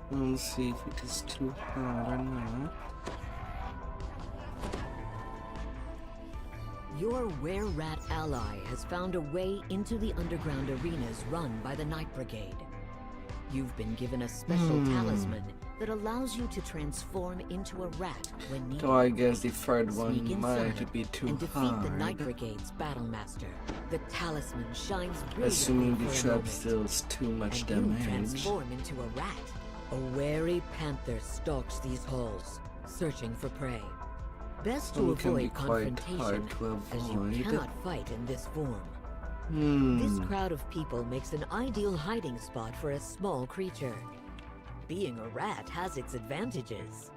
[SPEAKER 1] We'll see if it is too hard or not.
[SPEAKER 15] Your were-rat ally has found a way into the underground arenas run by the Night Brigade. You've been given a special talisman that allows you to transform into a rat when needed.
[SPEAKER 1] So I guess the third one
[SPEAKER 15] Sneak
[SPEAKER 1] might
[SPEAKER 15] inside
[SPEAKER 1] be too
[SPEAKER 15] and defeat
[SPEAKER 1] hard.
[SPEAKER 15] the Night Brigade's battle master. The talisman shines brilliantly
[SPEAKER 1] Assuming the
[SPEAKER 15] for a
[SPEAKER 1] trap
[SPEAKER 15] moment,
[SPEAKER 1] deals too much
[SPEAKER 15] and
[SPEAKER 1] damage.
[SPEAKER 15] you transform into a rat. A wary panther stalks these halls, searching for prey. Best to
[SPEAKER 1] It can be
[SPEAKER 15] avoid
[SPEAKER 1] quite
[SPEAKER 15] confrontation,
[SPEAKER 1] hard to
[SPEAKER 15] as you
[SPEAKER 1] avoid.
[SPEAKER 15] cannot fight in this form. This crowd of people makes an ideal hiding spot for a small creature. Being a rat has its advantages.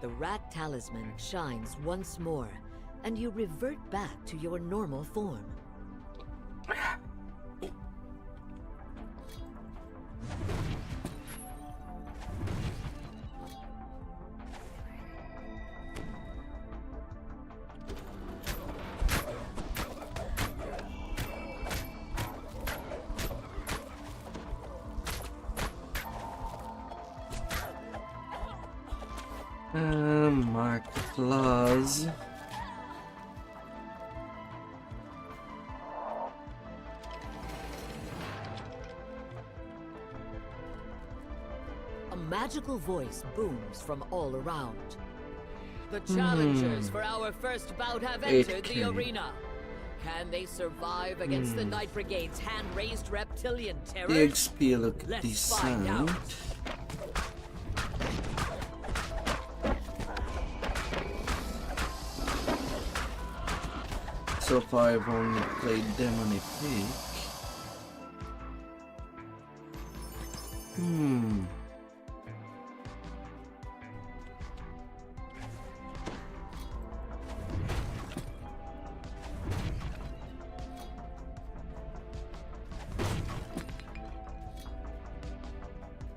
[SPEAKER 15] The rat talisman shines once more, and you revert back to your normal form.
[SPEAKER 1] Mark claws.
[SPEAKER 15] A magical voice booms from all around.
[SPEAKER 8] The challengers for our first bout have entered the
[SPEAKER 1] 8K.
[SPEAKER 8] arena. Can they survive against the Night Brigade's hand-raised reptilian terror?
[SPEAKER 1] The XP look
[SPEAKER 8] Let's find out.
[SPEAKER 1] decent. So far I've only played them on a pick.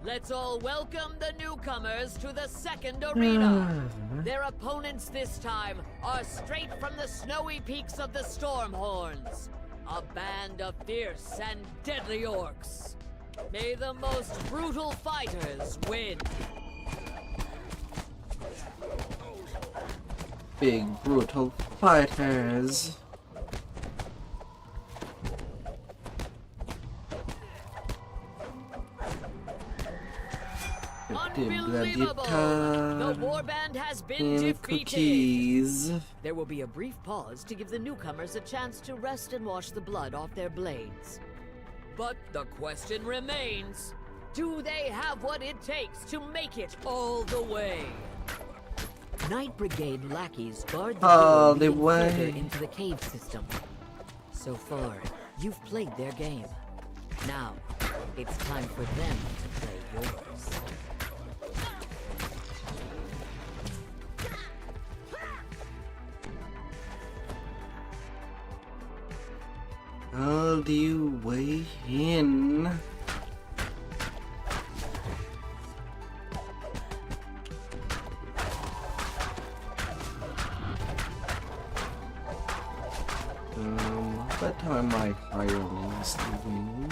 [SPEAKER 8] Let's all welcome the newcomers to the second arena. Their opponents this time are straight from the snowy peaks of the Stormhorns.
[SPEAKER 15] a band of fierce and deadly orcs. May the most brutal fighters win.
[SPEAKER 1] Big brutal fighters.
[SPEAKER 15] Unbelievable! The warband has been defeated.
[SPEAKER 1] Cookies.
[SPEAKER 15] There will be a brief pause to give the newcomers a chance to rest and wash the blood off their blades. But the question remains, do they have what it takes to make it all the way? Night Brigade lackeys guard the
[SPEAKER 1] all
[SPEAKER 15] door
[SPEAKER 1] the
[SPEAKER 15] leading further
[SPEAKER 1] way
[SPEAKER 15] into the cave system. So far, you've played their game. Now, it's time for them to play yours.
[SPEAKER 1] all the way in. What are my hirelings doing?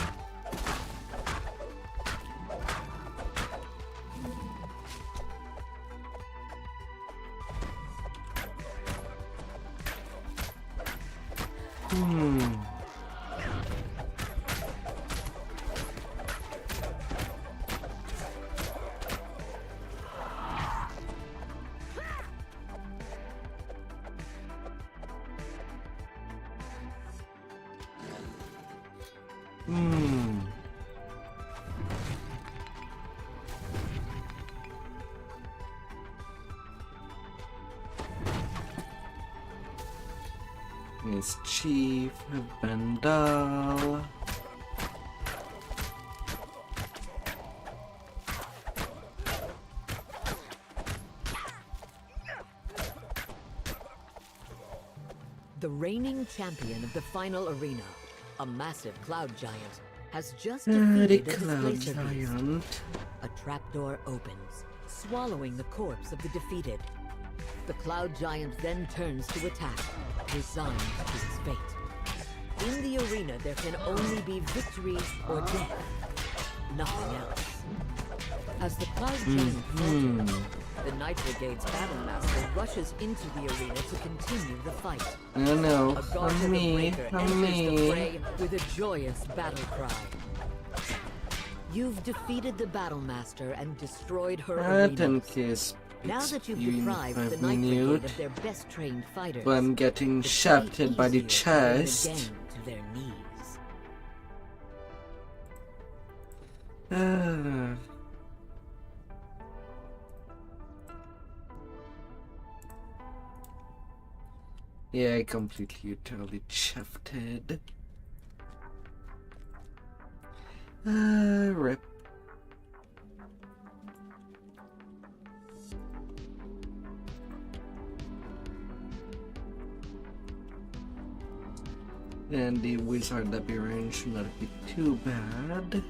[SPEAKER 1] Mischief, Vandal.
[SPEAKER 15] The reigning champion of the final arena, a massive cloud giant, has just defeated a
[SPEAKER 1] Cloud
[SPEAKER 15] displacer beast.
[SPEAKER 1] Giant.
[SPEAKER 15] A trapdoor opens, swallowing the corpse of the defeated. The cloud giant then turns to attack, resigned to his fate. In the arena, there can only be victory or death, nothing else. As the cloud giant falters, the Night Brigade's battle master rushes into the arena to continue the fight.
[SPEAKER 1] No, no,
[SPEAKER 15] A guard of the breaker enters the
[SPEAKER 1] me.
[SPEAKER 15] fray with a joyous battle cry. You've defeated the battle master and destroyed her arena.
[SPEAKER 1] In case
[SPEAKER 15] Now that you've
[SPEAKER 1] in
[SPEAKER 15] deprived the
[SPEAKER 1] 5
[SPEAKER 15] Night Brigade
[SPEAKER 1] minutes,
[SPEAKER 15] of their best trained fighters,
[SPEAKER 1] but I'm getting
[SPEAKER 15] it's
[SPEAKER 1] shafted by the
[SPEAKER 15] easier to bring the
[SPEAKER 1] chest.
[SPEAKER 15] gang to their knees.
[SPEAKER 1] Yeah, I completely utterly shafted. Rip. And the wizard labyrinth should not be too bad.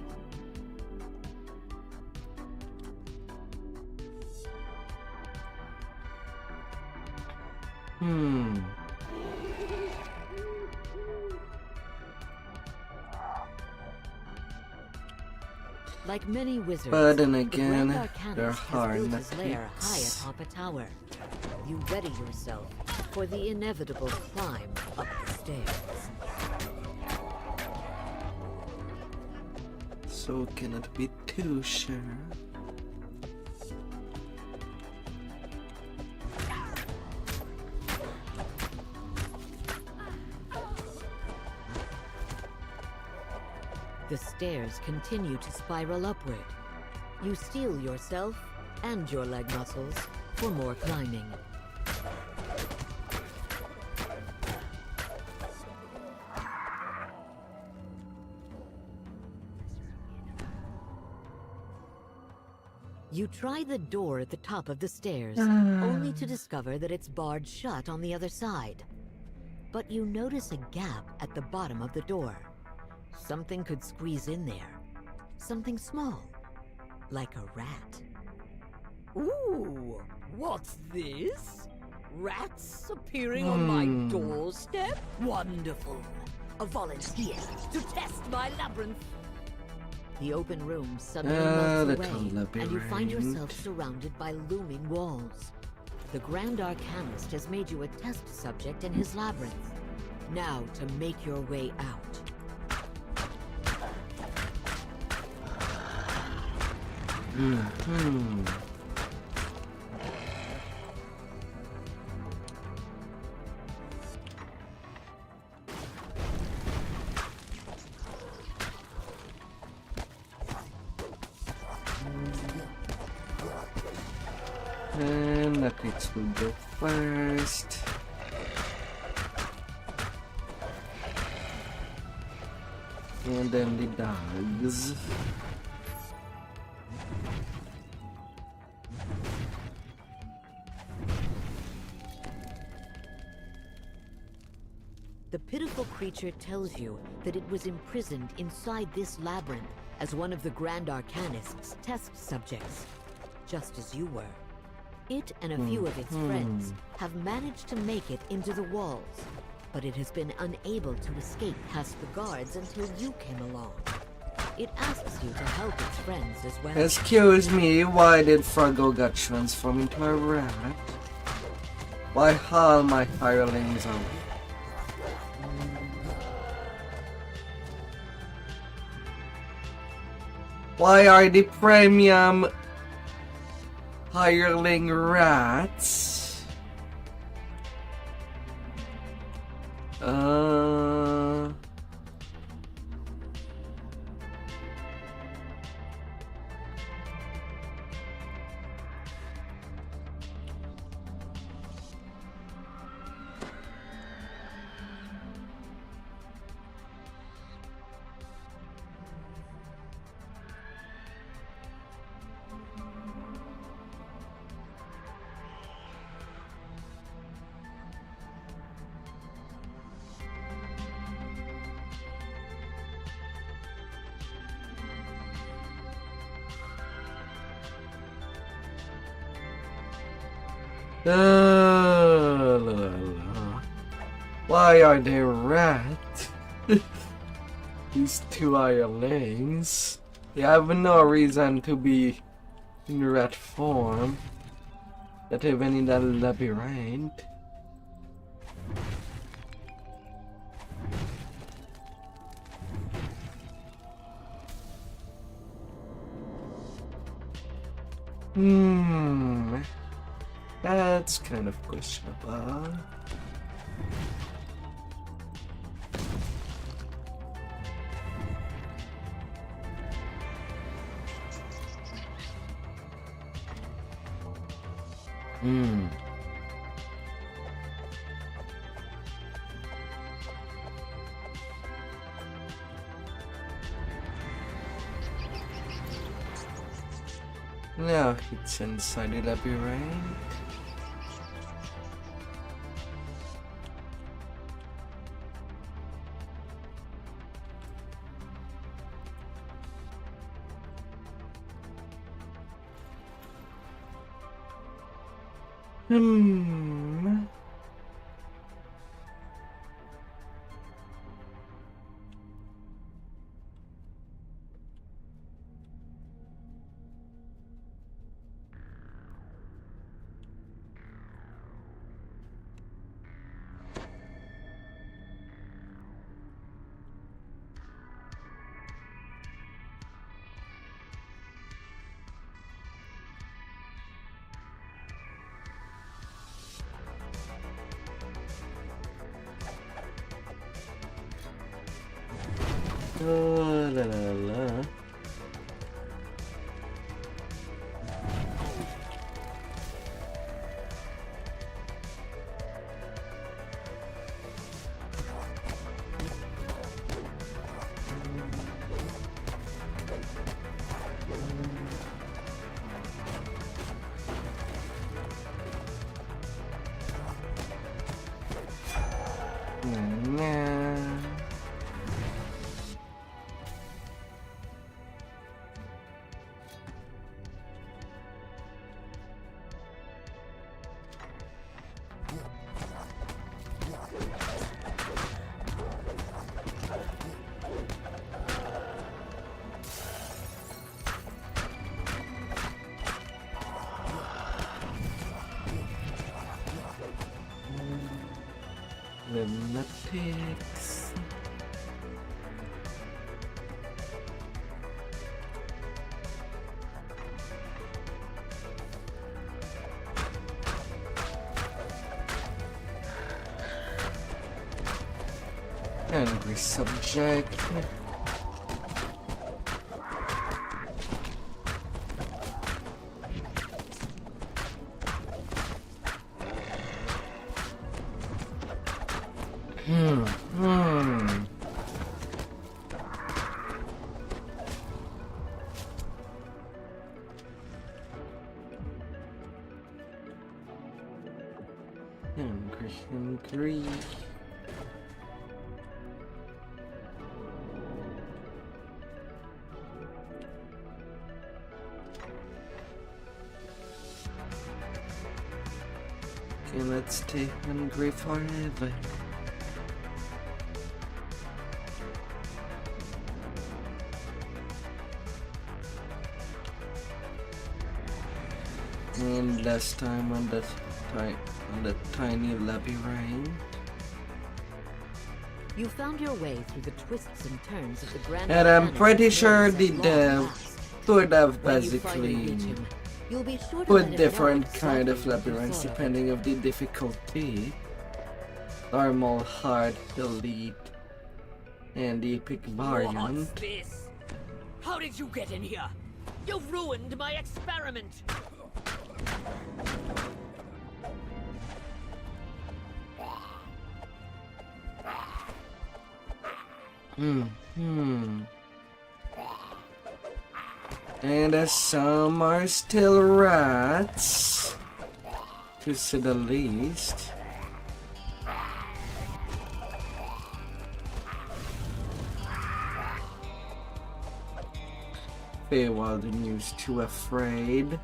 [SPEAKER 15] Like many wizards,
[SPEAKER 1] But then
[SPEAKER 15] the
[SPEAKER 1] again,
[SPEAKER 15] Grand Arcanist
[SPEAKER 1] there
[SPEAKER 15] has
[SPEAKER 1] are
[SPEAKER 15] built his lair high
[SPEAKER 1] nitpicks.
[SPEAKER 15] atop a tower. You ready yourself for the inevitable climb up the stairs.
[SPEAKER 1] So cannot be too sure.
[SPEAKER 15] The stairs continue to spiral upward. You steel yourself and your leg muscles for more climbing. You try the door at the top of the stairs, only to discover that it's barred shut on the other side. But you notice a gap at the bottom of the door. Something could squeeze in there. Something small, like a rat.
[SPEAKER 4] Ooh, what's this? Rats appearing on my doorstep? Wonderful. a volunteer to test my labyrinth.
[SPEAKER 15] The open room suddenly
[SPEAKER 1] the
[SPEAKER 15] melts away,
[SPEAKER 1] tunnel
[SPEAKER 15] and you find
[SPEAKER 1] labyrinth.
[SPEAKER 15] yourself surrounded by looming walls. The Grand Arcanist has made you a test subject in his labyrinth. Now to make your way out.
[SPEAKER 1] And the pits will go first. And then the dogs.
[SPEAKER 15] The pitiful creature tells you that it was imprisoned inside this labyrinth as one of the Grand Arcanist's test subjects, just as you were. It and a few of its friends have managed to make it into the walls, but it has been unable to escape past the guards until you came along. It asks you to help its friends as well.
[SPEAKER 1] Excuse me, why did Froggo get transformed into a rat? Why all my hirelings are... Why are the premium hireling rats? Why are they rat? These two hirelings. They have no reason to be in rat form. Not even in that labyrinth. That's kind of questionable. Now it's inside the labyrinth. La la la. lunatics. Angry subject. Angry. Okay, let's stay hungry forever. And last time on the tiny labyrinth.
[SPEAKER 15] You found your way through the twists and turns of the grand.
[SPEAKER 1] And I'm pretty sure
[SPEAKER 15] the
[SPEAKER 1] the could have basically put different kind of labyrinths depending of the difficulty. Normal, hard, elite, and the epic variant.
[SPEAKER 4] What's this? How did you get in here? You've ruined my experiment.
[SPEAKER 1] And some are still rats, to say the least. Feywilden used too afraid.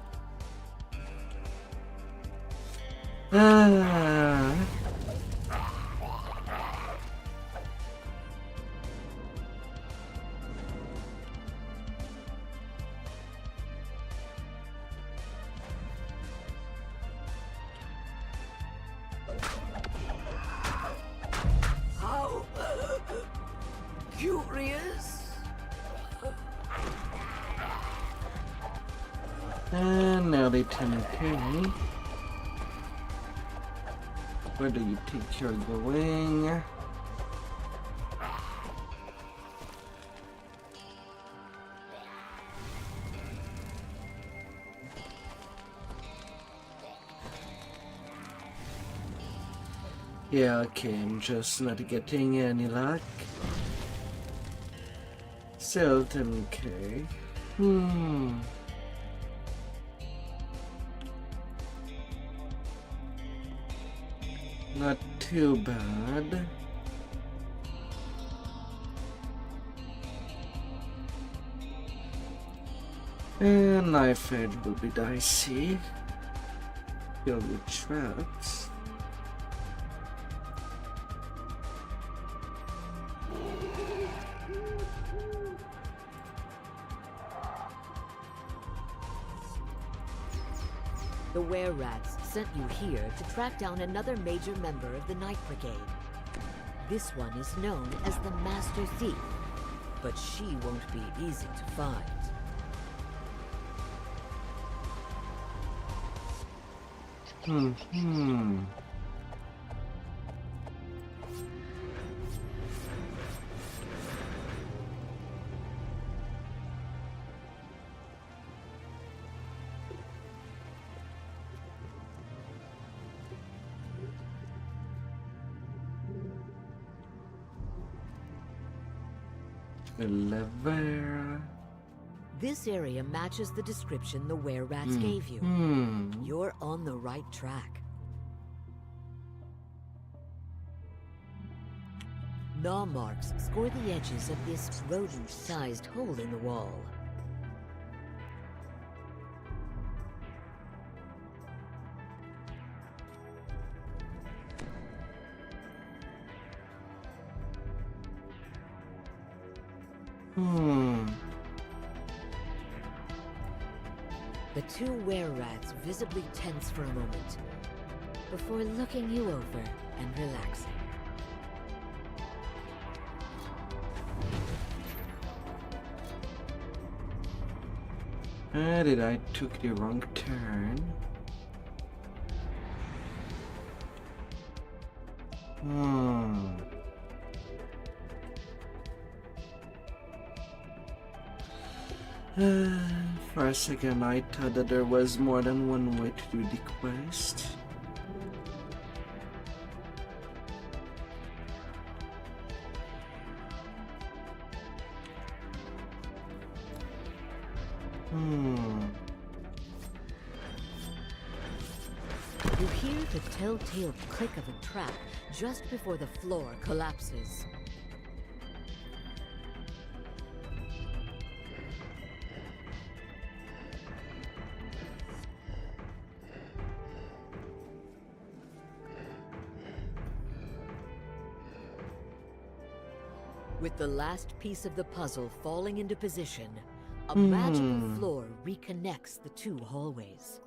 [SPEAKER 4] How curious.
[SPEAKER 1] And now they tell me, where do you think you're going? Yeah, okay, I'm just not getting any luck. Still 10k. Not too bad. And knife edge will be dicey. Filled with traps.
[SPEAKER 15] The were-rats sent you here to track down another major member of the Night Brigade. This one is known as the Master Thief, but she won't be easy to find.
[SPEAKER 1] Lever.
[SPEAKER 15] This area matches the description the were-rats gave you. You're on the right track. Gnaw marks score the edges of this rodent-sized hole in the wall. The two were-rats visibly tense for a moment, before looking you over and relaxing.
[SPEAKER 1] Did I took the wrong turn? For a second I thought that there was more than one way to do the quest.
[SPEAKER 15] You hear the telltale click of a trap just before the floor collapses. With the last piece of the puzzle falling into position, a magical floor reconnects the two hallways.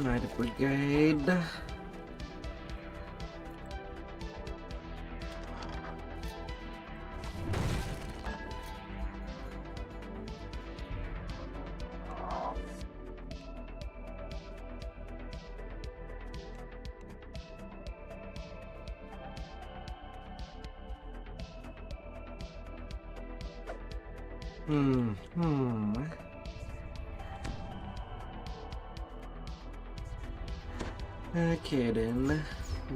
[SPEAKER 15] Night Brigade. Okay then,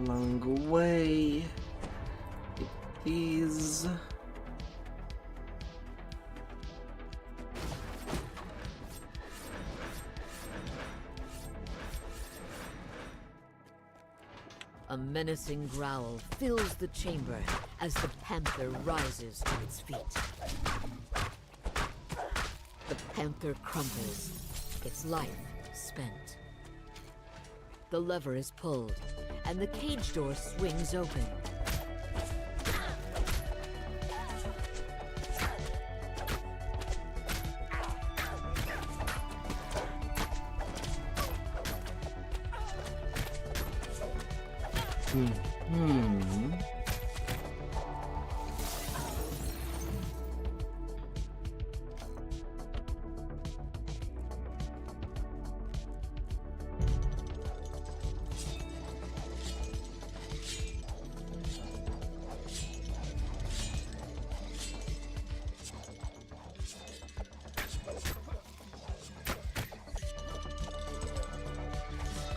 [SPEAKER 15] long way it is. A menacing growl fills the chamber as the panther rises to its feet. The panther crumbles, its life spent. The lever is pulled, and the cage door swings open.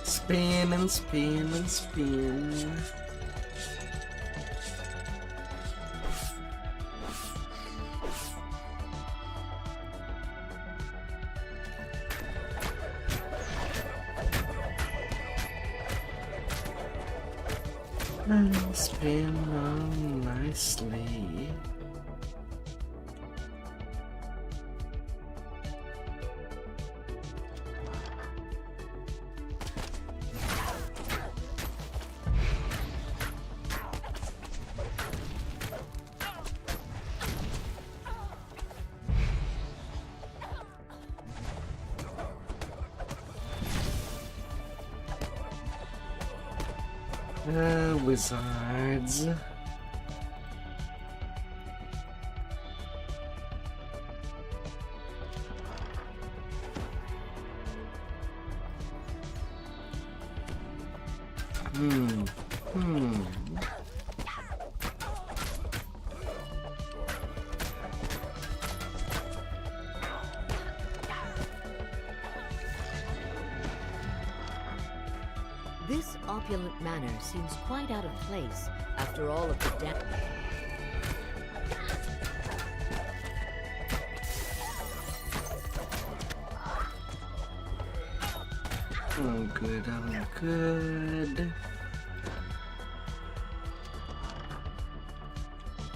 [SPEAKER 1] Spin and spin and spin. And spin on nicely. Wizards.
[SPEAKER 15] This opulent manor seems quite out of place after all of the damage.
[SPEAKER 1] Oh good, oh good.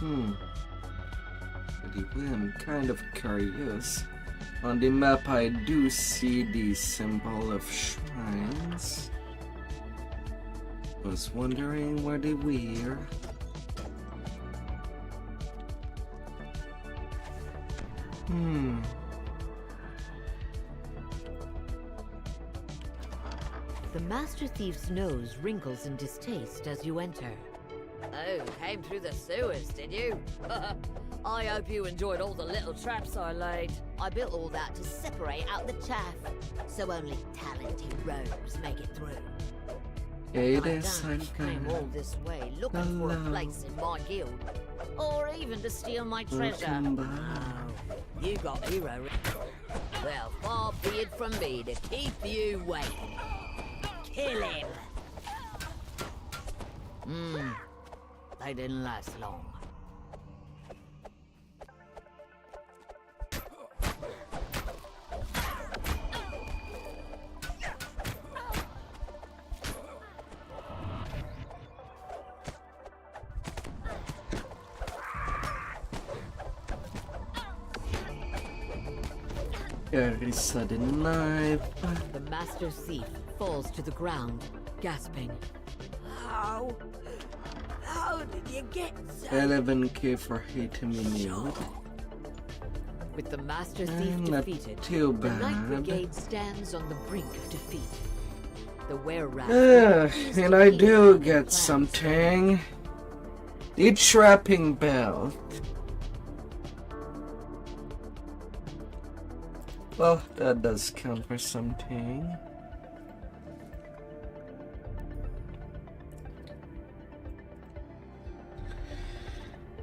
[SPEAKER 1] Anyway, I'm kind of curious. On the map I do see the symbol of shrines. Was wondering where they were.
[SPEAKER 15] The Master Thief's nose wrinkles in distaste as you enter.
[SPEAKER 8] Oh, came through the sewers, did you? I hope you enjoyed all the little traps I laid.
[SPEAKER 4] I built all that to separate out the chaff, so only talented rogues make it through.
[SPEAKER 1] It
[SPEAKER 8] I
[SPEAKER 1] is
[SPEAKER 8] don't came all this way looking for a place in my guild, or even to steal my treasure. Oh, you got hero. Well, far be it from me to keep you waiting. Kill him. They didn't last long.
[SPEAKER 1] Very sudden knife.
[SPEAKER 15] The Master Thief falls to the ground, gasping.
[SPEAKER 4] How did you get so...
[SPEAKER 1] 11k for hitting me nude.
[SPEAKER 15] With the Master Thief
[SPEAKER 1] Not
[SPEAKER 15] defeated,
[SPEAKER 1] too
[SPEAKER 15] the
[SPEAKER 1] bad.
[SPEAKER 15] Night Brigade stands on the brink of defeat. The were-rat
[SPEAKER 1] And I do get something. The trapping belt. Well, that does count for something.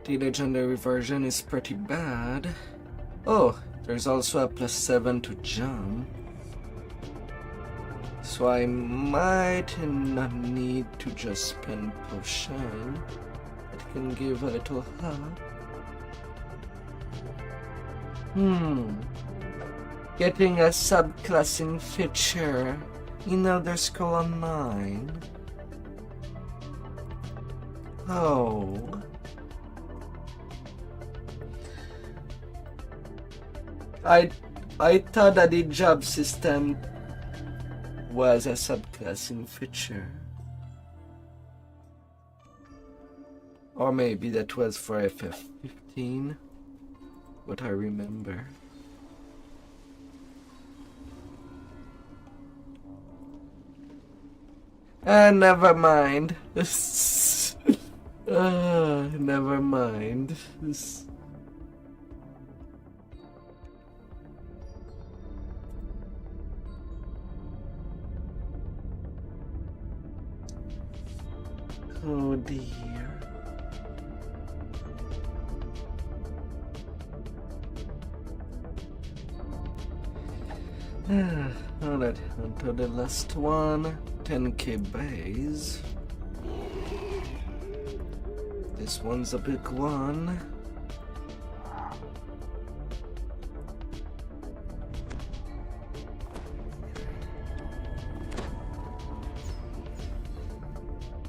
[SPEAKER 1] The legendary version is pretty bad. Oh, there's also a +7 to jump. So I might not need to just spend potion. It can give a little help. Getting a subclassing feature in Elder Scrolls Online. Oh. I thought that the job system was a subclassing feature. Or maybe that was for FF15, what I remember. Never mind. Never mind. Oh dear. Alright, on to the last one. 10k base. This one's a big one.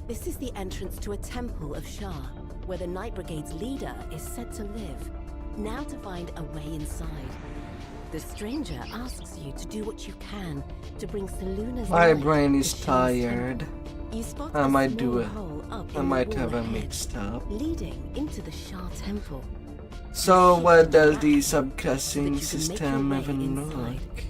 [SPEAKER 9] This is the entrance to a temple of Shah, where the Night Brigade's leader is said to live. Now to find a way inside. The stranger asks you to do what you can to bring Seluna's
[SPEAKER 1] My
[SPEAKER 9] light
[SPEAKER 1] brain
[SPEAKER 9] to
[SPEAKER 1] is
[SPEAKER 9] Shah's
[SPEAKER 1] tired.
[SPEAKER 9] temple. You spot
[SPEAKER 1] I
[SPEAKER 9] a
[SPEAKER 1] might do
[SPEAKER 9] small
[SPEAKER 1] it.
[SPEAKER 9] hole up
[SPEAKER 1] I
[SPEAKER 9] in
[SPEAKER 1] might
[SPEAKER 9] the
[SPEAKER 1] have
[SPEAKER 9] wall
[SPEAKER 1] a
[SPEAKER 9] ahead,
[SPEAKER 1] mixed up.
[SPEAKER 9] leading into the Shah temple.
[SPEAKER 1] So what does the subclassing
[SPEAKER 9] So that you can make
[SPEAKER 1] system
[SPEAKER 9] your way
[SPEAKER 1] even look
[SPEAKER 9] inside.
[SPEAKER 1] like?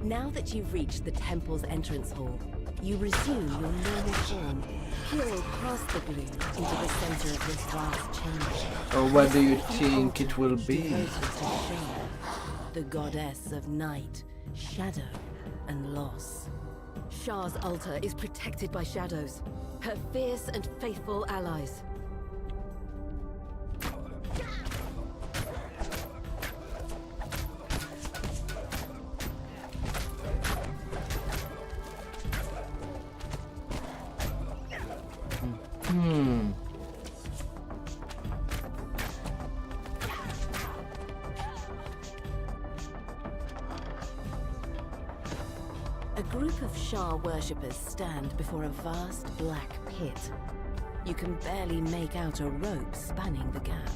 [SPEAKER 9] Now that you've reached the temple's entrance hall, you resume your normal form, peering past the gloom into the center of this vast chamber.
[SPEAKER 1] Or what do you
[SPEAKER 9] An
[SPEAKER 1] think it
[SPEAKER 9] altar
[SPEAKER 1] will be?
[SPEAKER 9] devoted to Shah, the goddess of night, shadow, and loss. Shah's altar is protected by shadows, her fierce and faithful allies. A group of Shah worshippers stand before a vast black pit. You can barely make out a rope spanning the gap.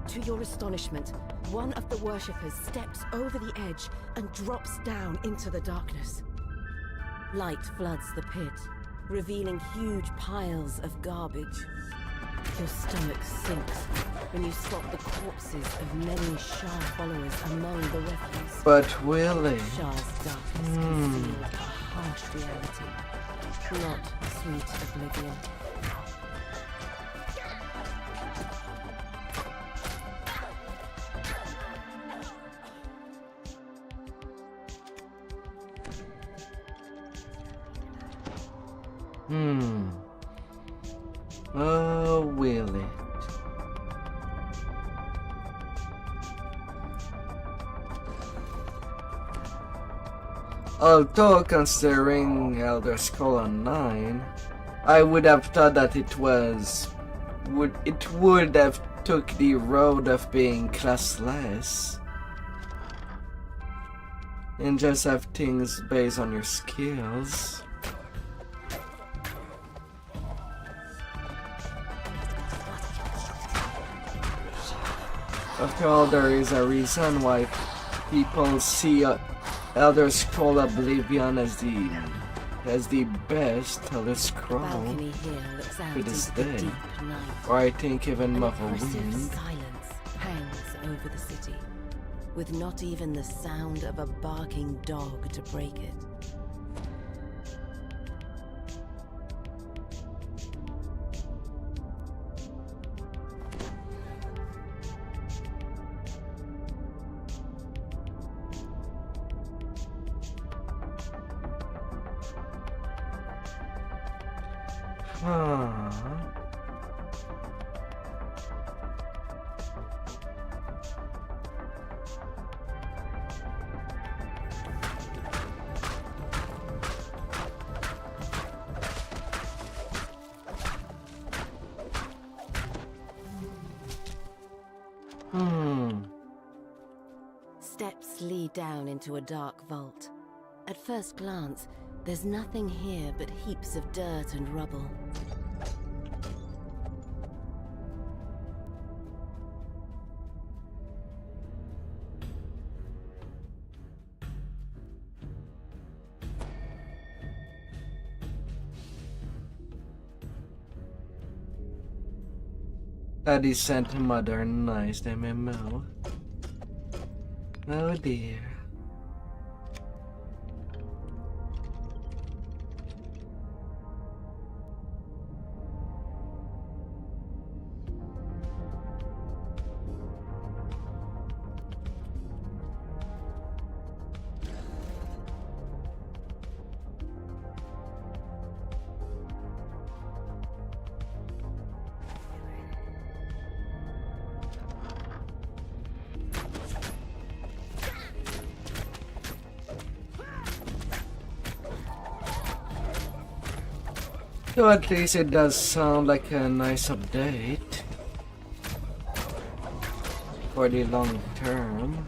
[SPEAKER 9] To your astonishment, one of the worshippers steps over the edge and drops down into the darkness. Light floods the pit, revealing huge piles of garbage. Your stomach sinks when you spot the corpses of many Shah followers among the refuse.
[SPEAKER 1] But really?
[SPEAKER 9] Shah's darkness concealed a harsh reality, not sweet oblivion.
[SPEAKER 1] Oh, will it? Although considering Elder Scrolls 9, I would have thought that it would have took the road of being classless and just have things based on your skills. After all, there is a reason why people see Elder Scrolls Oblivion as the best Elder Scroll to this day. Or I think even Morrowind.
[SPEAKER 9] Silence hangs over the city, with not even the sound of a barking dog to break it. Steps lead down into a dark vault. At first glance, there's nothing here but heaps of dirt and rubble.
[SPEAKER 1] A decent modernized MMO. Oh dear. So at least it does sound like a nice update for the long term.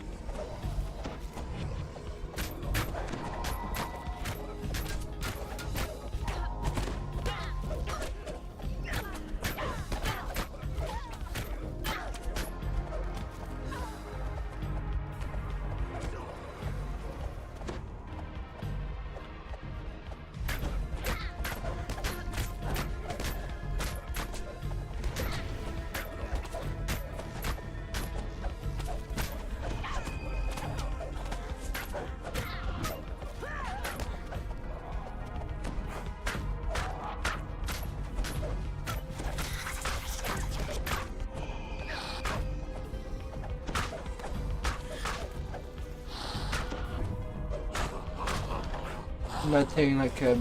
[SPEAKER 1] Nothing like a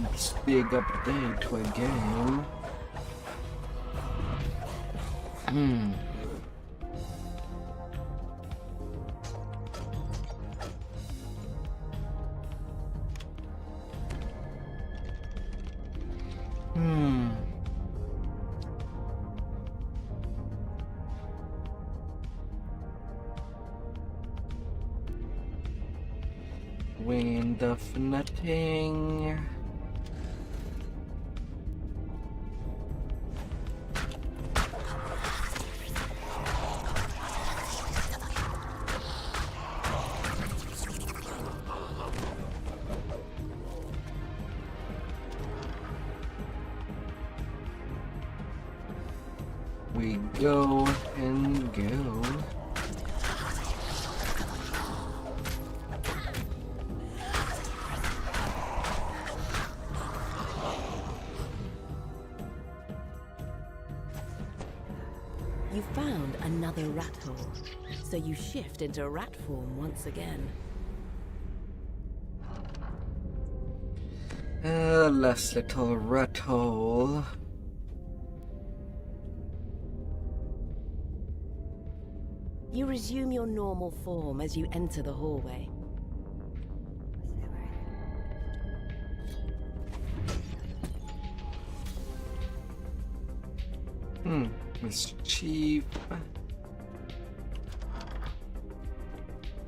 [SPEAKER 1] big update to a game. Wind of nothing. Go and go.
[SPEAKER 9] You found another rat hole, so you shift into rat form once again.
[SPEAKER 1] Last little rat hole.
[SPEAKER 9] You resume your normal form as you enter the hallway.
[SPEAKER 1] Mischief.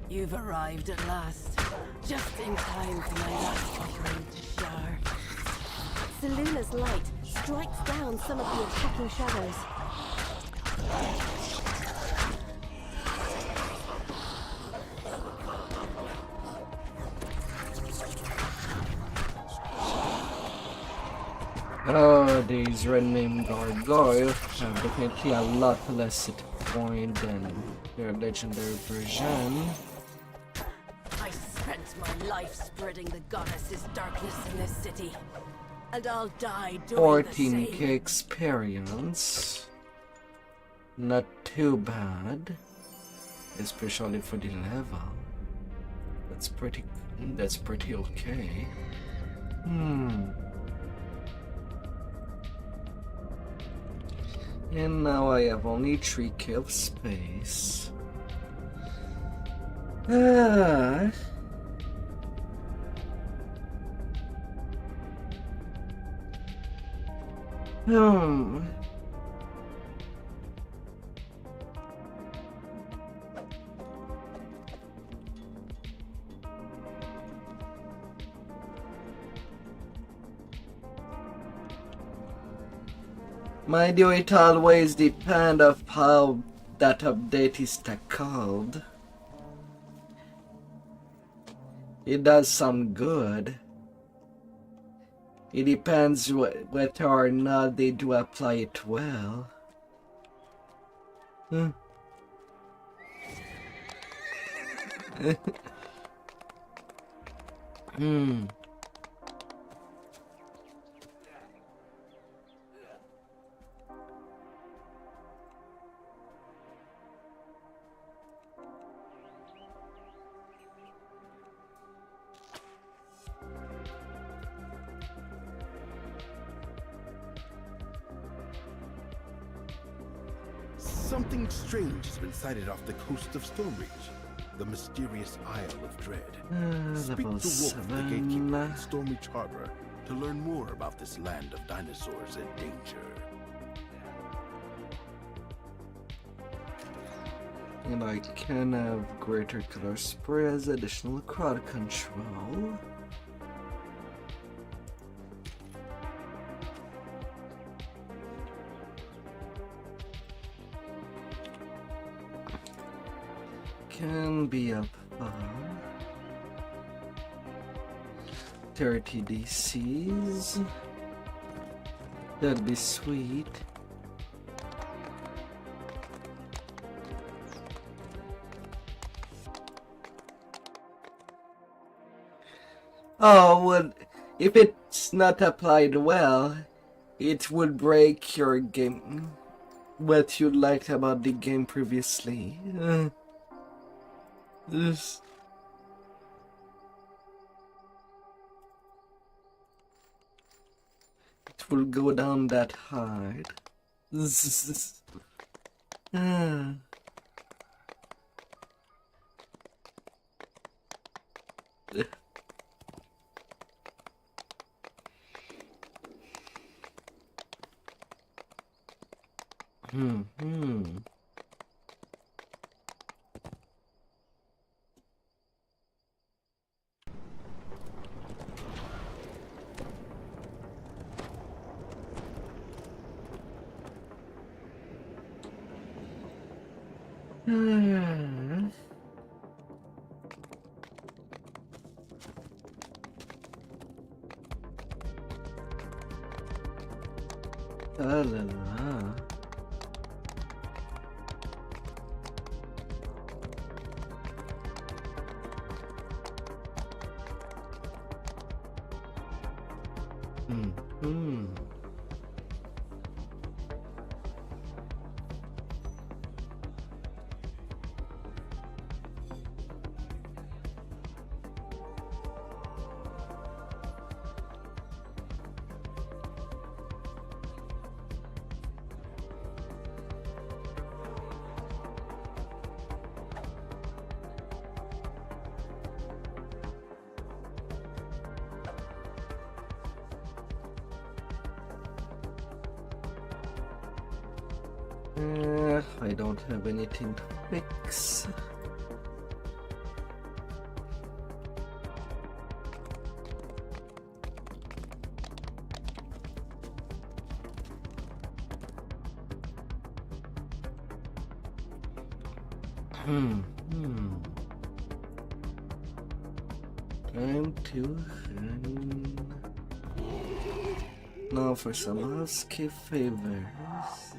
[SPEAKER 9] You've arrived at last, just in time for my last offering to shower. Selena's light strikes down some of the attacking shadows.
[SPEAKER 1] Oh, these red name gargoyle have definitely a lot less hit point than their legendary version.
[SPEAKER 9] I spent my life spreading the goddess's darkness in this city, and I'll die doing the same.
[SPEAKER 1] 14k experience. Not too bad, especially for the level. That's pretty okay. And now I have only 3k of space. Mind you, it always depends of how that update is tackled. It does some good. It depends whether or not they do apply it well.
[SPEAKER 13] Something strange has been sighted off the coast of Stormreach, the mysterious Isle of Dread. Speak to Wolf, the gatekeeper in Stormreach Harbor, to learn more about this land of dinosaurs and danger.
[SPEAKER 1] And I can have greater color spray as additional crowd control. Can be up 30 DCs. That'd be sweet. Oh, well, if it's not applied well, it would break your game. What you liked about the game previously. This. It will go down that hard. La la la. I don't have anything to fix. Time to now for some housekeeping favors.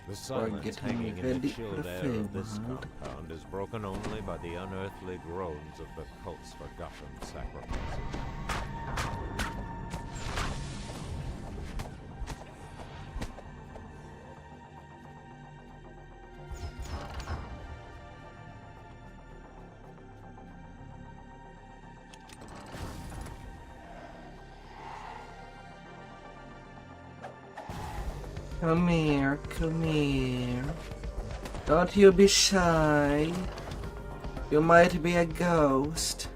[SPEAKER 11] The silence hanging in the chilled air of this compound is broken only by the unearthly groans of the cult's forgotten sacrifices.
[SPEAKER 1] Come here, come here. Don't you be shy. You might be a ghost,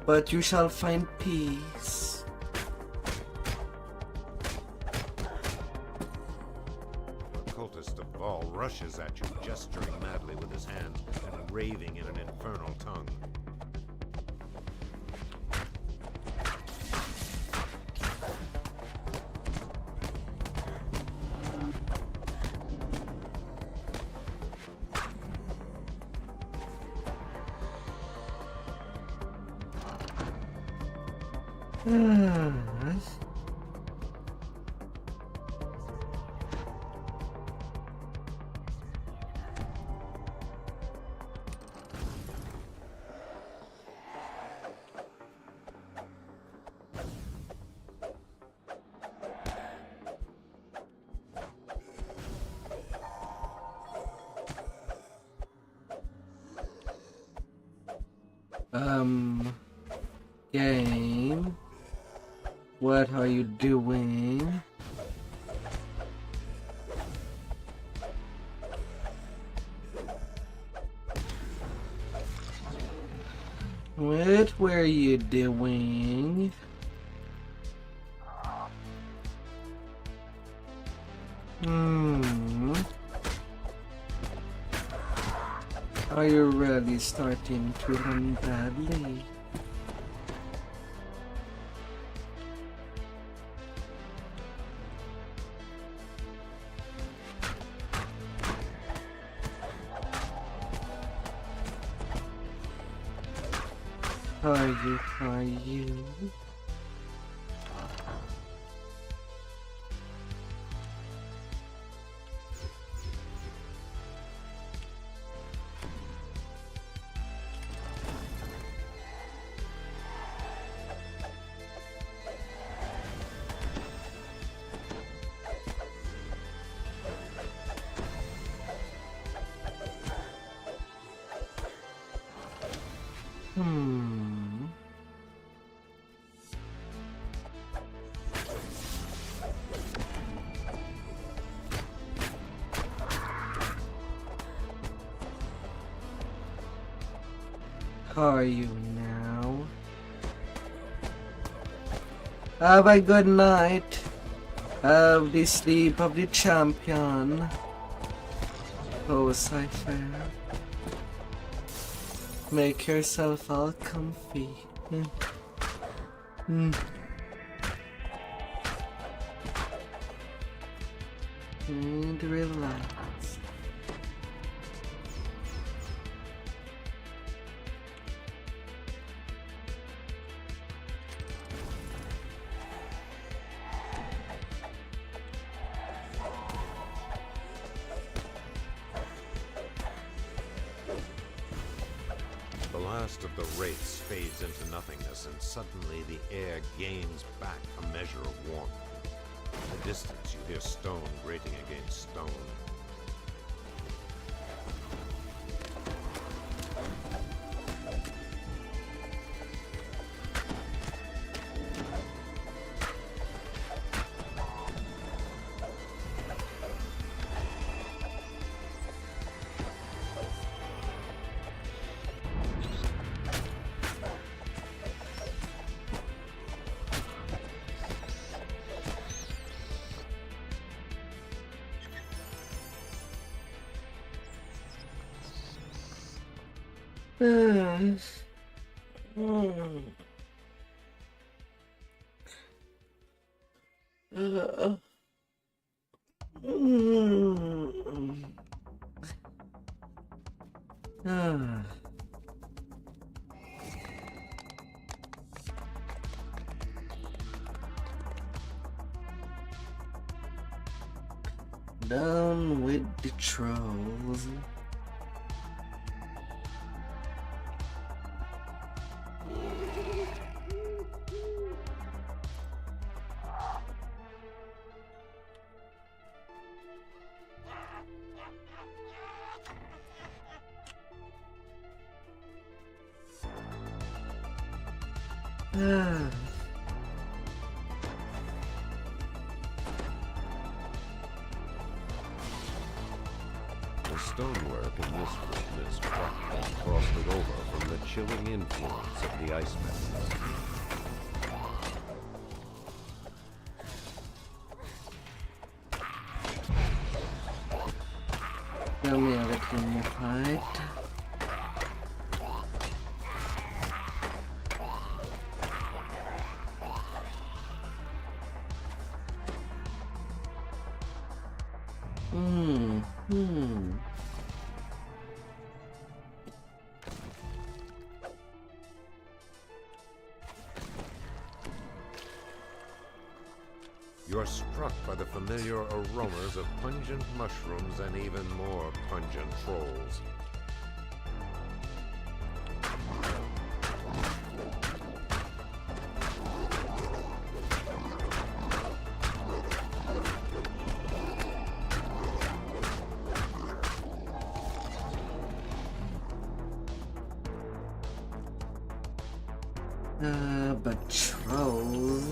[SPEAKER 1] but you shall find peace.
[SPEAKER 11] The cultist of Vol rushes at you, gesturing madly with his hands and raving in an infernal tongue.
[SPEAKER 1] Game. What are you doing? What were you doing? Are you really starting to run badly? Are you? Are you now? Have a good night. Have the sleep of the champion. Oh, Cypher. Make yourself all comfy. And relax.
[SPEAKER 11] The last of the wraiths fades into nothingness, and suddenly the air gains back a measure of warmth. In the distance, you hear stone grating against stone.
[SPEAKER 1] Down with the trolls.
[SPEAKER 11] The stonework in this room is practically frosted over from the chilling influence of the ice metals.
[SPEAKER 1] Tell me everything you fight.
[SPEAKER 11] You're struck by the familiar aromas of pungent mushrooms and even more pungent trolls.
[SPEAKER 1] But trolls.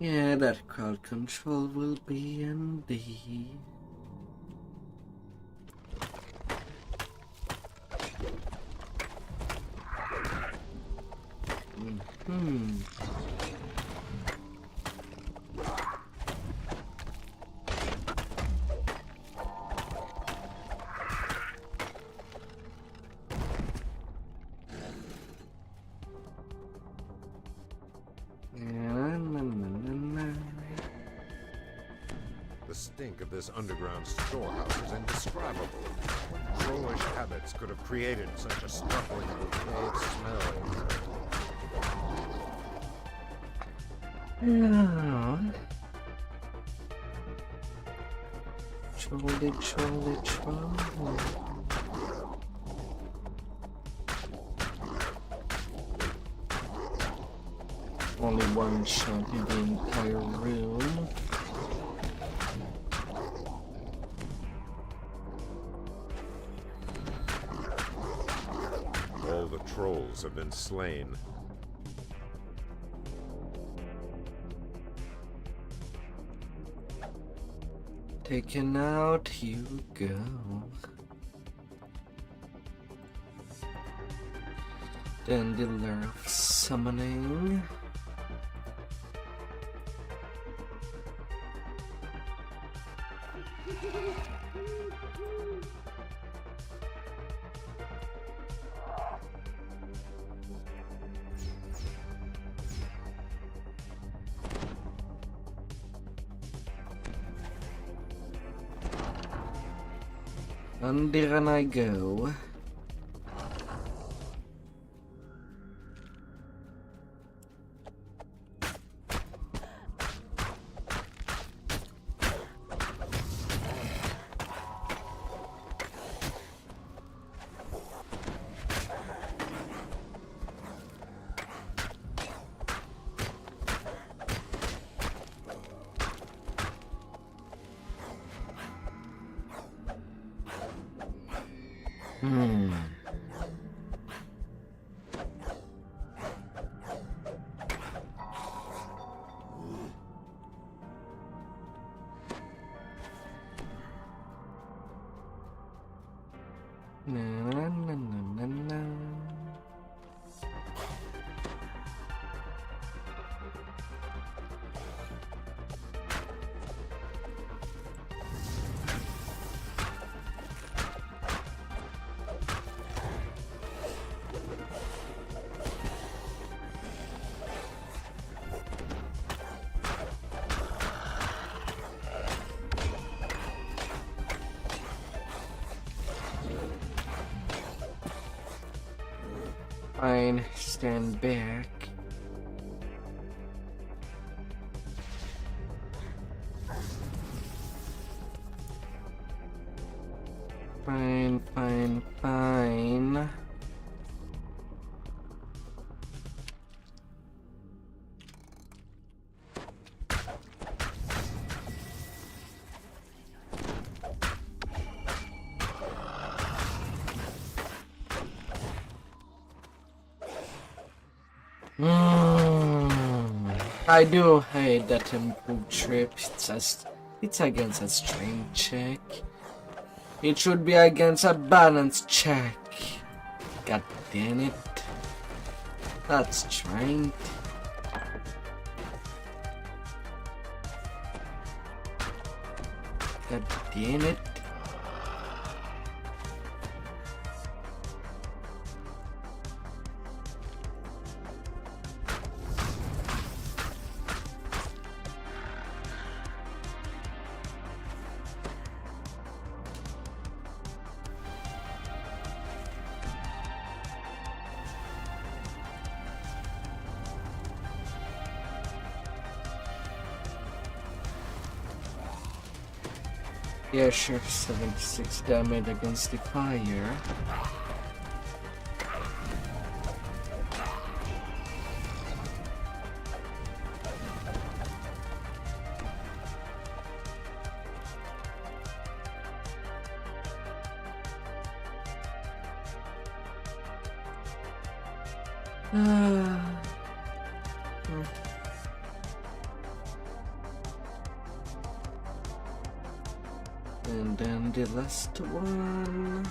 [SPEAKER 1] Yeah, that crowd control will be indeed.
[SPEAKER 11] The stink of this underground storehouse is indescribable. What trollish habits could have created such a startling bouquet of smell?
[SPEAKER 1] Yeah. Trolley, trolley, trolley. Only one shot in the entire room.
[SPEAKER 11] All the trolls have been slain.
[SPEAKER 1] Taken out, you go. Then dealer of summoning. And there I go. Na, na, na, na, na. Fine, stand back. Fine, fine, fine. I do hate that improved trip. It's against a strength check. It should be against a balance check. God damn it. That's strength. God damn it. Yeah, sure, 76 damage against the fire. And then the last one.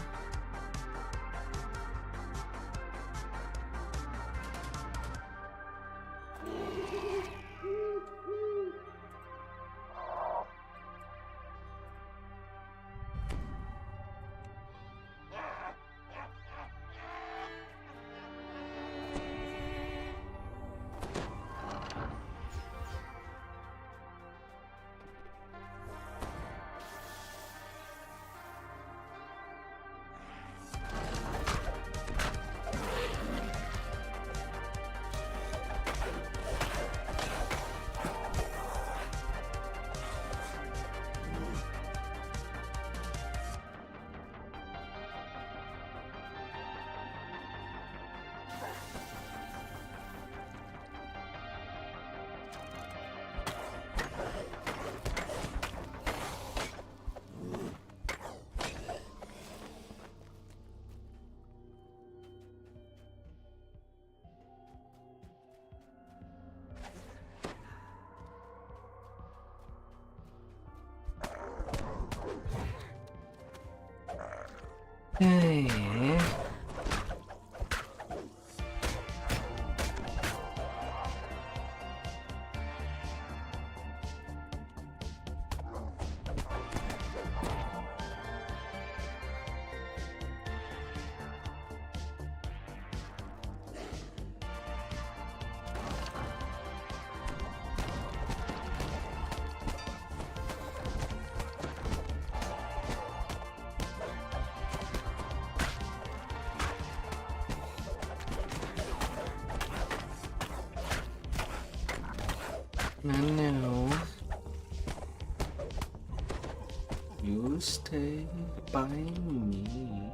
[SPEAKER 1] Hey. No. You stay by me.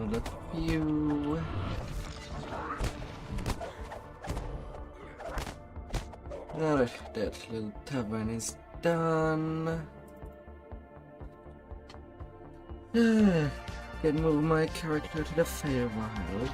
[SPEAKER 1] The few. Alright, that little tavern is done. Can move my character to the Feywild.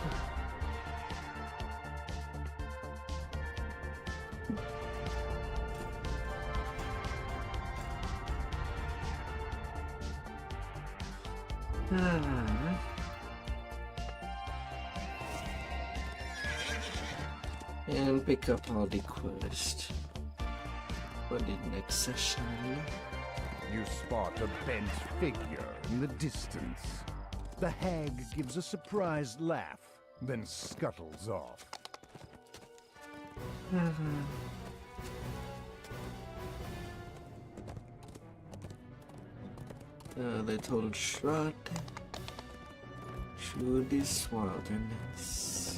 [SPEAKER 1] And pick up all the quests for the next session.
[SPEAKER 12] You spot a bent figure in the distance. The hag gives a surprised laugh, then scuttles off.
[SPEAKER 1] They told Shroud through this wilderness.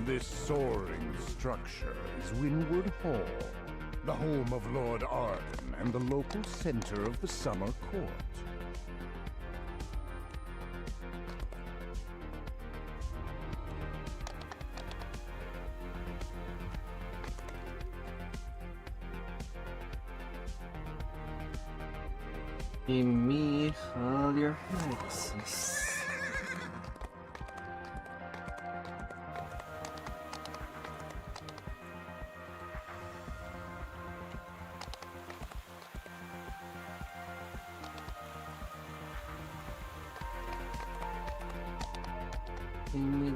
[SPEAKER 12] This soaring structure is Wynwood Hall, the home of Lord Arden and the local center of the summer court.
[SPEAKER 1] Give me all your hexes.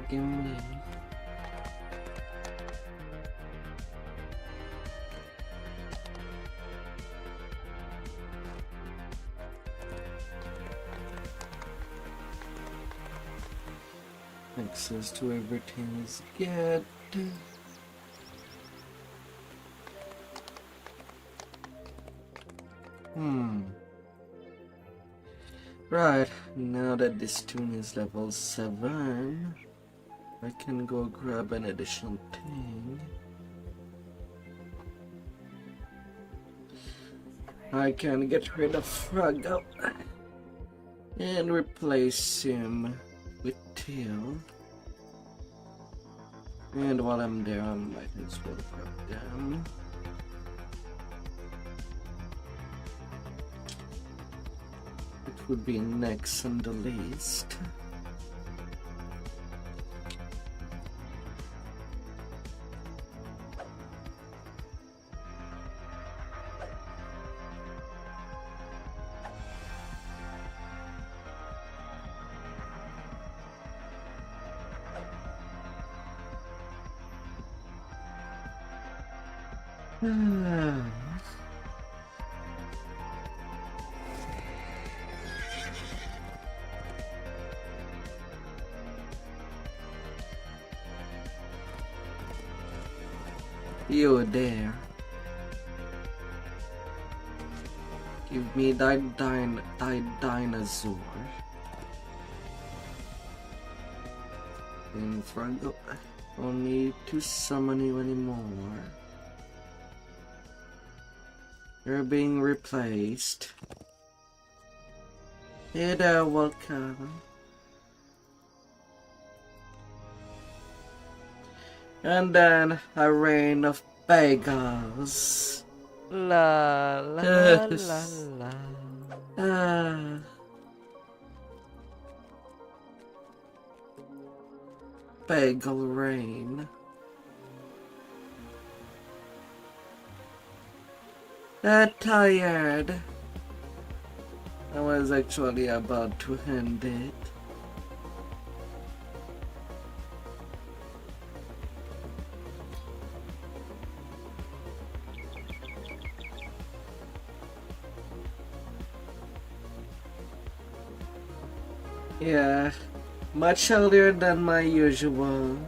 [SPEAKER 1] Give me. Access to everything is good. Right, now that this tune is level 7, I can go grab an additional thing. I can get rid of Froggo and replace him with Teal. And while I'm there, I might as well grab them. would be next on the list. You there. Give me thy dinosaur. In front of don't need to summon you anymore. You're being replaced. Hey there, welcome. And then a rain of bagels.
[SPEAKER 16] La la la la.
[SPEAKER 1] Bagel rain. Tired. I was actually about to end it. Yeah, much earlier than my usual.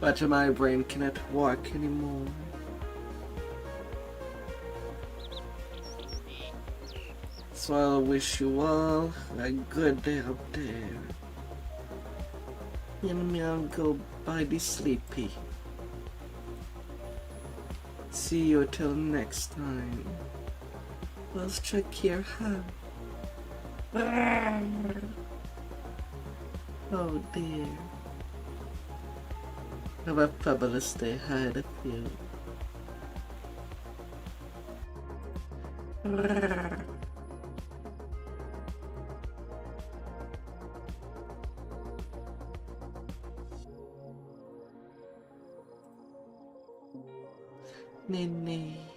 [SPEAKER 1] But my brain cannot work anymore. So I'll wish you all a good day out there. And me, I'll go by the sleepy. See you till next time. Let's check your heart. Oh dear. Have a fabulous day ahead of you. Nini.